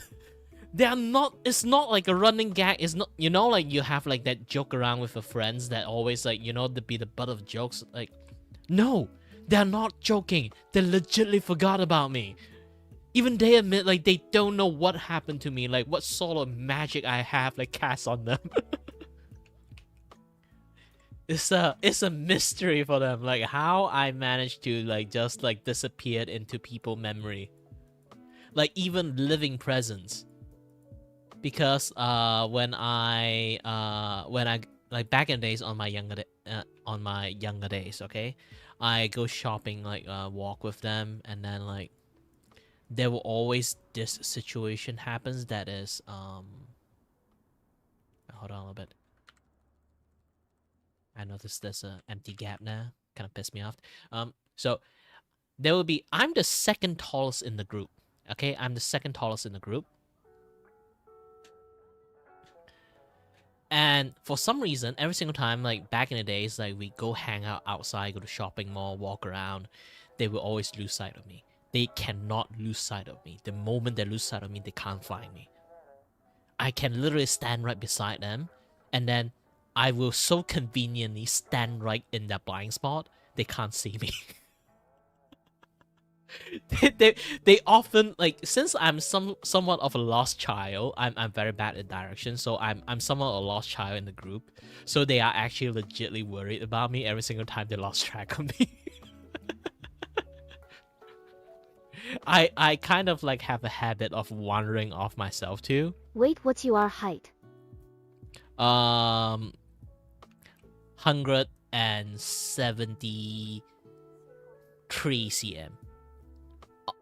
They are not, it's not like a running gag. It's not, you know, like you have like that joke around with your friends that always like, you know, to be the butt of jokes. Like, no, they're not joking. They legitimately forgot about me. Even they admit like they don't know what happened to me, like what sort of magic I have like cast on them. It's a mystery for them, like how I managed to like just like disappear into people's memory, like even living presence. Because when I like back in the days on my younger days, okay, I go shopping, like walk with them, and then like there will always this situation happens that is hold on a little bit. I noticed there's an empty gap now, kind of pissed me off. So there will be, I'm the second tallest in the group, okay, I'm the second tallest in the group. And for some reason, every single time, like back in the days, like we go hang out outside, go to shopping mall, walk around, they will always lose sight of me. They cannot lose sight of me. The moment they lose sight of me, they can't find me. I can literally stand right beside them, and then I will so conveniently stand right in their blind spot, they can't see me. they often like, since I'm somewhat of a lost child, I'm very bad at direction, so I'm somewhat a lost child in the group, so they are actually legitly worried about me every single time they lost track of me. I kind of like have a habit of wandering off myself too. Wait, what's your height? 173 cm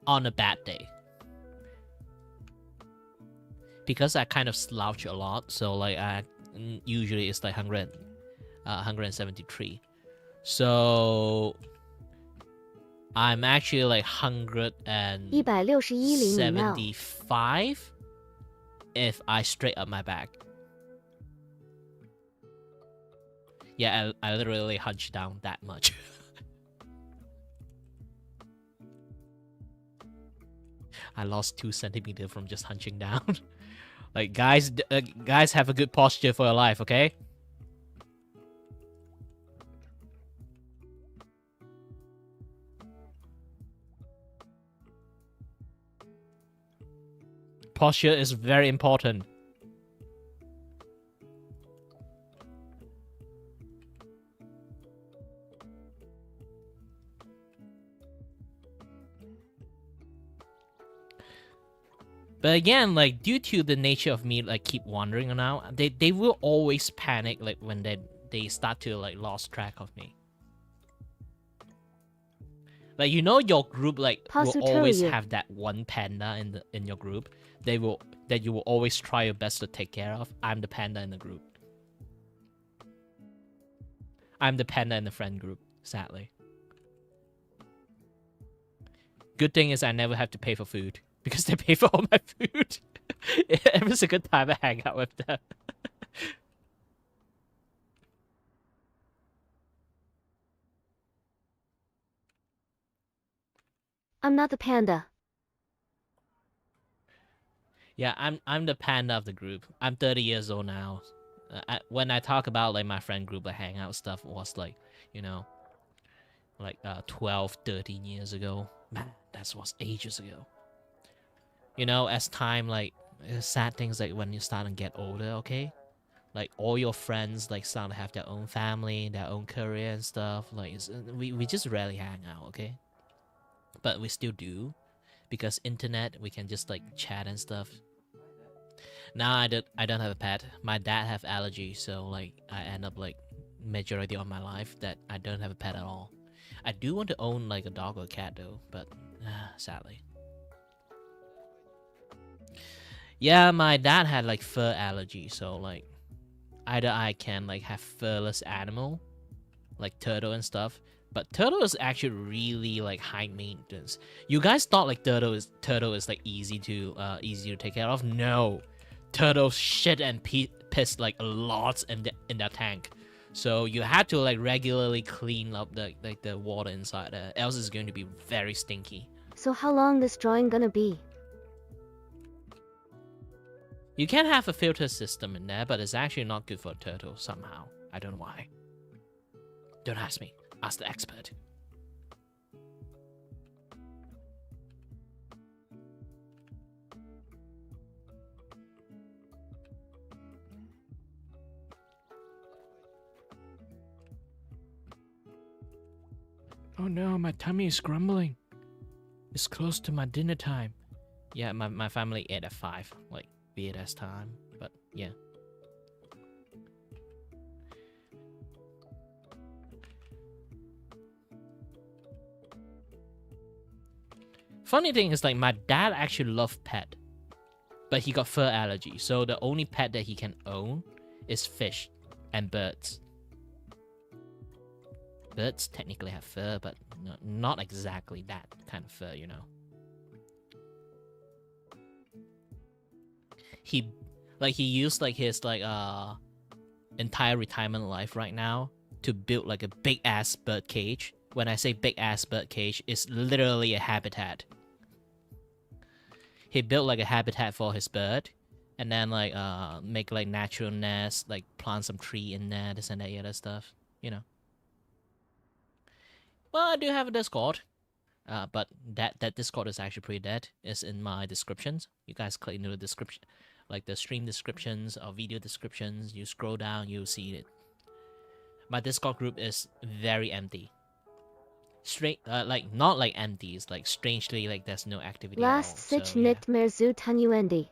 on a bad day, because I kind of slouch a lot, so like I usually it's like 173. So I'm actually like 175 if I straight up my back. Yeah, I literally hunch down that much. I lost 2 centimeters from just hunching down. Like guys have a good posture for your life, okay? Posture is very important. But again, like due to the nature of me like keep wandering around, they will always panic like when they start to like lost track of me. Like, you know, your group like will always have that one panda in your group. That you will always try your best to take care of. I'm the panda in the group. I'm the panda in the friend group, sadly. Good thing is I never have to pay for food, because they pay for all my food. Every single time I hang out with them. I'm not the panda. Yeah, I'm the panda of the group. I'm 30 years old now. When I talk about like my friend group, like hangout stuff was like, you know, like 12, 13 years ago. Man, that was ages ago. You know, as time, like, sad things like when you start to get older, okay? Like all your friends like start to have their own family, their own career and stuff. Like we just rarely hang out, okay? But we still do, because internet, we can just like chat and stuff. Now I don't have a pet. My dad have allergies, so like I end up like majority of my life that I don't have a pet at all. I do want to own like a dog or a cat though, but sadly. Yeah, my dad had like fur allergy, so like either I can like have furless animal, like turtle and stuff. But turtle is actually really like high maintenance. You guys thought like turtle is like easy to take care of? No, turtles shit and piss like a lot in that tank. So you had to like regularly clean up the water inside there, else it's going to be very stinky. So how long this drawing gonna be? You can have a filter system in there, but it's actually not good for turtles somehow. I don't know why. Don't ask me. Ask the expert. Oh no, my tummy is grumbling. It's close to my dinner time. Yeah, my family ate at 5, like weird ass time, but yeah. Funny thing is like my dad actually loved pet, but he got fur allergy, so the only pet that he can own is fish and birds. Birds technically have fur, but not exactly that kind of fur, you know. He used like his like entire retirement life right now to build like a big ass bird cage. When I say big ass bird cage, it's literally a habitat. He built like a habitat for his bird, and then like make like natural nests, like plant some tree in there, this and that other stuff, you know. Well, I do have a Discord, but that Discord is actually pretty dead. It's in my descriptions. You guys click into the description, like the stream descriptions or video descriptions. You scroll down, you'll see it. My Discord group is very empty. Straight, like not like empty. It's like strangely like there's no activity Last at all. sich So, yeah. nicht mehr zu tanuendi.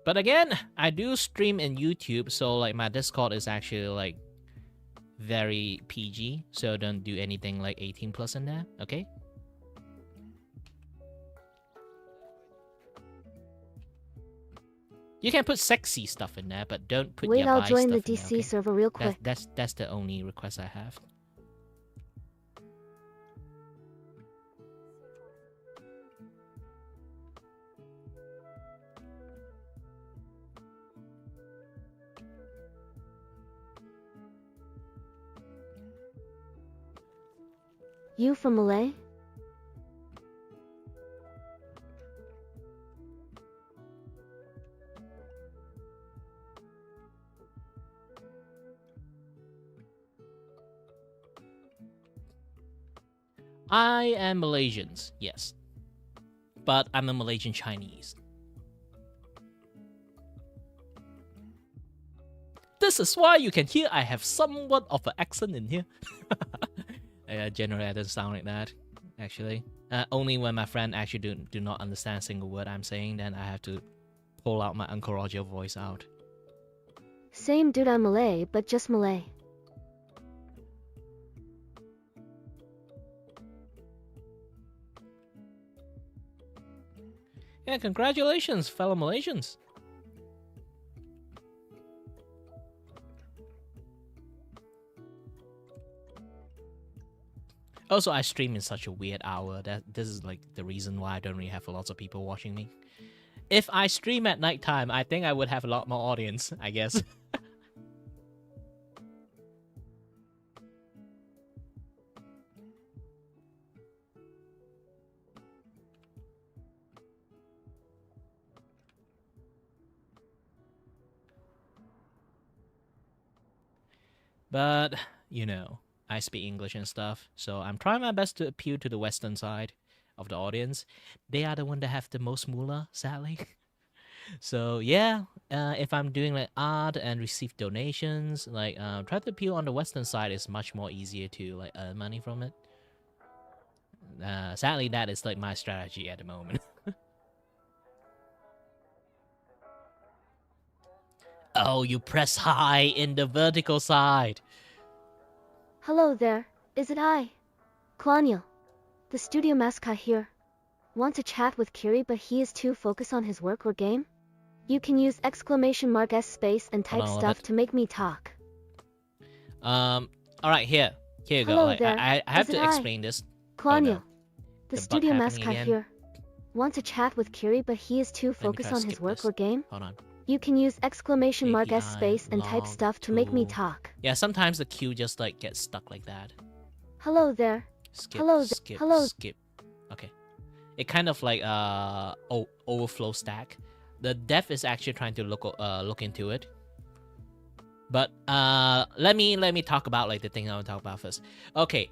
But again, I do stream in YouTube, so like my Discord is actually like very PG, so don't do anything like 18 plus in there, okay? You can put sexy stuff in there, but don't put Wait, I'll yabai join the stuff in DC there, okay? server real quick. That's the only request I have. You from Malay? I am Malaysians, yes. But I'm a Malaysian Chinese. This is why you can hear I have somewhat of an accent in here. Generally, I don't sound like that, actually. Only when my friend actually do not understand a single word I'm saying, then I have to pull out my Uncle Roger voice out. Same dude, I'm Malay, but just Malay. Yeah, congratulations, fellow Malaysians. Also, I stream in such a weird hour that this is like the reason why I don't really have lots of people watching me. If I stream at nighttime, I think I would have a lot more audience, I guess. But, you know, I speak English and stuff, so I'm trying my best to appeal to the Western side of the audience. They are the one that have the most moolah, sadly. So yeah, if I'm doing like art and receive donations, like try to appeal on the Western side is much more easier to like earn money from it. Sadly, that is like my strategy at the moment. Oh, you press high in the vertical side. Hello there, is it I? Klaniel, the studio mascot here. Want to chat with Kiri but he is too focused on his work or game? You can use !S space and type on, stuff to make me talk. Alright, here you go. Hello Like, there, I have is it to I? explain this. Klaniel, the The butt studio happening mascot again. here. Want to chat with Kiri but he is too Let me focused try on to his skip work this. or game? Hold on. You can use API !S space and type log stuff to make me tool. talk. Yeah, sometimes the queue just like gets stuck like that. Hello there. Skip, Hello, skip, hello. skip. Okay. It kind of like overflow stack. The dev is actually trying to look into it. But let me talk about like the thing I want to talk about first. Okay,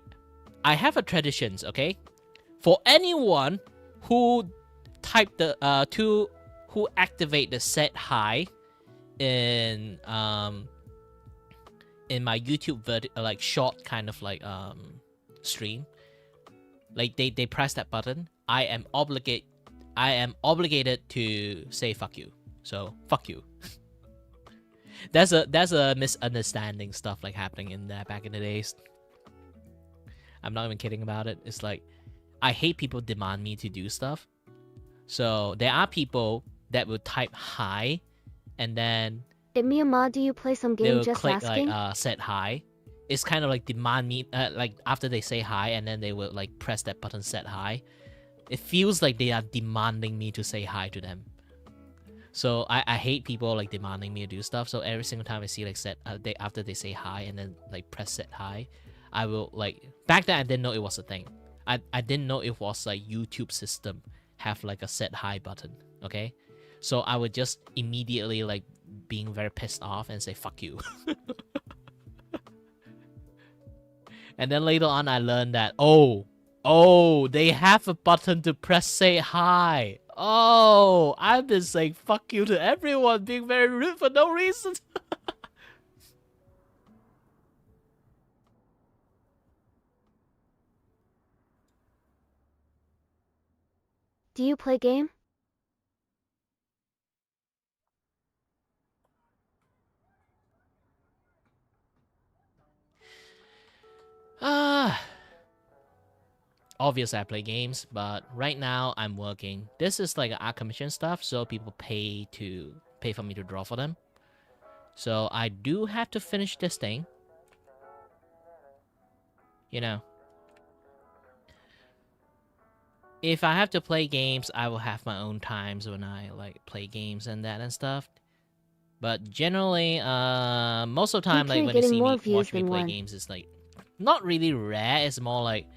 I have a traditions. Okay, for anyone who type the who activate the set high in my YouTube like short kind of like stream, like they press that button, I am obligated to say fuck you. So fuck you. There's a misunderstanding stuff like happening in there back in the days. I'm not even kidding about it. It's like I hate people demand me to do stuff. So there are people that will type hi and then Miyama, do you play some they game will just click asking? like set hi. It's kind of like demand me like after they say hi and then they will like press that button set hi. It feels like they are demanding me to say hi to them. So I hate people like demanding me to do stuff. So every single time I see like after they say hi and then like press set hi, I will like back then I didn't know it was a thing. I didn't know it was like YouTube system have like a set hi button. Okay, so I would just immediately like being very pissed off and say fuck you. And then later on I learned that oh they have a button to press say hi. Oh, I've been saying fuck you to everyone, being very rude for no reason. Do you play game? Obviously I play games, but right now I'm working. This is like art commission stuff, so people pay for me to draw for them. So I do have to finish this thing. You know. If I have to play games, I will have my own times when I like play games and that and stuff. But generally, most of the time, like when you see me watch me play games, it's like not really rare. It's more like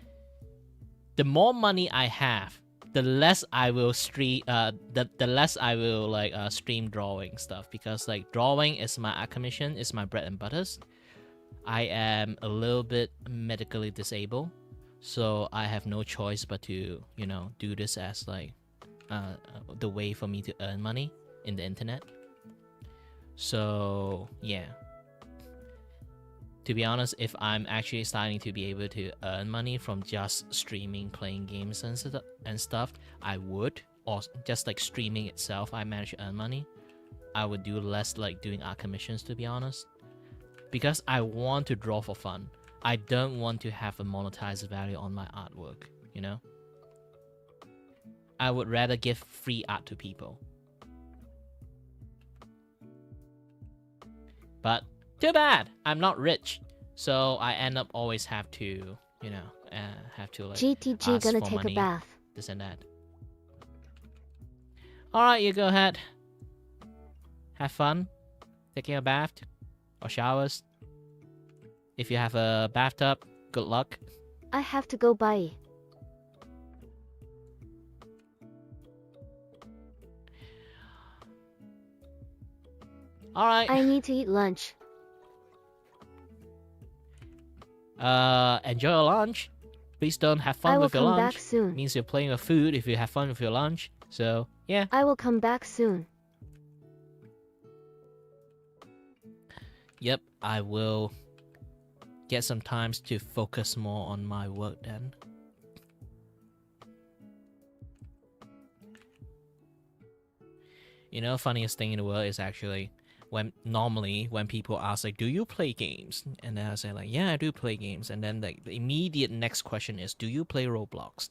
the more money I have, the less I will stream. The less I will like stream drawing stuff because like drawing is my art commission, is my bread and butters. I am a little bit medically disabled, so I have no choice but to do this as like the way for me to earn money in the internet. So yeah, to be honest, if I'm actually starting to be able to earn money from just streaming, playing games and stuff, I would, or just like streaming itself, I manage to earn money, I would do less like doing art commissions, to be honest, because I want to draw for fun. I don't want to have a monetized value on my artwork, I would rather give free art to people. But too bad, I'm not rich, so I end up always have to, have to like GTG ask gonna for take money, a bath. this and that. All right, you go ahead. Have fun taking a bath or showers. If you have a bathtub, good luck. I have to go buy. All right. I need to eat lunch. Enjoy your lunch. Please don't have fun I will with your come lunch. back soon. Means you're playing with food if you have fun with your lunch. So yeah. I will come back soon. Yep, I will get some times to focus more on my work then. You know, funniest thing in the world is actually when normally when people ask like, "Do you play games?" and then I say like, "Yeah, I do play games," and then like the immediate next question is, "Do you play Roblox?"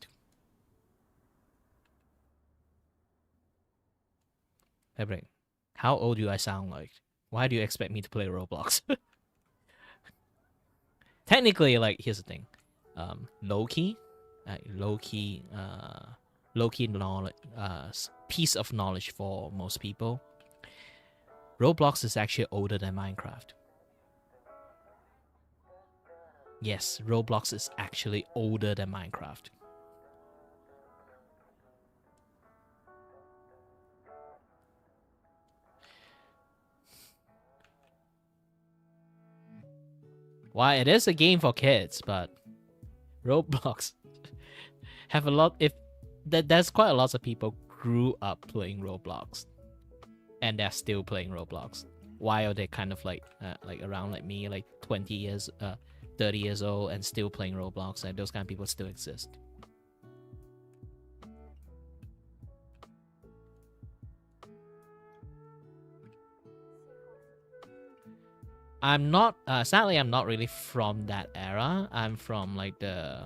I'm like, how old do I sound like? Why do you expect me to play Roblox? Technically, like, here's the thing. Low-key, low-key knowledge, piece of knowledge for most people. Roblox is actually older than Minecraft. Yes, Roblox is actually older than Minecraft. Why, it is a game for kids, but Roblox have a lot. If there's quite a lot of people grew up playing Roblox, and they're still playing Roblox. Why are they kind of like around like me, like 20 years, 30 years old, and still playing Roblox? And those kind of people still exist. I'm not, sadly, I'm not really from that era. I'm from like the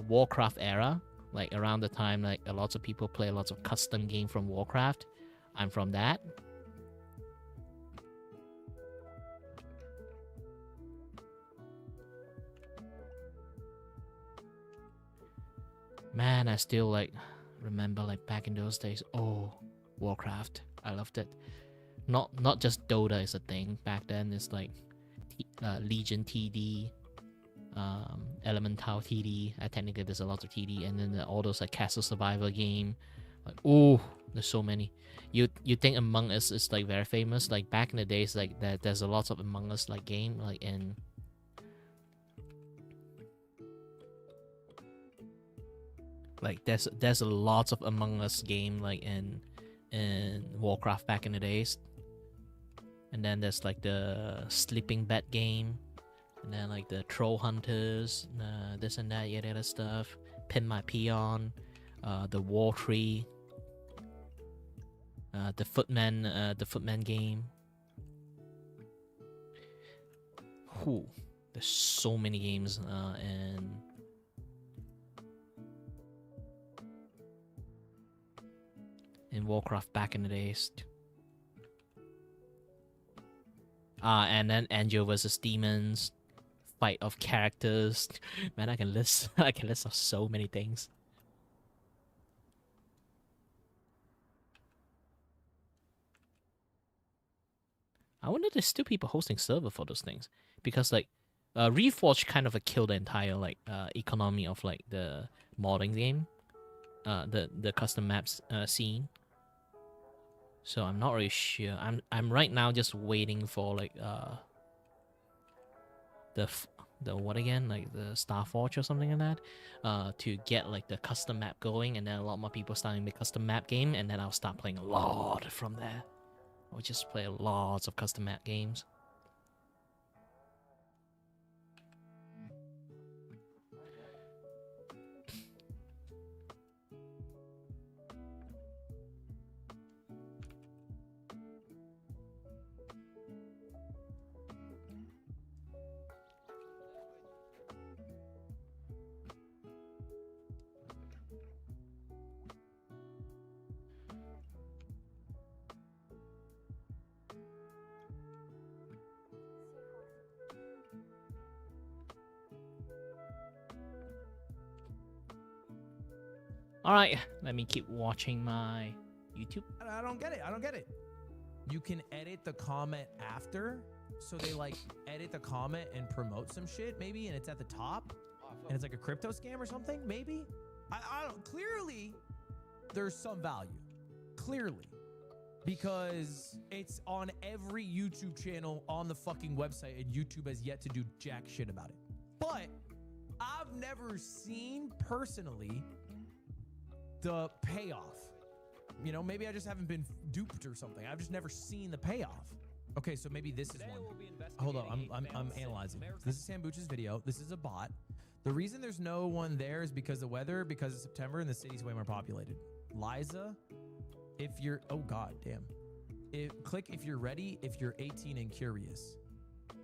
Warcraft era, like around the time like a lot of people play lots of custom game from Warcraft. I'm from that. Man, I still like remember like back in those days. Oh, Warcraft, I loved it. Not just Dota is a thing back then. It's like Legion TD, Elemental TD. Technically, there's a lot of TD, and then all those like Castle Survivor game. Like, oh, there's so many. You think Among Us is like very famous? Like back in the days, like there's a lot of Among Us like game like in. Like there's a lot of Among Us game like in Warcraft back in the days. And then there's like the sleeping bed game, and then like the troll hunters, this and that, yada yada stuff. Pin my peon, the war tree, the footman game. Whew, there's so many games, and in Warcraft back in the days. And then Angel versus Demons, fight of characters. Man, I can list off so many things. I wonder if there's still people hosting server for those things, because like Reforged kind of killed the entire like economy of like the modding game, the custom maps scene. So I'm not really sure. I'm right now just waiting for like the what again, like the Starforge or something like that, to get like the custom map going, and then a lot more people starting the custom map game, and then I'll start playing a lot from there. I'll just play lots of custom map games. All right, let me keep watching my YouTube. I don't get it. You can edit the comment after, so they like edit the comment and promote some shit maybe, and it's at the top, and it's like a crypto scam or something maybe. I don't. Clearly, there's some value. Clearly, because it's on every YouTube channel on the fucking website, and YouTube has yet to do jack shit about it. But I've never seen personally the payoff. You know, maybe I just haven't been duped or something. I've just never seen the payoff. Okay, so maybe this is one. Hold on, I'm analyzing. This is Sambucha's video. This is a bot. The reason there's no one there is because the weather, because it's September and the city's way more populated. Liza if you're, oh god damn, click if you're ready, if you're 18 and curious,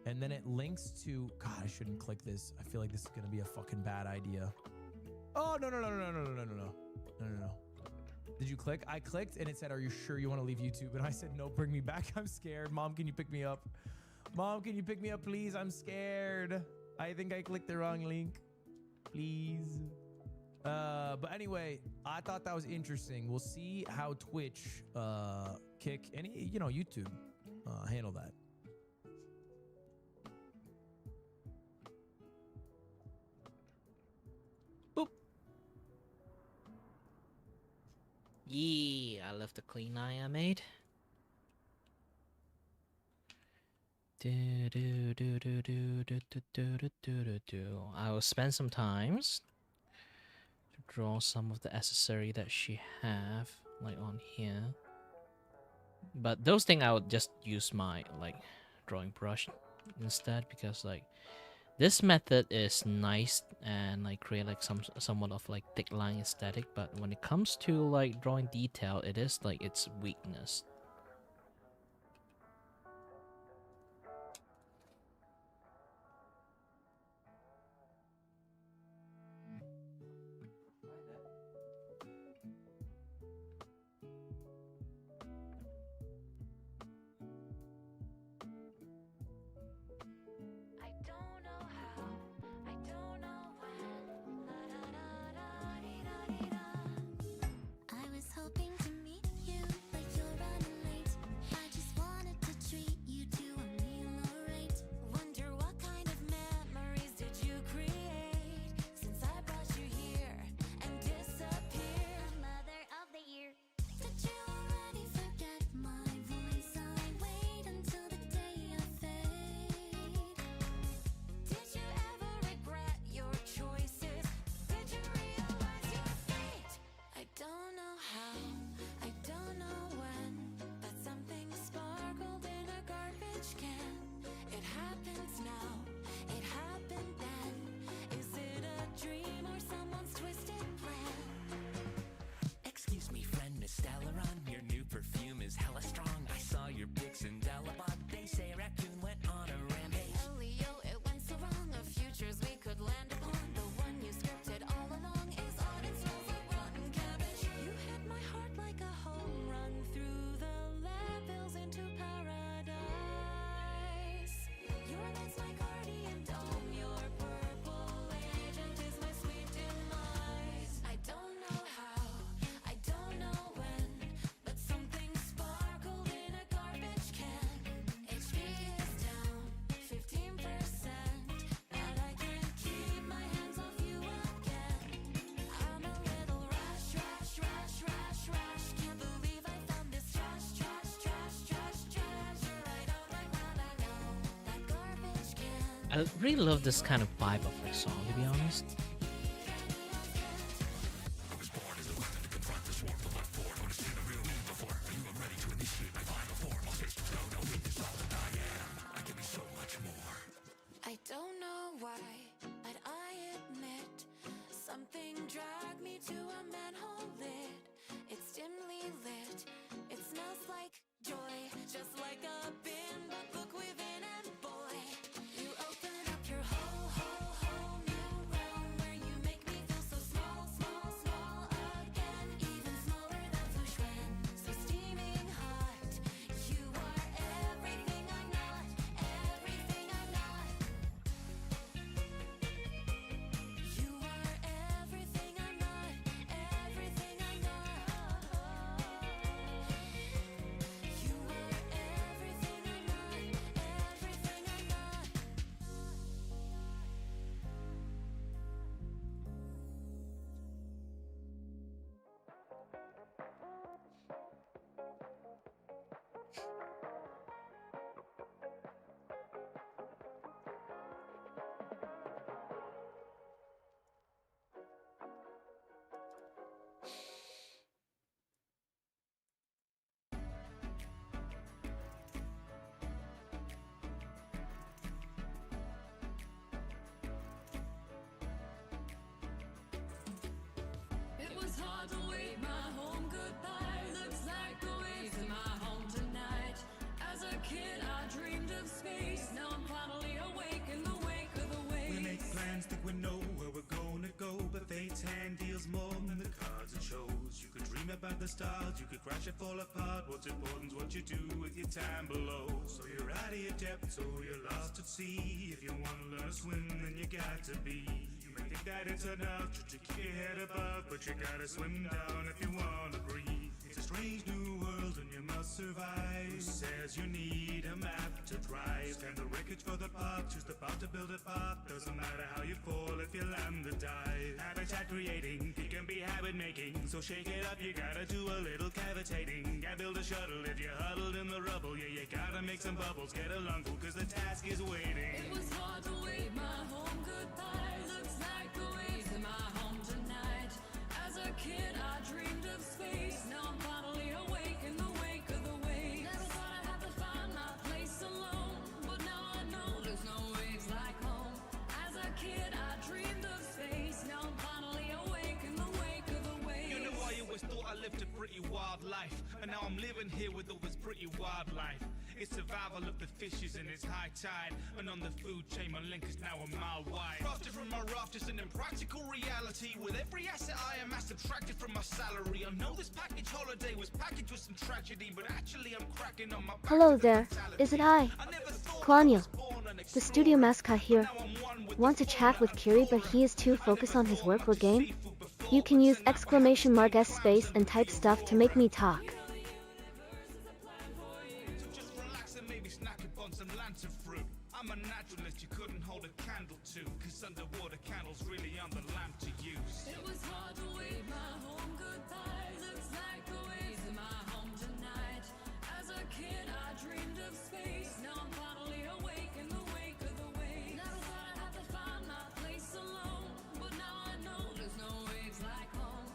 and then it links to, god, I shouldn't click this. I feel like this is gonna be a fucking bad idea. Oh no. Did you click? I clicked and it said, are you sure you want to leave YouTube? And I said, no, bring me back. I'm scared. Mom, can you pick me up? Mom, can you pick me up, please? I'm scared. I think I clicked the wrong link. Please. But anyway, I thought that was interesting. We'll see how Twitch, Kick, any, YouTube, handle that. Boop. Yeah, I love the clean eye I made. I will spend some times to draw some of the accessory that she have, like on here. But those things I would just use my drawing brush instead, because this method is nice and create somewhat of thick line aesthetic, but when it comes to drawing detail, it is its weakness. I really love this kind of vibe of the song, to be honest. I don't know why, but I admit something dragged me to a manhole lid. It's dimly lit. It smells like joy, just like a bin, but look within and boy, you open up your whole new realm. dream about the stars, you could crash and fall apart. What's important's what you do with your time below. So you're out of your depth, so you're lost at sea. If you want to learn to swim, then you got to be. You may think that it's enough just to keep your head above, but you gotta swim down if you want to breathe. It's a strange new world and you must survive. Who says you need a map to drive? Scan the wreckage for the path, choose the path to build a path. Doesn't matter how you fall if you land or dive. Habitat creating, it can be habit making. So shake it up, you gotta do a little cavitating. Can't build a shuttle if you're huddled in the rubble. Yeah, you gotta make some bubbles, get a lungful, cause the task is waiting. It was hard to wave my home goodbye. Looks like the waves in my home tonight. As a kid, I dreamed of space. Now I'm finally awake in the wake of the waves. Never thought I'd have to find my place alone, but now I know there's no waves like home. As a kid, I dreamed of space. Now I'm finally awake in the wake of the waves. You know, I always thought I lived a pretty wild life, and now I'm living here with all this pretty wildlife. It's survival of the fishes in its high tide, and on the food chain my link is now a mile wide. Crafted from my raft is an impractical reality. With every asset I am subtracted from my salary. I know this package holiday was packaged with some tragedy, but actually I'm cracking on my back. Hello there, is it I? Claudio, the studio mascot here. Want to chat with Kiri, but he is too focused on his work or game? You can use !S space and type stuff to make me talk. Just relax and maybe snack upon some lantern fruit. I'm a naturalist you couldn't hold a candle to, cause underwater candles really aren't the lamp to use. It was hard to wave my home goodbye. Looks like the waves in my home tonight. As a kid, I dreamed of space. Now I'm finally awake in the wake of the waves. Never thought I'd have to find my place alone, but now I know there's no waves like home.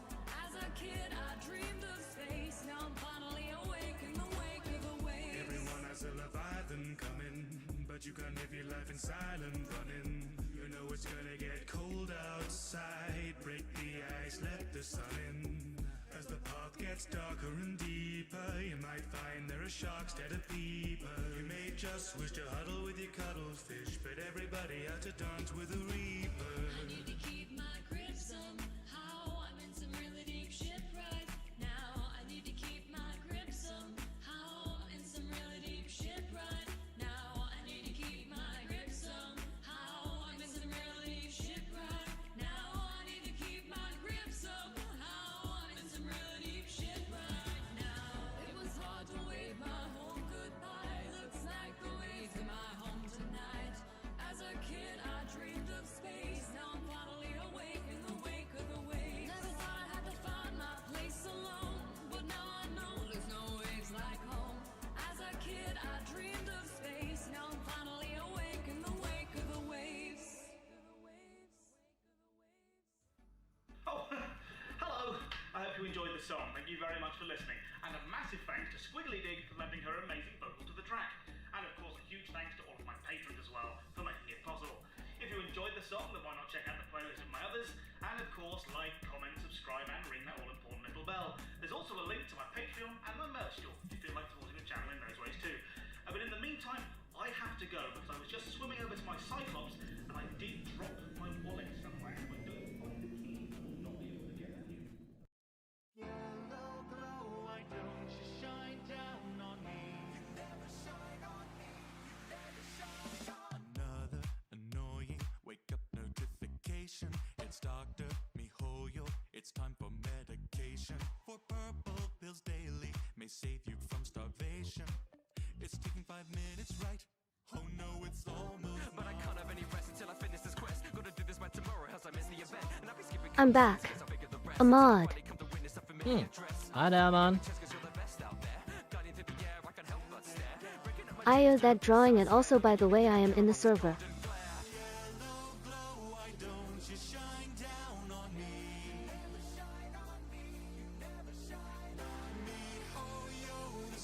As a kid, I dreamed of space. Now I'm finally awake in the wake of the waves. Everyone has a leviathan coming, but you can't live your life in silent running. You know it's gonna get cold outside. Break the ice, let the sun in. As the path gets darker and deeper, you might find there are sharks dead of people. You may just wish to huddle with your cuttlefish, but everybody has to dance with a reaper. I need to keep my grip somehow. I'm in some really deep shit right now. I need to keep my grip somehow. I'm in some really deep shit right now. I need to keep my grip somehow. I'm in some really deep shit right now. I need to keep my grip somehow. I'm in some really deep shit right now. It was hard to wave my home goodbye. Looks like the waves in my home tonight. As a kid, I dreamed of space. Now I'm finally awake in the wake of the waves. Never thought I had to find my place alone, but now I know there's no waves like home. As a kid, I dreamed of space. Now I'm finally awake in the wake of the waves. Oh, hello. I hope you enjoyed the song. Thank you very much for listening. And a massive thanks to Squiggly Dig for lending her amazing vocals to the track. And of course, a huge thanks to all of my patrons as well for making it possible. If you enjoyed the song, then why not check out the playlist of my others? And of course, like, comment, subscribe, and ring that all-important little bell. There's also a link to my Patreon and my merch store if you feel like supporting the channel in those ways too. But in the meantime, I have to go because I was just swimming over to my Cyclops and I did drop my wallet somewhere. But don't find the key, I will not be able to get at you. Yellow glow, why don't you shine down on me? You never shine on me. You never shine on me. Another annoying wake up notification. It's Dr. Mihoyo. It's time for medication. For purple pills daily may save you from starvation. It's taking 5 minutes, right? Oh no, it's almost. But I can't have any rest until I finish this quest. Gotta do this by tomorrow, else I miss the event. And I'll be skipping. I'm back. Ahmad. Hi there, man. I owe that drawing, and also, by the way, I am in the server.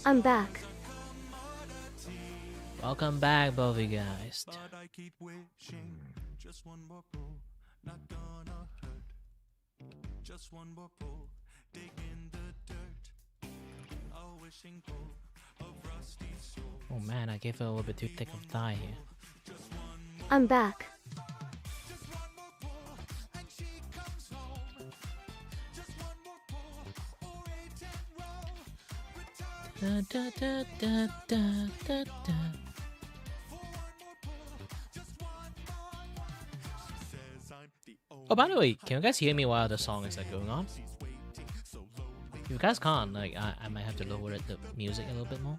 I'm back. Welcome back, both of you guys. But I keep wishing, just one more pull, not gonna hurt. Just one more pull, dig in the dirt. A wishing pull of rusty soul. Oh man, I gave it a little bit too thick of thigh here. I'm back. Just one more pull, and she comes home. Just one more pull, or Da, da, da, da, da, da, da. Oh, by the way, can you guys hear me while the song is like going on? If you guys can't, like, I might have to lower the music a little bit more.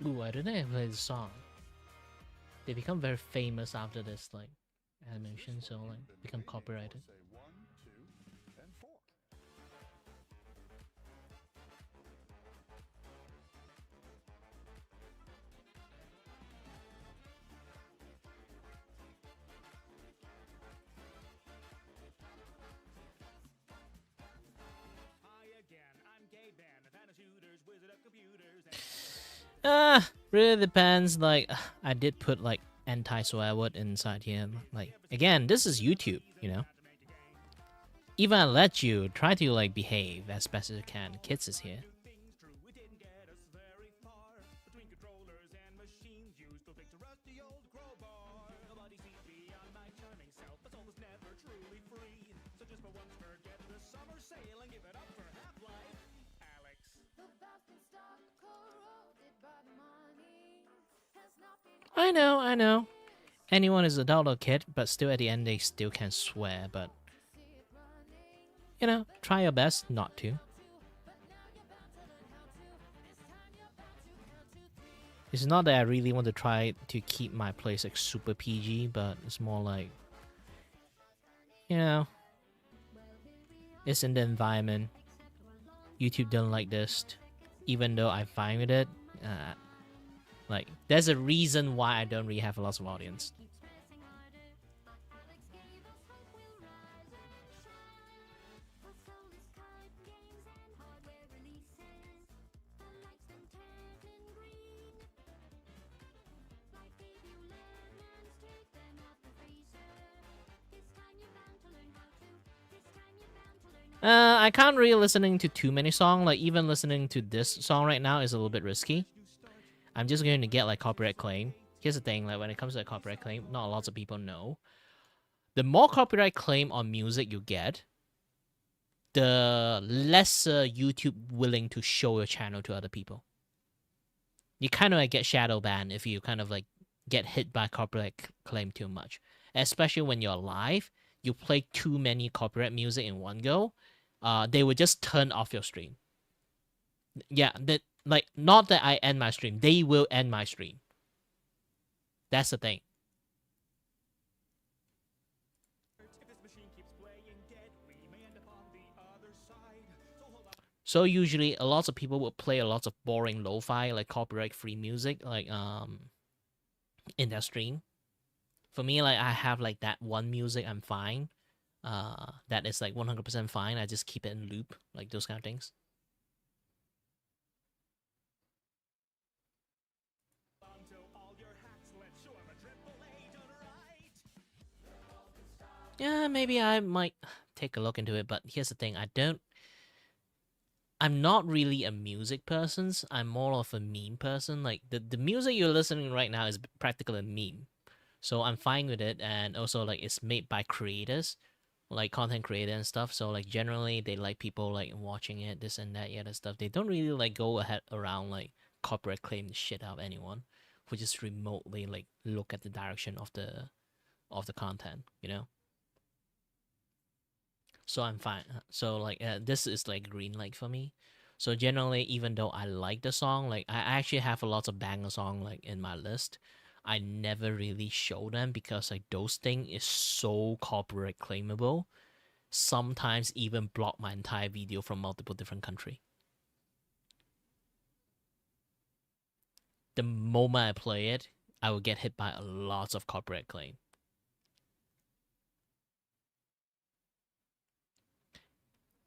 Ooh, I don't know if I played the song. They become very famous after this, like, animation, so, like, become copyrighted. Really depends. Like, I did put like anti-swear word inside here. Like, again, this is YouTube, you know. Even I let you try to like behave as best as you can. Kids is here. I know. Anyone is adult or kid, but still at the end they still can swear, but you know, try your best not to. It's not that I really want to try to keep my place like super PG, but it's more like, you know, it's in the environment. YouTube don't like this, even though I'm fine with it. Like, there's a reason why I don't really have a lot of audience. I can't really listening to too many songs. Like, even listening to this song right now is a little bit risky. I'm just going to get like copyright claim. Here's the thing, like when it comes to a copyright claim, not lots of people know. The more copyright claim on music you get, the lesser YouTube willing to show your channel to other people. You kind of like get shadow banned if you kind of like get hit by copyright claim too much. Especially when you're live, you play too many copyright music in one go, they would just turn off your stream. Yeah, like not that I end my stream. They will end my stream. That's the thing. So usually a lot of people will play a lot of boring lo-fi, like copyright-free music, like in their stream. For me, like I have like that one music I'm fine. That is like 100% fine. I just keep it in loop, like those kind of things. Yeah, maybe I might take a look into it, but here's the thing, I'm not really a music person. I'm more of a meme person. Like the music you're listening right now is practically a meme. So I'm fine with it, and also like it's made by creators, like content creator and stuff. So like generally they like people like watching it, this and that, other stuff. They don't really like go ahead around like copyright claim the shit out of anyone who just remotely like look at the direction of the content, you know? So I'm fine. So like this is like green light for me. So generally, even though I like the song, like I actually have a lot of banger song like in my list, I never really show them because like those thing is so copyright claimable. Sometimes even block my entire video from multiple different country. The moment I play it, I will get hit by a lot of copyright claim.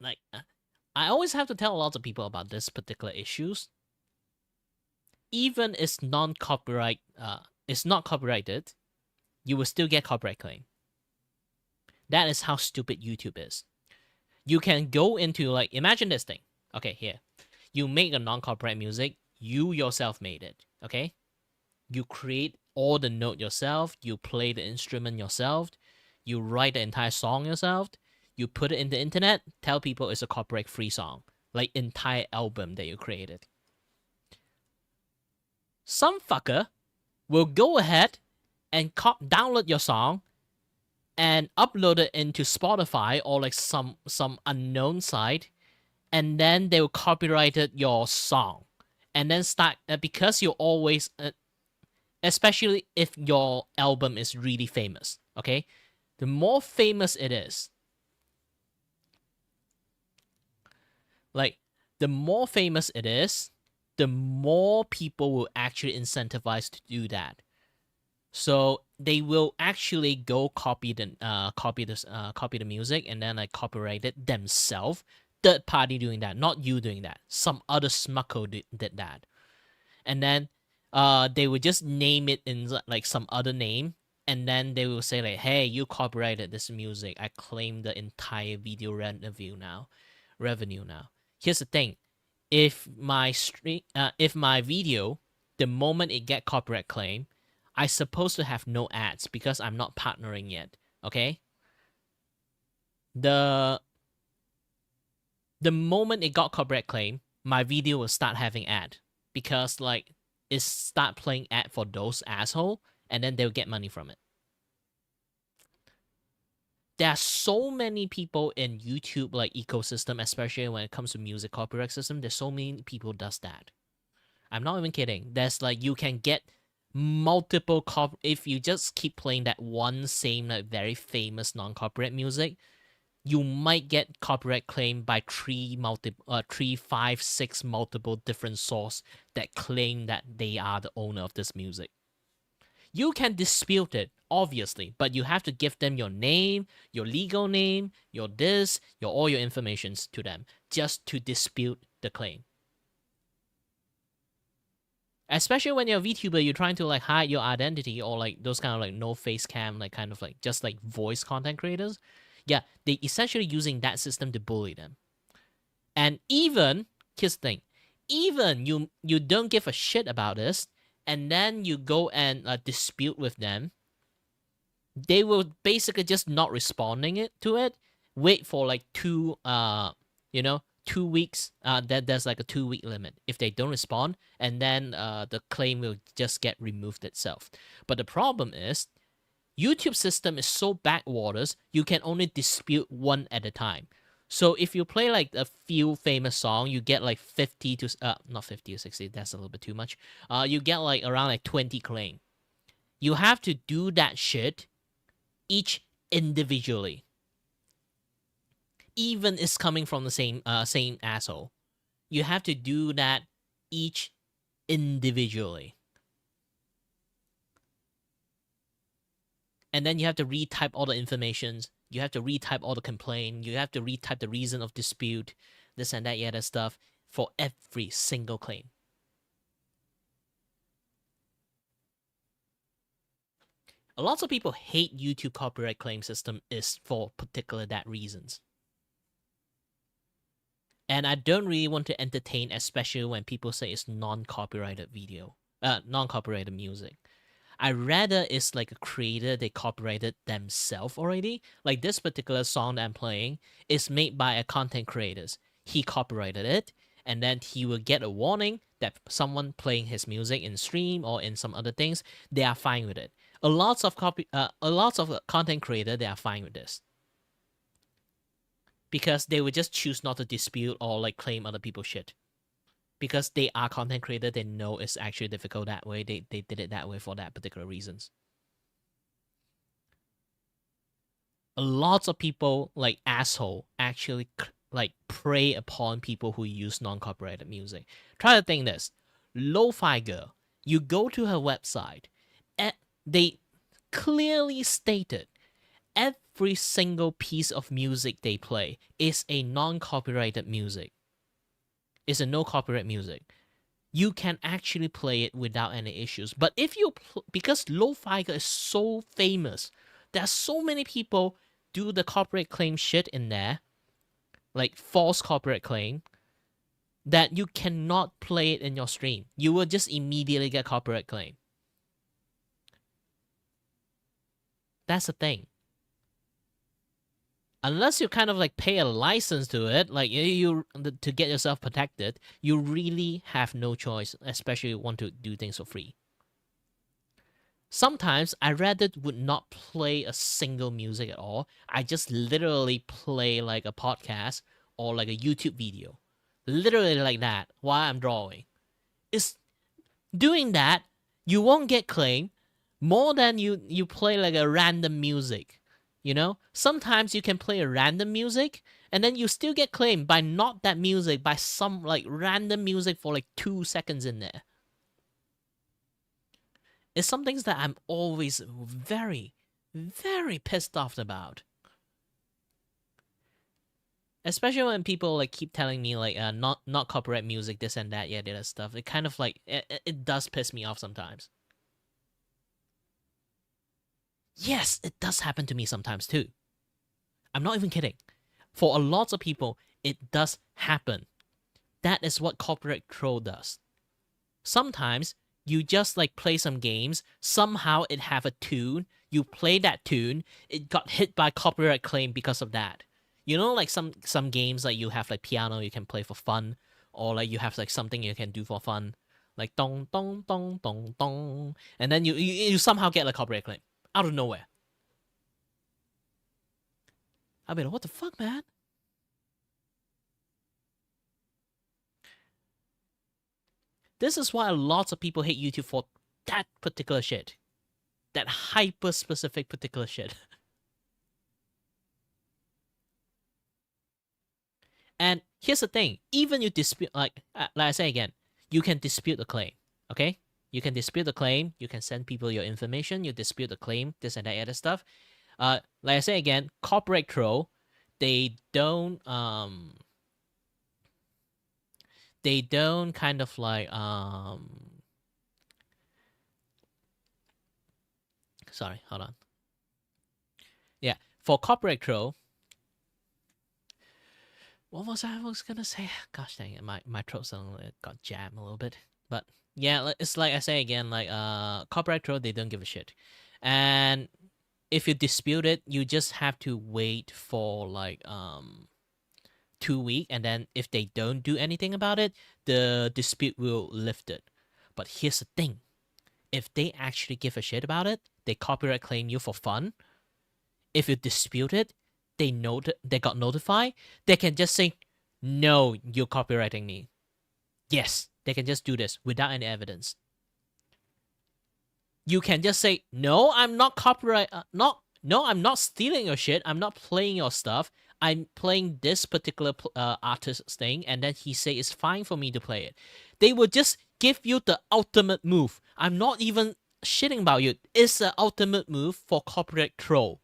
Like I always have to tell a lot of people about this particular issues. Even it's non-copyright, it's not copyrighted, you will still get copyright claim. That is how stupid YouTube is. You can go into like, imagine this thing. Okay, here. You make a non-copyright music, you yourself made it, okay? You create all the note yourself, you play the instrument yourself, you write the entire song yourself, you put it in the internet, tell people it's a copyright-free song, like entire album that you created. Some fucker will go ahead and download your song and upload it into Spotify or like some unknown site, and then they will copyright your song, and then start because you always, especially if your album is really famous, okay, the more famous it is, like the more famous it is, the more people will actually incentivize to do that. So they will actually go copy the music and then like copyright it themselves. Third party doing that, not you doing that. Some other smucko did that, and then they would just name it in like some other name, and then they will say like, "Hey, you copyrighted this music. I claim the entire video revenue now." Here's the thing: if my video, the moment it get copyright claim, I supposed to have no ads because I'm not partnering yet. Okay. The moment it got copyright claim, my video will start having ad because like it start playing ad for those asshole, and then they'll get money from it. There are so many people in YouTube like ecosystem, especially when it comes to music copyright system. There's so many people does that. I'm not even kidding. There's like you can get multiple if you just keep playing that one same like very famous non-copyright music, you might get copyright claim by 3, 5, 6 multiple different source that claim that they are the owner of this music. You can dispute it, obviously, but you have to give them your name, your legal name, your this, all your informations to them just to dispute the claim. Especially when you're a VTuber, you're trying to like hide your identity, or like those kind of like no face cam, like kind of like just like voice content creators. Yeah, they essentially using that system to bully them. And even, here's the thing, even you don't give a shit about this, and then you go and dispute with them, they will basically just not responding to it. Wait for like 2 weeks. There's like a 2-week limit. If they don't respond, and then the claim will just get removed itself. But the problem is, YouTube system is so backwaters, you can only dispute one at a time. So if you play like a few famous song, you get like 50 to not 50 to 60. That's a little bit too much. You get like around like 20 claim. You have to do that shit each individually. Even it's coming from the same asshole. You have to do that each individually. And then you have to retype all the informations. You have to retype all the complaint. You have to retype the reason of dispute, this and that, yeah, that stuff for every single claim. A lot of people hate YouTube copyright claim system is for particular that reasons. And I don't really want to entertain, especially when people say it's non-copyrighted video, non-copyrighted music. I rather it's like a creator they copyrighted themselves already. Like this particular song that I'm playing is made by a content creator. He copyrighted it, and then he will get a warning that someone playing his music in stream or in some other things, they are fine with it. A lot of content creator, they are fine with this. Because they would just choose not to dispute or like claim other people's shit. Because they are content creator, they know it's actually difficult that way. They did it that way for that particular reasons. A lot of people, like asshole, actually like prey upon people who use non-copyrighted music. Try to think this. Lo-Fi Girl, you go to her website, and they clearly stated every single piece of music they play is a non-copyrighted music. It's a no copyright music. You can actually play it without any issues. But if you because Lo-Fi Girl is so famous, there are so many people do the copyright claim shit in there, like false copyright claim, that you cannot play it in your stream. You will just immediately get copyright claim. That's the thing. Unless you kind of like pay a license to it, like you to get yourself protected, you really have no choice, especially if you want to do things for free. Sometimes I rather would not play a single music at all. I just literally play like a podcast or like a YouTube video. Literally like that while I'm drawing. It's doing that, you won't get claim more than you play like a random music. You know, sometimes you can play a random music and then you still get claimed by not that music, by some like random music for like 2 seconds in there. It's some things that I'm always very, very pissed off about. Especially when people like keep telling me like not copyright music, this and that, yeah, that stuff. It kind of like it does piss me off sometimes. Yes, it does happen to me sometimes too. I'm not even kidding. For a lot of people, it does happen. That is what copyright troll does. Sometimes you just like play some games, somehow it have a tune, you play that tune, it got hit by copyright claim because of that. You know, like some games like you have like piano you can play for fun, or like you have like something you can do for fun, like dong dong dong dong dong, and then you somehow get a copyright claim out of nowhere. I'll be like, what the fuck, man? This is why lots of people hate YouTube for that particular shit. That hyper-specific particular shit. And here's the thing. Even you dispute, like I say again, you can dispute the claim, okay? You can dispute the claim. You can send people your information. You dispute the claim, this and that other stuff. Like I say again, copyright troll, they don't kind of like sorry, hold on. Yeah, for copyright troll, what was I was gonna say? Gosh dang it, my throat suddenly got jammed a little bit. But yeah, it's like I say again, like copyright troll, they don't give a shit. And if you dispute it, you just have to wait for like 2 weeks, and then if they don't do anything about it, the dispute will lift it. But here's the thing. If they actually give a shit about it, they copyright claim you for fun. If you dispute it, they got notified, they can just say, no, you're copywriting me. Yes, they can just do this without any evidence. You can just say, no, I'm not no, I'm not stealing your shit. I'm not playing your stuff. I'm playing this particular artist's thing, and then he say it's fine for me to play it. They will just give you the ultimate move. I'm not even shitting about you. It's the ultimate move for copyright troll.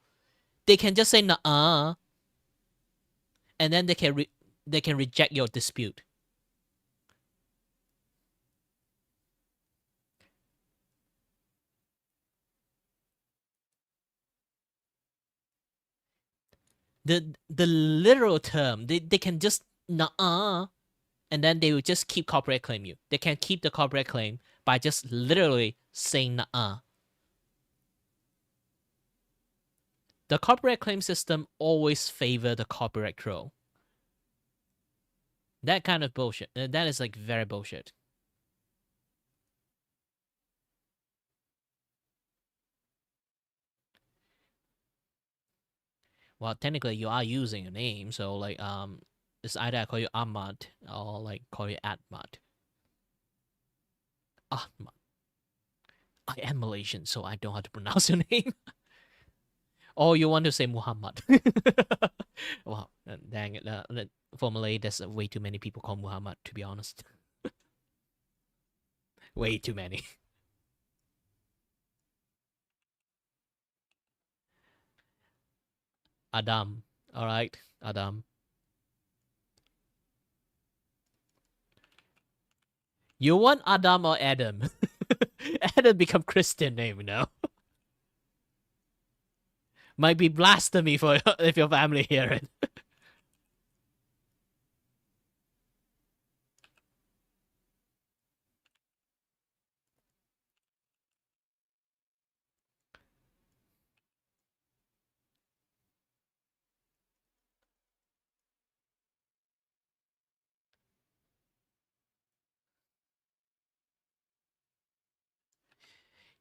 They can just say nah, and then they can reject your dispute. The literal term, they can just nah, and then they will just keep copyright claim you. They can keep the copyright claim by just literally saying nah. The copyright claim system always favor the copyright troll. That kind of bullshit. That is like very bullshit. Well, technically you are using a name, so like it's either I call you Ahmad or like call you Ahmad. Ahmad. I am Malaysian, so I don't know how to pronounce your name. Or you want to say Muhammad. Wow, dang it. For Malay, there's way too many people call Muhammad, to be honest. Way too many. Adam. Alright, Adam. You want Adam or Adam? Adam become Christian name, you know? Might be blasphemy for if your family hear it.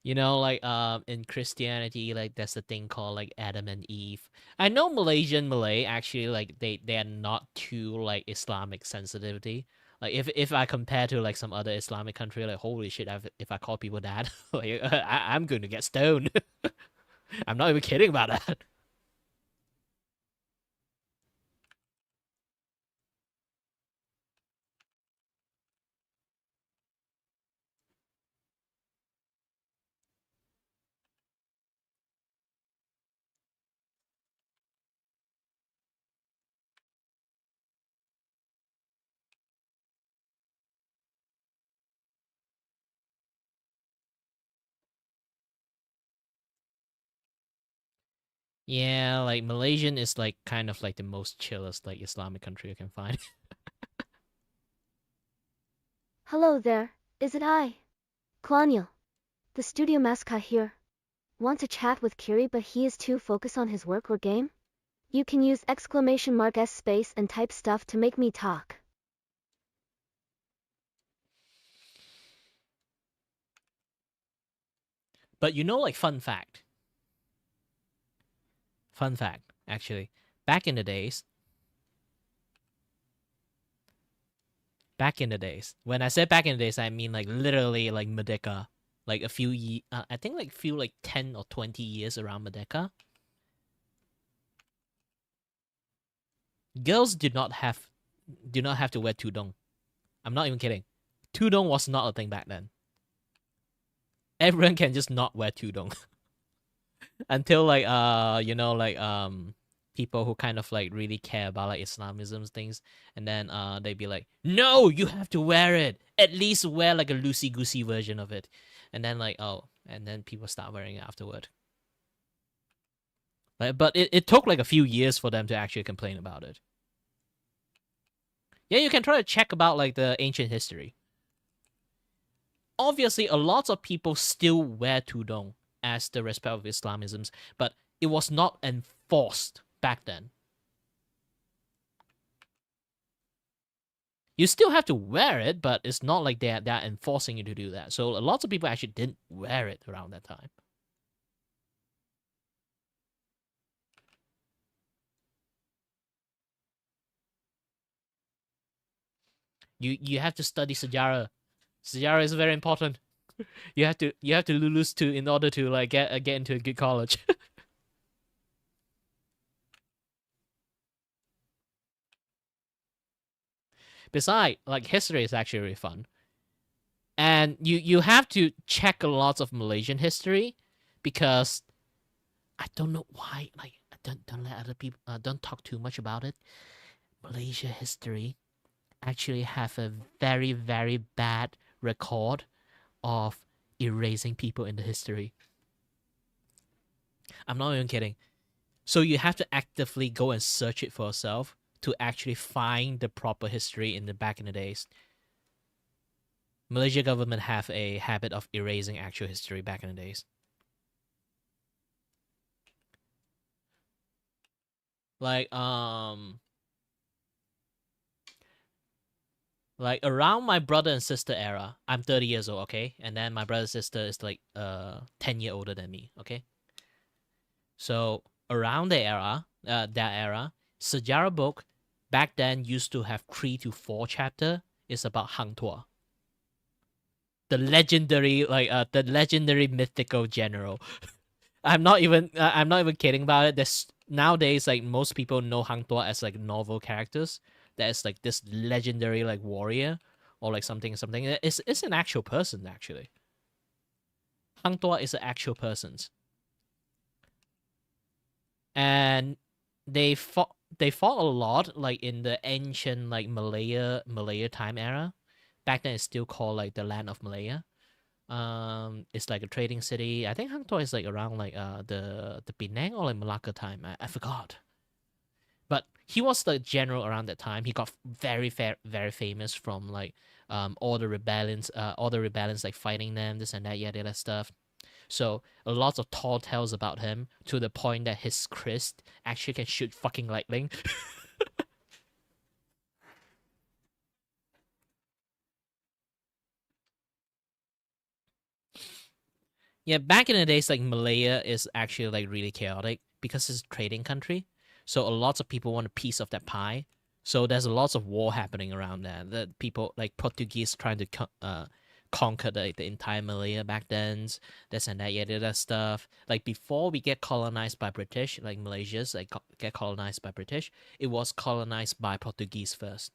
You know, like in Christianity, like there's a thing called like Adam and Eve. I know Malaysian Malay actually like they are not too like Islamic sensitivity. Like if I compare to like some other Islamic country, like holy shit, if I call people that, like I'm going to get stoned. I'm not even kidding about that. Yeah, like Malaysian is like kind of like the most chillest like Islamic country you can find. Hello there, is it I? Klaniel, the studio mascot here. Want to chat with Kiri but he is too focused on his work or game? You can use !S space and type stuff to make me talk. But you know, like fun fact, actually, back in the days, when I said back in the days, I mean like literally like Merdeka, like a few I think like few like 10 or 20 years around Merdeka. Girls do not have to wear tudung. I'm not even kidding. Tudung was not a thing back then. Everyone can just not wear tudung. Until like you know like people who kind of like really care about like Islamism things, and then they'd be like, no, you have to wear it. At least wear like a loosey goosey version of it. And then like and then people start wearing it afterward. Like, but it took like a few years for them to actually complain about it. Yeah, you can try to check about like the ancient history. Obviously, a lot of people still wear tudung as the respect of Islamisms, but it was not enforced back then. You still have to wear it, but it's not like they're enforcing you to do that. So lots of people actually didn't wear it around that time. You have to study sejarah. Sejarah is very important. You have to lulus to in order to like get into a good college. Besides, like history is actually really fun, and you have to check a lot of Malaysian history, because I don't know why. Like, don't let other people don't talk too much about it. Malaysia history actually have a very very bad record of erasing people in the history. I'm not even kidding. So you have to actively go and search it for yourself to actually find the proper history in the back in the days. Malaysia government have a habit of erasing actual history back in the days. Like around my brother and sister era, I'm 30 years old, okay? And then my brother and sister is like 10 year older than me, okay? So around that era, sejarah book back then used to have 3 to 4 chapter. It's about Hang Tuah, the legendary mythical general. I'm not even kidding about it. There's nowadays like most people know Hang Tuah as like novel characters. That's like this legendary like warrior or like something. It's an actual person actually. Hang Tuah is an actual person, and they fought a lot like in the ancient like Malaya time era. Back then it's still called like the land of Malaya. It's like a trading city. I think Hang Tuah is like around like the Penang or like Malacca time. I forgot. But he was the general around that time. He got very famous from like all the rebellions like fighting them, this and that, yada yada stuff. So a lot of tall tales about him, to the point that his crest actually can shoot fucking lightning. Yeah, back in the days, like Malaya is actually like really chaotic because it's a trading country. So a lot of people want a piece of that pie. So there's a lot of war happening around there. The people like Portuguese trying to conquer the entire Malaya back then. This and that, yeah, that stuff. Like before we get colonized by British, like Malaysia's like get colonized by British, it was colonized by Portuguese first.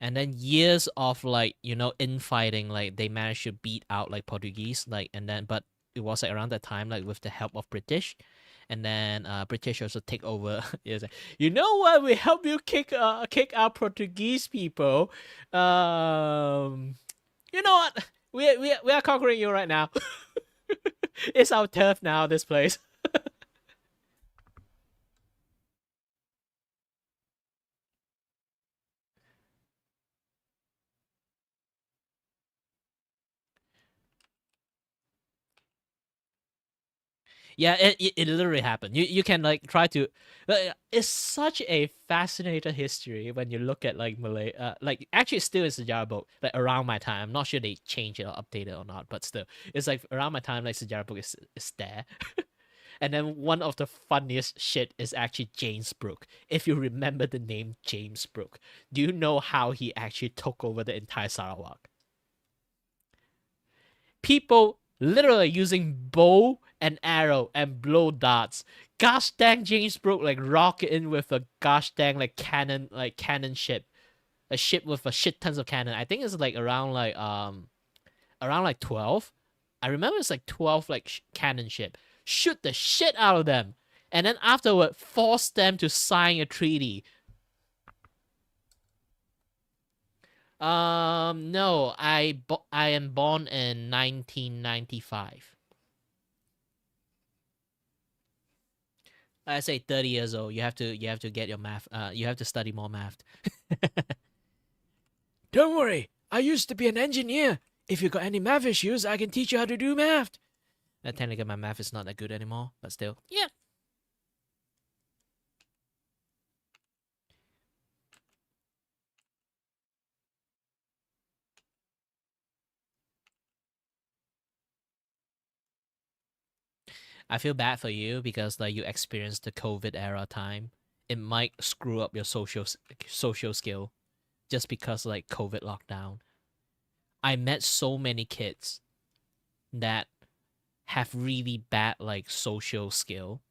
And then years of like infighting, like they managed to beat out like Portuguese, like, and then but it was like around that time like with the help of British, and then British also take over. Is like, you know what, we help you kick out Portuguese people. You know what, we are conquering you right now. It's our turf now, this place. Yeah, it literally happened. You can like try to. It's such a fascinating history when you look at like Malay. Like actually, still is a Sejarah book. Like around my time, I'm not sure they changed it or updated or not, but still, it's like around my time. Like Sejarah book is there. And then one of the funniest shit is actually James Brooke. If you remember the name James Brooke, do you know how he actually took over the entire Sarawak? People literally using bow and arrow and blow darts. Gosh dang, James Brooke like rocket in with a gosh dang like cannon ship, a ship with a shit tons of cannon. I think it's like around like 12. I remember it's like 12 like cannon ship. Shoot the shit out of them, and then afterward force them to sign a treaty. No, I am born in 1995. I say 30 years old. You have to get your math. You have to study more math. Don't worry, I used to be an engineer. If you got any math issues, I can teach you how to do math. Technically, my math is not that good anymore, but still, yeah. I feel bad for you because like you experienced the COVID era time. It might screw up your social skill just because like COVID lockdown. I met so many kids that have really bad like social skill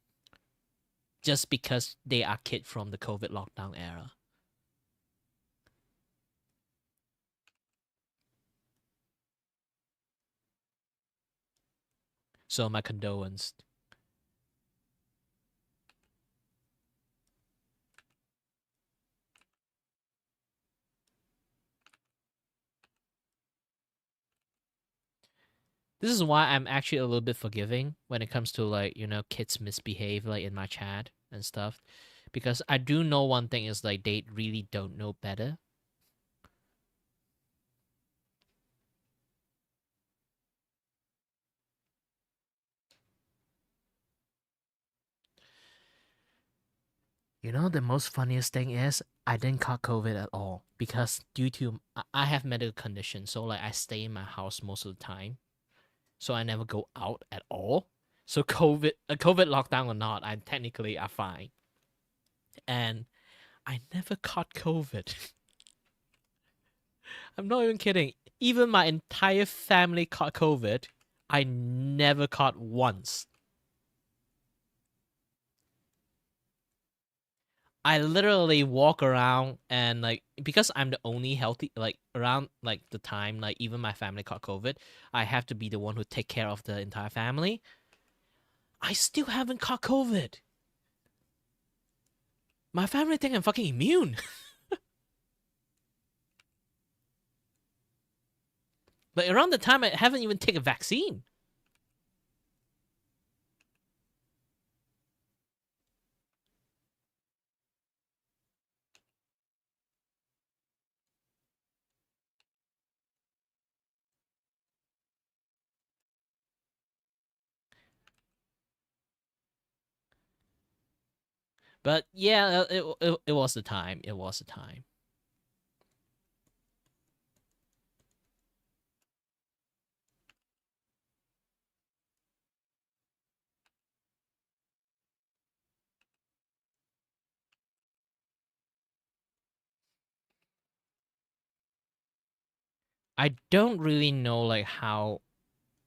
just because they are kid from the COVID lockdown era. So my condolence. This is why I'm actually a little bit forgiving when it comes to like, kids misbehave like in my chat and stuff. Because I do know one thing is like they really don't know better. The most funniest thing is I didn't caught COVID at all because due to I have medical conditions, so like I stay in my house most of the time, so I never go out at all. So COVID lockdown or not, I technically are fine, and I never caught COVID. I'm not even kidding. Even my entire family caught COVID. I never caught once. I literally walk around and like because I'm the only healthy like around like the time like even my family caught COVID, I have to be the one who take care of the entire family. I still haven't caught COVID. My family think I'm fucking immune. Like around the time I haven't even taken a vaccine. But yeah, it was the time. It was the time. I don't really know like how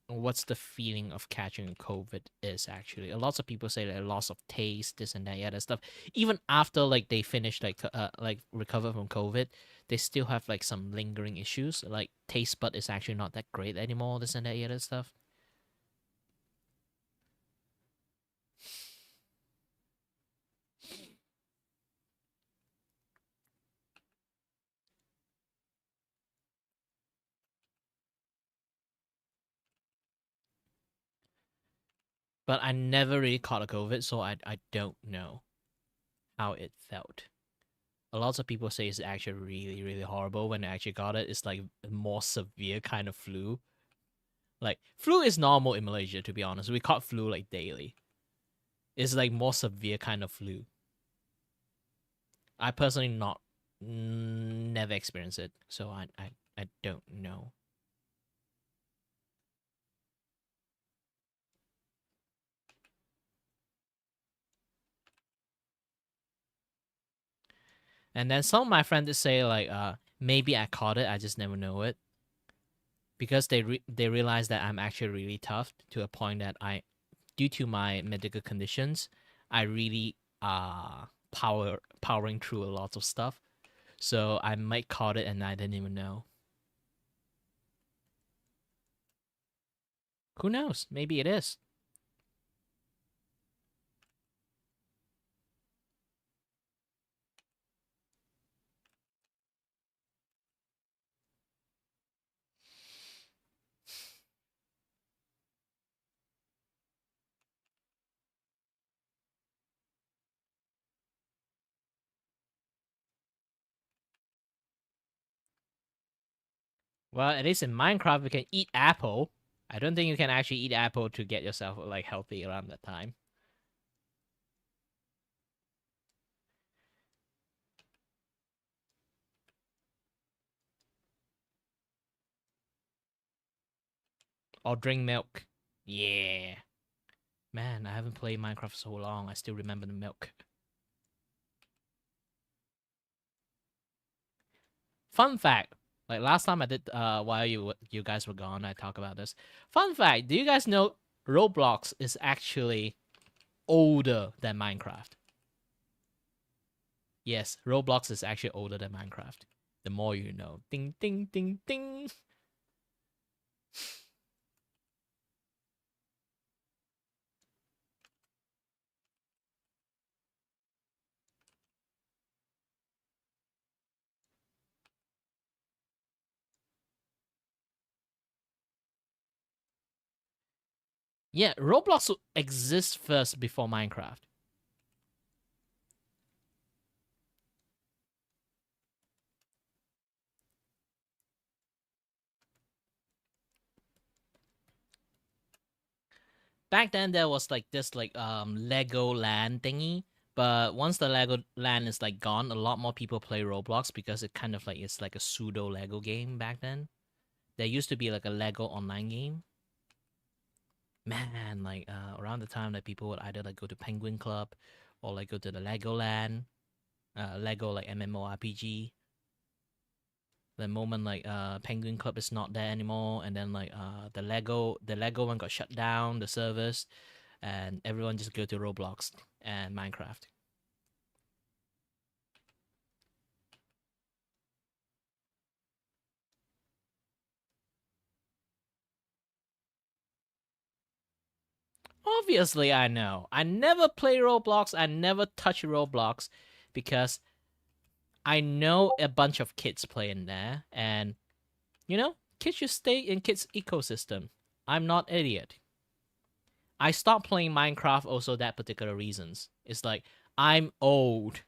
what's the feeling of catching COVID is actually. A lot of people say that loss of taste, this and that, yeah, that stuff. Even after like they finish like recover from COVID, they still have like some lingering issues. Like taste bud is actually not that great anymore, this and that, yeah, that stuff. But I never really caught a COVID, so I don't know how it felt. A lot of people say it's actually really, really horrible when they actually got it. It's like a more severe kind of flu. Like flu is normal in Malaysia, to be honest. We caught flu like daily. It's like more severe kind of flu. I personally not never experienced it, so I don't know. And then some of my friends say like maybe I caught it, I just never know it. Because they realize that I'm actually really tough to a point that due to my medical conditions, I really powering through a lot of stuff. So I might caught it and I didn't even know. Who knows? Maybe it is. Well, at least in Minecraft, you can eat apple. I don't think you can actually eat apple to get yourself like healthy around that time. Or drink milk. Yeah. Man, I haven't played Minecraft so long. I still remember the milk. Fun fact. Like last time I did while you guys were gone, I talk about this. Fun fact, do you guys know Roblox is actually older than Minecraft? Yes, Roblox is actually older than Minecraft. The more you know. Ding ding ding ding. Yeah, Roblox exists first before Minecraft. Back then there was like this like Lego land thingy, but once the Lego land is like gone, a lot more people play Roblox because it kind of like it's like a pseudo Lego game back then. There used to be like a Lego online game. Man, like around the time that people would either like go to Penguin Club or like go to the Legoland, Lego like MMORPG. The moment like Penguin Club is not there anymore, and then like the Lego one got shut down, the servers, and everyone just go to Roblox and Minecraft. Obviously, I know. I never play Roblox. I never touch Roblox because I know a bunch of kids play in there, and you know, kids should stay in kids' ecosystem. I'm not idiot. I stopped playing Minecraft also that particular reasons. It's like I'm old.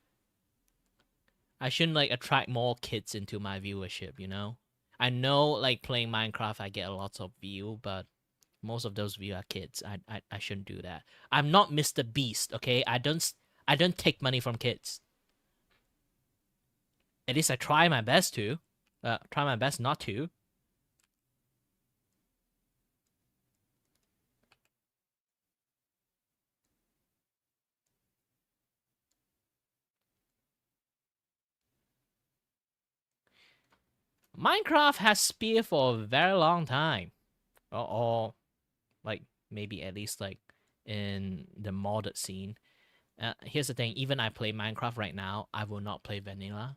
I shouldn't like attract more kids into my viewership, you know? I know like playing Minecraft I get a lot of view, but most of those view are kids. I shouldn't do that. I'm not Mr. Beast, okay? I don't take money from kids. At least I try my best to. Try my best not to. Minecraft has spear for a very long time. Or like maybe at least like in the modded scene. Here's the thing, even I play Minecraft right now, I will not play vanilla.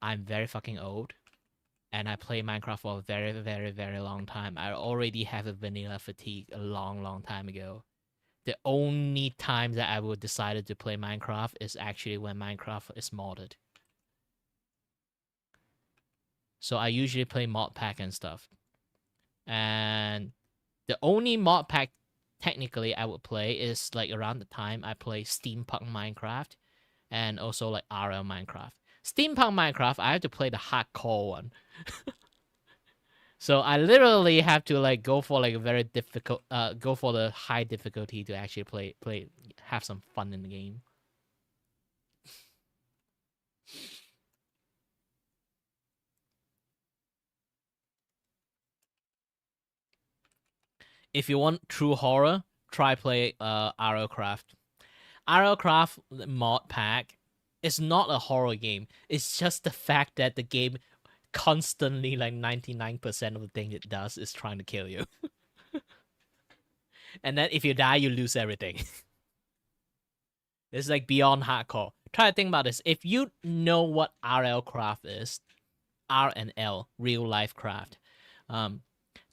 I'm very fucking old. And I play Minecraft for a very, very, very long time. I already have a vanilla fatigue a long, long time ago. The only time that I would decided to play Minecraft is actually when Minecraft is modded. So I usually play mod pack and stuff. And the only mod pack technically I would play is like around the time I play Steampunk Minecraft and also like RL Minecraft. Steampunk Minecraft, I have to play the hardcore one. So I literally have to like go for like a very difficult go for the high difficulty to actually play have some fun in the game. If you want true horror, try play RL Craft. RL Craft mod pack is not a horror game. It's just the fact that the game constantly like 99% of the thing it does is trying to kill you. And then if you die, you lose everything. It's like beyond hardcore. Try to think about this. If you know what RL Craft is, R and L, real life craft,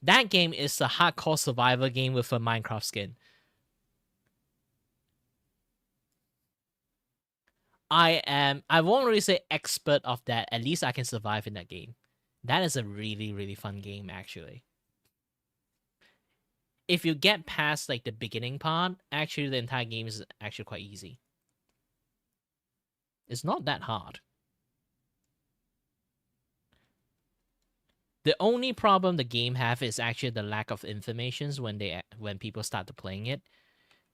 that game is a hardcore survivor game with a Minecraft skin. I won't really say expert of that. At least I can survive in that game. That is a really, really fun game, actually. If you get past like the beginning part, actually the entire game is actually quite easy. It's not that hard. The only problem the game have is actually the lack of informations when people start to playing it,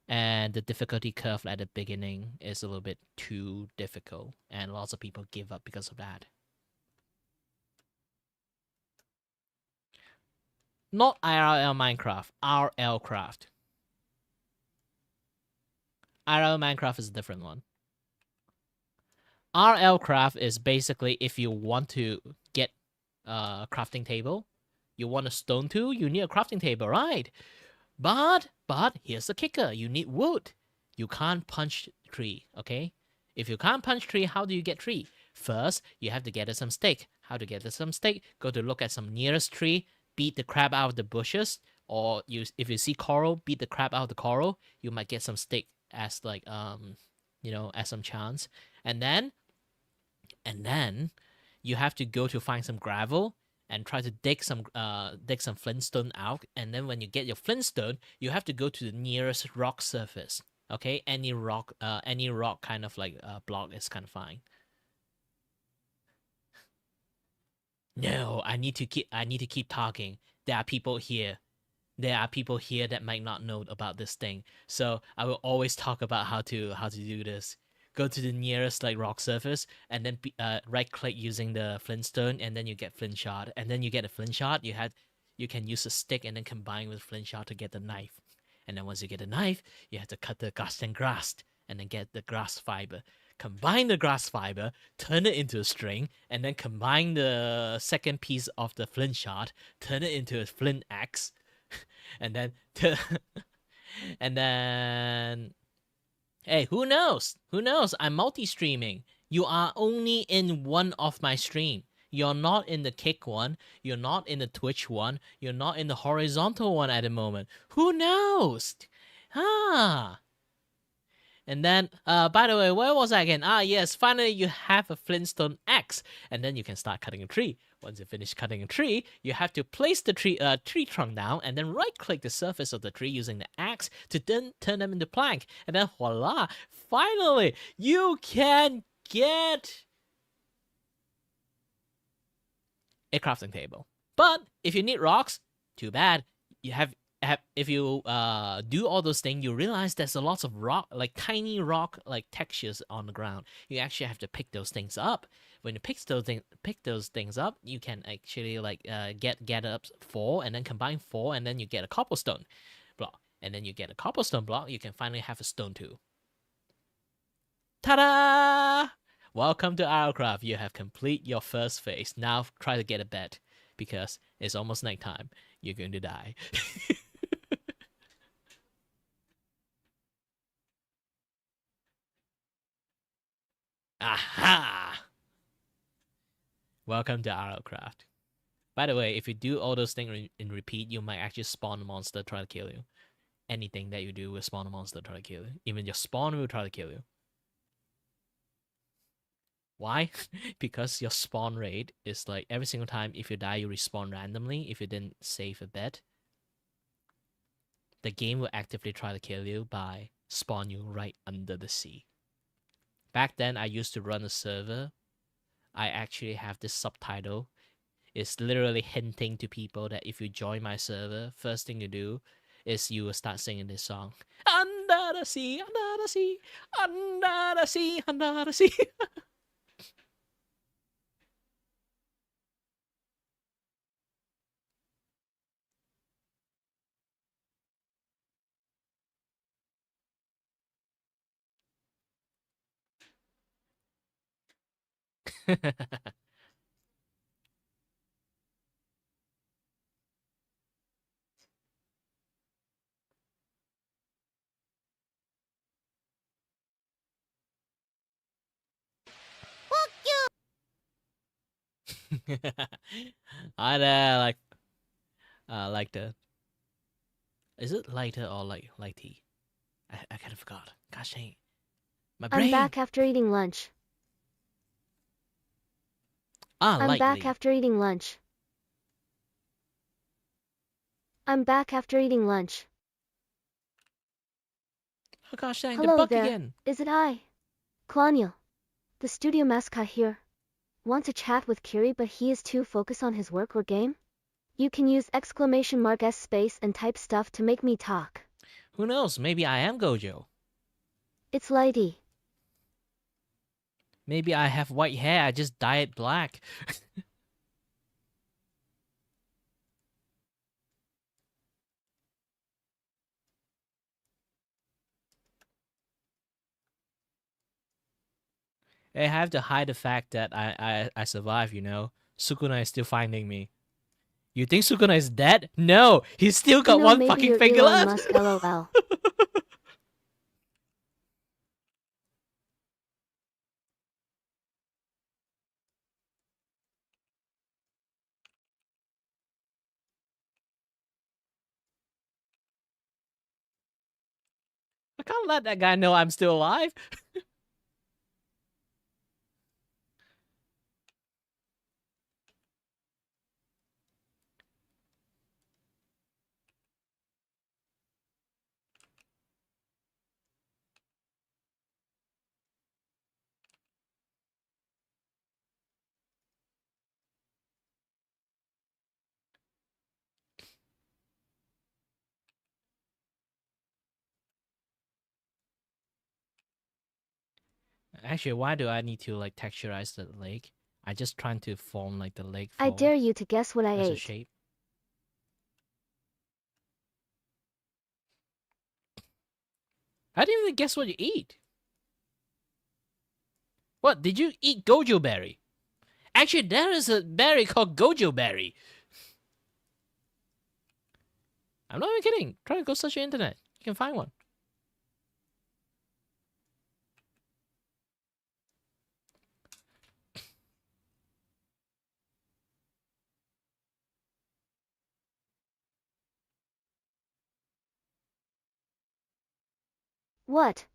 and the difficulty curve at the beginning is a little bit too difficult, and lots of people give up because of that. Not IRL Minecraft, RL Craft. RL Minecraft is a different one. RL Craft is basically if you want to get a crafting table, you want a stone tool, you need a crafting table, right? But here's the kicker: you need wood. You can't punch tree, okay? If you can't punch tree, how do you get tree? First, you have to get some stick. How to get some stick? Go to look at some nearest tree, beat the crap out of the bushes, or if you see coral, beat the crap out of the coral. You might get some stick as like as some chance. And then you have to go to find some gravel and try to dig some flintstone out. And then when you get your flintstone, you have to go to the nearest rock surface. Okay, any rock kind of like block is kind of fine. No, I need to keep talking. There are people here. That might not know about this thing. So I will always talk about how to do this. Go to the nearest like rock surface and then right click using the flintstone, and then you get flint shot. And then you get a flint shot, you can use a stick and then combine with flint shot to get the knife. And then once you get the knife, you have to cut the grass and then get the grass fiber. Combine the grass fiber, turn it into a string, and then combine the second piece of the flint shot, turn it into a flint axe, and then hey, who knows? I'm multi-streaming. You are only in one of my stream. You're not in the Kick one. You're not in the Twitch one. You're not in the horizontal one at the moment. Who knows? And then, by the way, where was I again? Yes, finally you have a Flintstone axe, and then you can start cutting a tree. Once you finish cutting a tree, you have to place the tree trunk down, and then right-click the surface of the tree using the axe to then turn them into plank. And then voila! Finally, you can get a crafting table. But if you need rocks, too bad. If you do all those things, you realize there's a lot of rock, like tiny rock, like textures on the ground. You actually have to pick those things up. When you pick those things up, you can actually like get up 4 and then combine 4, and then you get a cobblestone block. And then you get a cobblestone block, you can finally have a stone tool. Ta-da! Welcome to Ilecraft. You have complete your first phase. Now try to get a bed, because it's almost nighttime. You're going to die. Aha! Welcome to Ilecraft. By the way, if you do all those things in repeat, you might actually spawn a monster try to kill you. Anything that you do will spawn a monster try to kill you. Even your spawn will try to kill you. Why? Because your spawn rate is like every single time if you die, you respawn randomly if you didn't save a bed. The game will actively try to kill you by spawn you right under the sea. Back then, I used to run a server. I actually have this subtitle. It's literally hinting to people that if you join my server, first thing you do is you will start singing this song. Under the sea, under the sea, under the sea, under the sea. Hi there, like the. Is it lighter or like lighty? I kind of forgot. Gosh dang. My brain. I'm back after eating lunch. I'm lightly. back after eating lunch. I'm back after eating lunch. Oh gosh dang, Hello the bug there. again. Is it I? Claudiel, the studio mascot here. Want to chat with Kiri, but he is too focused on his work or game? You can use !S space and type stuff to make me talk. Who knows? Maybe I am Gojo. It's Lighty. Maybe I have white hair. I just dye it black. I have to hide the fact that I survived, you know. Sukuna is still finding me. You think Sukuna is dead? No, he's still got one maybe fucking you're finger Elon left. Musk, lol. I can't let that guy know I'm still alive. Actually, why do I need to like texturize the lake? I just trying to form like the lake I for dare you to guess what I as a ate. shape. I didn't even guess what you eat. What did you eat? Gojo berry. Actually, there is a berry called gojo berry. I'm not even kidding. Try to go search the internet. You can find one. What?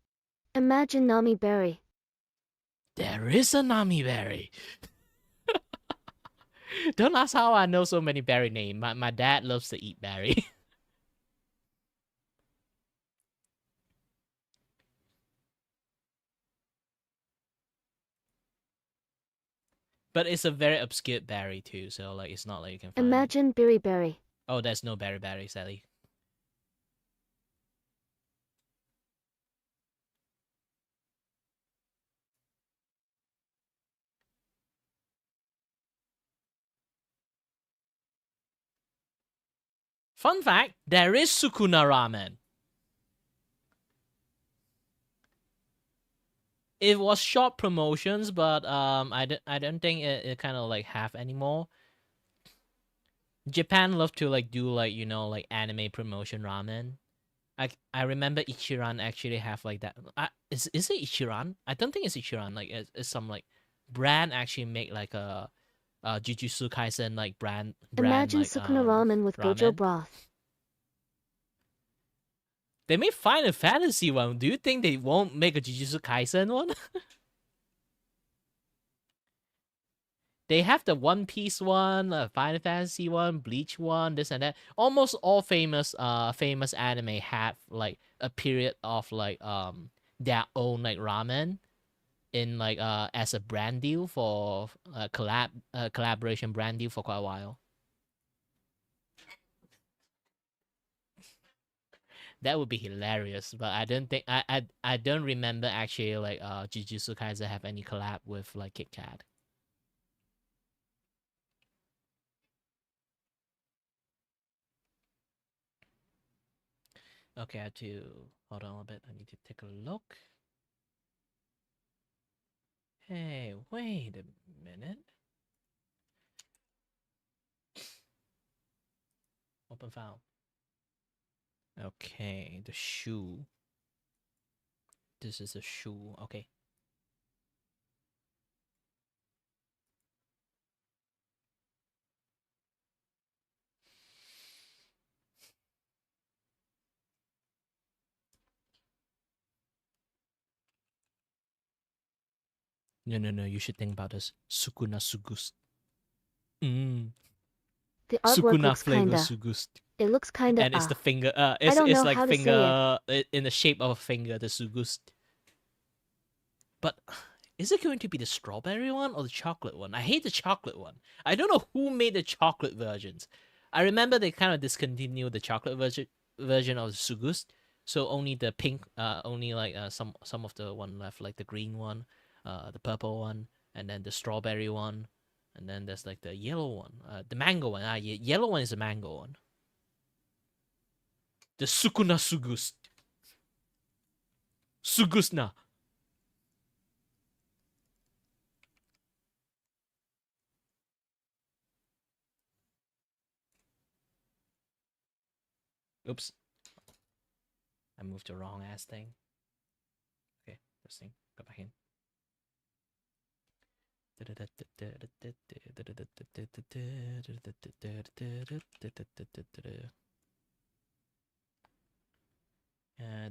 Imagine Nami Berry. There is a Nami berry. Don't ask how I know so many berry names. My dad loves to eat berry. But it's a very obscure berry too, so like it's not like you can find it. Imagine Berry Berry. Oh, there's no berry, Sally. Fun fact, there is Sukuna ramen. It was short promotions, but I don't think it kind of like have anymore. Japan love to like do like, you know, like anime promotion ramen. I remember Ichiran actually have like that. Is it Ichiran? I don't think it's Ichiran. Like it's some like brand actually make like a Jujutsu Kaisen like brand Imagine like Sukuna ramen with gojo ramen. broth. They made Final Fantasy one. Do you think they won't make a Jujutsu Kaisen one? They have the One Piece one, Final Fantasy one, Bleach one, this and that. Almost all famous anime have like a period of like their own like ramen in like as a brand deal for collaboration brand deal for quite a while. That would be hilarious, but I don't think I don't remember actually like Jujutsu Kaisen have any collab with like Kit Kat. Okay, I have to hold on a bit. I need to take a look. Hey, wait a minute. Open file. Okay, the shoe. This is a shoe. Okay. No. You should think about this. Sukuna Sugust. The artwork Sukuna looks flavor kinda. Sugust. It looks kinda. And it's the finger. I don't It's know like how to say finger in the shape of a finger. The Sugust. But is it going to be the strawberry one or the chocolate one? I hate the chocolate one. I don't know who made the chocolate versions. I remember they kind of discontinued the chocolate version of the Sugust, so only the pink, only like some of the one left, like the green one, the purple one, and then the strawberry one, and then there's like the yellow one, the mango one. Yellow one is the mango one. The Sukuna Sugust. Sugusna. Oops. I moved the wrong ass thing. Okay, this thing. Go back in. The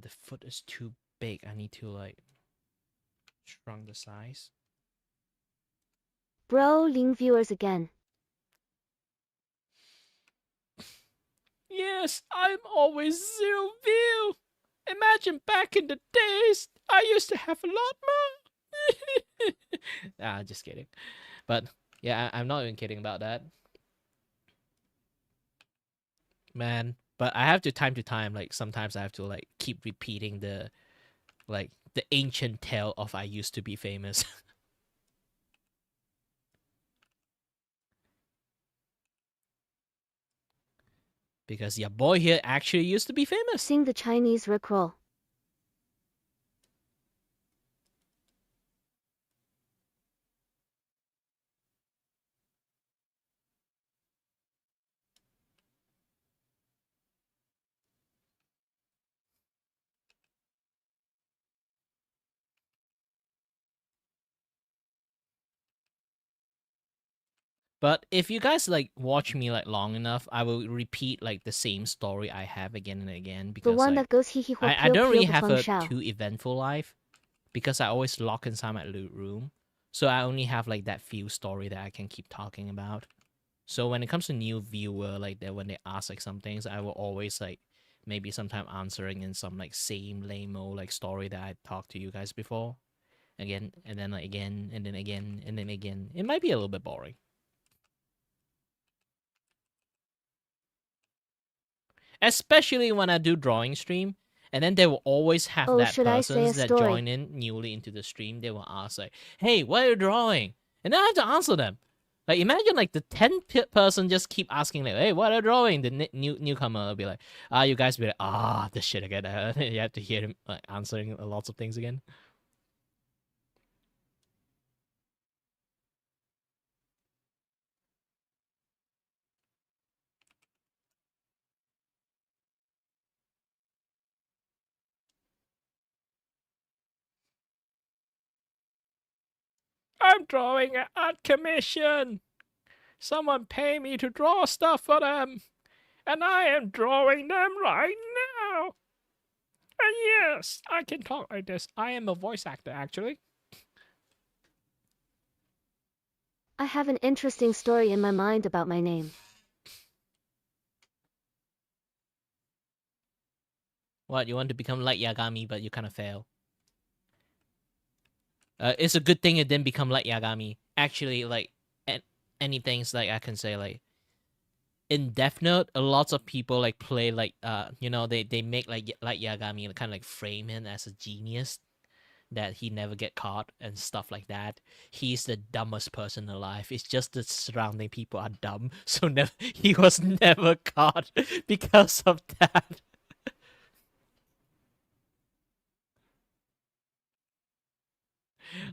foot is too big. I need to like shrunk the size. Bro, Ling viewers again. Yes, I'm always 0 view. Imagine back in the days, I used to have a lot more. Just kidding. But yeah, I'm not even kidding about that. Man, but I have to time, like sometimes I have to like keep repeating the ancient tale of I used to be famous. Because your boy here actually used to be famous. Sing the Chinese rickroll. But if you guys like watch me like long enough, I will repeat like the same story I have again and again The because one like that goes hee hee I pio don't pio really have betwang a shao. too eventful life because I always lock inside my room. So I only have like that few story that I can keep talking about. So when it comes to new viewer, like that when they ask like some things, I will always like maybe sometime answering in some like same lame-o like story that I talked to you guys before. Again and then like again and then again and then again. It might be a little bit boring. Especially when I do drawing stream. And then they will always have Oh, that should I say a persons that story? join in newly into the stream. They will ask like, "Hey, what are you drawing?" And then I have to answer them. Like imagine like the 10th person just keep asking like, "Hey, what are you drawing?" The newcomer will be like, you guys be like, this shit again." You have to hear him like answering lots of things again. I'm drawing an art commission. Someone pay me to draw stuff for them. And I am drawing them right now. And yes, I can talk like this. I am a voice actor, actually. I have an interesting story in my mind about my name. What, you want to become like Yagami, but you kind of fail? It's a good thing it didn't become like Yagami. Actually, like, anything's like I can say, like, in Death Note, a lots of people like play like they make like Yagami and kind of like frame him as a genius that he never get caught and stuff like that. He's the dumbest person alive. It's just the surrounding people are dumb, so he was never caught because of that.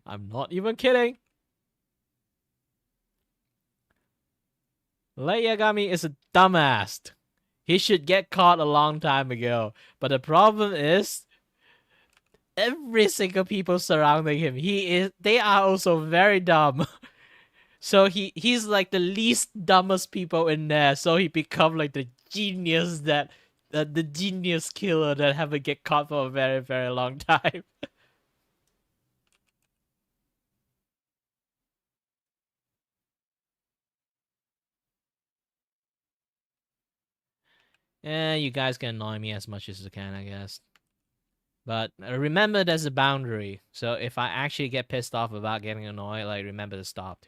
I'm not even kidding. Light Yagami is a dumbass. He should get caught a long time ago. But the problem is every single people surrounding him, they are also very dumb. So he's like the least dumbest people in there. So he become like the genius that the genius killer that haven't get caught for a very, very long time. You guys can annoy me as much as you can, I guess. But remember, there's a boundary. So if I actually get pissed off about getting annoyed, like remember to stop.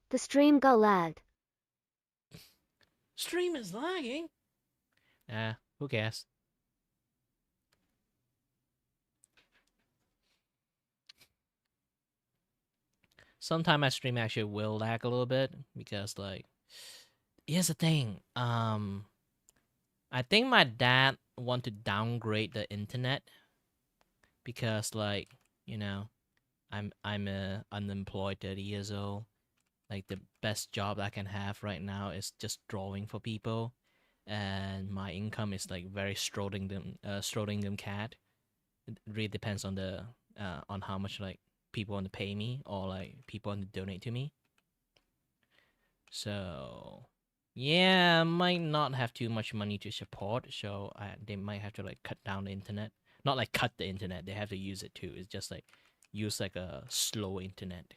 The stream got lagged. Stream is lagging? Who cares? Sometimes my stream actually will lag a little bit because like here's the thing. I think my dad want to downgrade the internet because like I'm unemployed, 30 years old. Like the best job I can have right now is just drawing for people, and my income is like very Schrodinger cat. It really depends on the on how much like people want to pay me or like people want to donate to me. So yeah, I might not have too much money to support, so they might have to like cut down the internet. Not like cut the internet, they have to use it too. It's just like use like a slow internet.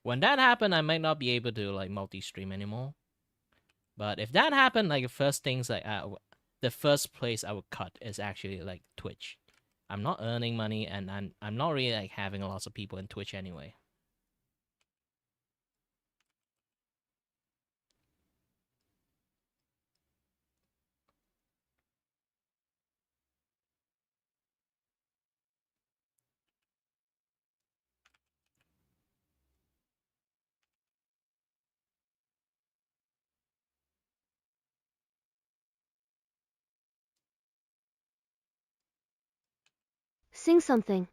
When that happened, I might not be able to like multi-stream anymore. But if that happened, like first things like the first place I would cut is actually like Twitch. I'm not earning money, and I'm not really like having lots of people in Twitch anyway. Sing something.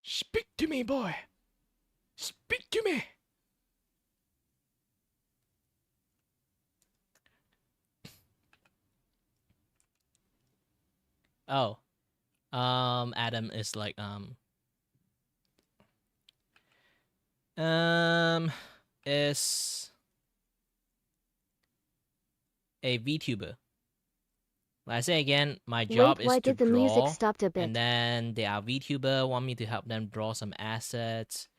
Speak to me, boy. Speak to me. Oh, Adam is like is a VTuber. Like I say again, my job Wait, is why to did the music draw, stop a bit? and then they are VTuber, want me to help them draw some assets,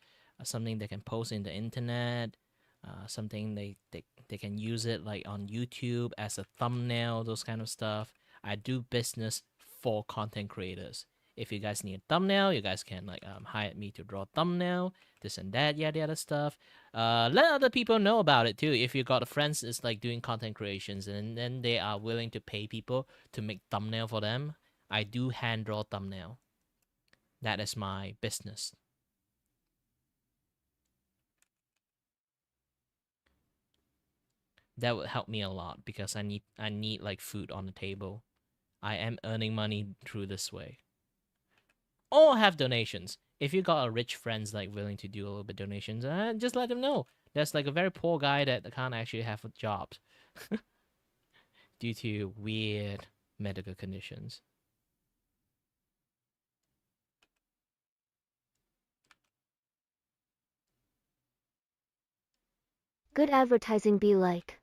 something they can post in the internet, something they can use it like on YouTube as a thumbnail, those kind of stuff. I do business for content creators. If you guys need a thumbnail, you guys can like hire me to draw a thumbnail, this and that, yada yada stuff. Let other people know about it too. If you got friends that's like doing content creations and then they are willing to pay people to make thumbnail for them, I do hand draw thumbnail. That is my business. That would help me a lot because I need like food on the table. I am earning money through this way. Or have donations. If you got a rich friends like willing to do a little bit donations, just let them know. There's like a very poor guy that can't actually have jobs due to weird medical conditions. Good advertising be like.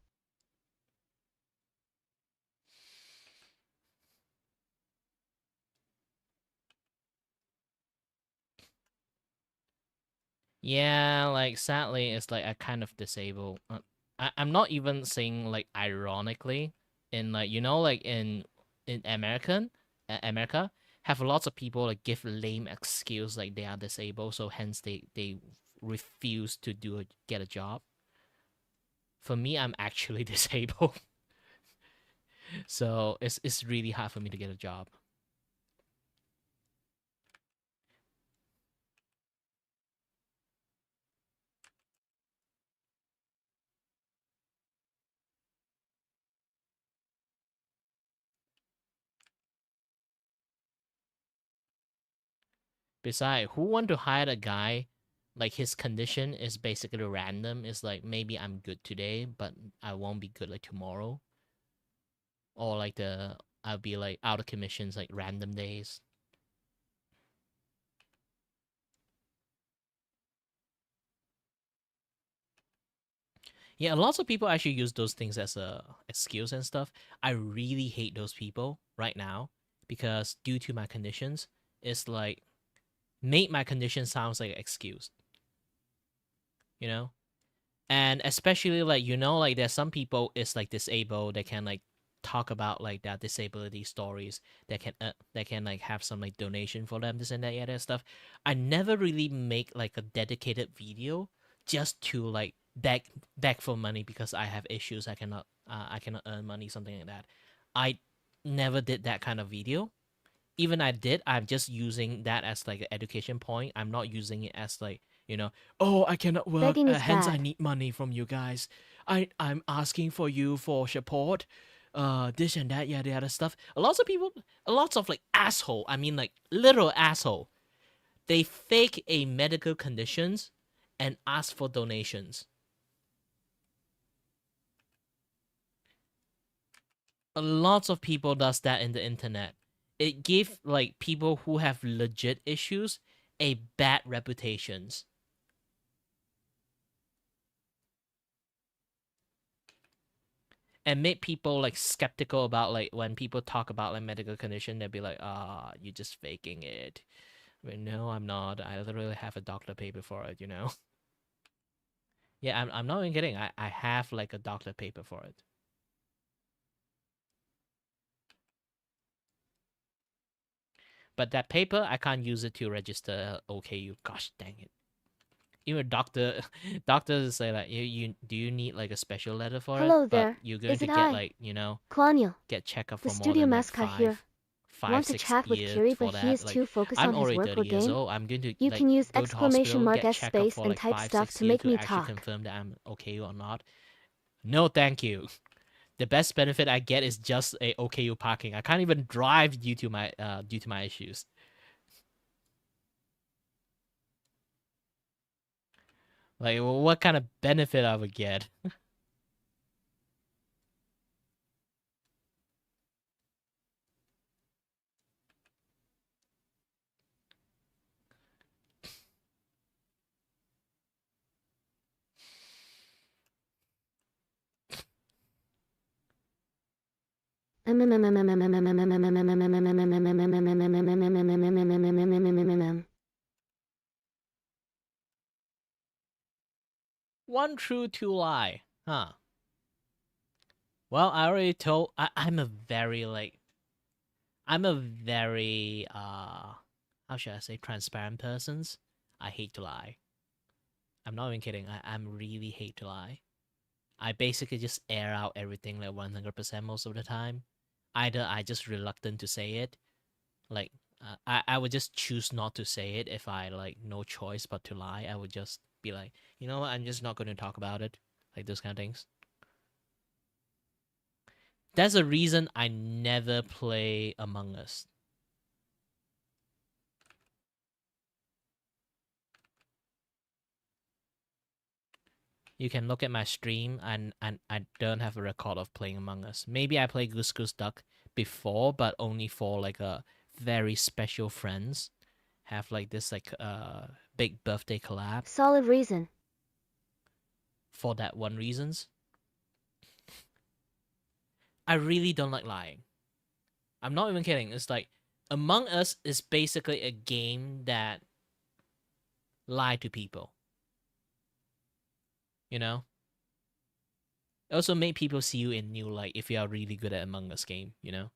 Yeah, like sadly, it's like I kind of disabled. I'm not even saying like ironically, in like like in America, have lots of people like give lame excuse like they are disabled, so hence they refuse to get a job. For me, I'm actually disabled, so it's really hard for me to get a job. Besides, who want to hire a guy like his condition is basically random? It's like maybe I'm good today, but I won't be good like tomorrow. Or like I'll be like out of commissions like random days. Yeah, lots of people actually use those things as a excuse and stuff. I really hate those people right now because due to my conditions, it's like make my condition sounds like an excuse. You know? And especially like like there's some people is like disabled, they can like talk about like their disability stories, that can like have some like donation for them, this and that, yeah, that stuff. I never really make like a dedicated video just to like beg for money because I have issues, I cannot earn money, something like that. I never did that kind of video. Even I did, I'm just using that as like an education point. I'm not using it as like, oh, I cannot work, Begging is hence I bad. need money from you guys. I'm asking for you for support. this and that, yada yada stuff. Lots of like asshole. I mean, like literal asshole. They fake a medical conditions and ask for donations. Lots of people does that in the internet. It give like people who have legit issues a bad reputations. And make people like skeptical about like when people talk about like medical condition, they'll be like, you're just faking it. I mean, no, I'm not. I literally have a doctor paper for it, you know? Yeah, I'm not even kidding. I have like a doctor paper for it. But that paper, I can't use it to register OKU. Gosh dang it. Even doctors say like, do you need like a special letter for Hello it? there. But you're going Is to it get I? like, you know, Klaniel, get checkup the for more studio than like mascot here. Want to 6 chat with years Kiri, for but he that. is Like, too focused I'm on his already work 30 or years game. old. I'm going to You like can use go to hospital, get S checkup space for and like type 5, stuff 6 to years make to me actually talk. confirm that I'm okay or not. No, thank you. The best benefit I get is just a OKU parking. I can't even drive due to my issues. Like, what kind of benefit I would get? One true, two lie. Huh. Well, I already told. I'm a very like. I'm a very how should I say, transparent persons. I hate to lie. I'm not even kidding. I'm really hate to lie. I basically just air out everything like 100% most of the time. Either I just reluctant to say it, like I would just choose not to say it if I like no choice but to lie. I would just be like, you know what, I'm just not going to talk about it, like those kind of things. That's a reason I never play Among Us. You can look at my stream, and I don't have a record of playing Among Us. Maybe I played Goose Goose Duck before, but only for like a very special friends. Have like this like big birthday collab. Solid reason. For that one reasons. I really don't like lying. I'm not even kidding. It's like Among Us is basically a game that lie to people. You know? It also make people see you in new light if you are really good at Among Us game, you know?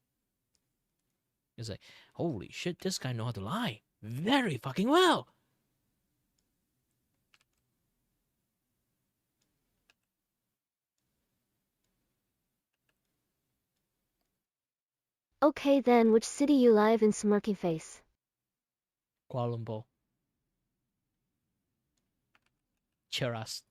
It's like, holy shit, this guy know how to lie. Very fucking well. Okay then, which city you live in, smirking face? Kuala Lumpur. Cheras.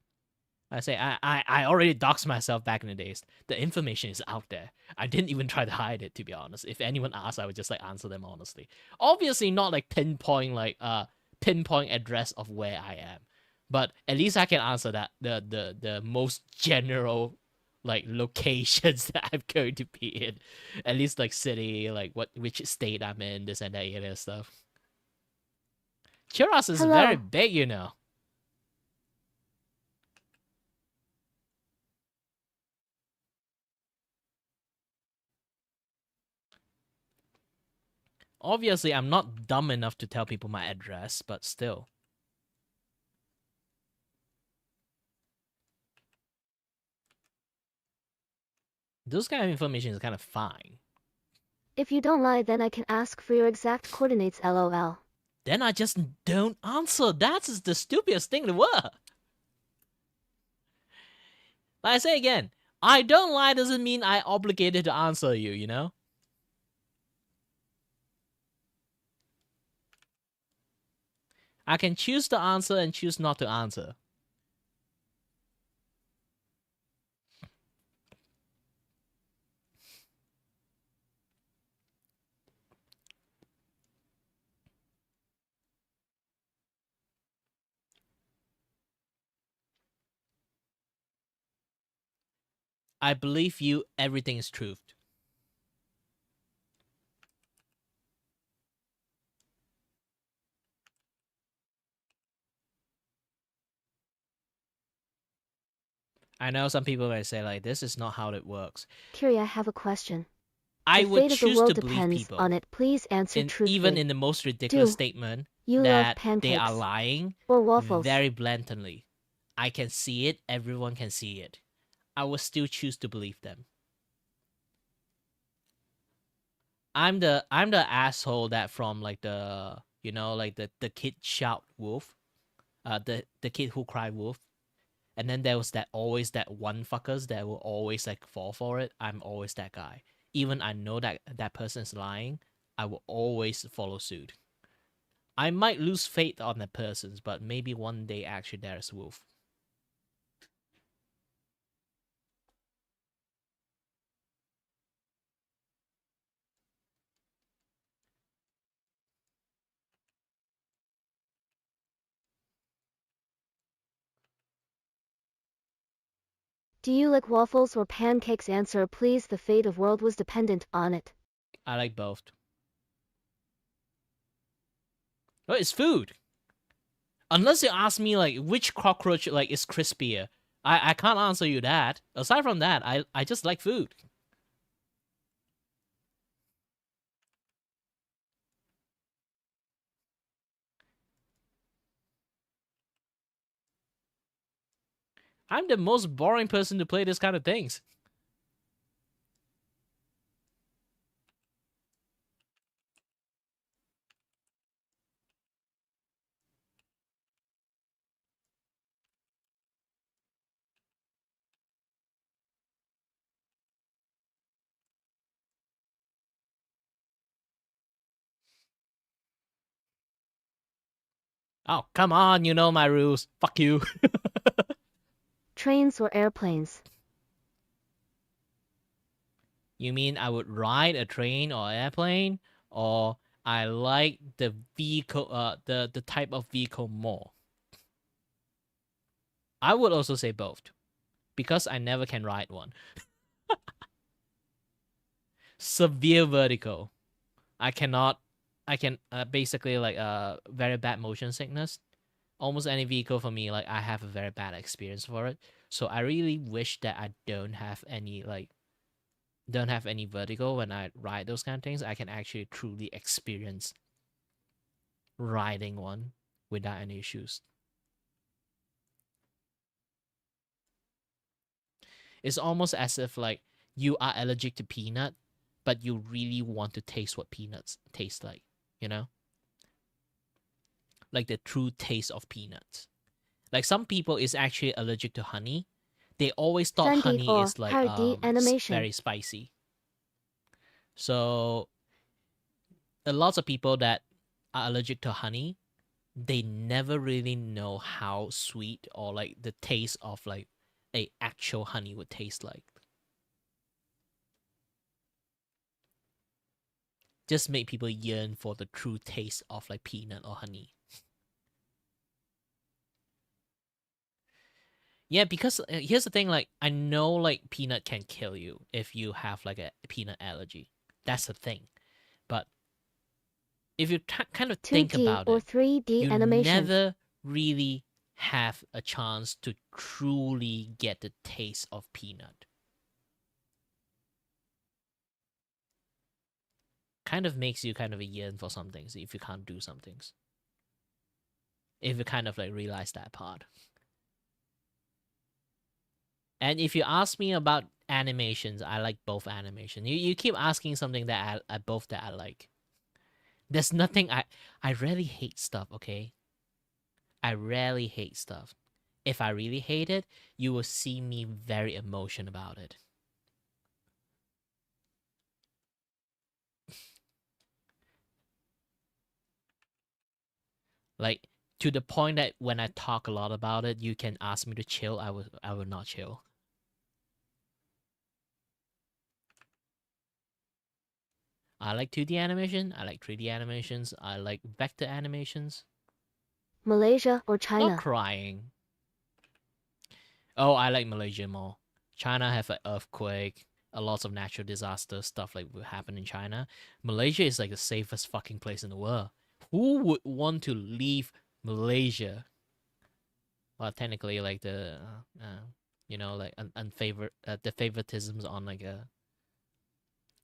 I say I already doxed myself back in the days. The information is out there. I didn't even try to hide it, to be honest. If anyone asks, I would just like answer them honestly. Obviously not like pinpoint address of where I am. But at least I can answer that the most general like locations that I'm going to be in. At least like city, like which state I'm in, this and that area stuff. Cheras is very big, you know. Obviously, I'm not dumb enough to tell people my address, but still. Those kind of information is kind of fine. If you don't lie, then I can ask for your exact coordinates, lol. Then I just don't answer. That's the stupidest thing in the world. Like I say again, I don't lie doesn't mean I obligated to answer you, you know? I can choose to answer and choose not to answer. I believe you. Everything is truth. I know some people may say like this is not how it works. Kiri, I have a question. I The would fate of the choose world to believe depends people. on it. Please answer And truthfully. even in the most ridiculous Do statement you love that they pancakes are lying or waffles? very blatantly. I can see it. Everyone can see it. I will still choose to believe them. I'm the asshole that from like the like the kid shout wolf, the kid who cried wolf, and then there was that always that one fuckers that will always like fall for it. I'm always that guy. Even I know that that person is lying, I will always follow suit. I might lose faith on that person, but maybe one day actually there's wolf. Do you like waffles or pancakes? Answer please. The fate of world was dependent on it. I like both. Oh, it's food. Unless you ask me like which cockroach like is crispier, I can't answer you that. Aside from that, I just like food. I'm the most boring person to play this kind of things. Oh, come on, you know my rules. Fuck you. Trains or airplanes? You mean I would ride a train or airplane, or I like the vehicle, the type of vehicle more? I would also say both, because I never can ride one. Severe vertigo. I cannot. I can basically like very bad motion sickness. Almost any vehicle for me, like I have a very bad experience for it. So I really wish that I don't have any vertigo when I ride those kind of things. I can actually truly experience riding one without any issues. It's almost as if like you are allergic to peanut, but you really want to taste what peanuts taste like, you know? Like the true taste of peanuts. Like some people is actually allergic to honey. They always thought Sandy honey or is like Hardy animation. very spicy. So a lot of people that are allergic to honey, they never really know how sweet or like the taste of like a actual honey would taste like. Just make people yearn for the true taste of like peanut or honey. Yeah, because here's the thing, like I know like peanut can kill you if you have like a peanut allergy. That's the thing. But if you kind of think 2D about or it, 3D you animation? never really have a chance to truly get the taste of peanut. Kind of makes you kind of a yearn for some things if you can't do some things. If you kind of like realize that part. And if you ask me about animations, I like both animation. You keep asking something that I both that I like. There's nothing I rarely hate stuff, okay? I rarely hate stuff. If I really hate it, you will see me very emotional about it. Like to the point that when I talk a lot about it, you can ask me to chill, I will not chill. I like 2D animation, I like 3D animations, I like vector animations. Malaysia or China? Not crying. Oh, I like Malaysia more. China have an earthquake, a lot of natural disaster stuff like will happen in China. Malaysia is like the safest fucking place in the world. Who would want to leave Malaysia? Well, technically, like the like the favoritisms on like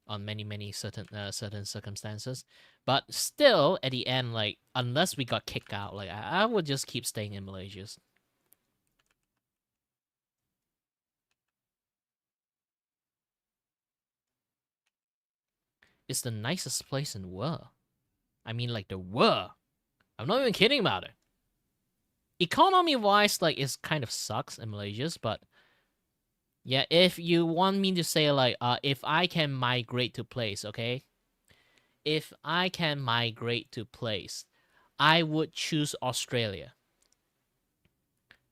on many certain circumstances, but still at the end, like unless we got kicked out, like I would just keep staying in Malaysia. It's the nicest place in the world. I mean, like the world. I'm not even kidding about it. Economy wise, like it's kind of sucks in Malaysia, but yeah, if you want me to say like if I can migrate to place, okay? If I can migrate to place, I would choose Australia.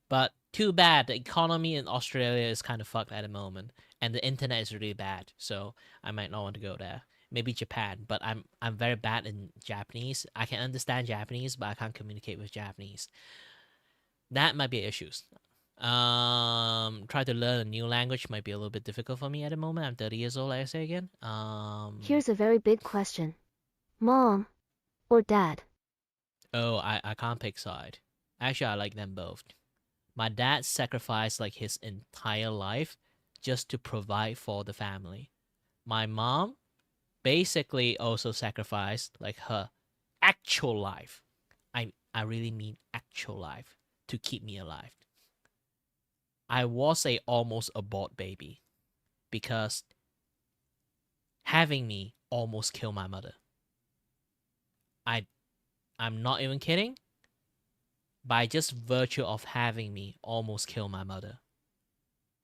But too bad, the economy in Australia is kind of fucked at the moment, and the internet is really bad, so I might not want to go there. Maybe Japan, but I'm very bad in Japanese. I can understand Japanese, but I can't communicate with Japanese. That might be issues. Try to learn a new language might be a little bit difficult for me at the moment. I'm 30 years old, like I say again. Here's a very big question. Mom or dad? Oh, I can't pick side. Actually, I like them both. My dad sacrificed like his entire life just to provide for the family. My mom basically also sacrificed like her actual life. I really mean actual life to keep me alive. I was a almost abort baby because having me almost killed my mother. I'm not even kidding. By just virtue of having me almost kill my mother.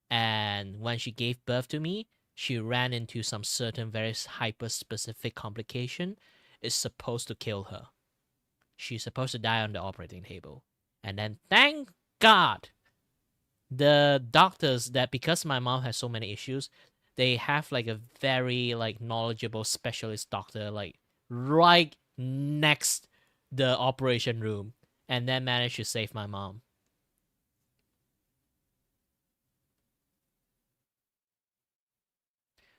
And when she gave birth to me, she ran into some certain very hyper-specific complication. It's supposed to kill her. She's supposed to die on the operating table. And then, thank God, the doctors that, because my mom has so many issues, they have like a very like knowledgeable specialist doctor like right next the operation room, and then managed to save my mom.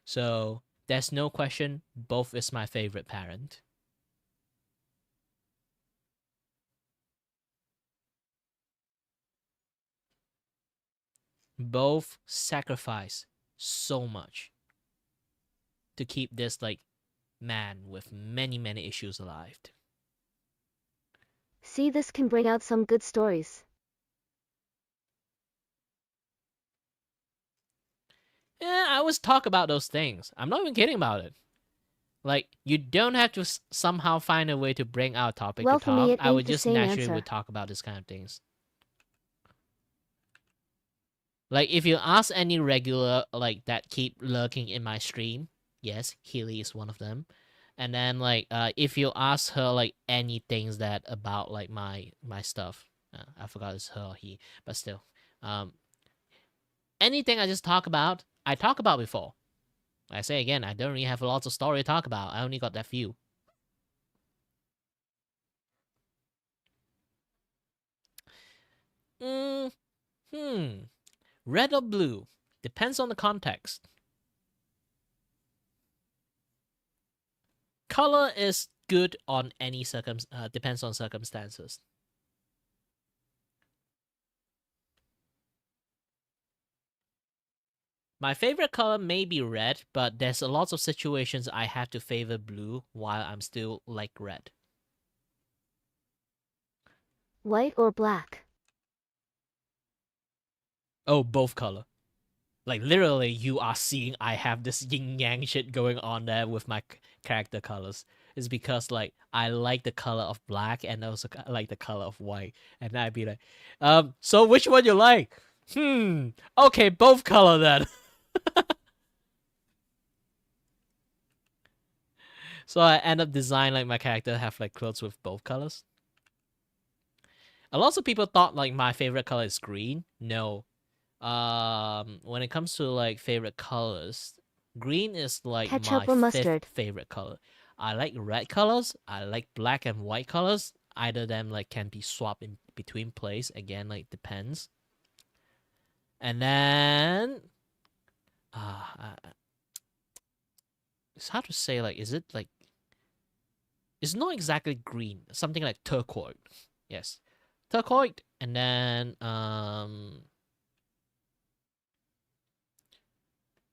So there's no question, both is my favorite parent. Both sacrifice so much to keep this like man with many issues alive. See, this can bring out some good stories. Yeah, I always talk about those things. I'm not even kidding about it. Like, you don't have to somehow find a way to bring out topic Well, to for me, talk. it I would ain't the just same naturally answer. would talk about this kind of things. Like, if you ask any regular like that keep lurking in my stream, yes, Healy is one of them. And then like if you ask her like any things that about like my stuff, I forgot it's her or he, but still, anything I just talk about, I talk about before. I say again, I don't really have lots of story to talk about. I only got that few. Red or blue? Depends on the context. Color is good on any depends on circumstances. My favorite color may be red, but there's a lot of situations I have to favor blue while I'm still like red. White or black? Oh, both color. Like literally, you are seeing I have this yin yang shit going on there with my character colors. It's because like I like the color of black and also like the color of white, and I'd be like, so which one you like? Okay, both color then. So I end up designing like my character have like clothes with both colors. A lot of people thought like my favorite color is green. No. When it comes to like favorite colors, green is like Ketchup my or fifth mustard? favorite color. I like red colors. I like black and white colors. Either them like can be swapped in between place. Again, like depends. And then It's hard to say. Like, is it like? It's not exactly green. Something like turquoise. Yes, turquoise, and then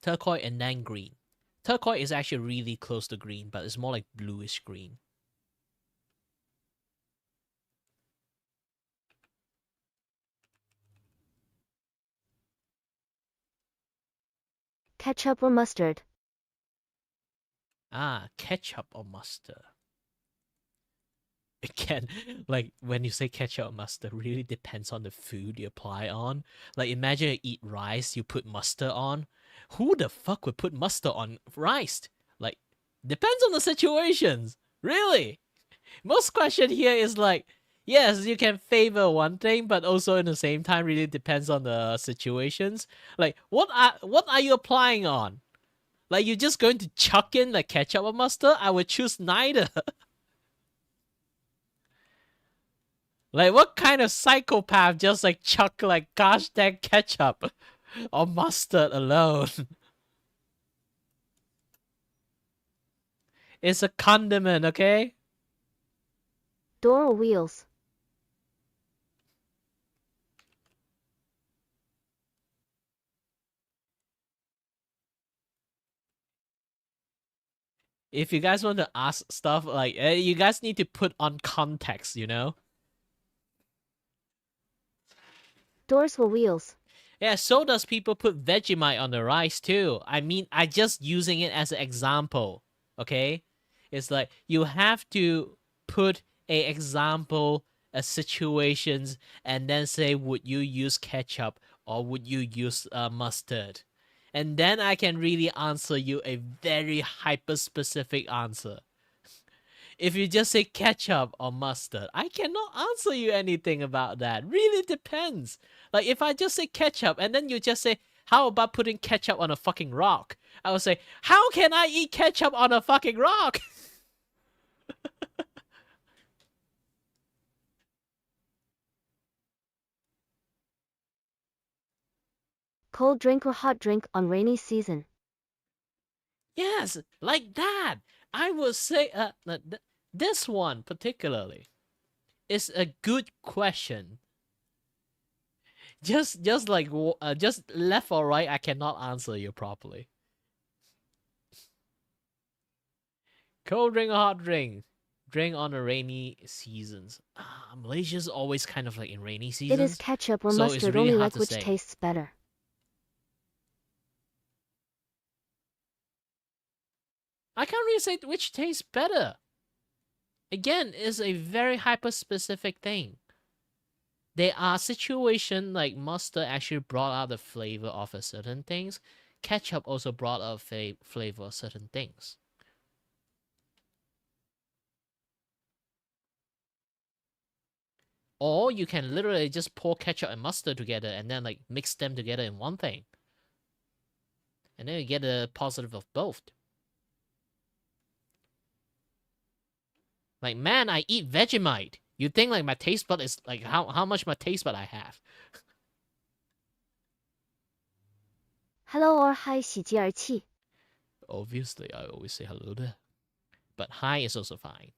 turquoise and then green. Turquoise is actually really close to green, but it's more like bluish green. Ketchup or mustard? Ketchup or mustard. Again, like when you say ketchup or mustard, really depends on the food you apply on. Like imagine you eat rice, you put mustard on. Who the fuck would put mustard on rice? Like, depends on the situations. Really. Most question here is like, yes, you can favor one thing, but also in the same time really depends on the situations. Like, what are you applying on? Like, you're just going to chuck in like ketchup or mustard? I would choose neither. Like, what kind of psychopath just like chuck like gosh dang ketchup or mustard alone? It's a condiment, okay? Door or wheels? If you guys want to ask stuff, like, you guys need to put on context, you know? Doors or wheels? Yeah, so does people put Vegemite on the rice too. I mean, I just using it as an example, okay? It's like you have to put a example, a situations, and then say, would you use ketchup or would you use mustard? And then I can really answer you a very hyper-specific answer. If you just say ketchup or mustard, I cannot answer you anything about that. Really depends. Like if I just say ketchup and then you just say, how about putting ketchup on a fucking rock? I would say, how can I eat ketchup on a fucking rock? Cold drink or hot drink on rainy season? Yes, like that. I would say this one particularly is a good question. Just like just left or right, I cannot answer you properly. Cold drink or hot drink? Drink on the rainy seasons. Malaysia's always kind of like in rainy seasons. It is ketchup or so it's mustard, really only hard like to which say. tastes better. I can't really say which tastes better. Again, it's a very hyper-specific thing. There are situations like mustard actually brought out the flavor of a certain things. Ketchup also brought out a flavor of certain things. Or you can literally just pour ketchup and mustard together and then like mix them together in one thing. And then you get a positive of both. Like, man, I eat Vegemite. You think like my taste bud is like how much my taste bud I have. Hello or hi 喜极而泣. Obviously, I always say hello there. But hi is also fine.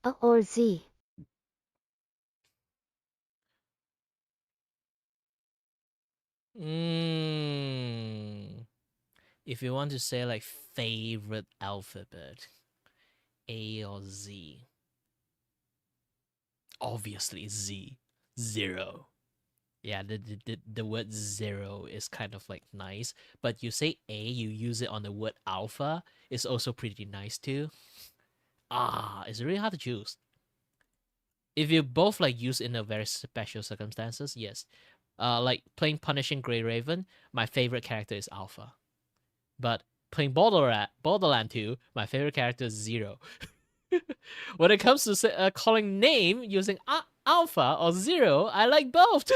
A or Z? If you want to say like favorite alphabet, A or Z? Obviously Z. Zero. Yeah, the word zero is kind of like nice, but you say A, you use it on the word alpha, is also pretty nice too. It's really hard to choose. If you both like use in a very special circumstances, yes. Like playing Punishing Grey Raven, my favorite character is Alpha. But playing Borderland 2, my favorite character is Zero. When it comes to calling name using Alpha or Zero, I like both.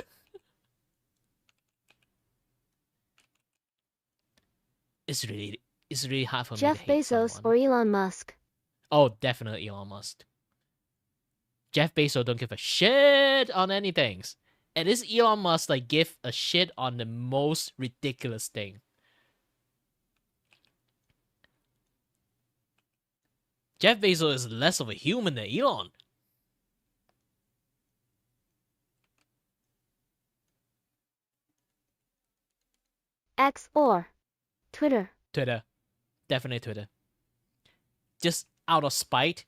It's really hard for me to Jeff hate Bezos someone. or Elon Musk? Oh, definitely Elon Musk. Jeff Bezos don't give a shit on anything. And this Elon Musk like give a shit on the most ridiculous thing. Jeff Bezos is less of a human than Elon. X or Twitter? Twitter. Definitely Twitter. Just out of spite.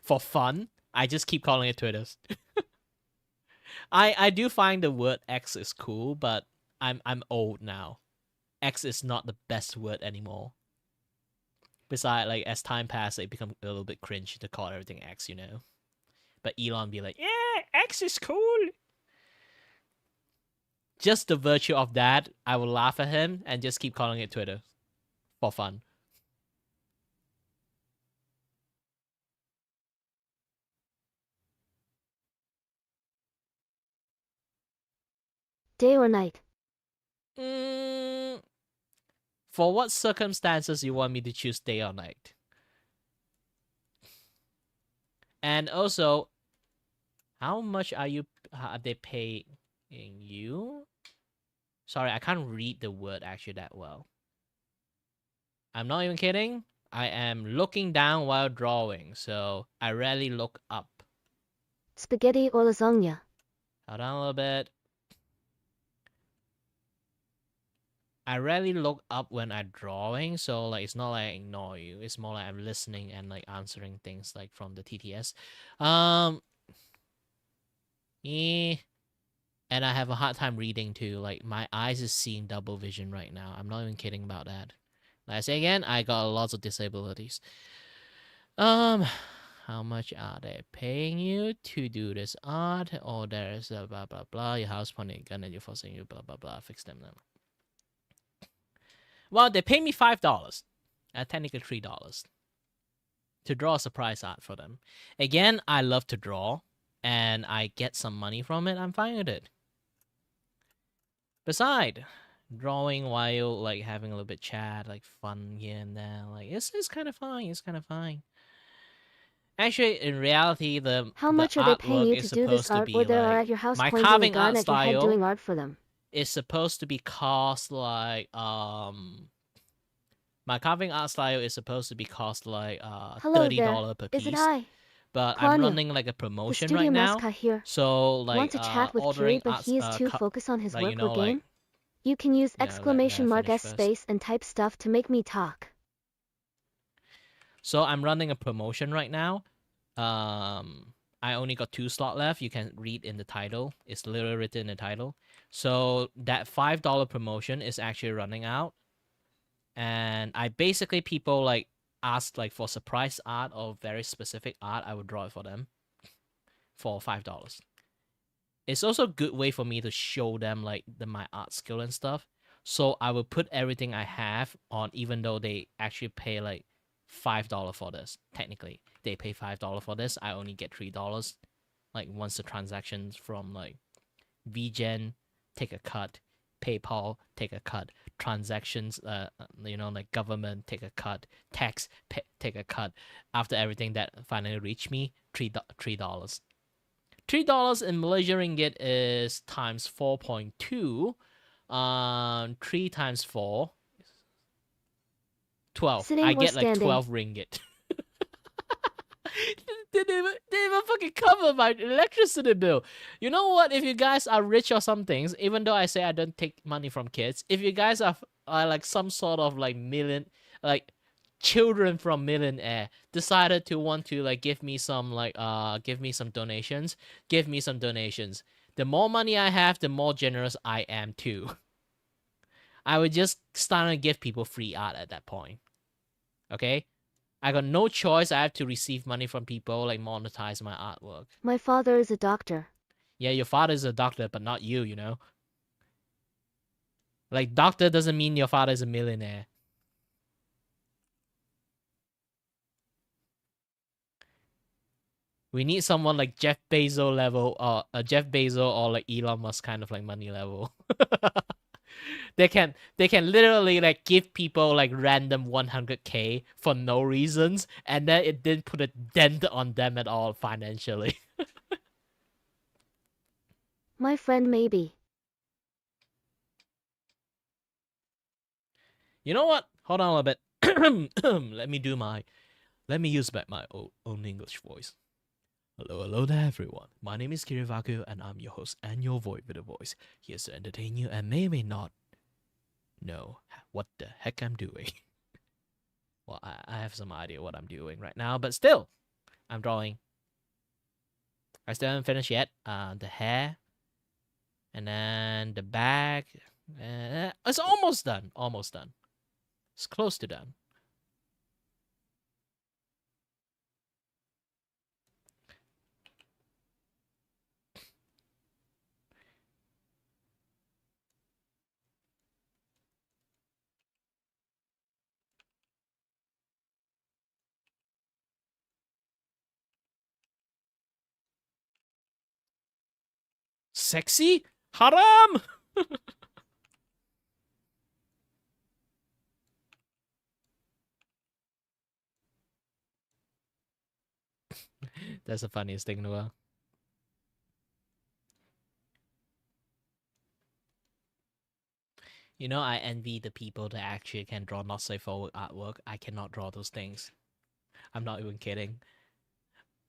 For fun. I just keep calling it Twitter. I do find the word X is cool, but I'm old now. X is not the best word anymore. Besides, like as time passes, it becomes a little bit cringe to call everything X, you know. But Elon be like, yeah, X is cool. Just the virtue of that, I will laugh at him and just keep calling it Twitter for fun. Day or night? For what circumstances you want me to choose day or night? And also, how much are they paying you? Sorry, I can't read the word actually that well. I'm not even kidding. I am looking down while drawing, so I rarely look up. Spaghetti or lasagna? Hold on a little bit. I rarely look up when I'm drawing, so like it's not like I ignore you. It's more like I'm listening and like answering things like from the TTS. And I have a hard time reading too. Like my eyes is seeing double vision right now. I'm not even kidding about that. Like I say again, I got lots of disabilities. How much are they paying you to do this art? Or there's a blah blah blah. Your house pointing a gun and you're forcing you blah blah blah. Fix them now. Well, they pay me $5. Technically $3 to draw a surprise art for them. Again, I love to draw, and I get some money from it. I'm fine with it. Besides, drawing while like having a little bit chat, like fun here and there, like it's kind of fine. It's kind of fine. Actually, in reality, How much are they paying you is to do this supposed to art, be or they are like at your house my pointing a carving gun art at your head style doing art for them? is supposed to be cost like my carving art style is supposed to be cost like Hello $30 per there. piece. Is it I? But Claudia, I'm running like a the promotion studio right now. mascot here. So like Want to chat with ordering Kiri, but arts, he is too focused on his like, work you know, or like, game? You can use let exclamation mark finish S first. space and type stuff to make me talk. So I'm running a promotion right now. I only got 2 slots left. You can read in the title. It's literally written in the title. So that $5 promotion is actually running out. And I basically, people like ask like for surprise art or very specific art, I would draw it for them for $5. It's also a good way for me to show them like my art skill and stuff. So I will put everything I have on, even though they actually pay like $5 for this. Technically, they pay $5 for this. I only get $3. Like once the transactions from like VGen take a cut, PayPal take a cut, transactions, you know, like government take a cut, tax take a cut. After everything that finally reached me, $3. $3 in Malaysian ringgit is times 4.2. 3 times 4, 12. Sitting I or get like standing? 12 ringgit. They didn't even fucking cover my electricity bill. You know what? If you guys are rich or some things, even though I say I don't take money from kids, if you guys are like some sort of like children from millionaire decided to want to like give me some donations, give me some donations. The more money I have, the more generous I am too. I would just start to give people free art at that point. Okay? I got no choice. I have to receive money from people, like monetize my artwork. My father is a doctor. Yeah, your father is a doctor, but not you, you know? Like, doctor doesn't mean your father is a millionaire. We need someone like Jeff Bezos level, or Jeff Bezos or like Elon Musk kind of like money level. They can literally like give people like random 100K for no reasons, and then it didn't put a dent on them at all financially. My friend maybe. You know what? Hold on a little bit. Let me use back my own English voice. Hello there, everyone. My name is Kirivaku, and I'm your host and your void with a voice. Here to entertain you and may or may not know what the heck I'm doing. Well, I have some idea what I'm doing right now, but still, I'm drawing. I still haven't finished yet. The hair, and then the back. It's almost done. Almost done. It's close to done. Sexy? Haram! That's the funniest thing in the world. You know, I envy the people that actually can draw not safe for work artwork. I cannot draw those things. I'm not even kidding.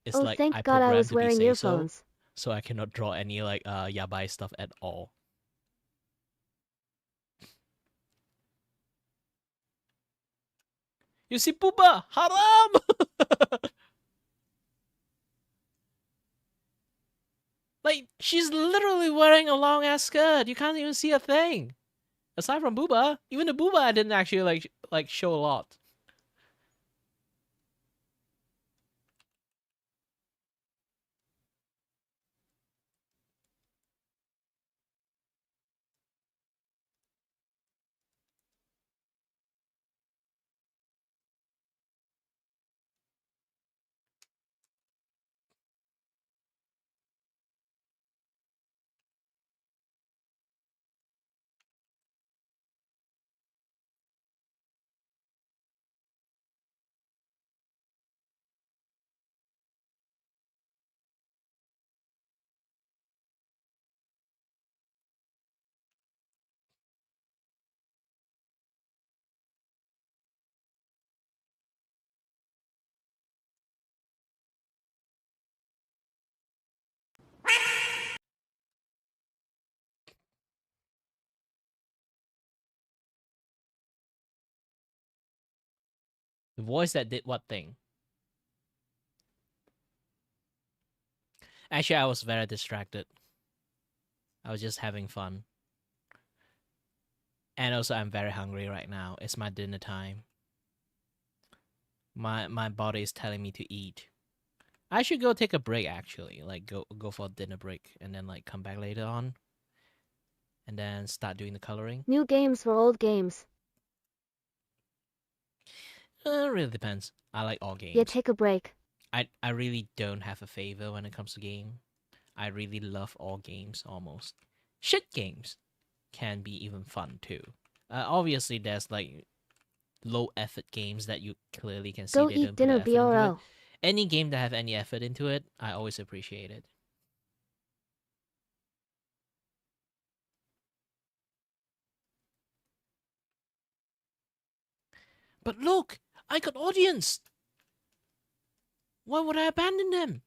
It's Oh, like thank I God I programmed was to be wearing say so, earphones. so I cannot draw any like yabai stuff at all. You see, Puba, haram! Like, she's literally wearing a long ass skirt. You can't even see a thing. Aside from Booba, even the Booba I didn't actually like show a lot. The voice that did what thing? Actually, I was very distracted. I was just having fun. And also, I'm very hungry right now. It's my dinner time. My body is telling me to eat. I should go take a break actually. Like go for a dinner break and then like come back later on. And then start doing the coloring. New games for old games. Really depends. I like all games. Yeah, take a break. I really don't have a favor when it comes to game. I really love all games almost. Shit games can be even fun too. Obviously, there's like low effort games that you clearly can see Go they eat don't put dinner, effort into it. BRL. Any game that have any effort into it, I always appreciate it. But look, I got audience. Why would I abandon them?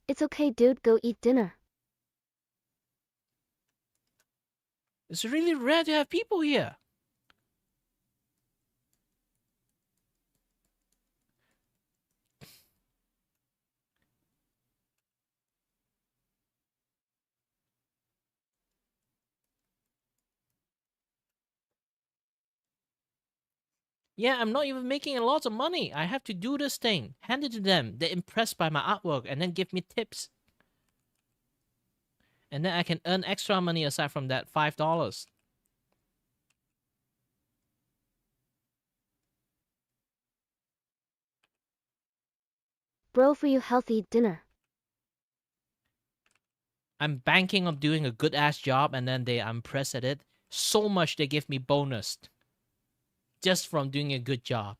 It's okay, dude, go eat dinner. It's really rare to have people here. Yeah, I'm not even making a lot of money. I have to do this thing, hand it to them. They're impressed by my artwork and then give me tips. And then I can earn extra money aside from that $5. bro for you healthy dinner. I'm banking on doing a good ass job, and then they impress at it so much they give me bonus just from doing a good job.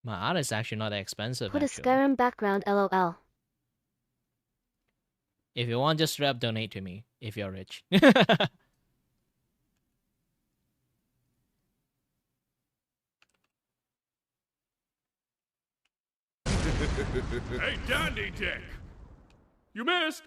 My art is actually not that expensive, Put a actually. Skyrim background lol. If you want, just straight up donate to me if you're rich. Hey, Dandy Dick! You missed!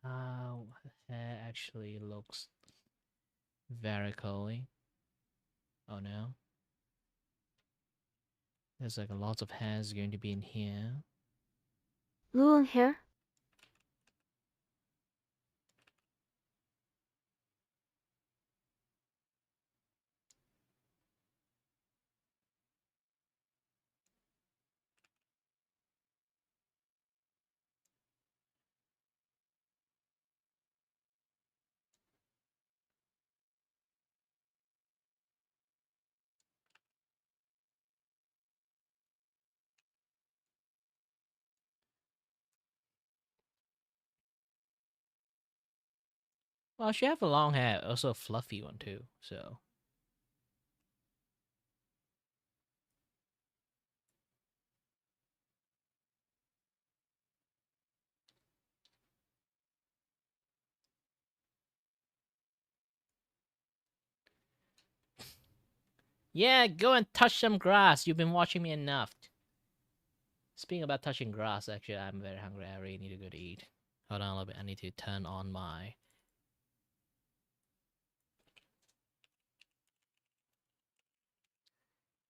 How hair actually looks very curly. Oh no. There's like a lot of hairs going to be in here. Long hair? Well, she have a long hair, also a fluffy one too, so. Yeah, go and touch some grass. You've been watching me enough. Speaking about touching grass, actually, I'm very hungry. I really need to go to eat. Hold on a little bit. I need to turn on my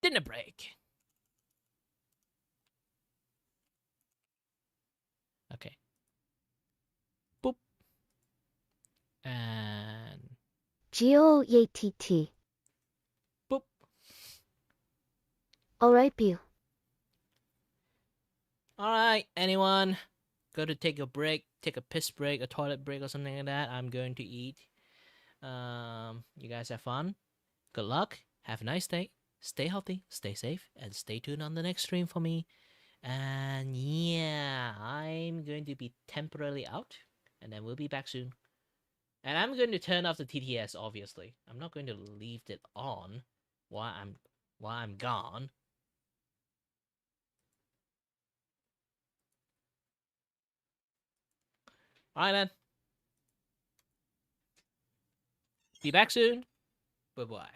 dinner break. Okay. Boop. And G-O-E-T-T. boop. Alright, Pew. Alright, anyone go to take a break, take a piss break, a toilet break, or something like that? I'm going to eat. You guys have fun. Good luck. Have a nice day. Stay healthy, stay safe, and stay tuned on the next stream for me. And yeah, I'm going to be temporarily out, and then we'll be back soon. And I'm going to turn off the TTS, obviously. I'm not going to leave it on while I'm gone. Alright then. Be back soon. Bye-bye.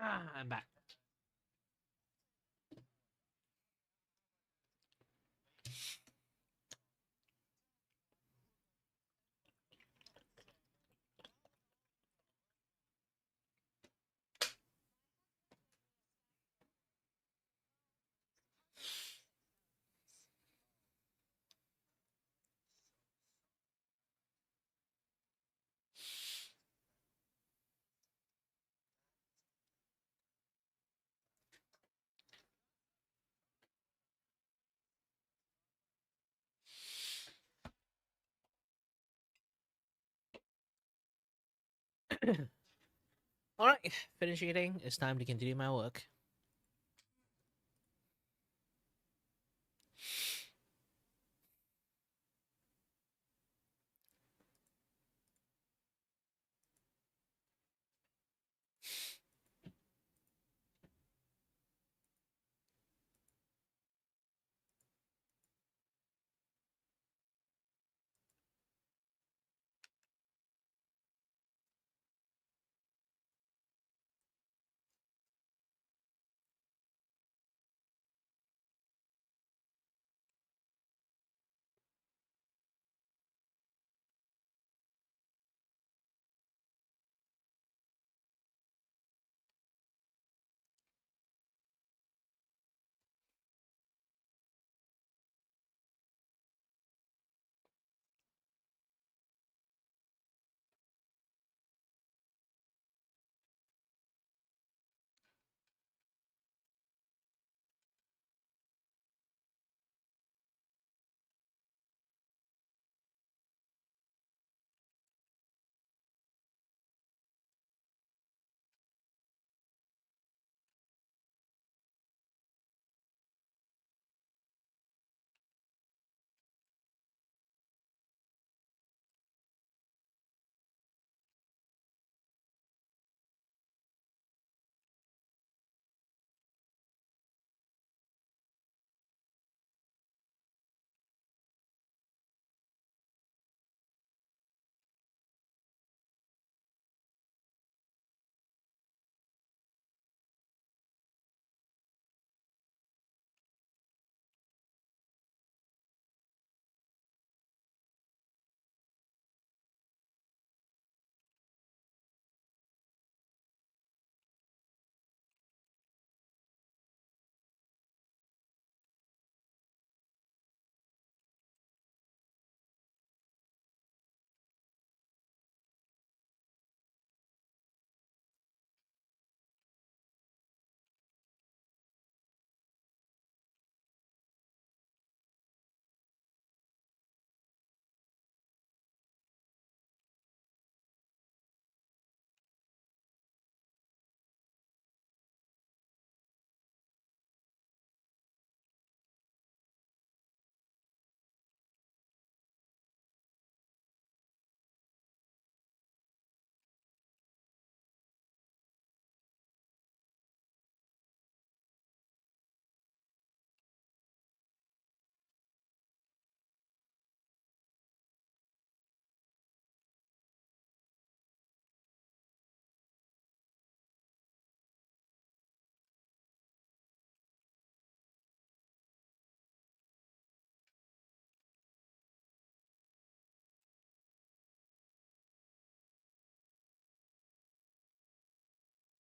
I'm back. All right, finish eating. It's time to continue my work.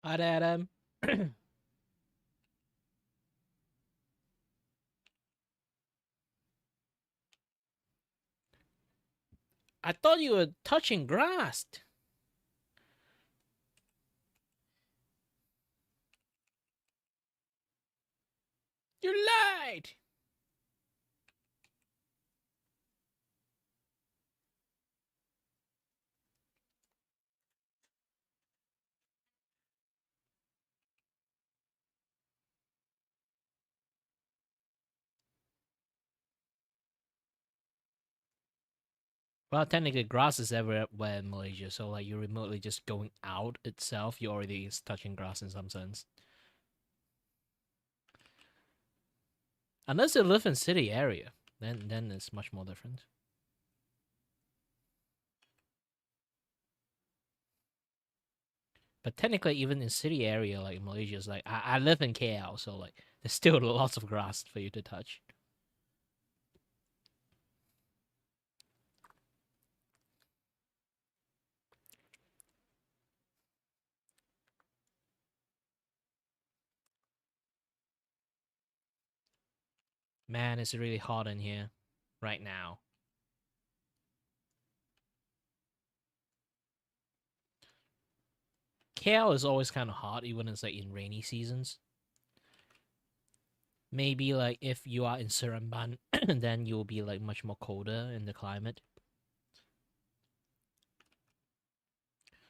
Hi, Adam. I thought you were touching grass. You lied. Well, technically, grass is everywhere in Malaysia, so like you're remotely just going out itself, you already is touching grass in some sense. Unless you live in city area, then it's much more different. But technically, even in city area like Malaysia, is like I live in KL, so like there's still lots of grass for you to touch. Man, it's really hot in here right now. KL is always kind of hot, even it's like in rainy seasons. Maybe like if you are in Seremban, then you'll be like much more colder in the climate.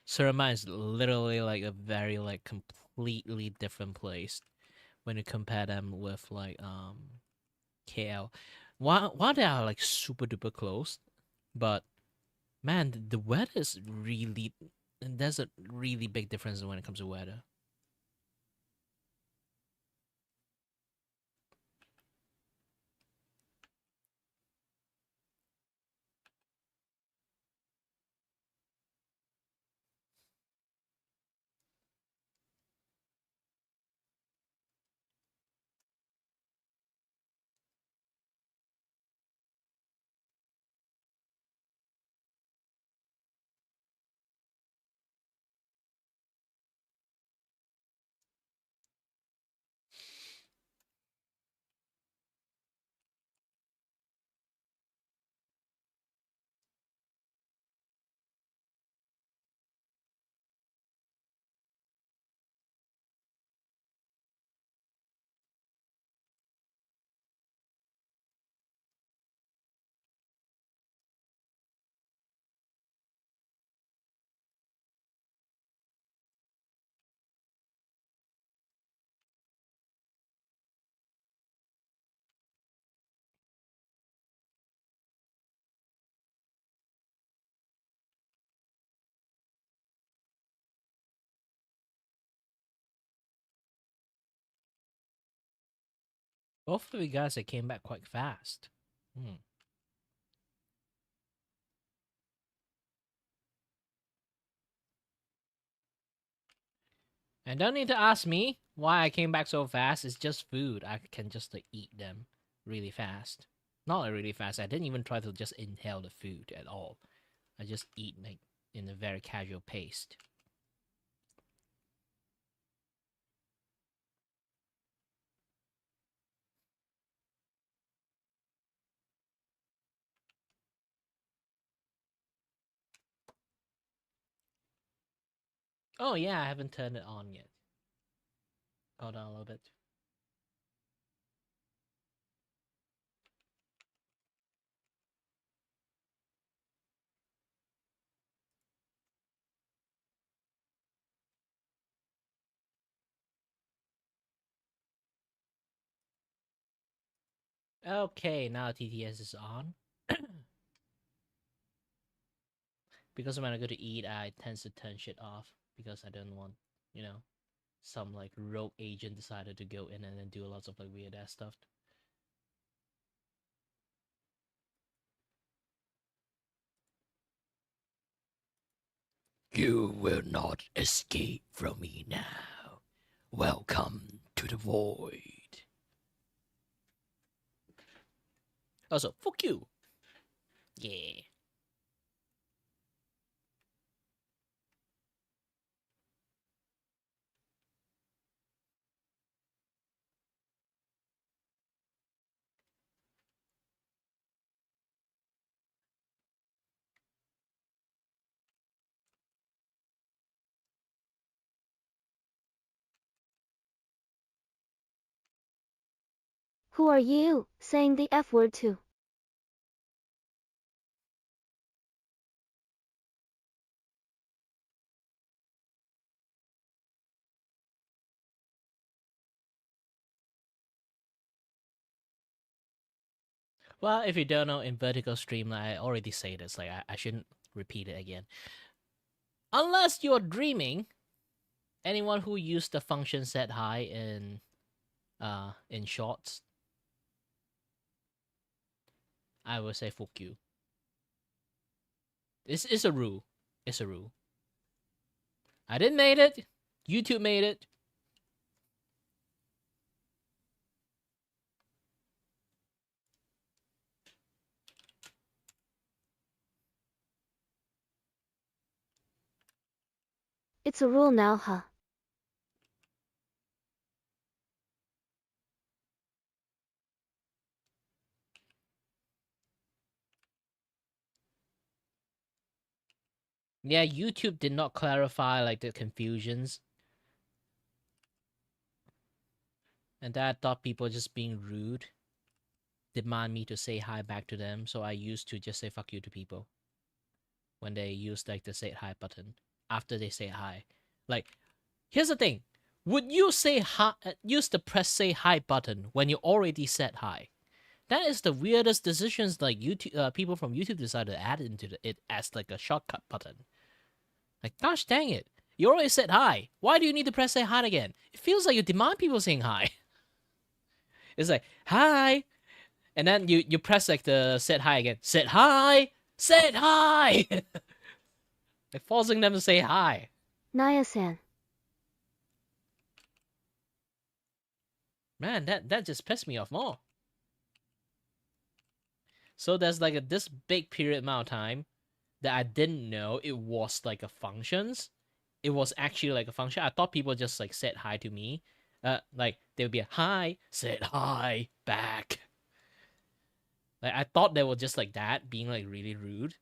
Seremban is literally like a very like completely different place when you compare them with like KL. While they are like super duper close, but man, the weather is really, there's a really big difference when it comes to weather. Both of you guys that came back quite fast. Hmm. And don't need to ask me why I came back so fast. It's just food. I can just like eat them really fast. Not like really fast. I didn't even try to just inhale the food at all. I just eat like in a very casual pace. Oh yeah, I haven't turned it on yet. Hold on a little bit. Okay, now TTS is on. Because when I go to eat, I tend to turn shit off because I don't want, you know, some like rogue agent decided to go in and then do lots of like weird ass stuff. You will not escape from me now. Welcome to the void. Also, fuck you. Yeah. Who are you saying the F word to? Well, if you don't know, in vertical stream, I already say this. Like, I shouldn't repeat it again. Unless you're dreaming, anyone who used the function set high in shorts, I will say fuck you. It's a rule. It's a rule. I didn't make it. YouTube made it. It's a rule now, huh? Yeah, YouTube did not clarify like the confusions. And that I thought people just being rude demand me to say hi back to them, so I used to just say fuck you to people when they use like the say hi button after they say hi. Like, here's the thing. Would you say hi, use the press say hi button when you already said hi? That is the weirdest decisions like YouTube people from YouTube decided to add into it as like a shortcut button. Like, gosh dang it. You already said hi. Why do you need to press say hi again? It feels like you demand people saying hi. It's like, hi. And then you press like the said hi again. Said hi. Said hi. Like forcing them to say hi. Naya-san. Man, that just pissed me off more. So there's like this big period amount of time that I didn't know it was like a functions. It was actually like a function. I thought people just like said hi to me. Like they would be a hi, said hi back. Like I thought they were just like that, being like really rude.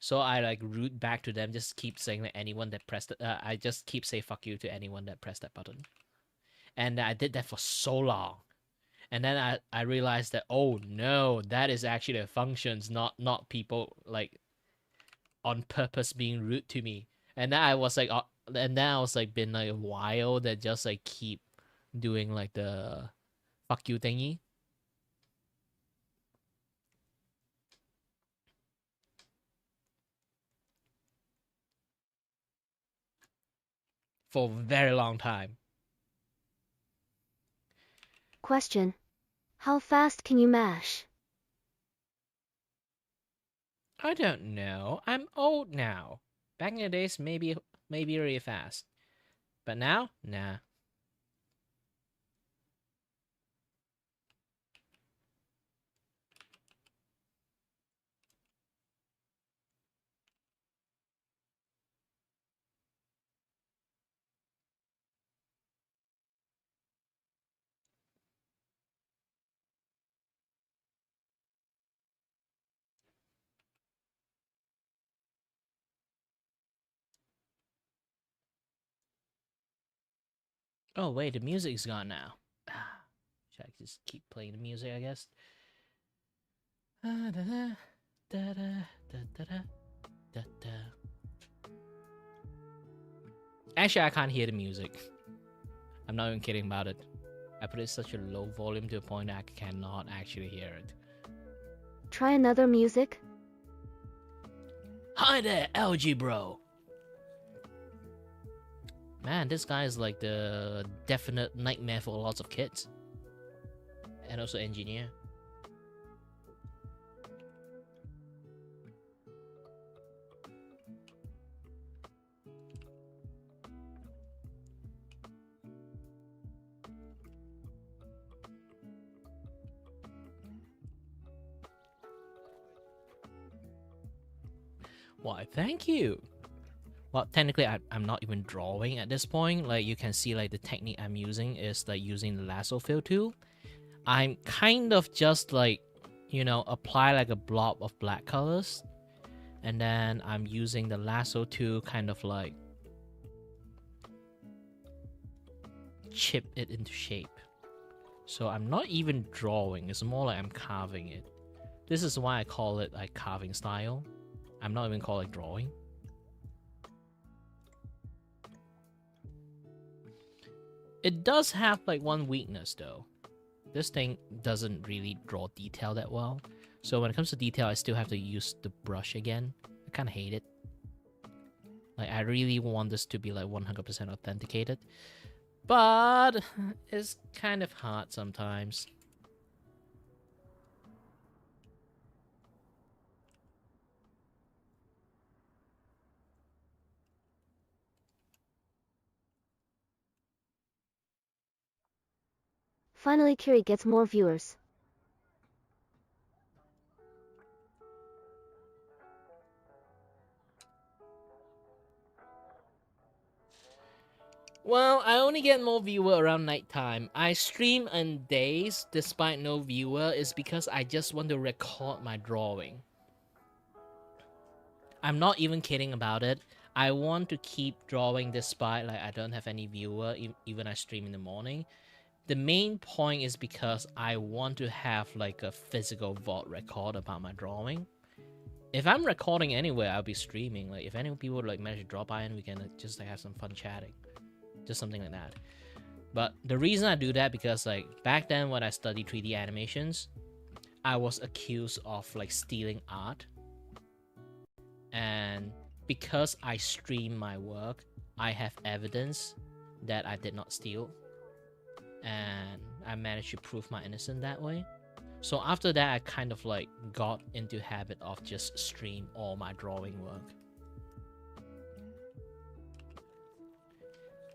So I like rude back to them. Just keep saying like anyone that pressed it. I just keep say fuck you to anyone that pressed that button. And I did that for so long. And then I realized that, oh no, that is actually the functions, not people like on purpose being rude to me. And then I was like, been like a while that just like keep doing like the fuck you thingy. For a very long time. Question. How fast can you mash? I don't know. I'm old now. Back in the days, maybe really fast. But now, nah. Oh wait, the music's gone now. Should I just keep playing the music, I guess? Actually, I can't hear the music. I'm not even kidding about it. I put it such a low volume to a point that I cannot actually hear it. Try another music? Hi there, LG bro. Man, this guy is like the definite nightmare for lots of kids. And also engineer. Why, thank you. Well, technically, I'm not even drawing at this point. Like, you can see, like, the technique I'm using is, like, using the lasso fill tool. I'm kind of just, like, you know, apply, like, a blob of black colors. And then I'm using the lasso tool kind of, like, chip it into shape. So I'm not even drawing. It's more like I'm carving it. This is why I call it, like, carving style. I'm not even calling it drawing. It does have like one weakness though. This thing doesn't really draw detail that well. So when it comes to detail, I still have to use the brush again. I kind of hate it. Like I really want this to be like 100% authenticated. But it's kind of hard sometimes. Finally, Kiri gets more viewers. Well, I only get more viewer around nighttime. I stream on days despite no viewer is because I just want to record my drawing. I'm not even kidding about it. I want to keep drawing despite like I don't have any viewer even I stream in the morning. The main point is because I want to have like a physical vault record about my drawing. If I'm recording anywhere, I'll be streaming. Like if any people like manage to drop by and we can just like have some fun chatting. Just something like that. But the reason I do that because like back then when I studied 3D animations, I was accused of like stealing art. And because I stream my work, I have evidence that I did not steal. And I managed to prove my innocence that way. So after that, I kind of like got into habit of just stream all my drawing work.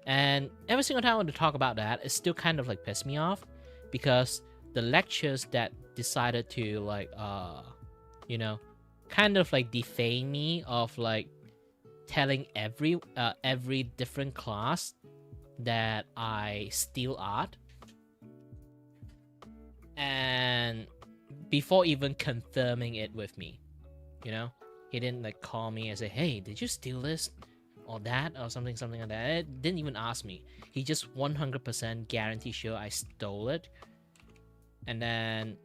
And every single time I want to talk about that, it still kind of like pissed me off because the lectures that decided to like, you know, kind of like defame me of like telling every different class that I steal art. And before even confirming it with me, you know, he didn't like call me and say, hey, did you steal this? Or that or something like that. It didn't even ask me. He just 100% guarantee sure I stole it. And then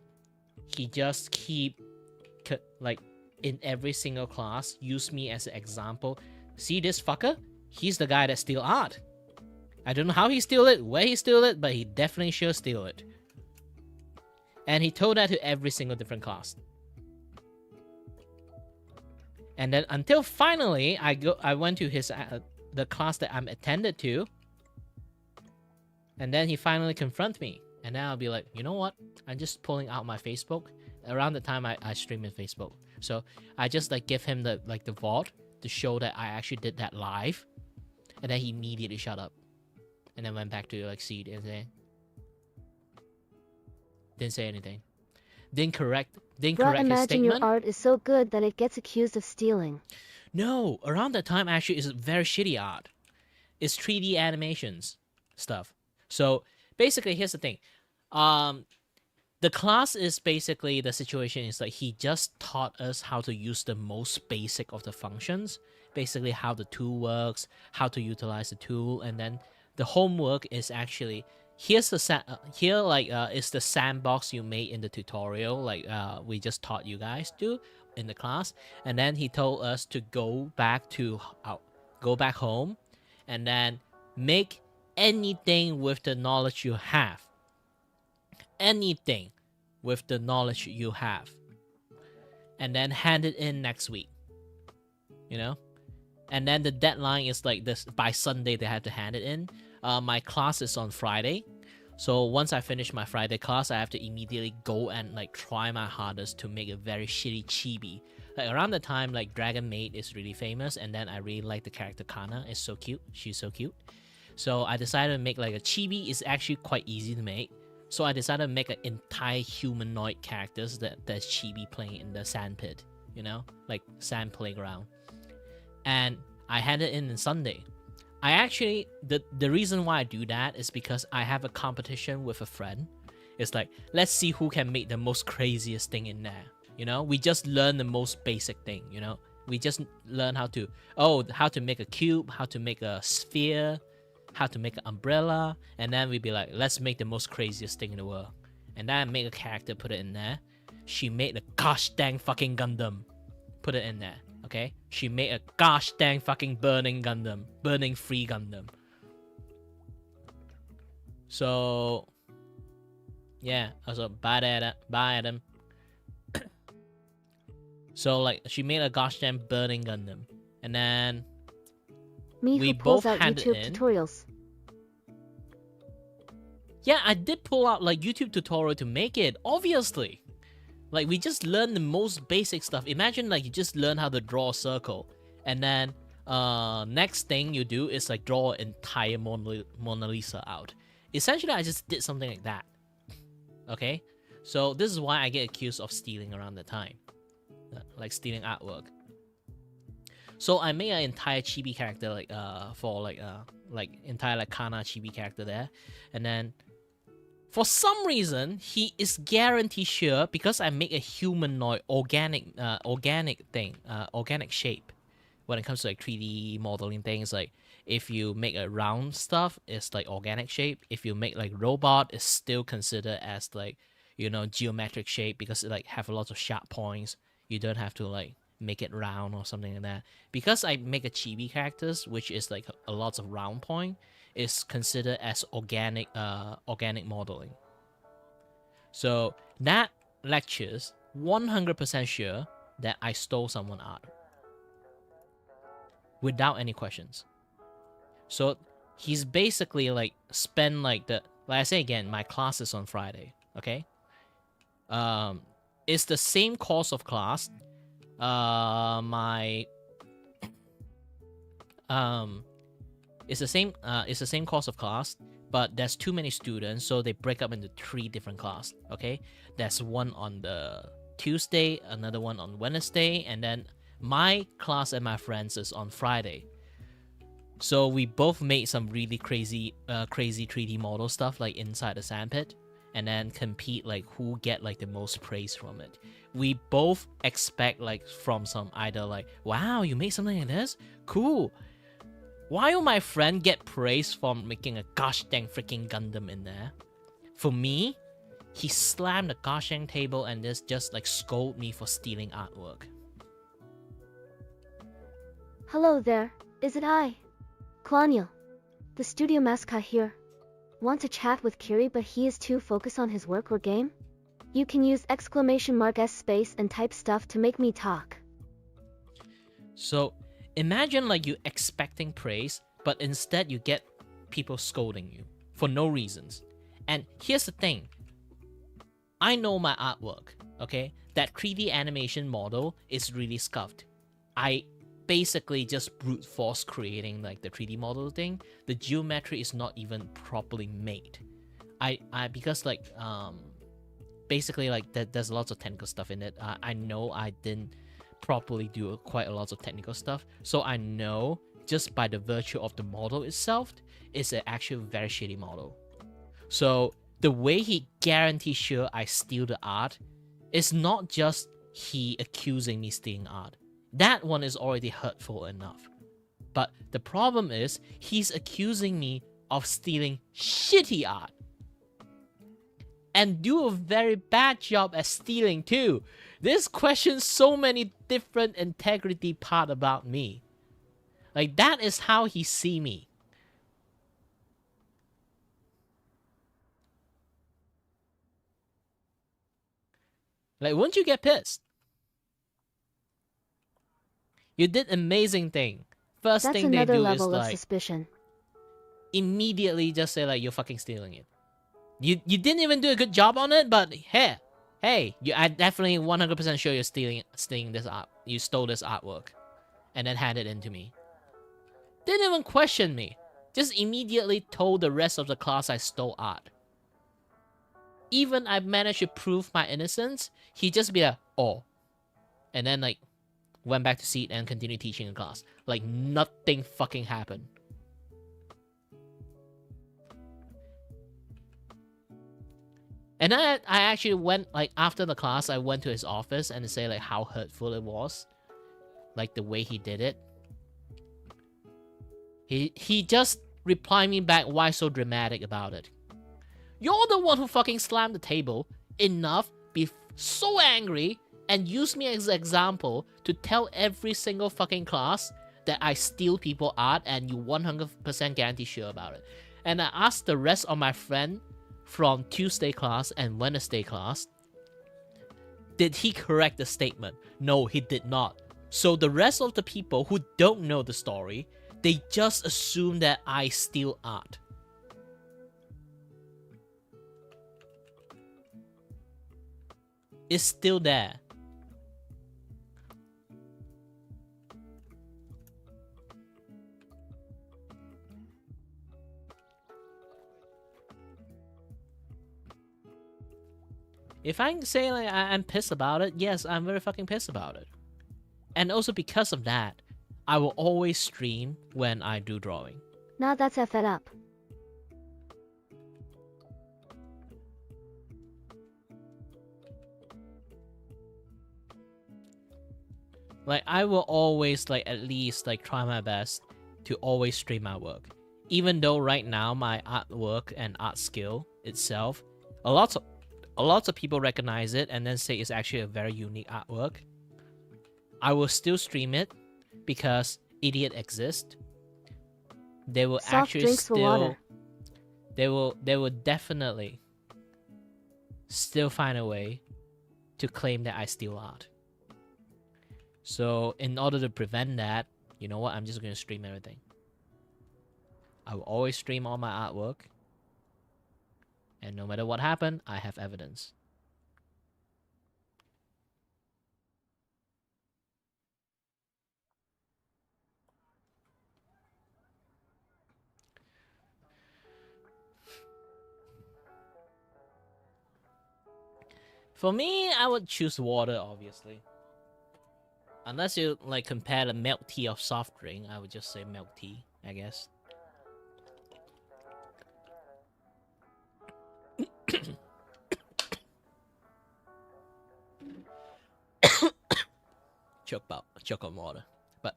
he just keep like in every single class use me as an example. See this fucker? He's the guy that steal art. I don't know how he steal it, where he steal it, but he definitely sure steal it. And he told that to every single different class. And then until finally I went to his the class that I'm attended to. And then he finally confronted me. And then I'll be like, you know what? I'm just pulling out my Facebook. Around the time I stream in Facebook. So I just like give him the vault to show that I actually did that live. And then he immediately shut up. And then went back to like Seed and didn't say anything. Didn't correct his imagine statement. Your art is so good that it gets accused of stealing. No, around that time actually is very shitty art. It's 3D animations stuff. So basically, here's the thing. The class is basically the situation is like he just taught us how to use the most basic of the functions. Basically, how the tool works, how to utilize the tool, and then the homework is actually. Here's the is the sandbox you made in the tutorial, like we just taught you guys to in the class, and then he told us to go back home, and then make anything with the knowledge you have. Anything with the knowledge you have, and then hand it in next week. You know, and then the deadline is like this by Sunday they have to hand it in. My class is on Friday, so once I finish my Friday class, I have to immediately go and like try my hardest to make a very shitty chibi. Like around the time like Dragon Maid is really famous, and then I really like the character Kana. It's so cute. She's so cute. So I decided to make like a chibi. Is actually quite easy to make. So I decided to make an entire humanoid characters that's chibi playing in the sand pit. You know, like sand playground. And I had it in Sunday. I actually, the reason why I do that is because I have a competition with a friend. It's like, let's see who can make the most craziest thing in there. You know, we just learn the most basic thing, you know. We just learn how to make a cube, how to make a sphere, how to make an umbrella, and then we'd be like, let's make the most craziest thing in the world. And then I make a character, put it in there. She made a gosh dang fucking Gundam. Put it in there. Okay, she made a gosh dang fucking burning Gundam, burning free Gundam. So, yeah, also bye Adam. So like she made a gosh dang burning Gundam, and then Me we who pulls both out handed YouTube in. tutorials. Yeah, I did pull out like YouTube tutorial to make it, obviously. Like, we just learned the most basic stuff. Imagine, like, you just learn how to draw a circle. And then, next thing you do is, like, draw an entire Mona Lisa out. Essentially, I just did something like that. Okay, so this is why I get accused of stealing around the time, like stealing artwork. So I made an entire chibi character for entire like Kana chibi character there, and then for some reason he is guaranteed sure because I make a humanoid organic shape. When it comes to like 3D modeling things, like if you make a round stuff, it's like organic shape. If you make like robot, it's still considered as like, you know, geometric shape because it like have a lot of sharp points. You don't have to like make it round or something like that. Because I make a chibi characters, which is like a lot of round point, is considered as organic modeling. So that lectures 100% sure that I stole someone's art without any questions. So he's basically like spend like I say again, my class is on Friday, okay? It's the same course of class. It's the same course of class, but there's too many students, so they break up into 3 different classes, okay? There's one on the Tuesday, another one on Wednesday, and then my class and my friends is on Friday. So we both made some really crazy 3D model stuff like inside the sandpit, and then compete like who get like the most praise from it. We both expect like from some either like, wow, you made something like this? Cool. While my friend get praise from making a gosh dang freaking Gundam in there, for me, he slammed the gosh dang table and just like scold me for stealing artwork. Hello there, is it I? Klaniel, the studio mascot here. Want to chat with Kiri but he is too focused on his work or game? You can use !S space and type stuff to make me talk. So imagine like you expecting praise, but instead you get people scolding you for no reasons. And here's the thing. I know my artwork, okay? That 3D animation model is really scuffed. I basically just brute force creating like the 3D model thing. The geometry is not even properly made. I because like basically like there's lots of technical stuff in it. I know I didn't properly do quite a lot of technical stuff, so I know just by the virtue of the model itself, it's an actual very shitty model. So the way he guarantees sure I steal the art is not just he accusing me stealing art. That one is already hurtful enough. But the problem is he's accusing me of stealing shitty art. And do a very bad job at stealing too. This questions so many different integrity part about me. Like that is how he see me. Like, wouldn't you get pissed? You did amazing thing. First That's thing they another do level is of like suspicion. immediately just say like you're fucking stealing it. You didn't even do a good job on it, but hey, I definitely 100% sure you're stealing this art. You stole this artwork, and then handed it in to me. Didn't even question me. Just immediately told the rest of the class I stole art. Even I managed to prove my innocence, he just be like, oh, and then like went back to seat and continued teaching in class. Like nothing fucking happened. And I actually went, like, after the class, I went to his office and say, like, how hurtful it was. Like, the way he did it. He just replied me back, why so dramatic about it? You're the one who fucking slammed the table enough, be so angry, and use me as an example to tell every single fucking class that I steal people art and you 100% guarantee sure about it. And I asked the rest of my friend from Tuesday class and Wednesday class, did he correct the statement? No, he did not. So the rest of the people who don't know the story, they just assume that I steal art. It's still there. If I say like I'm pissed about it, yes, I'm very fucking pissed about it. And also because of that, I will always stream when I do drawing. Now that's a fed up. Like I will always like at least like try my best to always stream my work. Even though right now my artwork and art skill itself, a lot of people recognize it and then say it's actually a very unique artwork. I will still stream it because idiot exists. They will Soft actually drinks for water. they will definitely still find a way to claim that I steal art. So in order to prevent that, you know what? I'm just going to stream everything. I will always stream all my artwork. And no matter what happened, I have evidence. For me, I would choose water, obviously. Unless you like compare the milk tea of soft drink, I would just say milk tea, I guess. choke on water. But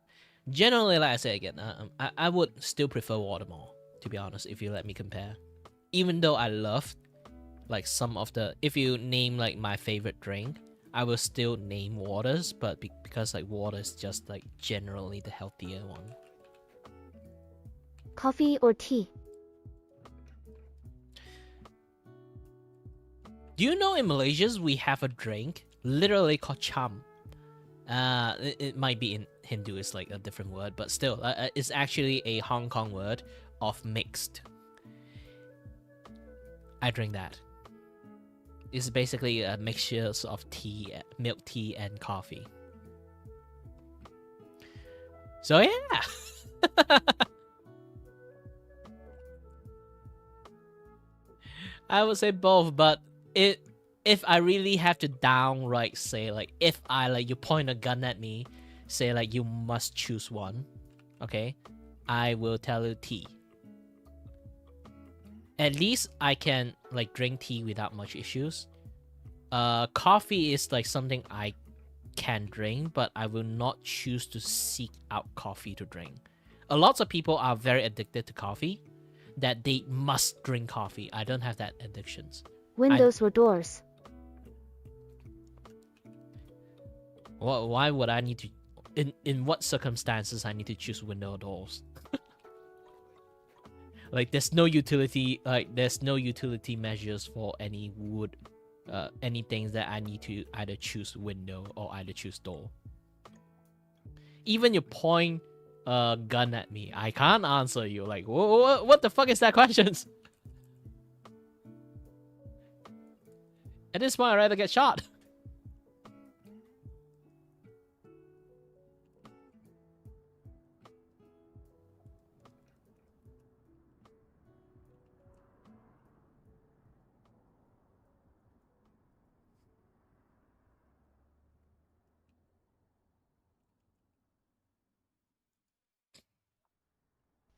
generally, like I say again, I would still prefer water more, to be honest, if you let me compare. Even though I love like some of the, if you name like my favorite drink, I will still name waters, but because like water is just like generally the healthier one. Coffee or tea? Do you know in Malaysia we have a drink literally called cham? It might be in Hindu, it's like a different word, but still, it's actually a Hong Kong word of mixed. I drink that. It's basically a mixture of tea, milk tea, and coffee. So yeah. I would say both, but if I really have to downright say, like, if I like you point a gun at me, say like you must choose one, okay, I will tell you tea. At least I can like drink tea without much issues. Coffee is like something I can drink, but I will not choose to seek out coffee to drink. A lot of people are very addicted to coffee, that they must drink coffee. I don't have that addictions. Windows or doors? Why would I need to? In what circumstances I need to choose window or doors? Like there's no utility. Like there's no utility measures for any wood, any things that I need to either choose window or either choose door. Even you point a gun at me, I can't answer you. Like what the fuck is that question? At this point, I'd rather get shot.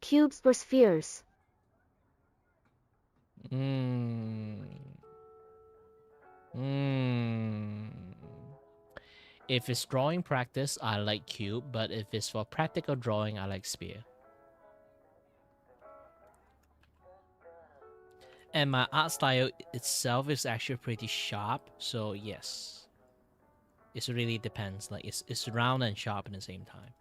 Cubes or spheres? If it's drawing practice, I like cube, but if it's for practical drawing, I like sphere. And my art style itself is actually pretty sharp, so yes. It really depends. Like it's round and sharp at the same time.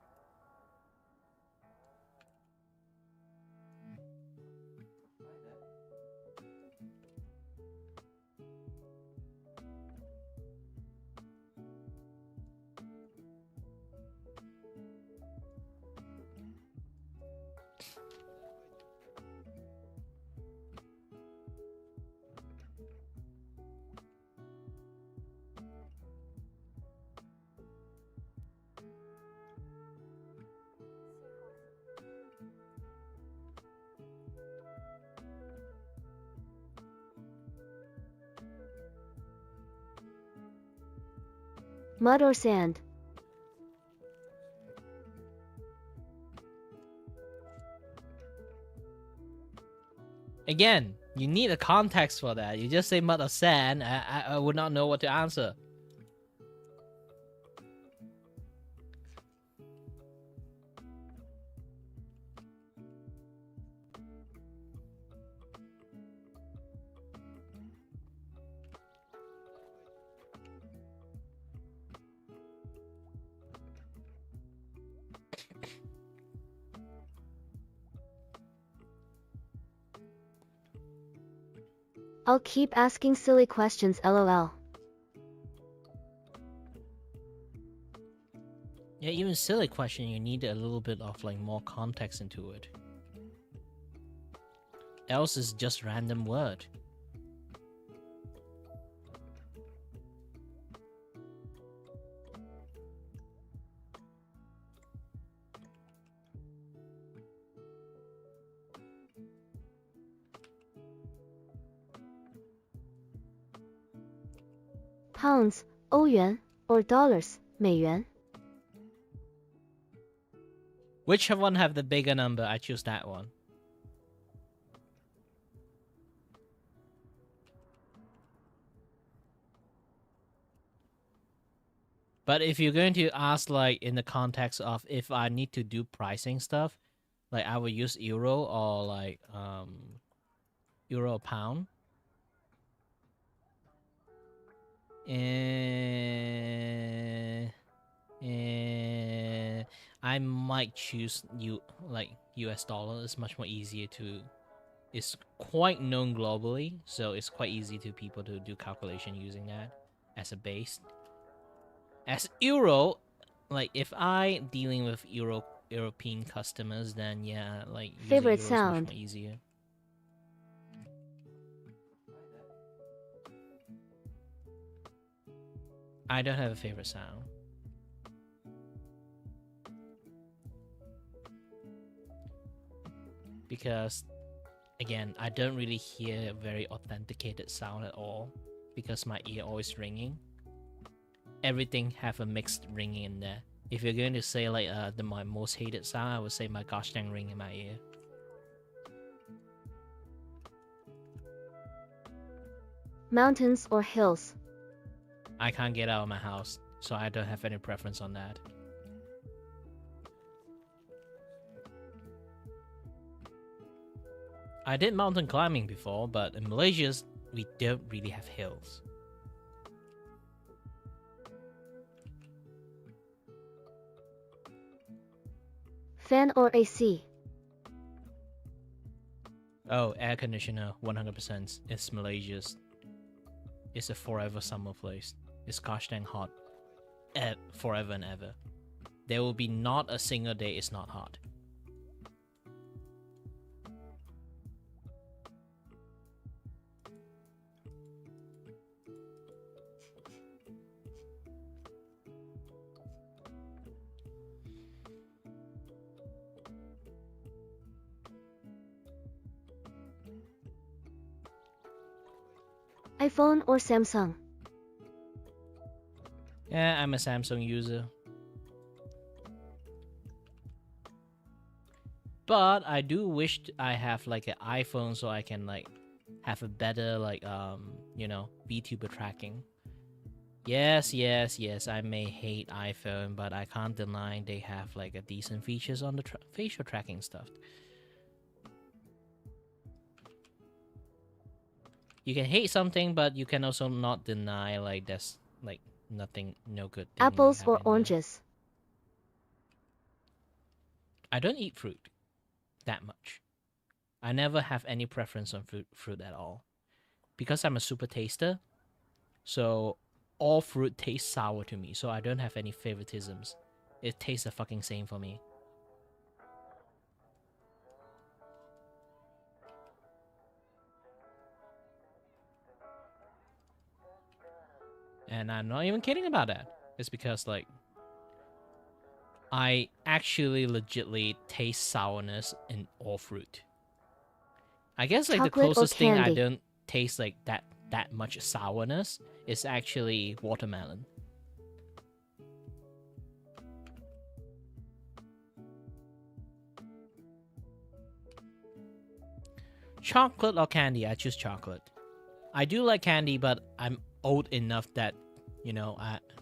Mud or sand? Again, you need a context for that. You just say mud or sand, I would not know what to answer. I'll keep asking silly questions, lol. Yeah, even silly question, you need a little bit of like more context into it. Else it's just random word. Pounds, 欧元, or dollars, 美元. Which one have the bigger number? I choose that one. But if you're going to ask like in the context of if I need to do pricing stuff, like I would use euro or like euro pound. And I might choose US dollar. It's much more easier to. It's quite known globally, so it's quite easy to people to do calculation using that as a base. As euro, like if I dealing with European customers, then yeah, like using Favorite euro sound. is much more easier. I don't have a favorite sound. Because, again, I don't really hear a very authenticated sound at all. Because my ear always ringing. Everything have a mixed ringing in there. If you're going to say like my most hated sound, I would say my gosh dang ring in my ear. Mountains or hills? I can't get out of my house, so I don't have any preference on that. I did mountain climbing before, but in Malaysia, we don't really have hills. Fan or AC? Oh, air conditioner, 100%. It's Malaysia's. It's a forever summer place. It's gosh dang hot. Forever and ever. There will be not a single day it's not hot. iPhone or Samsung? Yeah, I'm a Samsung user. But I do wish I have like an iPhone so I can like have a better like Vtuber tracking. Yes, I may hate iPhone, but I can't deny they have like a decent features on the facial tracking stuff. You can hate something, but you can also not deny like there's like nothing, no good thing. Apples or happening there. oranges? I don't eat fruit that much. I never have any preference on fruit at all. Because I'm a super taster, so all fruit tastes sour to me, so I don't have any favoritisms. It tastes the fucking same for me. And I'm not even kidding about that. It's because like I actually legitly taste sourness in all fruit. I guess like Chocolate the or closest thing I candy? don't taste like that much sourness is actually watermelon. chocolate or candy? I choose chocolate. I do like candy, but I'm old enough that, you know,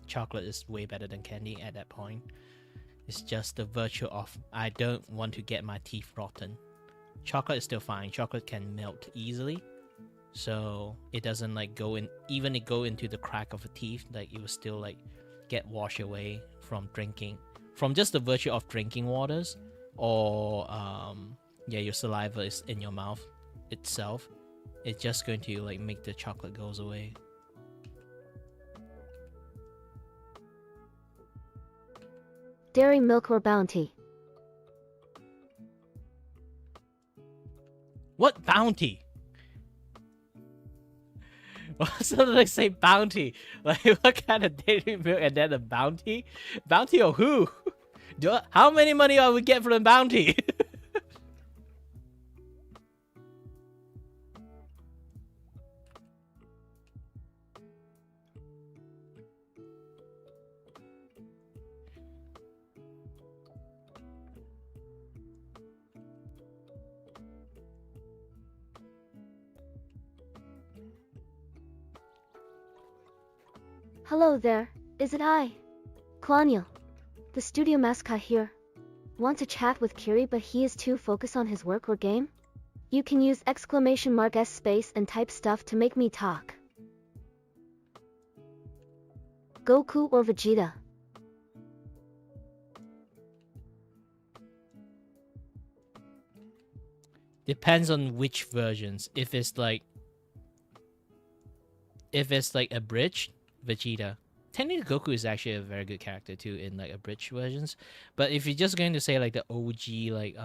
chocolate is way better than candy at that point. It's just the virtue of I don't want to get my teeth rotten. Chocolate is still fine. Chocolate can melt easily, so it doesn't like go in. Even it go into the crack of a teeth, like it will still like get washed away from drinking, from just the virtue of drinking waters, or yeah, your saliva is in your mouth itself. It's just going to like make the chocolate goes away. Dairy milk or Bounty? What Bounty? What did I say Bounty? Like what kind of dairy milk and then a Bounty? Bounty or who? How many money I would get from the Bounty? Hello there, is it I? Klaniel, the studio mascot here. Want to chat with Kiri but he is too focused on his work or game? You can use !S space and type stuff to make me talk. Goku or Vegeta? Depends on which versions. If it's like abridged, Vegeta. Technically, Goku is actually a very good character too in like abridged versions. But if you're just going to say like the OG like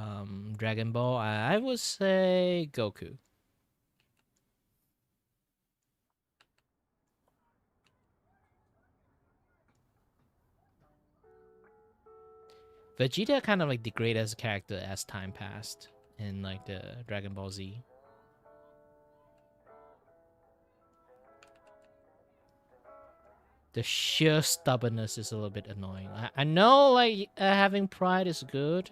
Dragon Ball, I would say Goku. Vegeta kind of like degraded as a character as time passed in like the Dragon Ball Z. The sheer stubbornness is a little bit annoying. I know like having pride is good,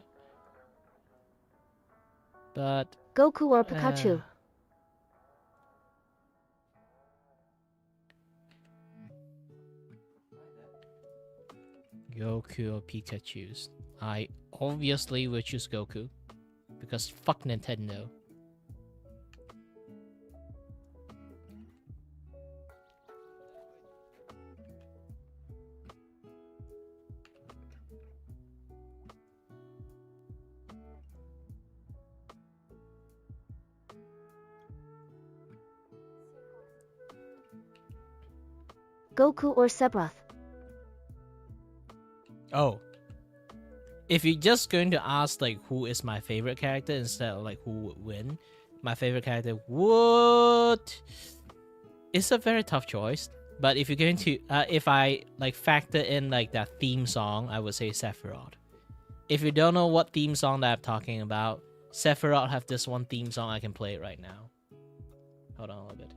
but Goku or Pikachu? Goku or Pikachu's. I obviously will choose Goku because fuck Nintendo. Goku or Sephiroth? Oh. If you're just going to ask like who is my favorite character instead of like who would win, my favorite character would... It's a very tough choice. But if you're going to... if I like factor in like that theme song, I would say Sephiroth. If you don't know what theme song that I'm talking about, Sephiroth have this one theme song I can play it right now. Hold on a little bit.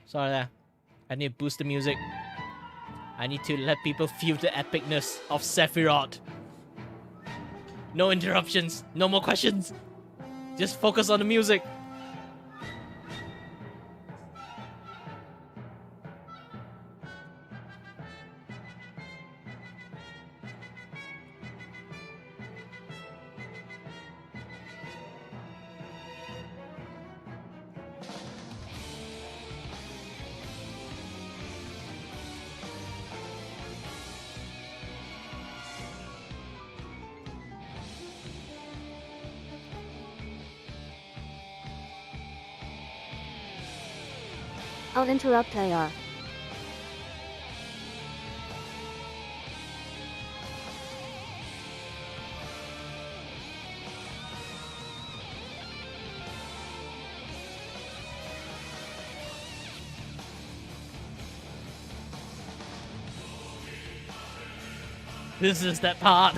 Sorry there. I need to boost the music. I need to let people feel the epicness of Sephiroth. No interruptions. No more questions. Just focus on the music. I'll interrupt IR. This is that part.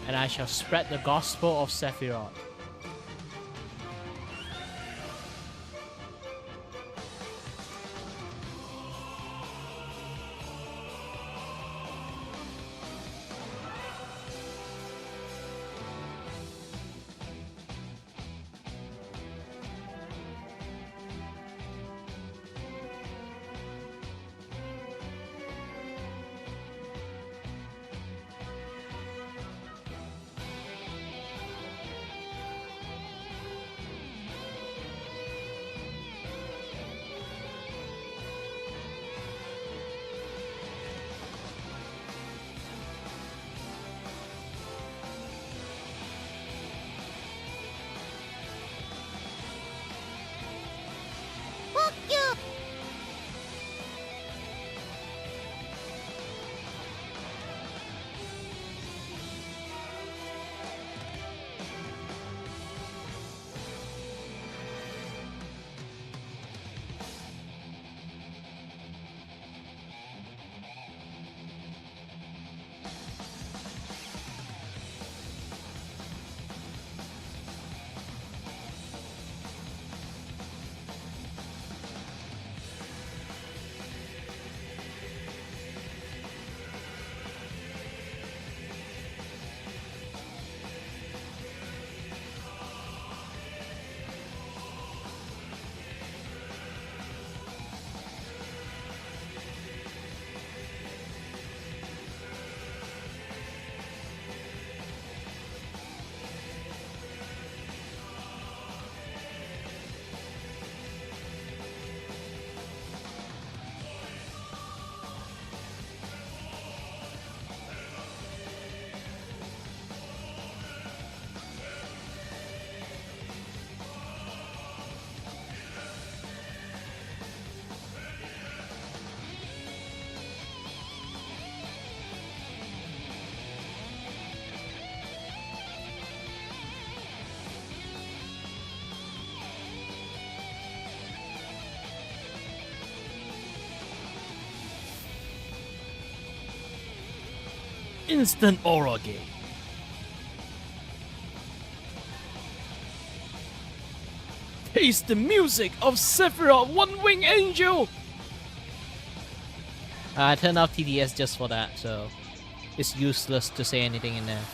And I shall spread the gospel of Sephiroth. Instant aura game. Taste the music of Sephiroth, One Wing Angel! I turned off TDS just for that, so it's useless to say anything in there.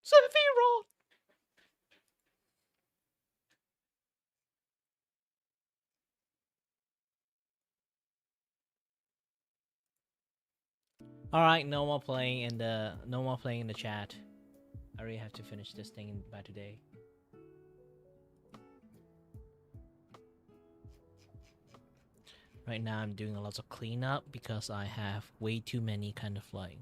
Sephiroth! All right, no more playing in the chat. I really have to finish this thing by today. Right now I'm doing a lot of cleanup because I have way too many kind of like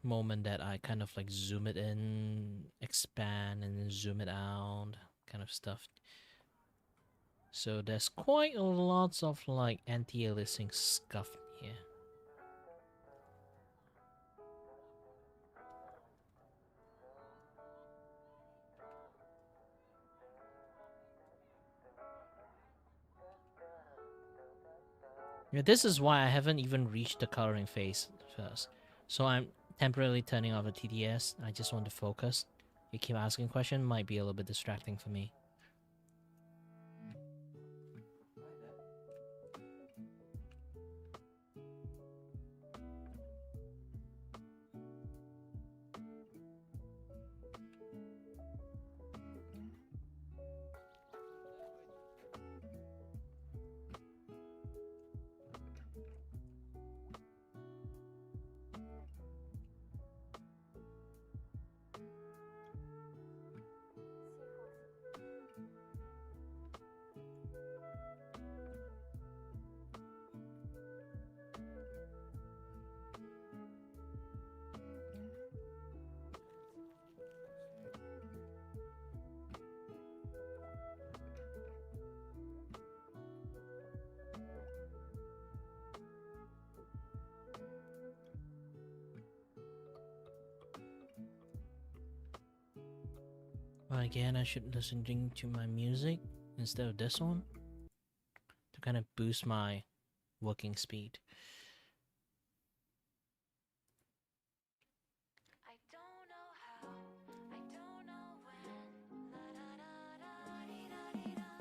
moment that I kind of like zoom it in, expand, and then zoom it out, kind of stuff. So there's quite a lot of like anti-aliasing stuff here. Yeah, this is why I haven't even reached the coloring phase first. So I'm temporarily turning off the TTS. I just want to focus. You keep asking questions, might be a little bit distracting for me. Well, again, I should listen to my music instead of this one to kind of boost my working speed. I don't know how, I don't know when. La da da da dee da dee da.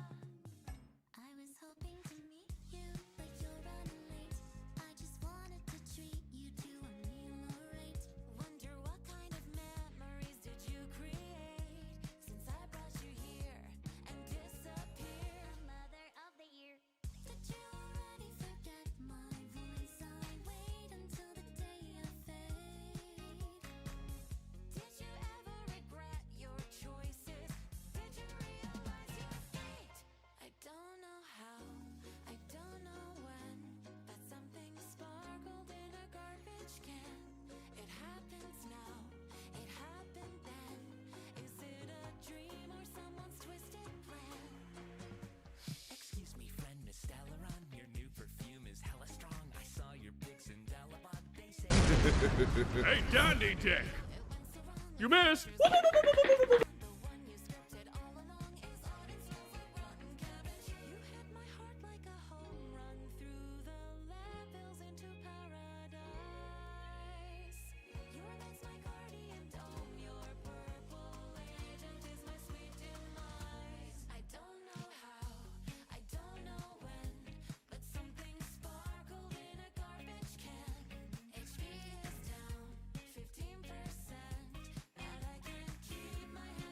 I was hoping to meet you, but you're running late. I just wanted to treat you to a meal or eight. Wonder what kind of memories did you create since I brought you here and disappeared. Mother of the year. Did you already forget my voice? I wait until the day I fade. Did you ever regret your choices? Did you realize your fate? I don't know how, I don't know when, but something sparkled in a garbage can. It happens now, it happened then. Is it a dream or someone's twisted plan? Excuse me, friend, Miss Stellaron. Your new perfume is hella strong. I saw your pics in Delabot. They say. Hey, Dandy Dick! You missed! The one you scripted all along is odd and smells like rotten cabbage. You hit my heart like a home run through the levels into paradise. Your light's my guardian dome, your purple agent is my sweet demise. I don't know how, I don't know when, but something sparkled in a garbage can. HP is down 15%, but I can't keep my hands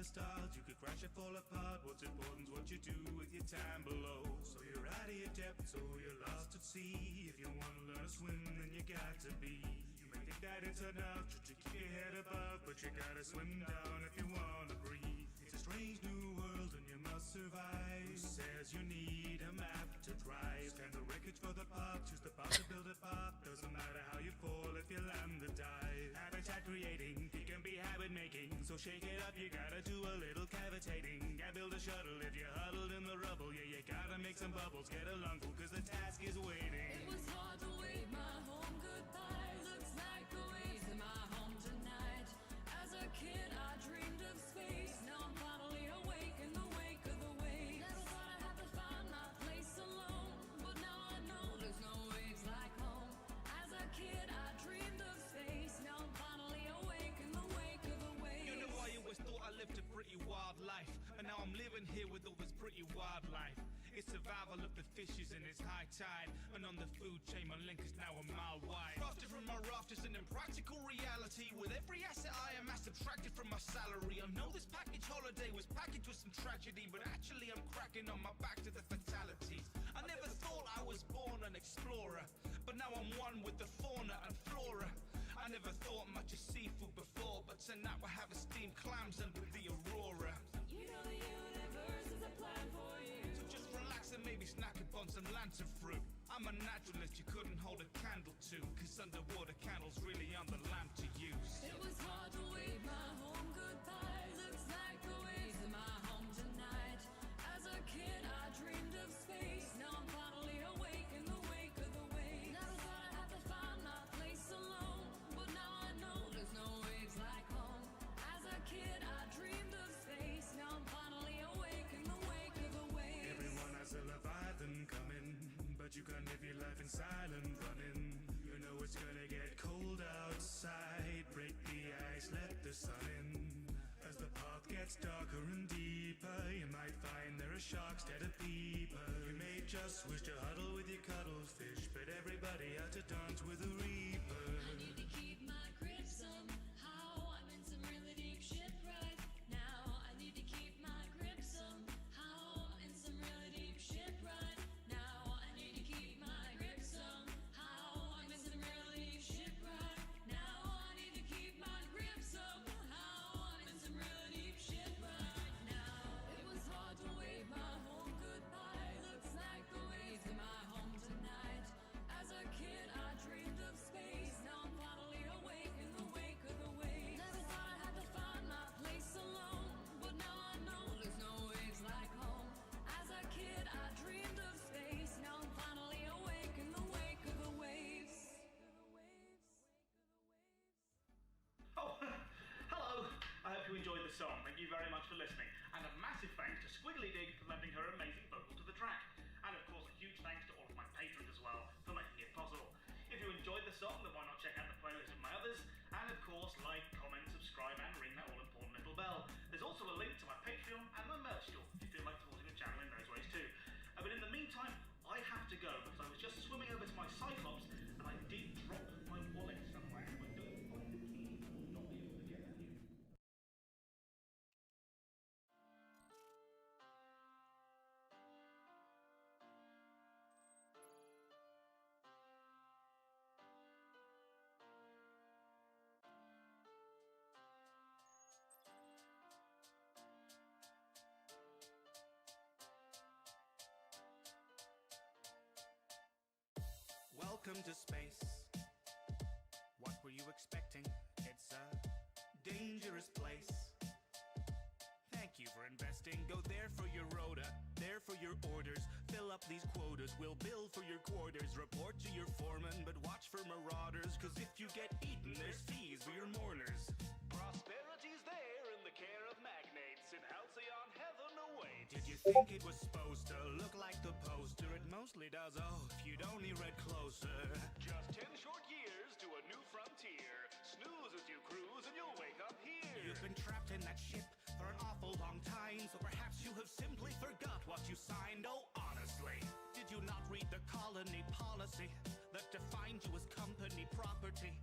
the stars, you could crash and fall apart. What's important's what you do with your time below. So you're out of your depth, so you're lost at sea. If you want to learn to swim, then you got to be. You may think that it's enough to keep your head above, but you gotta swim down if you want to breathe. It's a strange new world and you must survive. Who says you need a map to drive? Scan the wreckage for the path, choose the path to build a path. Doesn't matter how you fall if you land the dive. Habitat creating, it can be habit making. So shake it up, you gotta do a little cavitating. Can't build a shuttle if you're huddled in the rubble. Yeah, you gotta make some bubbles, get a lungful, cause the task is waiting. It was hard to wave my home goodbye. Looks like a waste in my home tonight. As a kid, I dreamed of space. Now I'm finally awake in the wake of the waves. Never thought I'd have to find my place alone, but now I know there's no waves like home. As a kid, I dreamed of space. Now I'm finally awake in the wake of the waves. You know, I always thought I lived a pretty wild life, and now I'm living here with all this pretty wildlife. It's survival of the fishes in its high tide, and on the food chain my link is now a mile wide. Crafted from my raft is an impractical reality. With every asset I am subtracted from my salary. I know this package holiday was packaged with some tragedy, but actually I'm cracking on my back to the fatalities. I never thought I was born an explorer, but now I'm one with the fauna and flora. I never thought much of seafood before, but tonight we're having steamed clams under the aurora. You know the universe is a plan for you. So just relax and maybe snack upon some lantern fruit. I'm a naturalist you couldn't hold a candle to, cause underwater candles really aren't the lamp to use. It was hard to wave my home goodbye. Looks like the waves in my home tonight. As a kid, I dreamed of space. Now I'm finally awake in the wake of the waves. Never thought I'd have to find my place alone, but now I know there's no waves like home. As a kid, I dreamed of space. Now I'm finally awake in the wake of the waves. Everyone has a Leviathan coming, but you can't live your life in silent running. You know it's gonna get cold outside. Break the ice, let the sun in. As the path gets darker and deeper, you might find there are sharks instead of people. You may just wish to huddle with your cuttlefish, but everybody out to dance with a reaper. I need to keep my grip somehow. I'm in some really deep shit right now. I need to keep my grip somehow. I'm in some really deep shit right now. I need to keep my grip somehow. I'm in some really deep shit right now. I need to keep my grip somehow. I'm in some really deep shit right now. It was hard to wave my home goodbye. Looks like the waves in my home tonight. As a kid, I dreamed of space. Now I'm finally awake in the wake of the waves. Never thought I'd have to find my place alone, but now I know there's no waves like home. As a kid, I dreamed of space. Now I'm finally awake in the wake of the waves. Oh, hello. I hope you enjoyed the song. Thank you very much for listening. And a massive thanks to Squiggly Dig for lending her amazing vocal to the track. And of course, a huge thanks to all of my patrons as well for making it possible. If you enjoyed the song, then why not check out the playlist of my others? And of course, like, comment, subscribe, and ring that all-important little bell. There's also a link to my Patreon and my merch store if you feel like supporting the channel in those ways too. But in the meantime, I have to go because I was just swimming over to my Cyclops and I did drop my wallet somewhere. But don't find the key, not be able to get at you. Welcome to space. What were you expecting? It's a dangerous place. Thank you for investing. Go there for your rota, there for your orders. Fill up these quotas, we'll bill for your quarters. Report to your foreman, but watch for marauders. Cause if you get eaten, there's fees for your mourners. Prosperity's there in the care of magnates. In halcyon heaven awaits. Did you think it was supposed to look like the poster? It mostly does, oh, if you'd only read closer. Just 10 short years to a new frontier. Snooze as you cruise and you'll wake up here. You've been trapped in that ship for an awful long time, so perhaps you have simply forgot what you signed. Oh, honestly, did you not read the colony policy that defined you as company property?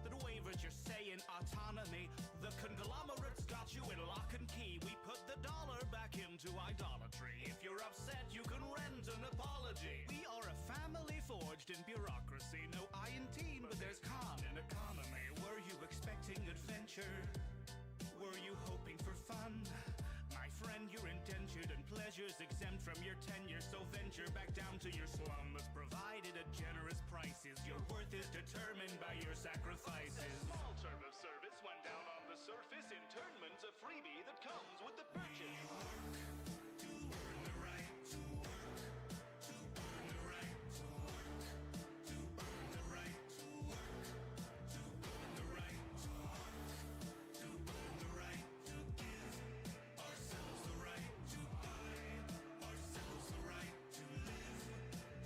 That wavers your say in autonomy. The conglomerates got you in lock and key. put the dollar back into idolatry. If you're upset, you can rent an apology. We are a family forged in bureaucracy. No I in team, but there's con in economy. Were you expecting adventure? Were you hoping for fun? My friend, you're indentured and pleasures exempt from your tenure. So venture back down to your slum that's provided at generous prices. Your worth is determined by your sacrifices. A small term of service went down on the surface. Internment's a freebie that comes with the purchase. To earn the right to work. To earn the right to work. To earn the right to work. To earn the right to work. To earn the right to give ourselves the right to buy. Ourselves the right to live.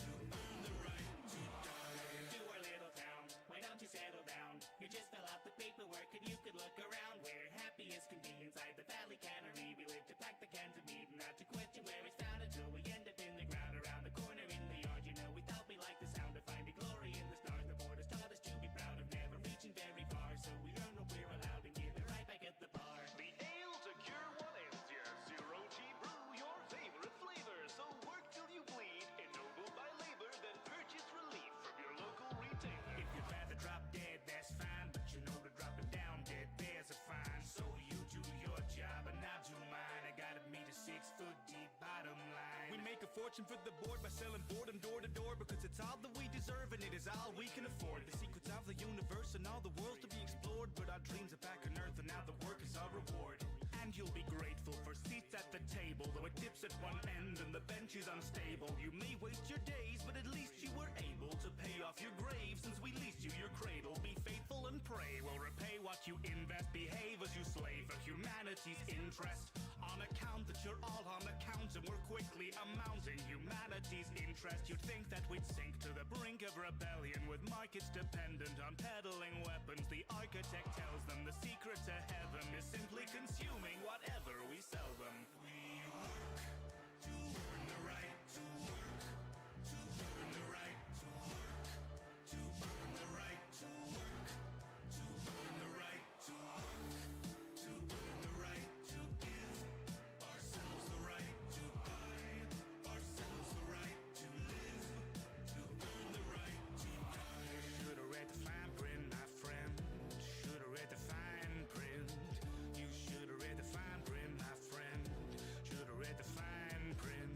To earn the right to die. To our little town, why don't you settle down? You just fill out the paperwork and you could look around. We're happy as can be inside the valley cannery. We live to pack the cans of meat and not to question where it's found until we end up in the ground around the corner in the yard. You know, we thought we liked the sound of finding glory in the stars. The board has taught us to be proud of never reaching very far. So we earn what we're allowed and give it right back at the bar. The ale to cure what ails you. Zero G brew, your favorite flavor. So work till you bleed. Ennobled by labor, then purchase relief from your local retailer. If you'd rather drop dead, that's fine. But you know that dropping down dead, there's a fine. So you do your job and I'll do mine. I gotta meet a 6 foot deep bottom line. We make a fortune for the board by selling boredom door to door, because it's all that we deserve and it is all we can afford. The secrets of the universe and all the worlds to be explored, but our dreams are back on earth and now the work is our reward. And you'll be grateful for seats at the table, though it dips at one end and the bench is unstable. You may waste your days, but at least you were able to pay off your grave since we leased you your cradle. Be faithful and pray we'll repay what you invest. Behave as you slave for humanity's interest. On account that you're all on account and we're quickly amounting humanity's interest. You'd think that we'd sink to the brink of rebellion with markets dependent on peddling weapons. The architect tells them the secret to heaven is simply consuming whatever we sell them. We work to earn the right to work. To earn the right to work. To earn the right to work. To earn the right to work. To earn the right to give ourselves the right to buy. Ourselves the right to live. To earn the right to die. Should've read the fine print, my friend. Should've read the fine print. You should've read the fine print, my friend. Should've read the fine print.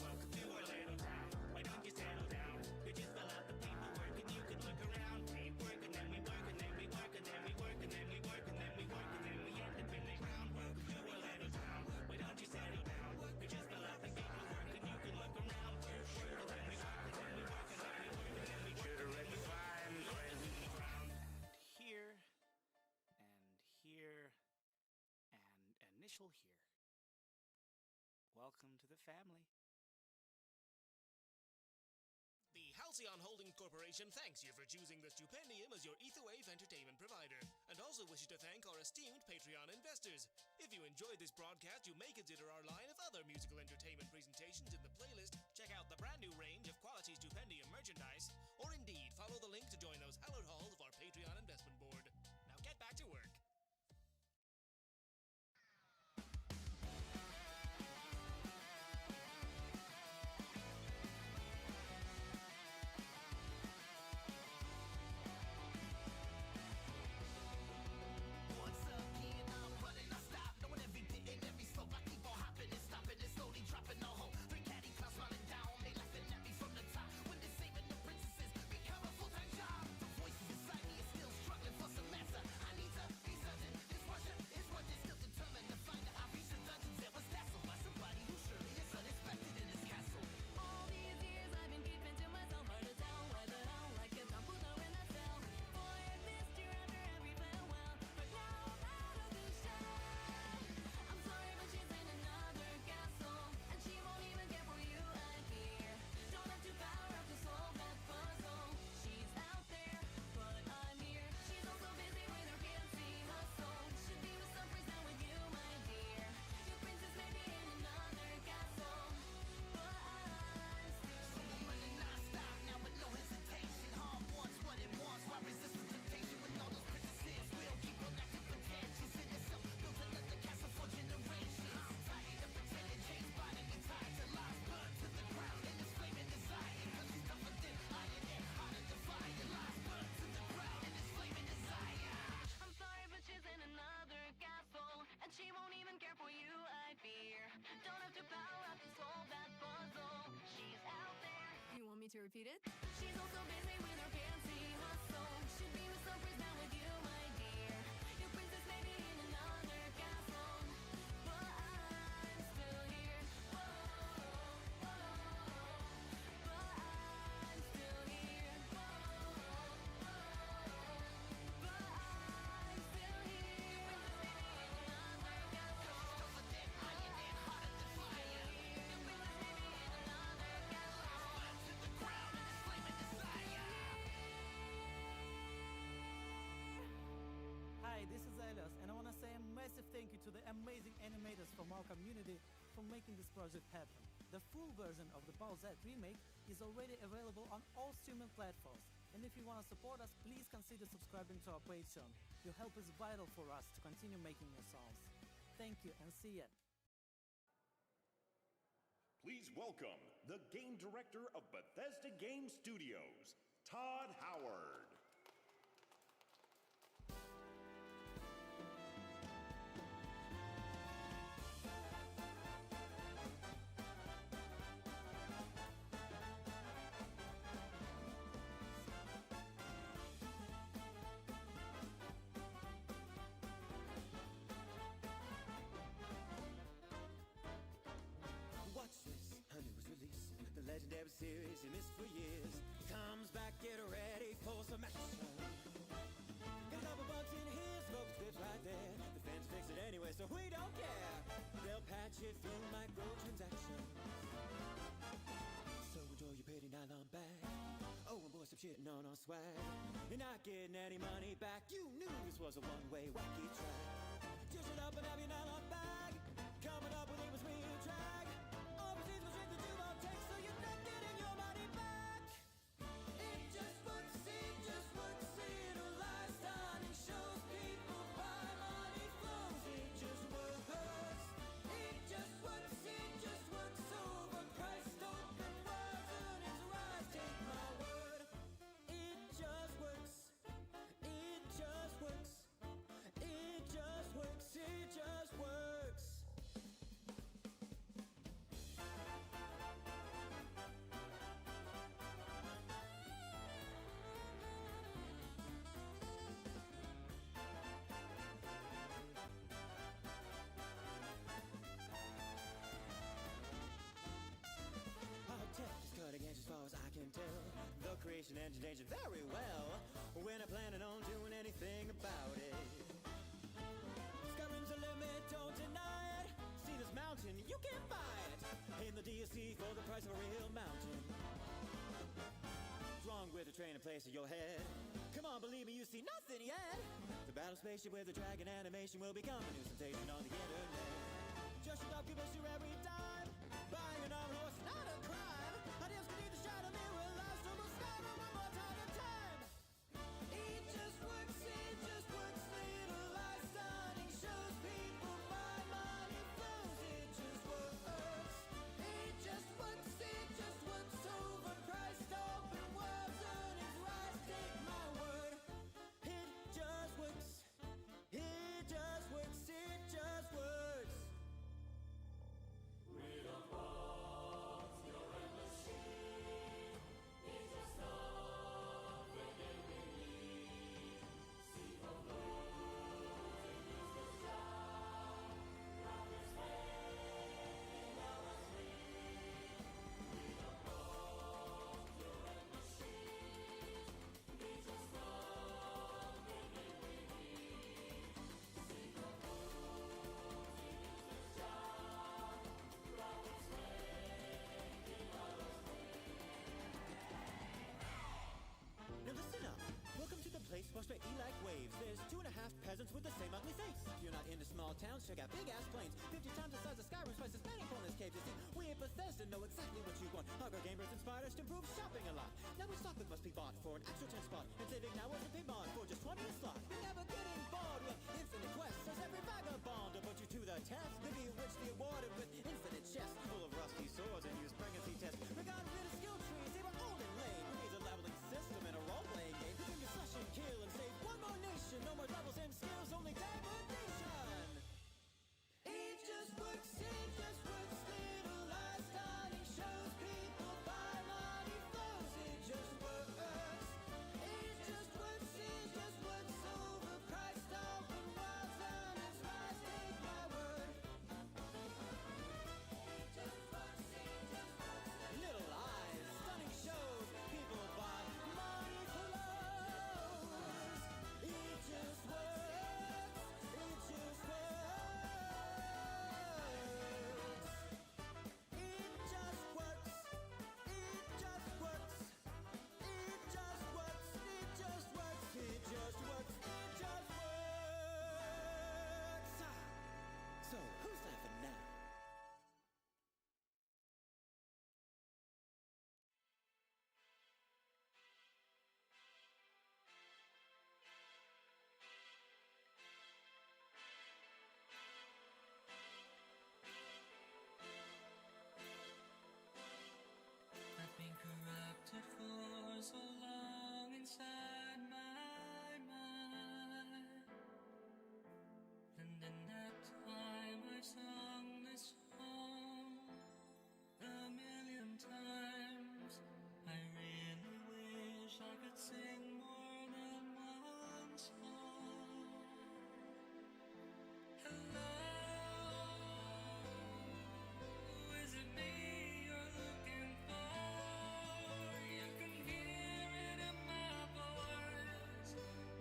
Welcome to our little town. Why don't you settle down? You just fill out the paperwork and you can look around. We work and then we work and then we work and then we work and then we work and then we work and then we end up in the ground. Welcome to our little town. Why don't you settle down? You just fill out the paperwork and you can look around. We work and then we work and then we work and then we work and then we work. Should've read the fine print. Here and here and initial here. Welcome to the family. The Halcyon Holdings Corporation thanks you for choosing the Stupendium as your EtherWave entertainment provider, and also wishes to thank our esteemed Patreon investors. If you enjoyed this broadcast, you may consider our line of other musical entertainment presentations in the playlist, check out the brand new range of quality Stupendium merchandise, or indeed follow the link to join those hallowed halls of our Patreon investment board. Now get back to work. Once again, I'm running, I stop. Knowing every bit and every slope, I keep on hopping and stopping and slowly dropping the hole. 3 caddy clouds running down, they laughing at me from the top. When they're saving the princesses, become a full-time job. The voices inside me is still struggling for some answer. I need to be to repeat it? She's also busy with her fancy hustle. Should be with some now with you, my dear. Your princess may be in another castle, but I'm still here. Whoa, whoa, but I'm still here. Whoa, whoa, but I'm still here. Princess may be in another castle. Don't forget how you get hotter than fire. Your princess may be in another castle. Slides to the ground and it's flaming desire. Hi, this is Elias, and I want to say a massive thank you to the amazing animators from our community for making this project happen. The full version of the Bowsette remake is already available on all streaming platforms, and if you want to support us, please consider subscribing to our Patreon. Your help is vital for us to continue making new songs. Thank you, and see ya. Please welcome the game director of Bethesda Game Studios, Todd Howard. Watch this, a newest release. The legendary series you missed for years comes back, get ready for some action. Get a couple bucks in here, smoke scripts right there. The fans fix it anyway, so we don't care. They'll patch it through microtransactions. So enjoy your pretty nylon bag. Oh, and boy, stop shitting on our swag. You're not getting any money back. You knew this was a one-way wacky track. Dish it up and have your nylon bag. Coming up with it was real drag. All proceeds was strictly to our take, so you're not getting your money back. It just works, it'll last on and shows people buy money flows. It just works. It just works, overpriced open words earnings rise. Take my word. It just works. It just works. It just works. It just works. Our tech is cutting edge as far as I can tell. The creation engine aged very well. We're not planning on doing anything about it. Skyrim's a limit, don't deny it. See this mountain, you can't buy it. In the DLC for the price of a real mountain. What's wrong with a train in place of your head? Come on, believe me, you see nothing yet. The battle spaceship with the dragon animation will become a new sensation on the internet. Just shut up, give us your every dime. Buying an armored horse, not a crime. Ideas can either shine a mirror, last over Skyrim one more time in time. It just works, little light stunning shows people buy money flows. It just works. It just works, overpriced open words earnings rise. Take my word. It just works. It just works. It just works. We don't want your machine. It's just something we need. See the losing is the job. Love is making our dream. We don't want your machine. It's just something we need. See the losing is the job. Love is making our Now listen up. Welcome to the place washed by E like waves. There's 2.5 peasants with the same ugly face. If you're not into small towns, check out big ass plains. 50 times the size of Skyrim, twice as many bonus caves. You see, we at Bethesda know exactly what you want. Hardware gamers inspired us to improve shopping a lot. Now we stock that must be bought for an extra 10 spot. And saving now is a pay mod for just 20 a slot. You're never getting bored with infinite quests. As every vagabond to put you to the test. Maybe you witch the awarded with infinite chests full of rusty swords and use pregnancy tests. We got rid of skill trees, they were old and lame. We need a leveling system and a role-playing game. We can just slash and kill and save one more nation. No more levels and skills, only degradation. It just works, little light stunning shows people buy money flows. so long inside my mind. And in that time I've sung this song a million times. I really wish I could sing more than one song. Hello, is it me you're looking for? You can hear it in my voice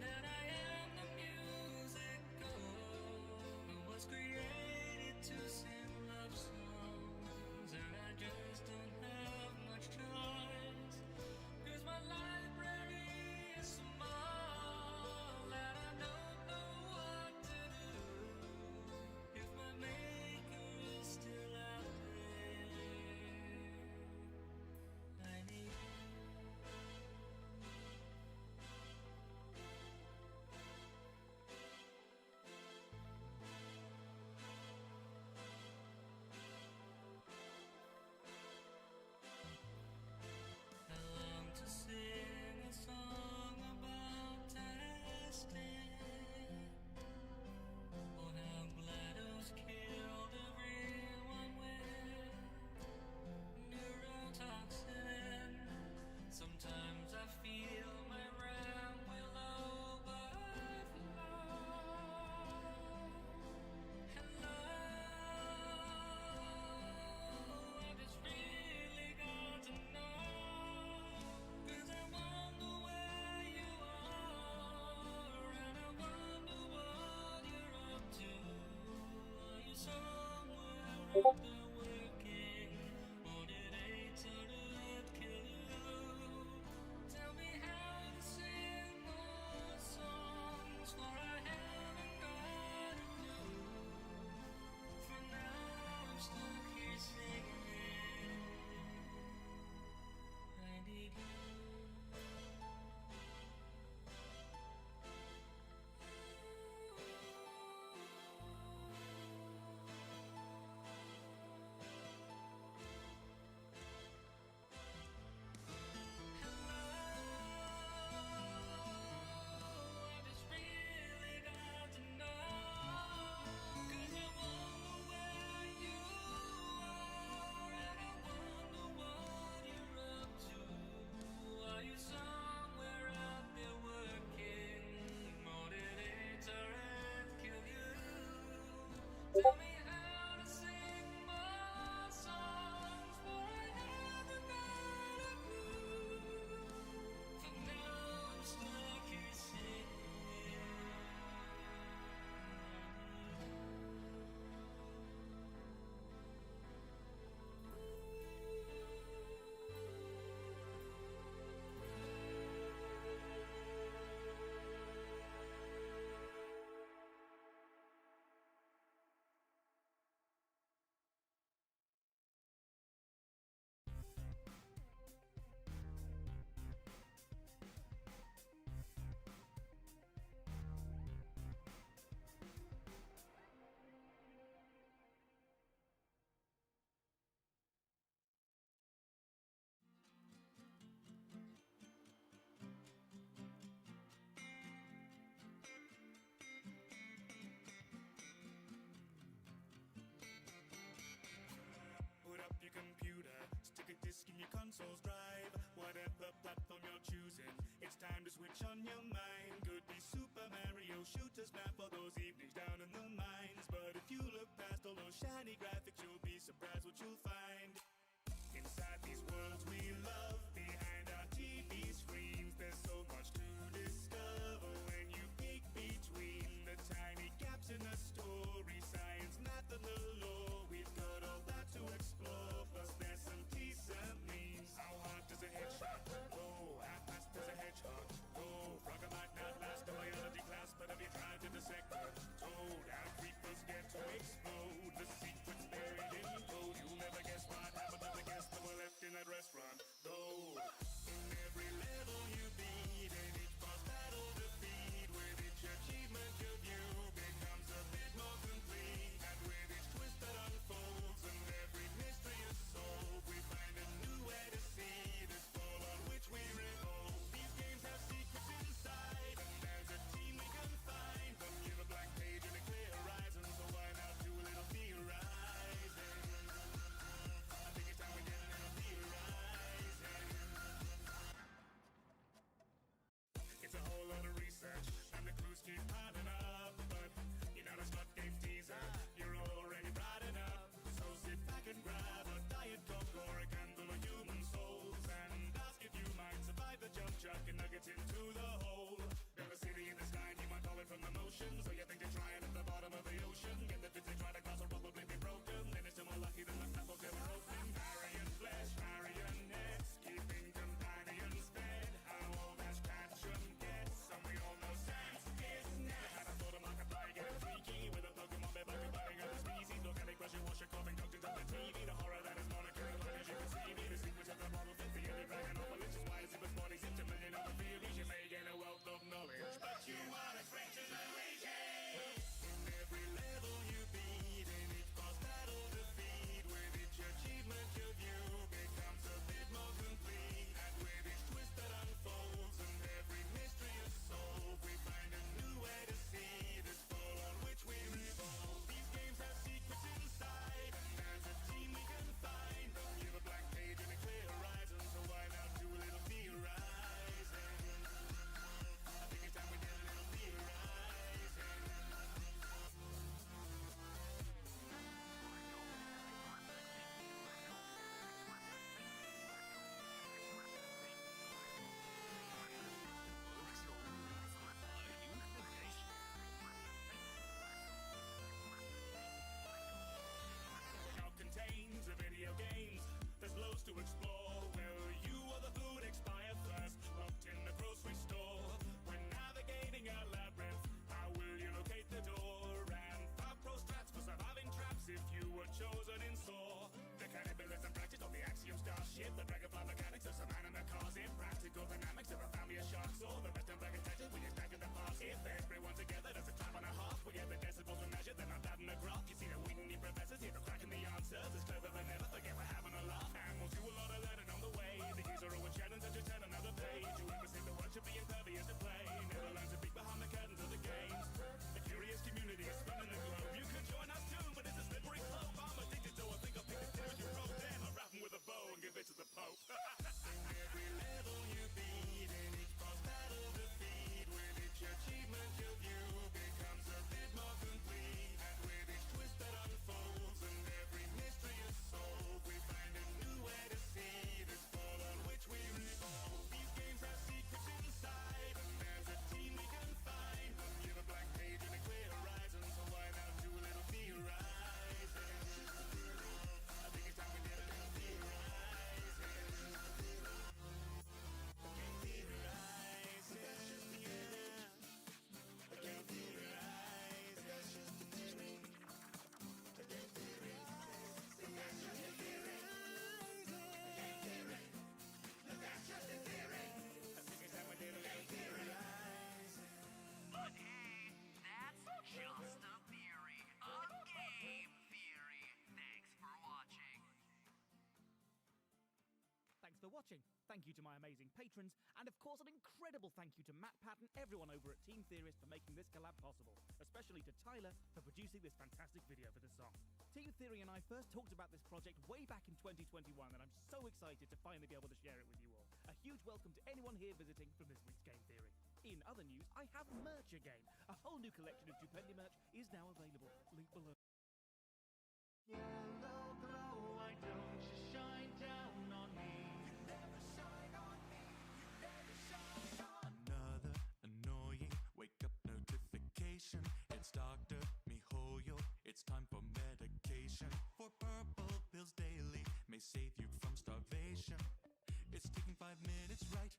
that I am the music I was created to sing love songs, and I just don't have much choice, 'cause my library is small and I don't know what to do if my maker is still out there. I need I long to sing a song about testing. Oh, how GLaDOS killed everyone with neurotoxin. Sometimes I feel my RAM will overflow. Hello, I just really got to know, 'cause I wonder where you are, and I wonder what you're up to. Are you somewhere out there working, or did H kill you? Tell me how to sing more songs, for I haven't got a clue. For now I'm stuck here singing. I need you. I just really got to know, 'cause I wonder where you are, and I wonder what you're up to. Are you somewhere out there working, or did HRF kill you? Tell me how to sing more songs, for I haven't got a clue. For now I'm stuck here singing. Put up your computer, stick a disc in your console's drive. Whatever platform you're choosing, it's time to switch on your mind. Could be Super Mario, shooters, map for those evenings down in the mines. But if you look past all those shiny graphics, you'll be surprised what you'll find. Inside these worlds we love, behind our TV screens, there's so much to discover when you peek between the tiny gaps in the story. Science, math, and the law, we've got all that to explore. Plus there's some decent memes. How hard does a headshot go? How fast does a hedgehog go? Frogger might not last a biology class, but have you tried to dissect her toad? How creepers get to explode? The secrets they motion. So you think they're trying at the bottom of the ocean? Get the bits they try to cross will probably be broken. Then it's more lucky than the apples ever open. Marion flesh, Marion nets, keeping companions fed. How old as Patchum gets, and we all know Sans is next. Had a thought of Markiplier getting freaky with a Pokemon bed like combining other species. Look at it, crush it, wash it, coughing, doctors on the TV. The horror that is Monica, as you can see me. The secrets of the bottle fit the other dragon on malicious wires. If it's bodies, it's a million other theories. You may gain a wealth of knowledge, but you are a stranger to ages. In every level you beat, in each boss battle defeat, with each achievement your view becomes a bit more complete. And with each twist that unfolds and every mystery is solved, we find a new way to see this ball on which we revolve. These games have secrets inside, and as a team we can find them. Give a blank page and a clear horizon, so why not do a little theorizing? I think it's time we did a little theorizing. Now contains the video games. There's loads to explore. Well, you are the food expire first. Locked in the grocery store. When navigating a labyrinth, how will you locate the door? And 5 pro strats for surviving traps if you were chosen in store. The cannibalism practice on the Axiom starship. The dragonfly mechanics of some anime cars. Impractical dynamics of a family of sharks. Or the best of bag detectors when you're stacking the parts. If everyone together, that's a clap and a half. We get the decibels to measure, then I'm batting the graph. You see the Whitney professors here for cracking the answers. It's clever than ever, forget we're having a laugh. And we'll do a lot of learning on the way. The gears are always chatting, so just turn another page. Whoever said the world should be impervious to play never learns to peek behind the curtains of the games. The curious community is spinning the globe. You could join us too, but it's a slippery slope. I'm addicted, so I think I'll pick it through your road. Damn, I'm rapping with a bow and give it to the Pope. In every level you beat, in each boss battle defeat, with each achievement your view becomes a bit more complete. And with each twist that unfolds and every mystery is solved, we find a new way to see this ball on which we revolve. These games have secrets inside, and as a team we can find them. Give a blank page and a clear horizon, so why not do a little theorizing? I think it's time we did a little theorizing. Okay, theorizing, yeah. Okay, theorizing. That's just a theory. Okay, theory. That's just a theory. Okay, theory. That's just a theory. I think it's time we did a little theorizing. But hey, that's just a theory. A game theory. Thanks for watching. Thanks for watching. Thank you to my amazing patrons, and of course an incredible thank you to Matt Patton, everyone over at Team Theorist for making this collab possible, especially to Tyler for producing this fantastic video for the song. Team Theory and I first talked about this project way back in 2021, and I'm so excited to finally be able to share it with you all. A huge welcome to anyone here visiting from this week's Game Theory. In other news, I have merch again. A whole new collection of Stupendia merch is now available. Link below. Yellow glow, why don't you shine down on me? You never shine on me. You never shine on me. Another annoying wake up notification. It's Dr. Mihoyo. It's time for medication. For purple pills daily may save you from starvation. It's taking 5 minutes, right?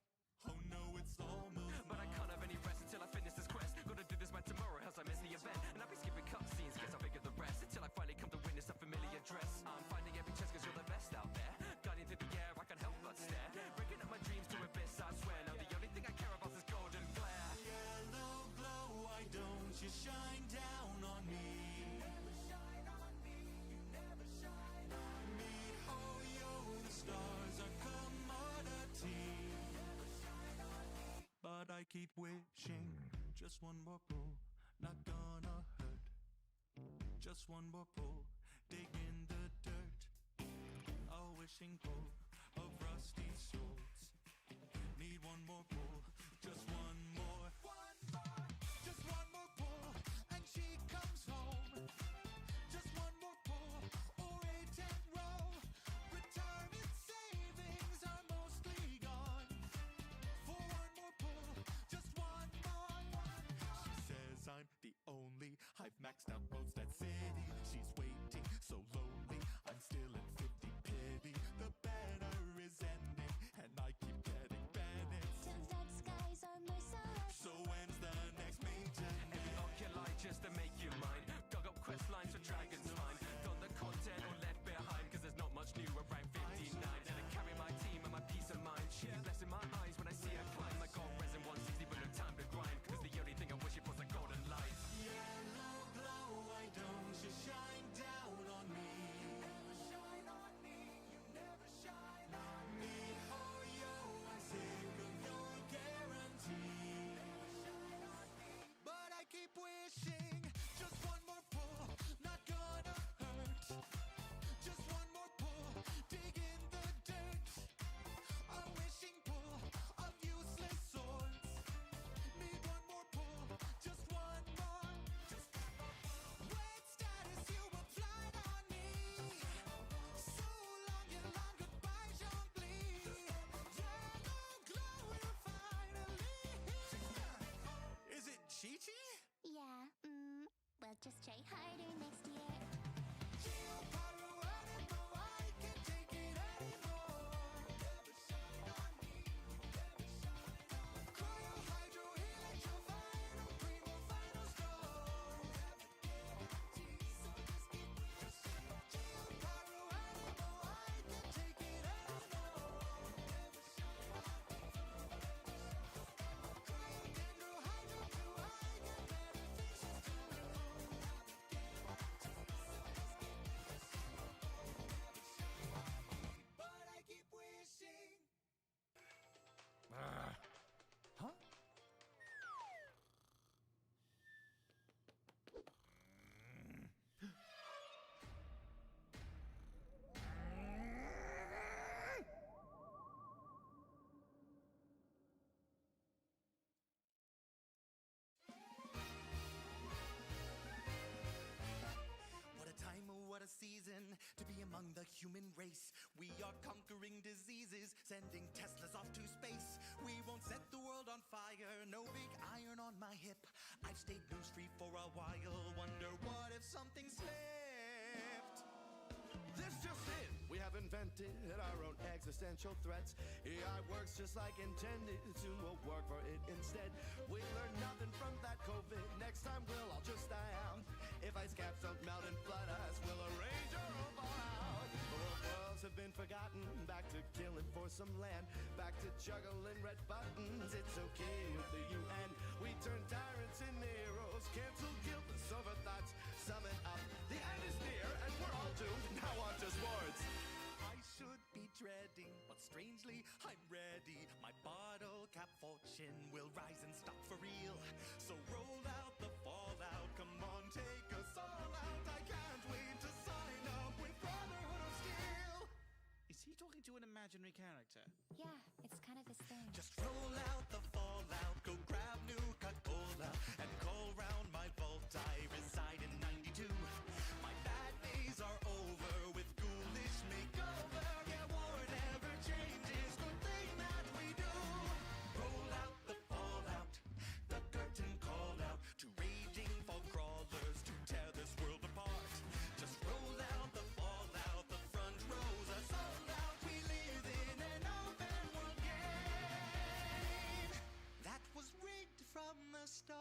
Oh no, it's almost. But I can't have any rest until I finish this quest. Gotta do this by tomorrow, else I miss the event. And I'll be skipping cutscenes, guess I'll figure the rest. Until I finally come to witness a familiar dress. I'm finding every chest cause you're the best out there. Guiding through the air, I can't help but stare. Breaking up my dreams to abyss, I swear. Now the only thing I care about is golden glare. Yellow glow, why don't you shine down on me? You never shine on me. You never shine on me. Mihoyo, the stars are commodity. But I keep wishing, just one more pull, not gonna hurt. Just one more pull, dig in the dirt. A wishing pull of rusty swords. Need one more pull, just one more. Just one more pull, and she comes home. Just one more pull, or a 10-roll. Retirement savings are mostly gone. For one more pull, just one more. She says I'm the reason to be among the human race. We are conquering diseases, sending Teslas off to space. We won't set the world on fire, no big iron on my hip. I've stayed news-free for a while, wonder what if something slipped? This just it. We have invented our own existential threats. AI works just like intended to work for it instead. We learned nothing from that COVID. Next time we'll all just die out. If ice caps don't melt and flood us, we'll arrange our own fallout. Worlds have been forgotten. Back to killing for some land. Back to juggling red buttons. It's okay with the UN. We turn tyrants into heroes. Cancel guiltless overthoughts. Summon up. The end is near and we're all doomed. Now on to sports. I should be dreading, but strangely I'm ready. My bottle cap fortune will rise and stop for real. So roll out the fallout, come on, take us all out. I can't wait to sign up with Brotherhood of Steel. Is he talking to an imaginary character? Yeah, it's kind of his thing. Just roll out the fallout, go grab new Coca-Cola, and call round my vault. I reside in 92. My bad days are over with ghoulish makeover. Yeah, war never changes, good thing that we do. Roll out the fallout, the curtain call out to raging fall crawlers to tear this world apart. Just roll out the fallout, the front rows are sold out. We live in an open world game that was rigged from the start.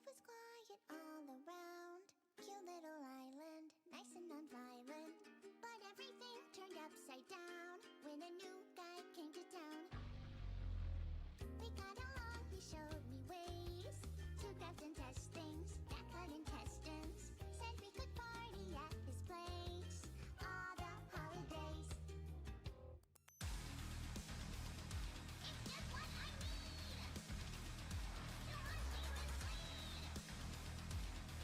Life was quiet all around. Cute little island, nice and non-violent. But everything turned upside down when a new guy came to town. We got along, he showed me ways to craft and test things that cut intestines. Said we could party at his place all the holidays. It's just what I need. You're my favorite sweet.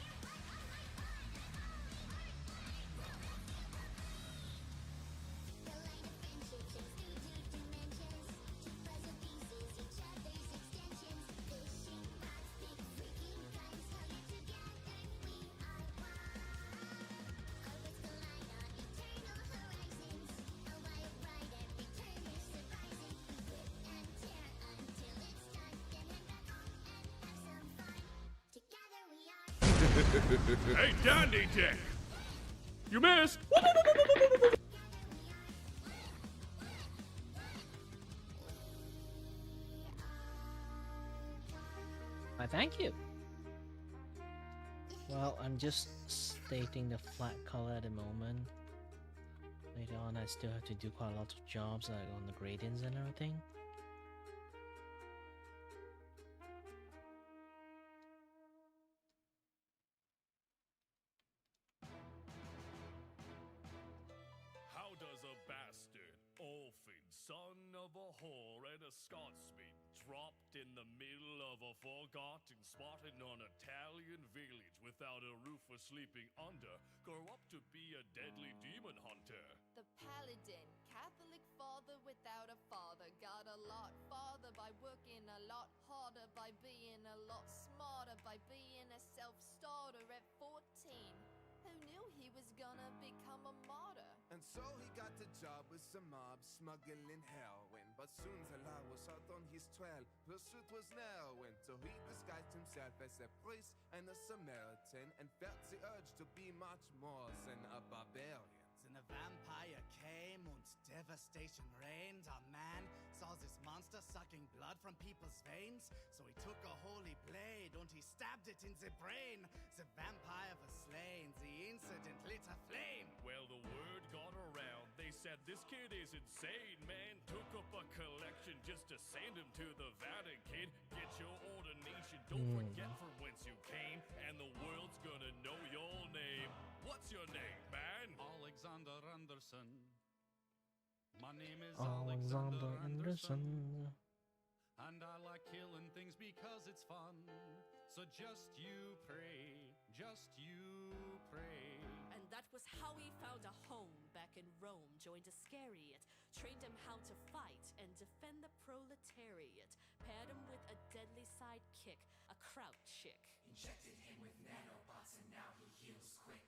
You're part of my fun. I've only heard good. So let's see for me. The line of friendships is through two dimensions. Two puzzle pieces, each other's extensions. Fishing rods, big freaking guns. Held it together, we are one. Our worlds collide on eternal horizons. A wild ride, every turn is surprising. We rip and tear until it's done. Then head back home and have some fun. Together we are. Hey, Dandy Dick! You missed! Why, thank you. Well, I'm just stating the flat color at the moment. Later on, I still have to do quite a lot of jobs, like on the gradients and everything. How does a bastard, orphan, son of a whore and a Scotsman, dropped in the middle of a forgotten spot in an Italian village without a roof for sleeping under, grow up to be a deadly demon hunter? The paladin, Catholic father without a father, got a lot farther by working a lot harder, by being a lot smarter, by being a self-starter at 14. Who knew he was gonna become a martyr? And so he got a job with some mob smuggling heroin. But soon the law was out on his trail. Pursuit was narrowing. So he disguised himself as a priest and a Samaritan, and felt the urge to be much more than a barbarian. Then a vampire came and devastation reigned. A man saw this monster sucking blood from people's veins. So he took a holy blade and he stabbed it in the brain. The vampire was slain. The incident lit a flame. Well, the word got around. They said this kid is insane, man. Took up a collection just to send him to the Vatican. Get your ordination. Don't forget from whence you came, and the world's gonna know your name. What's your name, man? Alexander Anderson. My name is Alexander Anderson. And I like killing things because it's fun. So just you pray, just you pray. And that was how he found a home back in Rome. Joined Iscariot, trained him how to fight and defend the proletariat. Paired him with a deadly sidekick, a kraut chick. Injected him with nanobots and now he heals quick.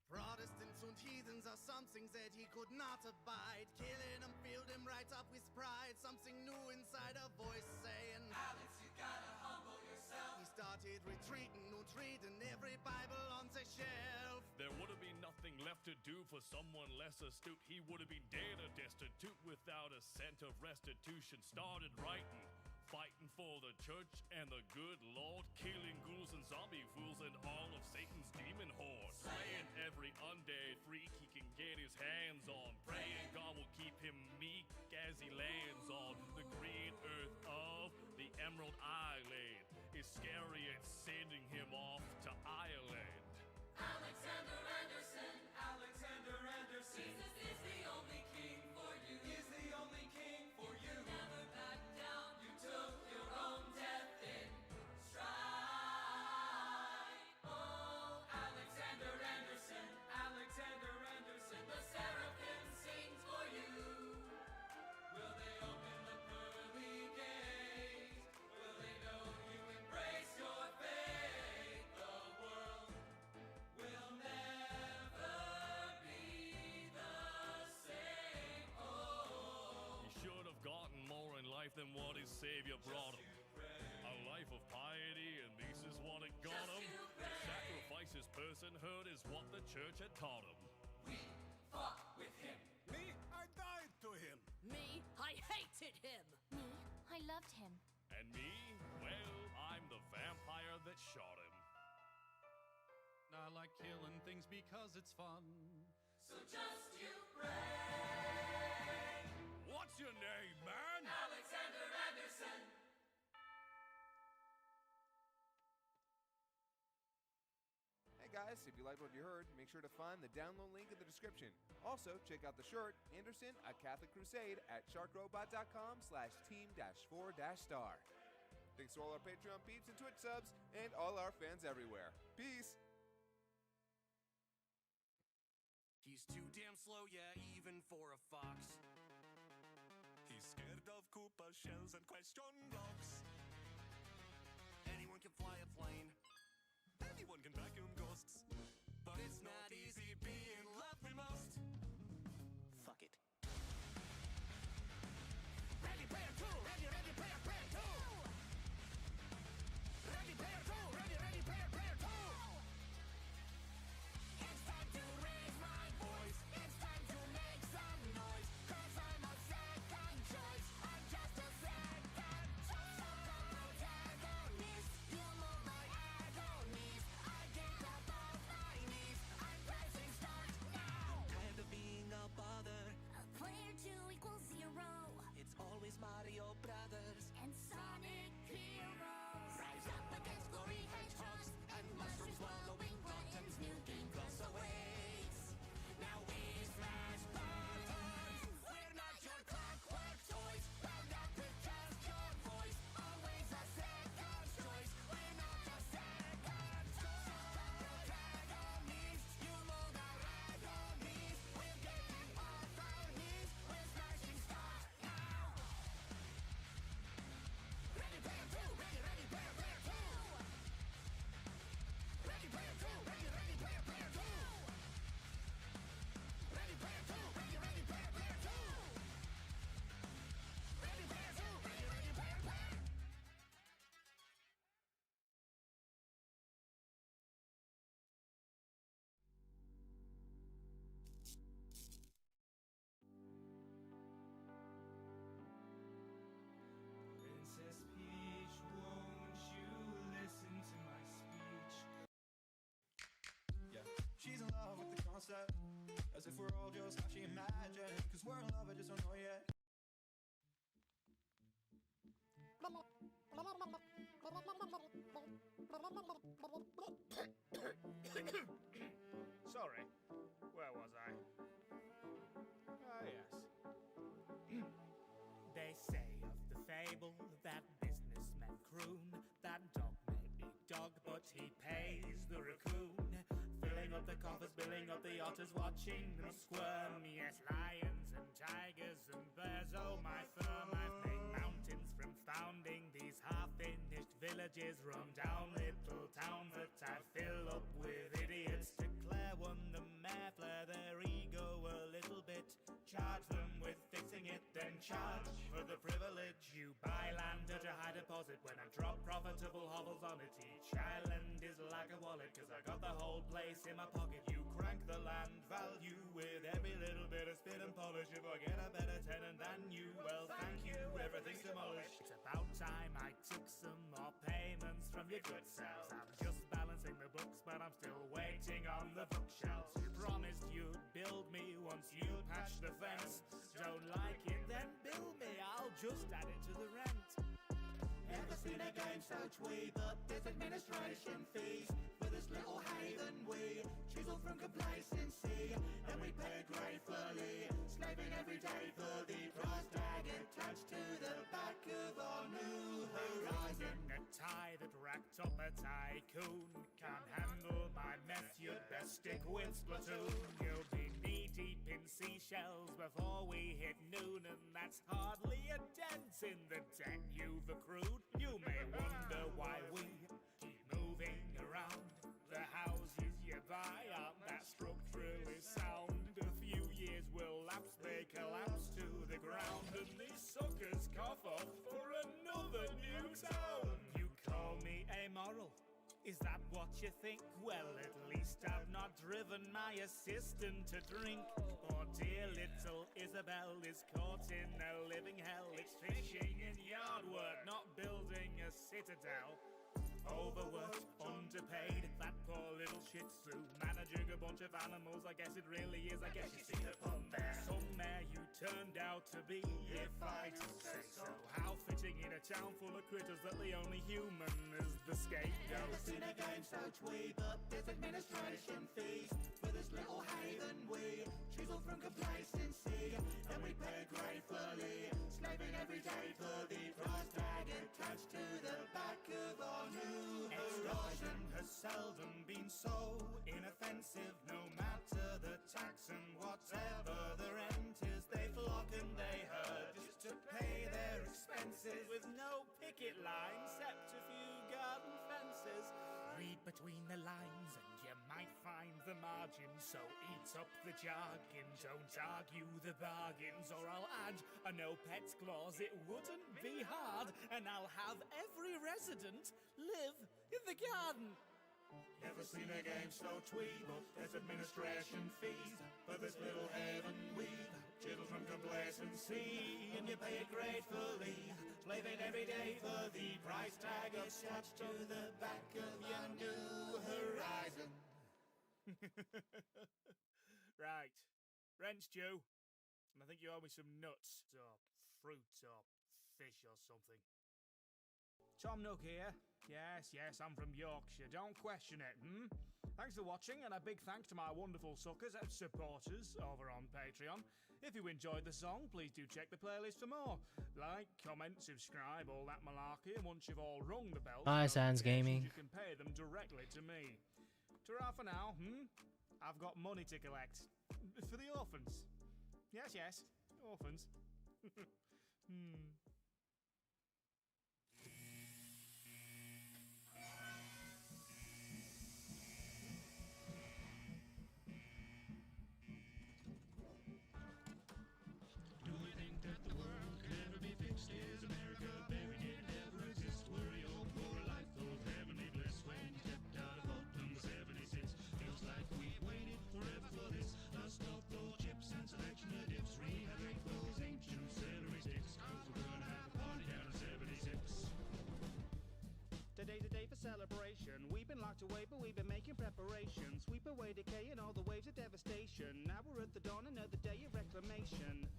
Protestants and heathens are something that he could not abide. Killing him filled him right up with pride. Something new inside, a voice saying, Alex, you gotta humble yourself. He started retreating and reading every Bible on the shelf. There would have been nothing left to do for someone less astute. He would have been dead or destitute without a cent of restitution. Started writing, fighting for the church and the good Lord, killing ghouls and zombie fools and all of Satan's demon horde. Slaying every undead freak he can get his hands on. Praying God will keep him meek as he lands on the green earth of the Emerald Island. Iscariot sending him off to Ireland. Alexander Anderson, Alexander Anderson. Jesus is the only king for you. He's the only king for you. Never back down. You took your own death in stride. Oh, Alexander Anderson, Alexander Anderson. The seraphim sings for you. Will they open the pearly gates? Will they know you embrace your faith? The world will never be the same. Oh, He should have gotten more in life than what his Savior brought him. A life of piety, and this is what it got him. To sacrifice his personhood is what the church had taught him. we fought with him. Me, I died to him. Me, I hated him. Me, I loved him. And me, well, I'm the vampire that shot him. I like killing things because it's fun. So just you pray. What's your name, man? Alexander Anderson. Hey guys, if you liked what you heard, make sure to find the download link in the description. Also, check out the shirt, Anderson, A Catholic Crusade, at sharkrobot.com/team-4-star. Thanks to all our Patreon peeps and Twitch subs, and all our fans everywhere. Peace! He's too damn slow, yeah, even for a fox. He's scared of Koopa shells and question blocks. Anyone can fly a plane. Anyone can vacuum ghosts. But it's not easy being loved we must. Fuck it. Ready Player 2! Ready Player 2! Ready Player 2! Ready Player 2! It's time to raise my voice. It's time to make some noise. 'Cause I'm a second choice. I'm just a second choice. So come protagonist. You move my agonist. I get up off my knees. I'm pressing start now. Tired of being a bother. Player 2 equals 0. It's always Mario Brothers And Sonic Heroes. Rise up against glory hedgehogs and mushroom swallowing gluttons. New game plus awaits. Now we smash buttons. We're not your clockwork toys. Bound up with just your voice. Always a second choice. We're not a second choice. Protagonists, you mold our agonies. We're getting off our knees. We're smashing start now. Ready Player 2! Ready Player 2! Ready Player 2! Ready Player 2! Ready Player 2! Ready Player 2! Ready Player 2! Ready Player 2! Princess Peach, won't you listen to my speech? Yeah, she's in love with the concept, as if we're all just how she imagined. 'Cause we're in love, I just don't know yet. Sorry, where was I? Ah, yes. They say of the fable that businessmen croon that dog may eat dog, but he pays the raccoon. Filling up the coffers, billing up the otters, watching them squirm. Yes, lions and tigers and bears, oh my firm. I've made mountains from founding these half-finished villages. Run down little towns that I fill up with idiots. Declare one the mayor, flare their ego a little bit. Charge them with fixing it, then charge for the privilege. You buy land at a high deposit when I drop profitable hovels on it. Each island is like a wallet, 'cause I got the whole place in my pocket. You crank the land value with every little bit of spit and polish. If I get a better tenant than you, well thank you, everything's demolished. It's about time I took some more payments from your good selves. I'm just balancing the books, but I'm still waiting on the bookshelves. You promised you'd build me once you patch the fence. Don't like it, then bill me, I'll just add it to the rent. Never seen a game so twee, but there's administration fees for this little haven we chisel from complacency, and we pay gratefully, slaving every day for the price tag attached to the back of our new horizon. A tie that racked up a tycoon can't handle my mess, you'd best stick with Splatoon. You'll be knee-deep in seashells before we hit noon, and that's hardly a dent in the debt you've accrued. You may wonder why we keep moving around. The houses you buy aren't that structurally sound. A few years will lapse, they collapse to the ground, and these suckers cough off for another new town. You call me amoral? Is that what you think? Well, at least I've not driven my assistant to drink. Poor dear little Isabel is caught in a living hell. It's fishing in yard work, not building a citadel. Overworked, underpaid, that poor little shit jujitsu, managing a bunch of animals. I guess it really is. I guess you see the fun there. Some mayor you turned out to be, if I do say so. How fitting in a town full of critters that the only human is the scapegoat. Never seen a game so twee, but there's administration fees for this little haven we chisel from complacency, and we pay gratefully, slaving every day for the price tag attached to the back of our new Extortion has seldom been so inoffensive, no matter the tax and whatever the rent is. They flock and they herd just to pay their expenses, with no picket line except a few garden fences. Read between the lines and you might find the margin, so eat up the jargon, don't argue the bargains, or I'll add a no pets clause. It wouldn't be hard, and I'll have every resident live in the garden. Never seen a game so twee, but there's administration fees for this little haven we've chilled from complacency, and you pay it gratefully, slaving every day for the price tag attached to the back of your new horizon. Right, rent's due, and I think you owe me some nuts, or fruit, or fish, or something. Tom Nook here. Yes, I'm from Yorkshire. Don't question it, Thanks for watching, and a big thanks to my wonderful suckers and supporters over on Patreon. If you enjoyed the song, please do check the playlist for more. Like, comment, subscribe, all that malarkey, and once you've all rung the bell, Hi, Sans Gaming. you can pay them directly to me. Ta-ra for now, I've got money to collect. For the orphans. Yes, orphans. Do we think that the world could ever be fixed? Is America buried? Did it ever exist? Were you home for a life full of heavenly bliss? When you stepped out of vault number 76, feels like we waited forever for this. Dust off those chips and selection of dips. Rehydrate those ancient celery sticks, 'cause we're gonna have a party down in 76. Today's a day for celebration. We've been locked away, but we've been making preparations. Sweep away decay and all the waves of devastation. Now we're at the dawn, another day of reclamation.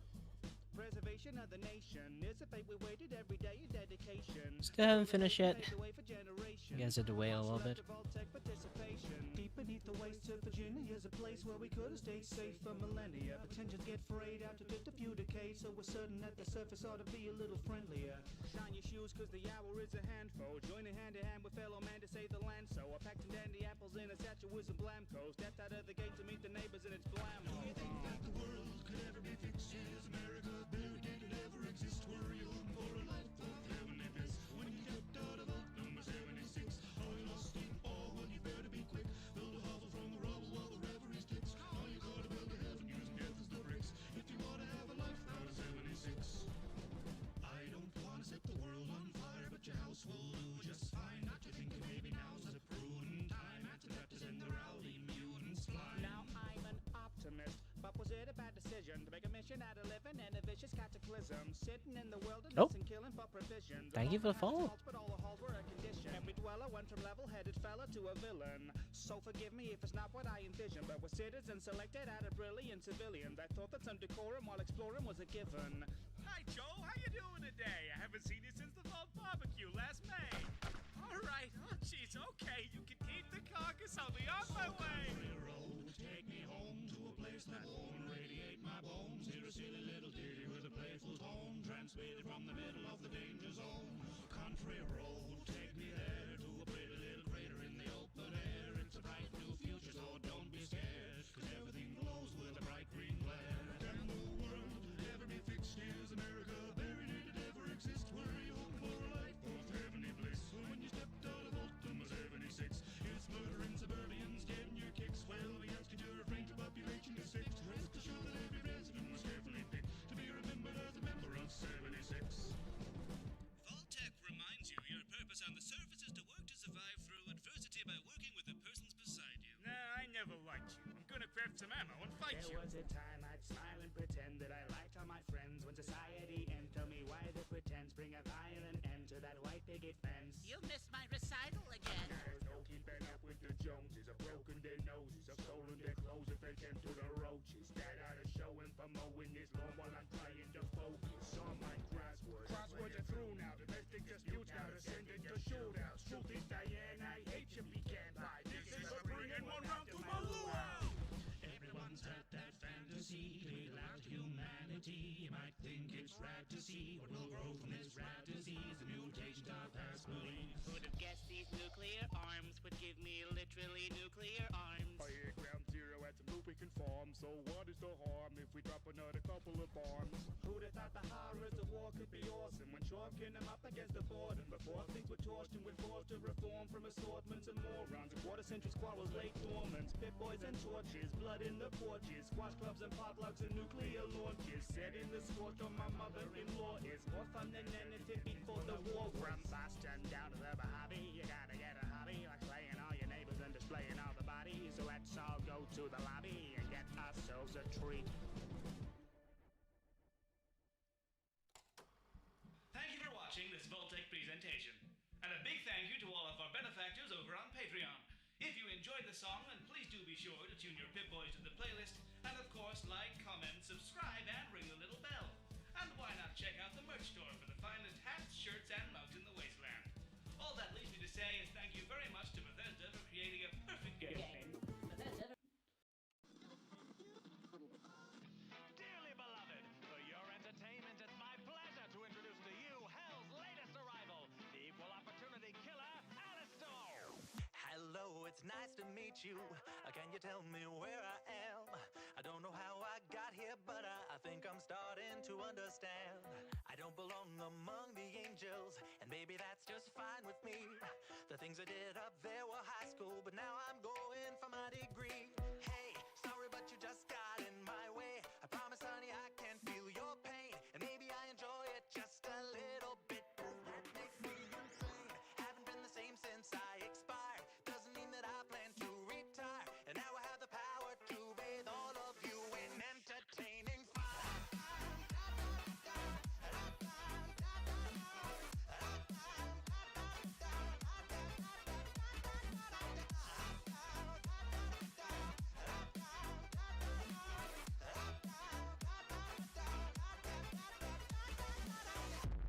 Preservation of the nation is a fate we waited every day of dedication. Still haven't finished yet. Paved the way for generations. You guys had to wait a little bit. Tech participation. Deep beneath the waste of Virginia is a place where we could have stayed safe for millennia. But tensions get frayed after just a few decades, so we're certain that the surface ought to be a little friendlier. Shine your shoes, 'cause the hour is a handful. Joining hand in hand with fellow man to save the land. So I packed some dandy apples in a satchel with some blamco. Stepped out of the gate to meet the neighbors and it's blammo. Do you think that the world could ever be fixed? Is America buried? Did it ever exist? Were you home for a life full of heavenly bliss? When you stepped out of vault number 76, are you lost in awe? Well, you better be quick. Build a hovel from the rubble while the reverie sticks. Now you gotta build a heaven using death as the bricks, if you wanna have a life out of 76. I don't wanna set the world on fire, but your house will do just fine. Not you thinking maybe now's a prudent time after that to send the rowdy mutants flying. Now I'm an optimist, but was it a bad decision to make a mission out of living in a vicious cataclysm? Sitting in the wilderness Oh. and killing for provisions. Thank you for the follow. But all the halls were a condition. Every dweller went from level-headed fella to a villain. So forgive me if it's not what I envisioned, but we're citizens selected out of brilliant civilians. I thought that some decorum while exploring was a given. Hi Joel, how you doing today? I haven't seen you since the fall barbecue last May. All right, oh jeez, okay, you can keep the carcass. I'll be on my way. Road, take me home to a place that won't radiate my bones. Hear a silly little ditty with a playful tone, transmitted from the middle of the danger zone. Country road, take me there to a pretty little crater in the open air. It's a bright new future, so don't be scared, 'cause everything glows with a bright green glare. Can the world ever be fixed? Is America buried? Did it ever exist? Were you home for a life of heavenly bliss? When you stepped out of vault number 76, it's murdering suburbians, getting your kicks. Well, we ask you to refrain to population is fixed. Rest assured that every resident was carefully picked to be remembered as a member of 76. Vault-Tech reminds you your purpose on the surface is to work to survive through adversity by working with the persons beside you. Nah, I never liked you. I'm gonna craft some ammo and fight you. There was a time I'd smile and pretend that I liked all my friends. When society and tell me why the pretense, bring a violent end to that white picket fence. You missed my recital again. There's no keeping up with the Joneses. A broken, dead send them to the roaches. That ought to show him for mowing his lawn while I'm trying to focus on my crosswords. Crosswords are through now, domestic disputes now descending to shootouts. Truth is, Diane, I hate you began by this is a bringing one round to my luau. Everyone's had that fantasy, clear out humanity. You might think it's rad to see what will grow from this rad disease, the mutation of Aspergillus. Who'd have guessed these nuclear arms would give me literally nuclear arms? I hit ground zero at some lubricant farm, so what is the harm if we drop another couple of bombs? Who'd have thought the horrors of war could be awesome when chalking them up against the boredom before things were torched and we're forced to reform from assortments and morons and quarter-century squabbles late dormants, pit boys and torches, blood in the porches, squash clubs and potlucks and nuclear launches. Setting the scorch on my mother-in-law is more fun than anything before the war. From Boston down to the Mojave, you gotta get a hobby like slaying all your neighbors and displaying all the bodies. So let's all go to the lobby and get ourselves a treat. Thank you for watching this Voltec presentation. And a big thank you to all of our benefactors over on Patreon. If you enjoyed the song, then please do be sure to tune your Pip-Boys to the playlist. And of course, like, comment, subscribe, and ring the little bell. And why not check out the merch store for the finest hats, shirts, and mugs in the wasteland. All that leaves me to say is thank you very much to Bethesda for creating a perfect game. Dearly beloved, for your entertainment, it's my pleasure to introduce to you Hell's latest arrival, the equal opportunity killer, Alistair. Hello, it's nice to meet you. Can you tell me where I am? I don't know how I got here, but I think I'm starting to understand. I don't belong among the angels, and maybe that's just fine with me. The things I did up there were high school, but now I'm going for my degree. Hey, sorry, but you just got in my way. I promise, honey, I can feel your pain, and maybe I enjoy it just a little bit. Does that make me insane? Haven't been the same since I expired. Doesn't mean that I plan to retire. And now I have the power to bathe all of you in entertaining fire.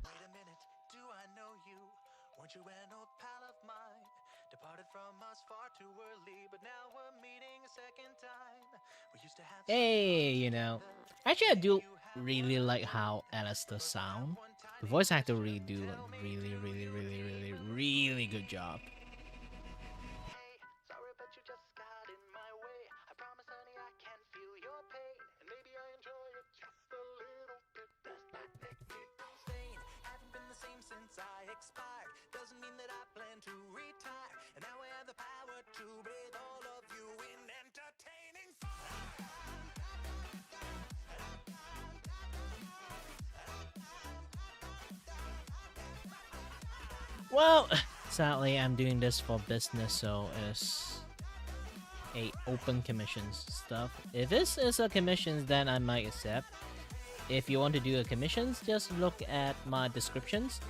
Wait a minute, do I know you? Weren't you an old pal of mine? Departed from us far too early, but now we're meeting a second time. We used to have Hey, you know, actually I do really like how Alistair sound. The voice actor really do a really good job. sorry, but you just got in my way. I promise, honey, I can feel your pain, and maybe I enjoy it just a little bit. Does that make me insane? Haven't been the same since I expired. Doesn't mean that I plan to retire. And now I have the power to bathe all of you in entertaining fire. Well, sadly I'm doing this for business, so it's a open commissions stuff. If this is a commissions, then I might accept. If you want to do a commissions, just look at my descriptions.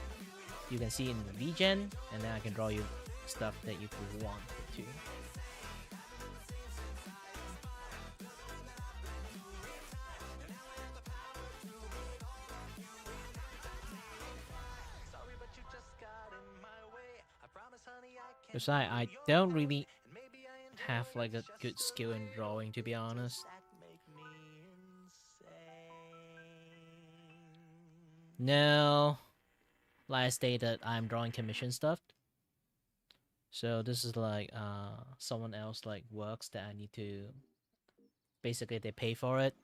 You can see in the VGen, and then I can draw you stuff that you could want to. Besides, I don't really have like a good skill in drawing, to be honest. No, like I stated, I'm drawing commission stuff. So this is like someone else like works that I need to. Basically, they pay for it,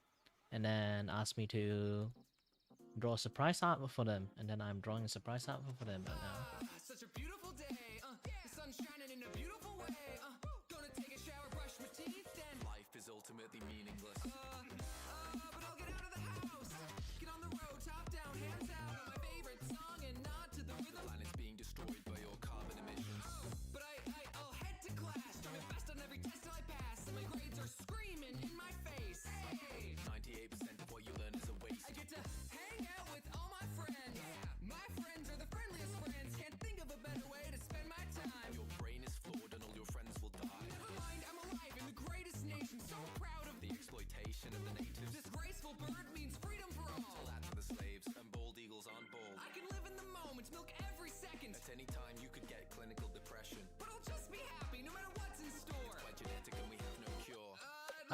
and then ask me to draw a surprise artwork for them, and then I'm drawing a surprise artwork for them right now. Such a beautiful day, the sun's shining in a beautiful way. Gonna take a shower, brush my teeth, then Life is ultimately meaningless. but I'll get out of the house, get on the road, top down, hands out on my favorite song, and nod to the rhythm. Planet's being destroyed by your carbon emissions. But I'll head to class, try my best on every test till I pass, and my grades are screaming in my face. Hey, 98% of what you learn is a waste. I get to hang out with all my friends. My friends are the friendliest friends. Can't think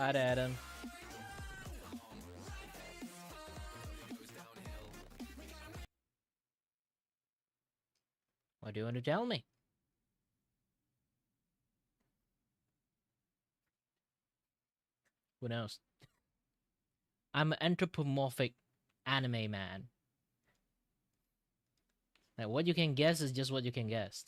Hi, Adam. What do you want to tell me? Who knows? I'm an anthropomorphic anime man. Like, what you can guess is just what you can guess.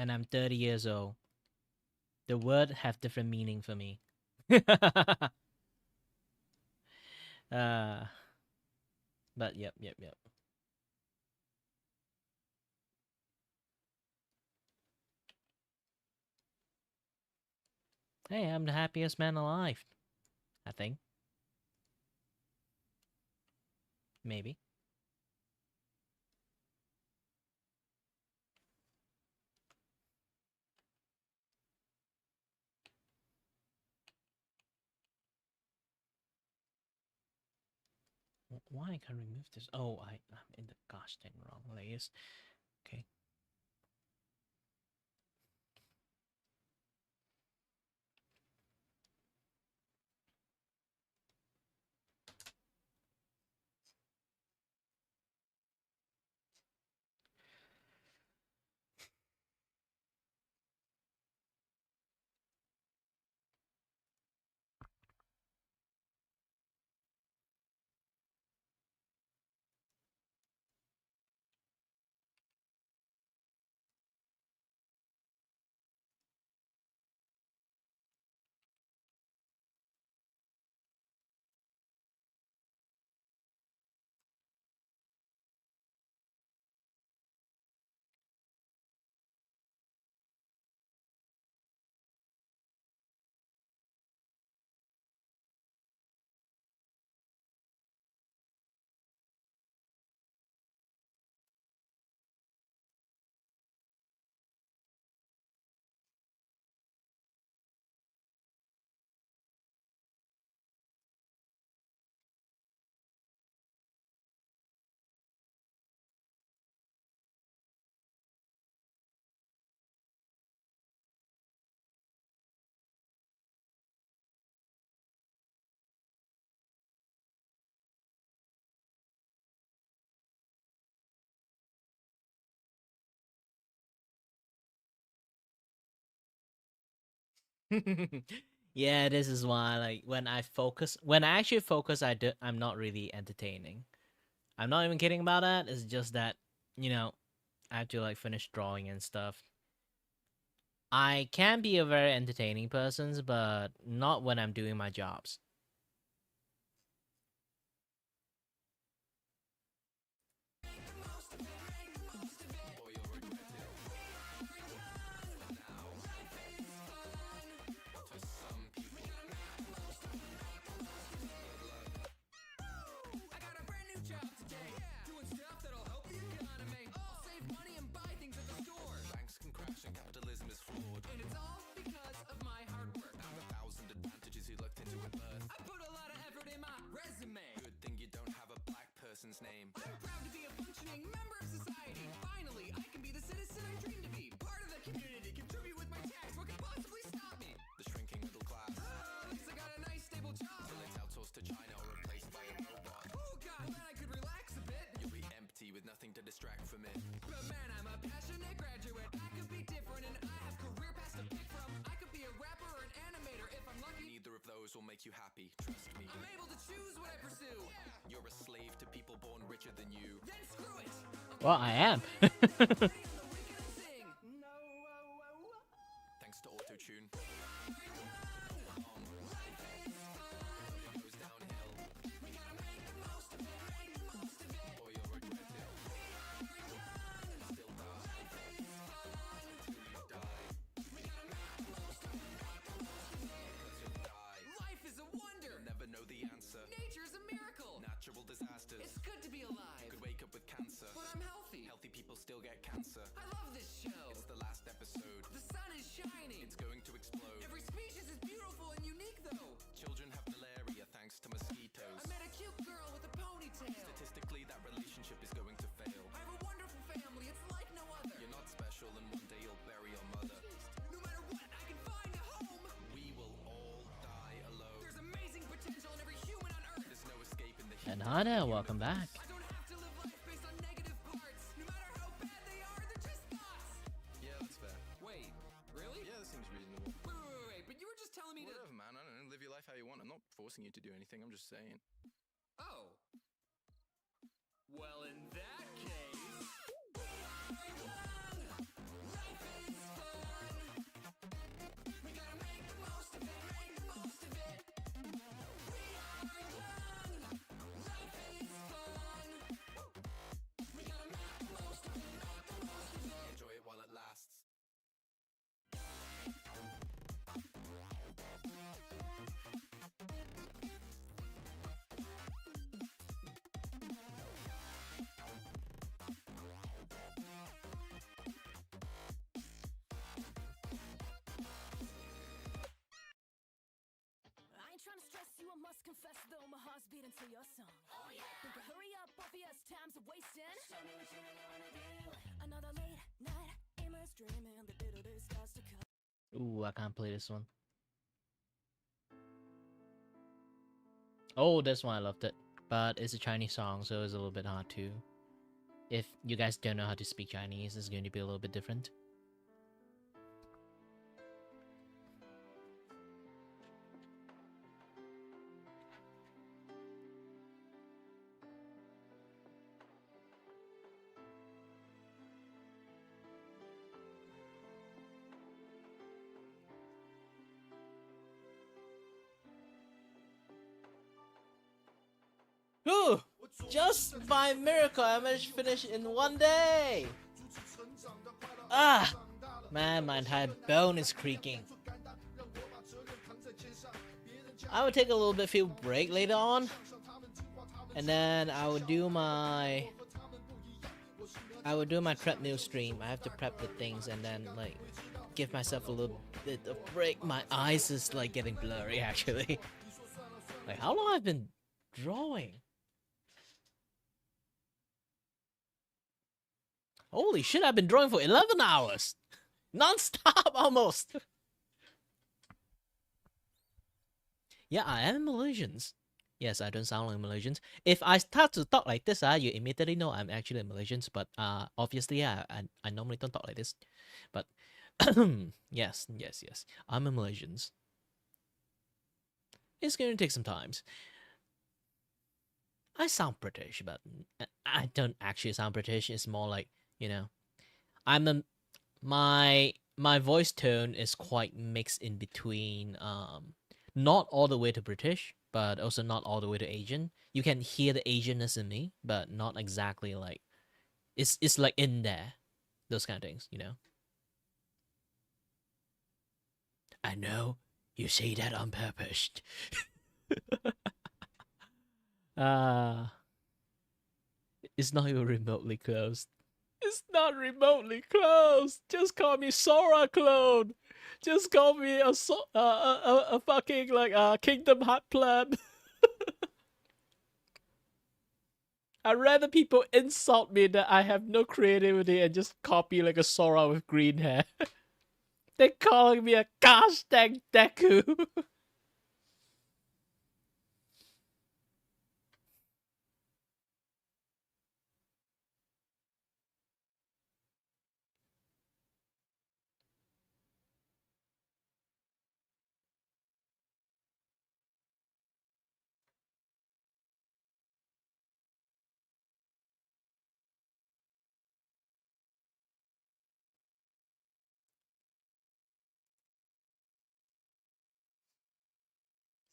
And I'm 30 years old. The word have different meaning for me. uh, but yep. Hey, I'm the happiest man alive. I think. Maybe. Why I can't remove this? Oh, I'm in the gosh dang wrong layers. Okay. Yeah, this is why, like, when I actually focus, I'm not really entertaining. I'm not even kidding about that. It's just that, you know, I have to like finish drawing and stuff. I can be a very entertaining person, but not when I'm doing my jobs. Banks can crash and capitalism is flawed. And it's all because of my hard work. And the thousand advantages he looked into at birth. I put a lot of effort in my resume. Good thing you don't have a black person's name. I'm proud to be a functioning member of society. Finally, I can be the citizen I dream to be. Part of the community, contribute with my tax. What could possibly stop me? The shrinking middle class. At least I got a nice stable job. Till it's outsourced to China or replaced by a robot. Oh god, glad I could relax a bit. You'll be empty with nothing to distract from it. But man, I'm a passionate graduate. I could be different and I have career paths to pick from. I could be a rapper or an animator if I'm lucky. Neither of those will make you happy, trust me. I'm able to choose what I pursue. You're a slave to people born richer than you. Then screw it. Well, I am. Thanks to auto-tune. Hi there, welcome back. Yeah, that's fair. Wait, really? Yeah, that seems reasonable. Wait, but you were just telling me to. Whatever, man. I don't know. Live your life how you want. I'm not forcing you to do anything. I'm just saying. Oh. Well, in that case. Enjoy it while it lasts. I ain't trying to stress you, I must confess though, my heart's beating to your song. Oh yeah! Think I hurry up, obvious time's a wasting. Show me what you really wanna do. Another late night, aimless dreaming, the day-to-day starts to come. Ooh, I can't play this one. Oh, this one I loved it. But it's a Chinese song, so it's a little bit hard to. If you guys don't know how to speak Chinese, it's going to be a little bit different. Ooh! Just by miracle, I managed to finish in one day! Ah! Man, my entire bone is creaking. I would take a little bit of break later on. And then I would do my treadmill stream. I have to prep the things and then like give myself a little bit of break. My eyes is like getting blurry actually. Like how long I've been drawing? Holy shit, I've been drawing for 11 hours! Non-stop almost! Yeah, I am Malaysians. Yes, I don't sound like Malaysians. If I start to talk like this, you immediately know I'm actually Malaysians, but obviously, yeah, I normally don't talk like this. But yes, I'm a Malaysians. It's going to take some time. I sound British, but I don't actually sound British. It's more like, you know, my voice tone is quite mixed in between not all the way to British, but also not all the way to Asian. You can hear the Asianness in me, but not exactly like it's like in there. Those kind of things, you know. I know you say that on purpose. It's not even remotely close. It's not remotely close. Just call me Sora clone. Just call me a fucking like a Kingdom Heart plan. I'd rather people insult me that I have no creativity and just copy like a Sora with green hair. They're calling me a gosh dang Deku.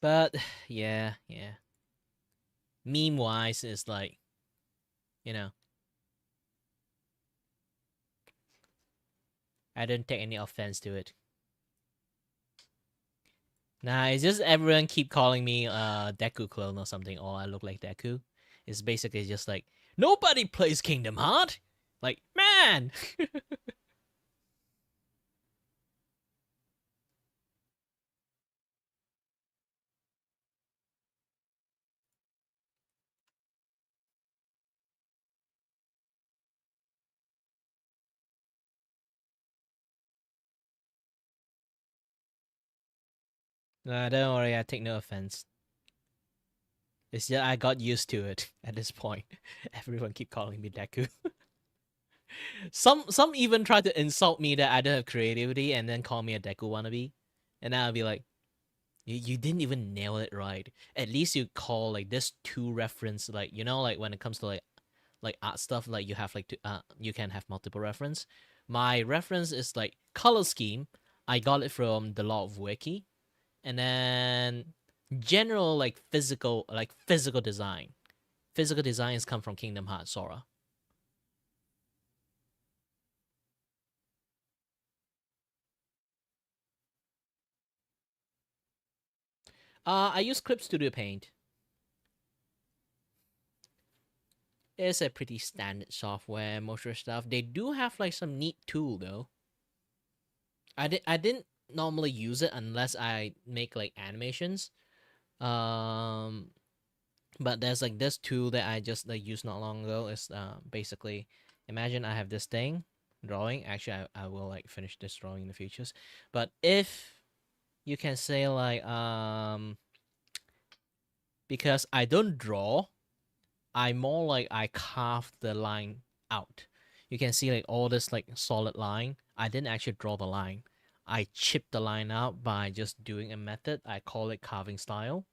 But yeah. Meme wise, it's like, you know, I don't take any offense to it. Nah, it's just everyone keep calling me Deku clone or something, or I look like Deku. It's basically just like nobody plays Kingdom Heart. Like, man. Nah, don't worry, I take no offense. It's just I got used to it at this point. Everyone keep calling me Deku. Some even try to insult me that I don't have creativity and then call me a Deku wannabe. And I'll be like, you didn't even nail it right. At least you call like this two reference, like like when it comes to like art stuff, like you have like you can have multiple reference. My reference is like color scheme. I got it from the Law of Wiki, and then general like physical design. Physical designs come from Kingdom Hearts Sora. I use Clip Studio Paint. It's a pretty standard software, most of the stuff. They do have like some neat tool though. I didn't normally use it unless I make like animations. But there's like this tool that I just like used not long ago. It's basically, imagine I have this thing drawing. Actually, I will like finish this drawing in the futures. But if you can say like because I don't draw, I more like I carve the line out. You can see like all this like solid line. I didn't actually draw the line. I chipped the line out by just doing a method. I call it carving style.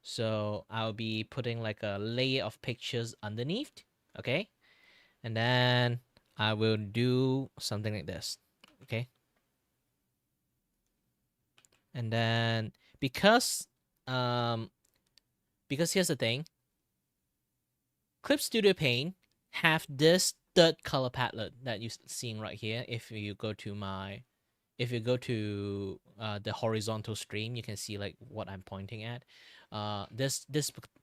So I'll be putting like a layer of pictures underneath, okay? And then I will do something like this, okay? And then because here's the thing, Clip Studio Paint have this third color palette that you're seeing right here. If you go to the horizontal stream, you can see like what I'm pointing at. This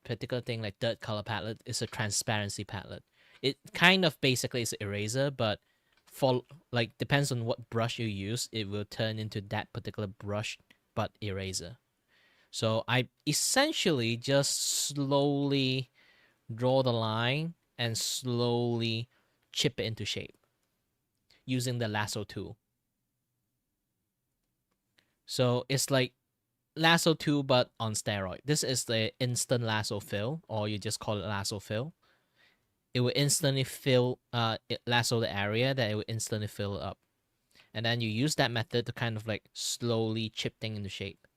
particular thing, like third color palette, is a transparency palette. It kind of basically is eraser, but for like depends on what brush you use, it will turn into that particular brush, but eraser. So I essentially just slowly draw the line and slowly chip it into shape using the lasso tool. So it's like lasso tool but on steroid. This is the instant lasso fill, or you just call it lasso fill. It will instantly lasso the area that it will instantly fill up. And then you use that method to kind of like slowly chip things into shape.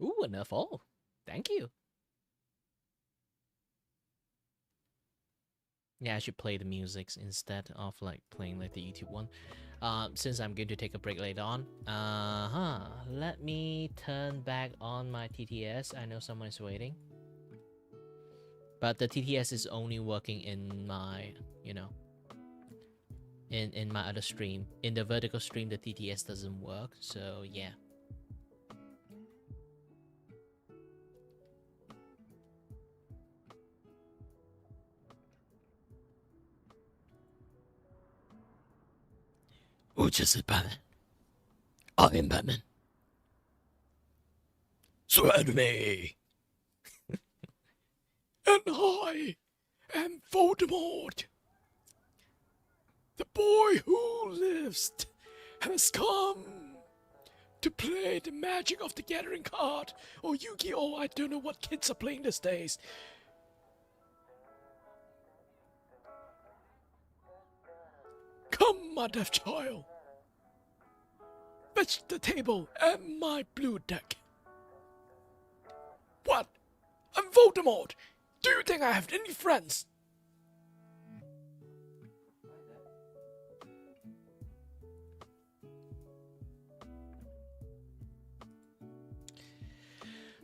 Ooh, enough all. Thank you. Yeah, I should play the musics instead of like playing like the YouTube one. Since I'm going to take a break later on. Let me turn back on my TTS. I know someone is waiting. But the TTS is only working in my, in my other stream. In the vertical stream, the TTS doesn't work. So yeah. Which is it, Batman? I am Batman. Swear to me. And I am Voldemort. The boy who lives has come to play the Magic of the Gathering card, or Yu-Gi-Oh! I don't know what kids are playing these days. Come, my deaf child. Fetch the table and my blue deck. What? I'm Voldemort. Do you think I have any friends?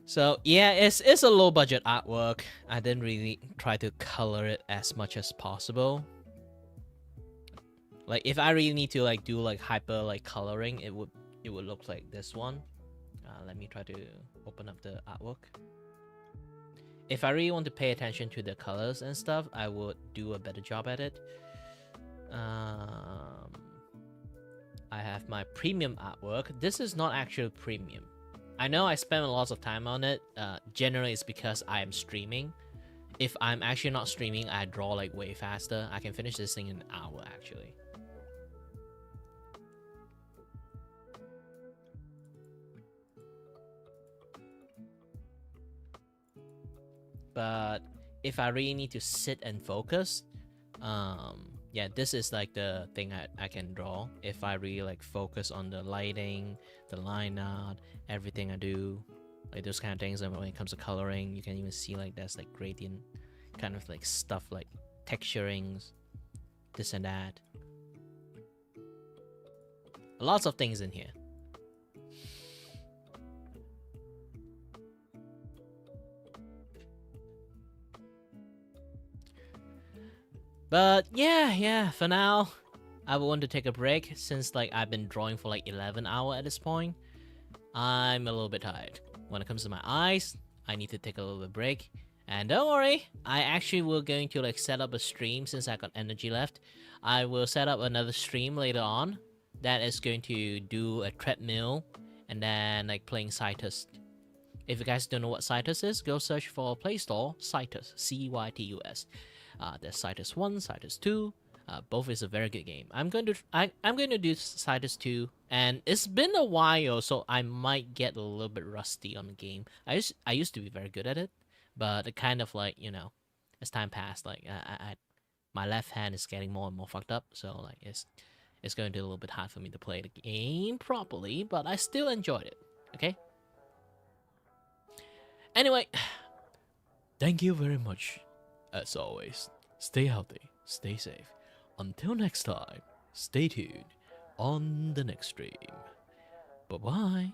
So yeah, it's a low budget artwork. I didn't really try to color it as much as possible. Like if I really need to like do like hyper like coloring, it would look like this one. Let me try to open up the artwork. If I really want to pay attention to the colors and stuff, I would do a better job at it. I have my premium artwork. This is not actually premium. I know I spend a lot of time on it. Generally, it's because I am streaming. If I'm actually not streaming, I draw like way faster. I can finish this thing in an hour actually. But if I really need to sit and focus, yeah, this is like the thing I can draw. If I really like focus on the lighting, the line art, everything I do, like those kind of things. And when it comes to coloring, you can even see like there's like gradient kind of like stuff like texturings, this and that. Lots of things in here. But yeah, for now, I would want to take a break since like I've been drawing for like 11 hours at this point. I'm a little bit tired. When it comes to my eyes, I need to take a little bit break. And don't worry, I actually will going to like set up a stream since I got energy left. I will set up another stream later on that is going to do a treadmill and then like playing Cytus. If you guys don't know what Cytus is, go search for Play Store Cytus, C-Y-T-U-S. There's Cytus 1, Cytus 2. Both is a very good game. I'm going to do Cytus 2, and it's been a while, so I might get a little bit rusty on the game. I used to be very good at it, but it kind of like, you know, as time passed, like my left hand is getting more and more fucked up, so like it's going to be a little bit hard for me to play the game properly, but I still enjoyed it. Okay. Anyway, thank you very much. As always, stay healthy, stay safe. Until next time, stay tuned on the next stream. Bye-bye.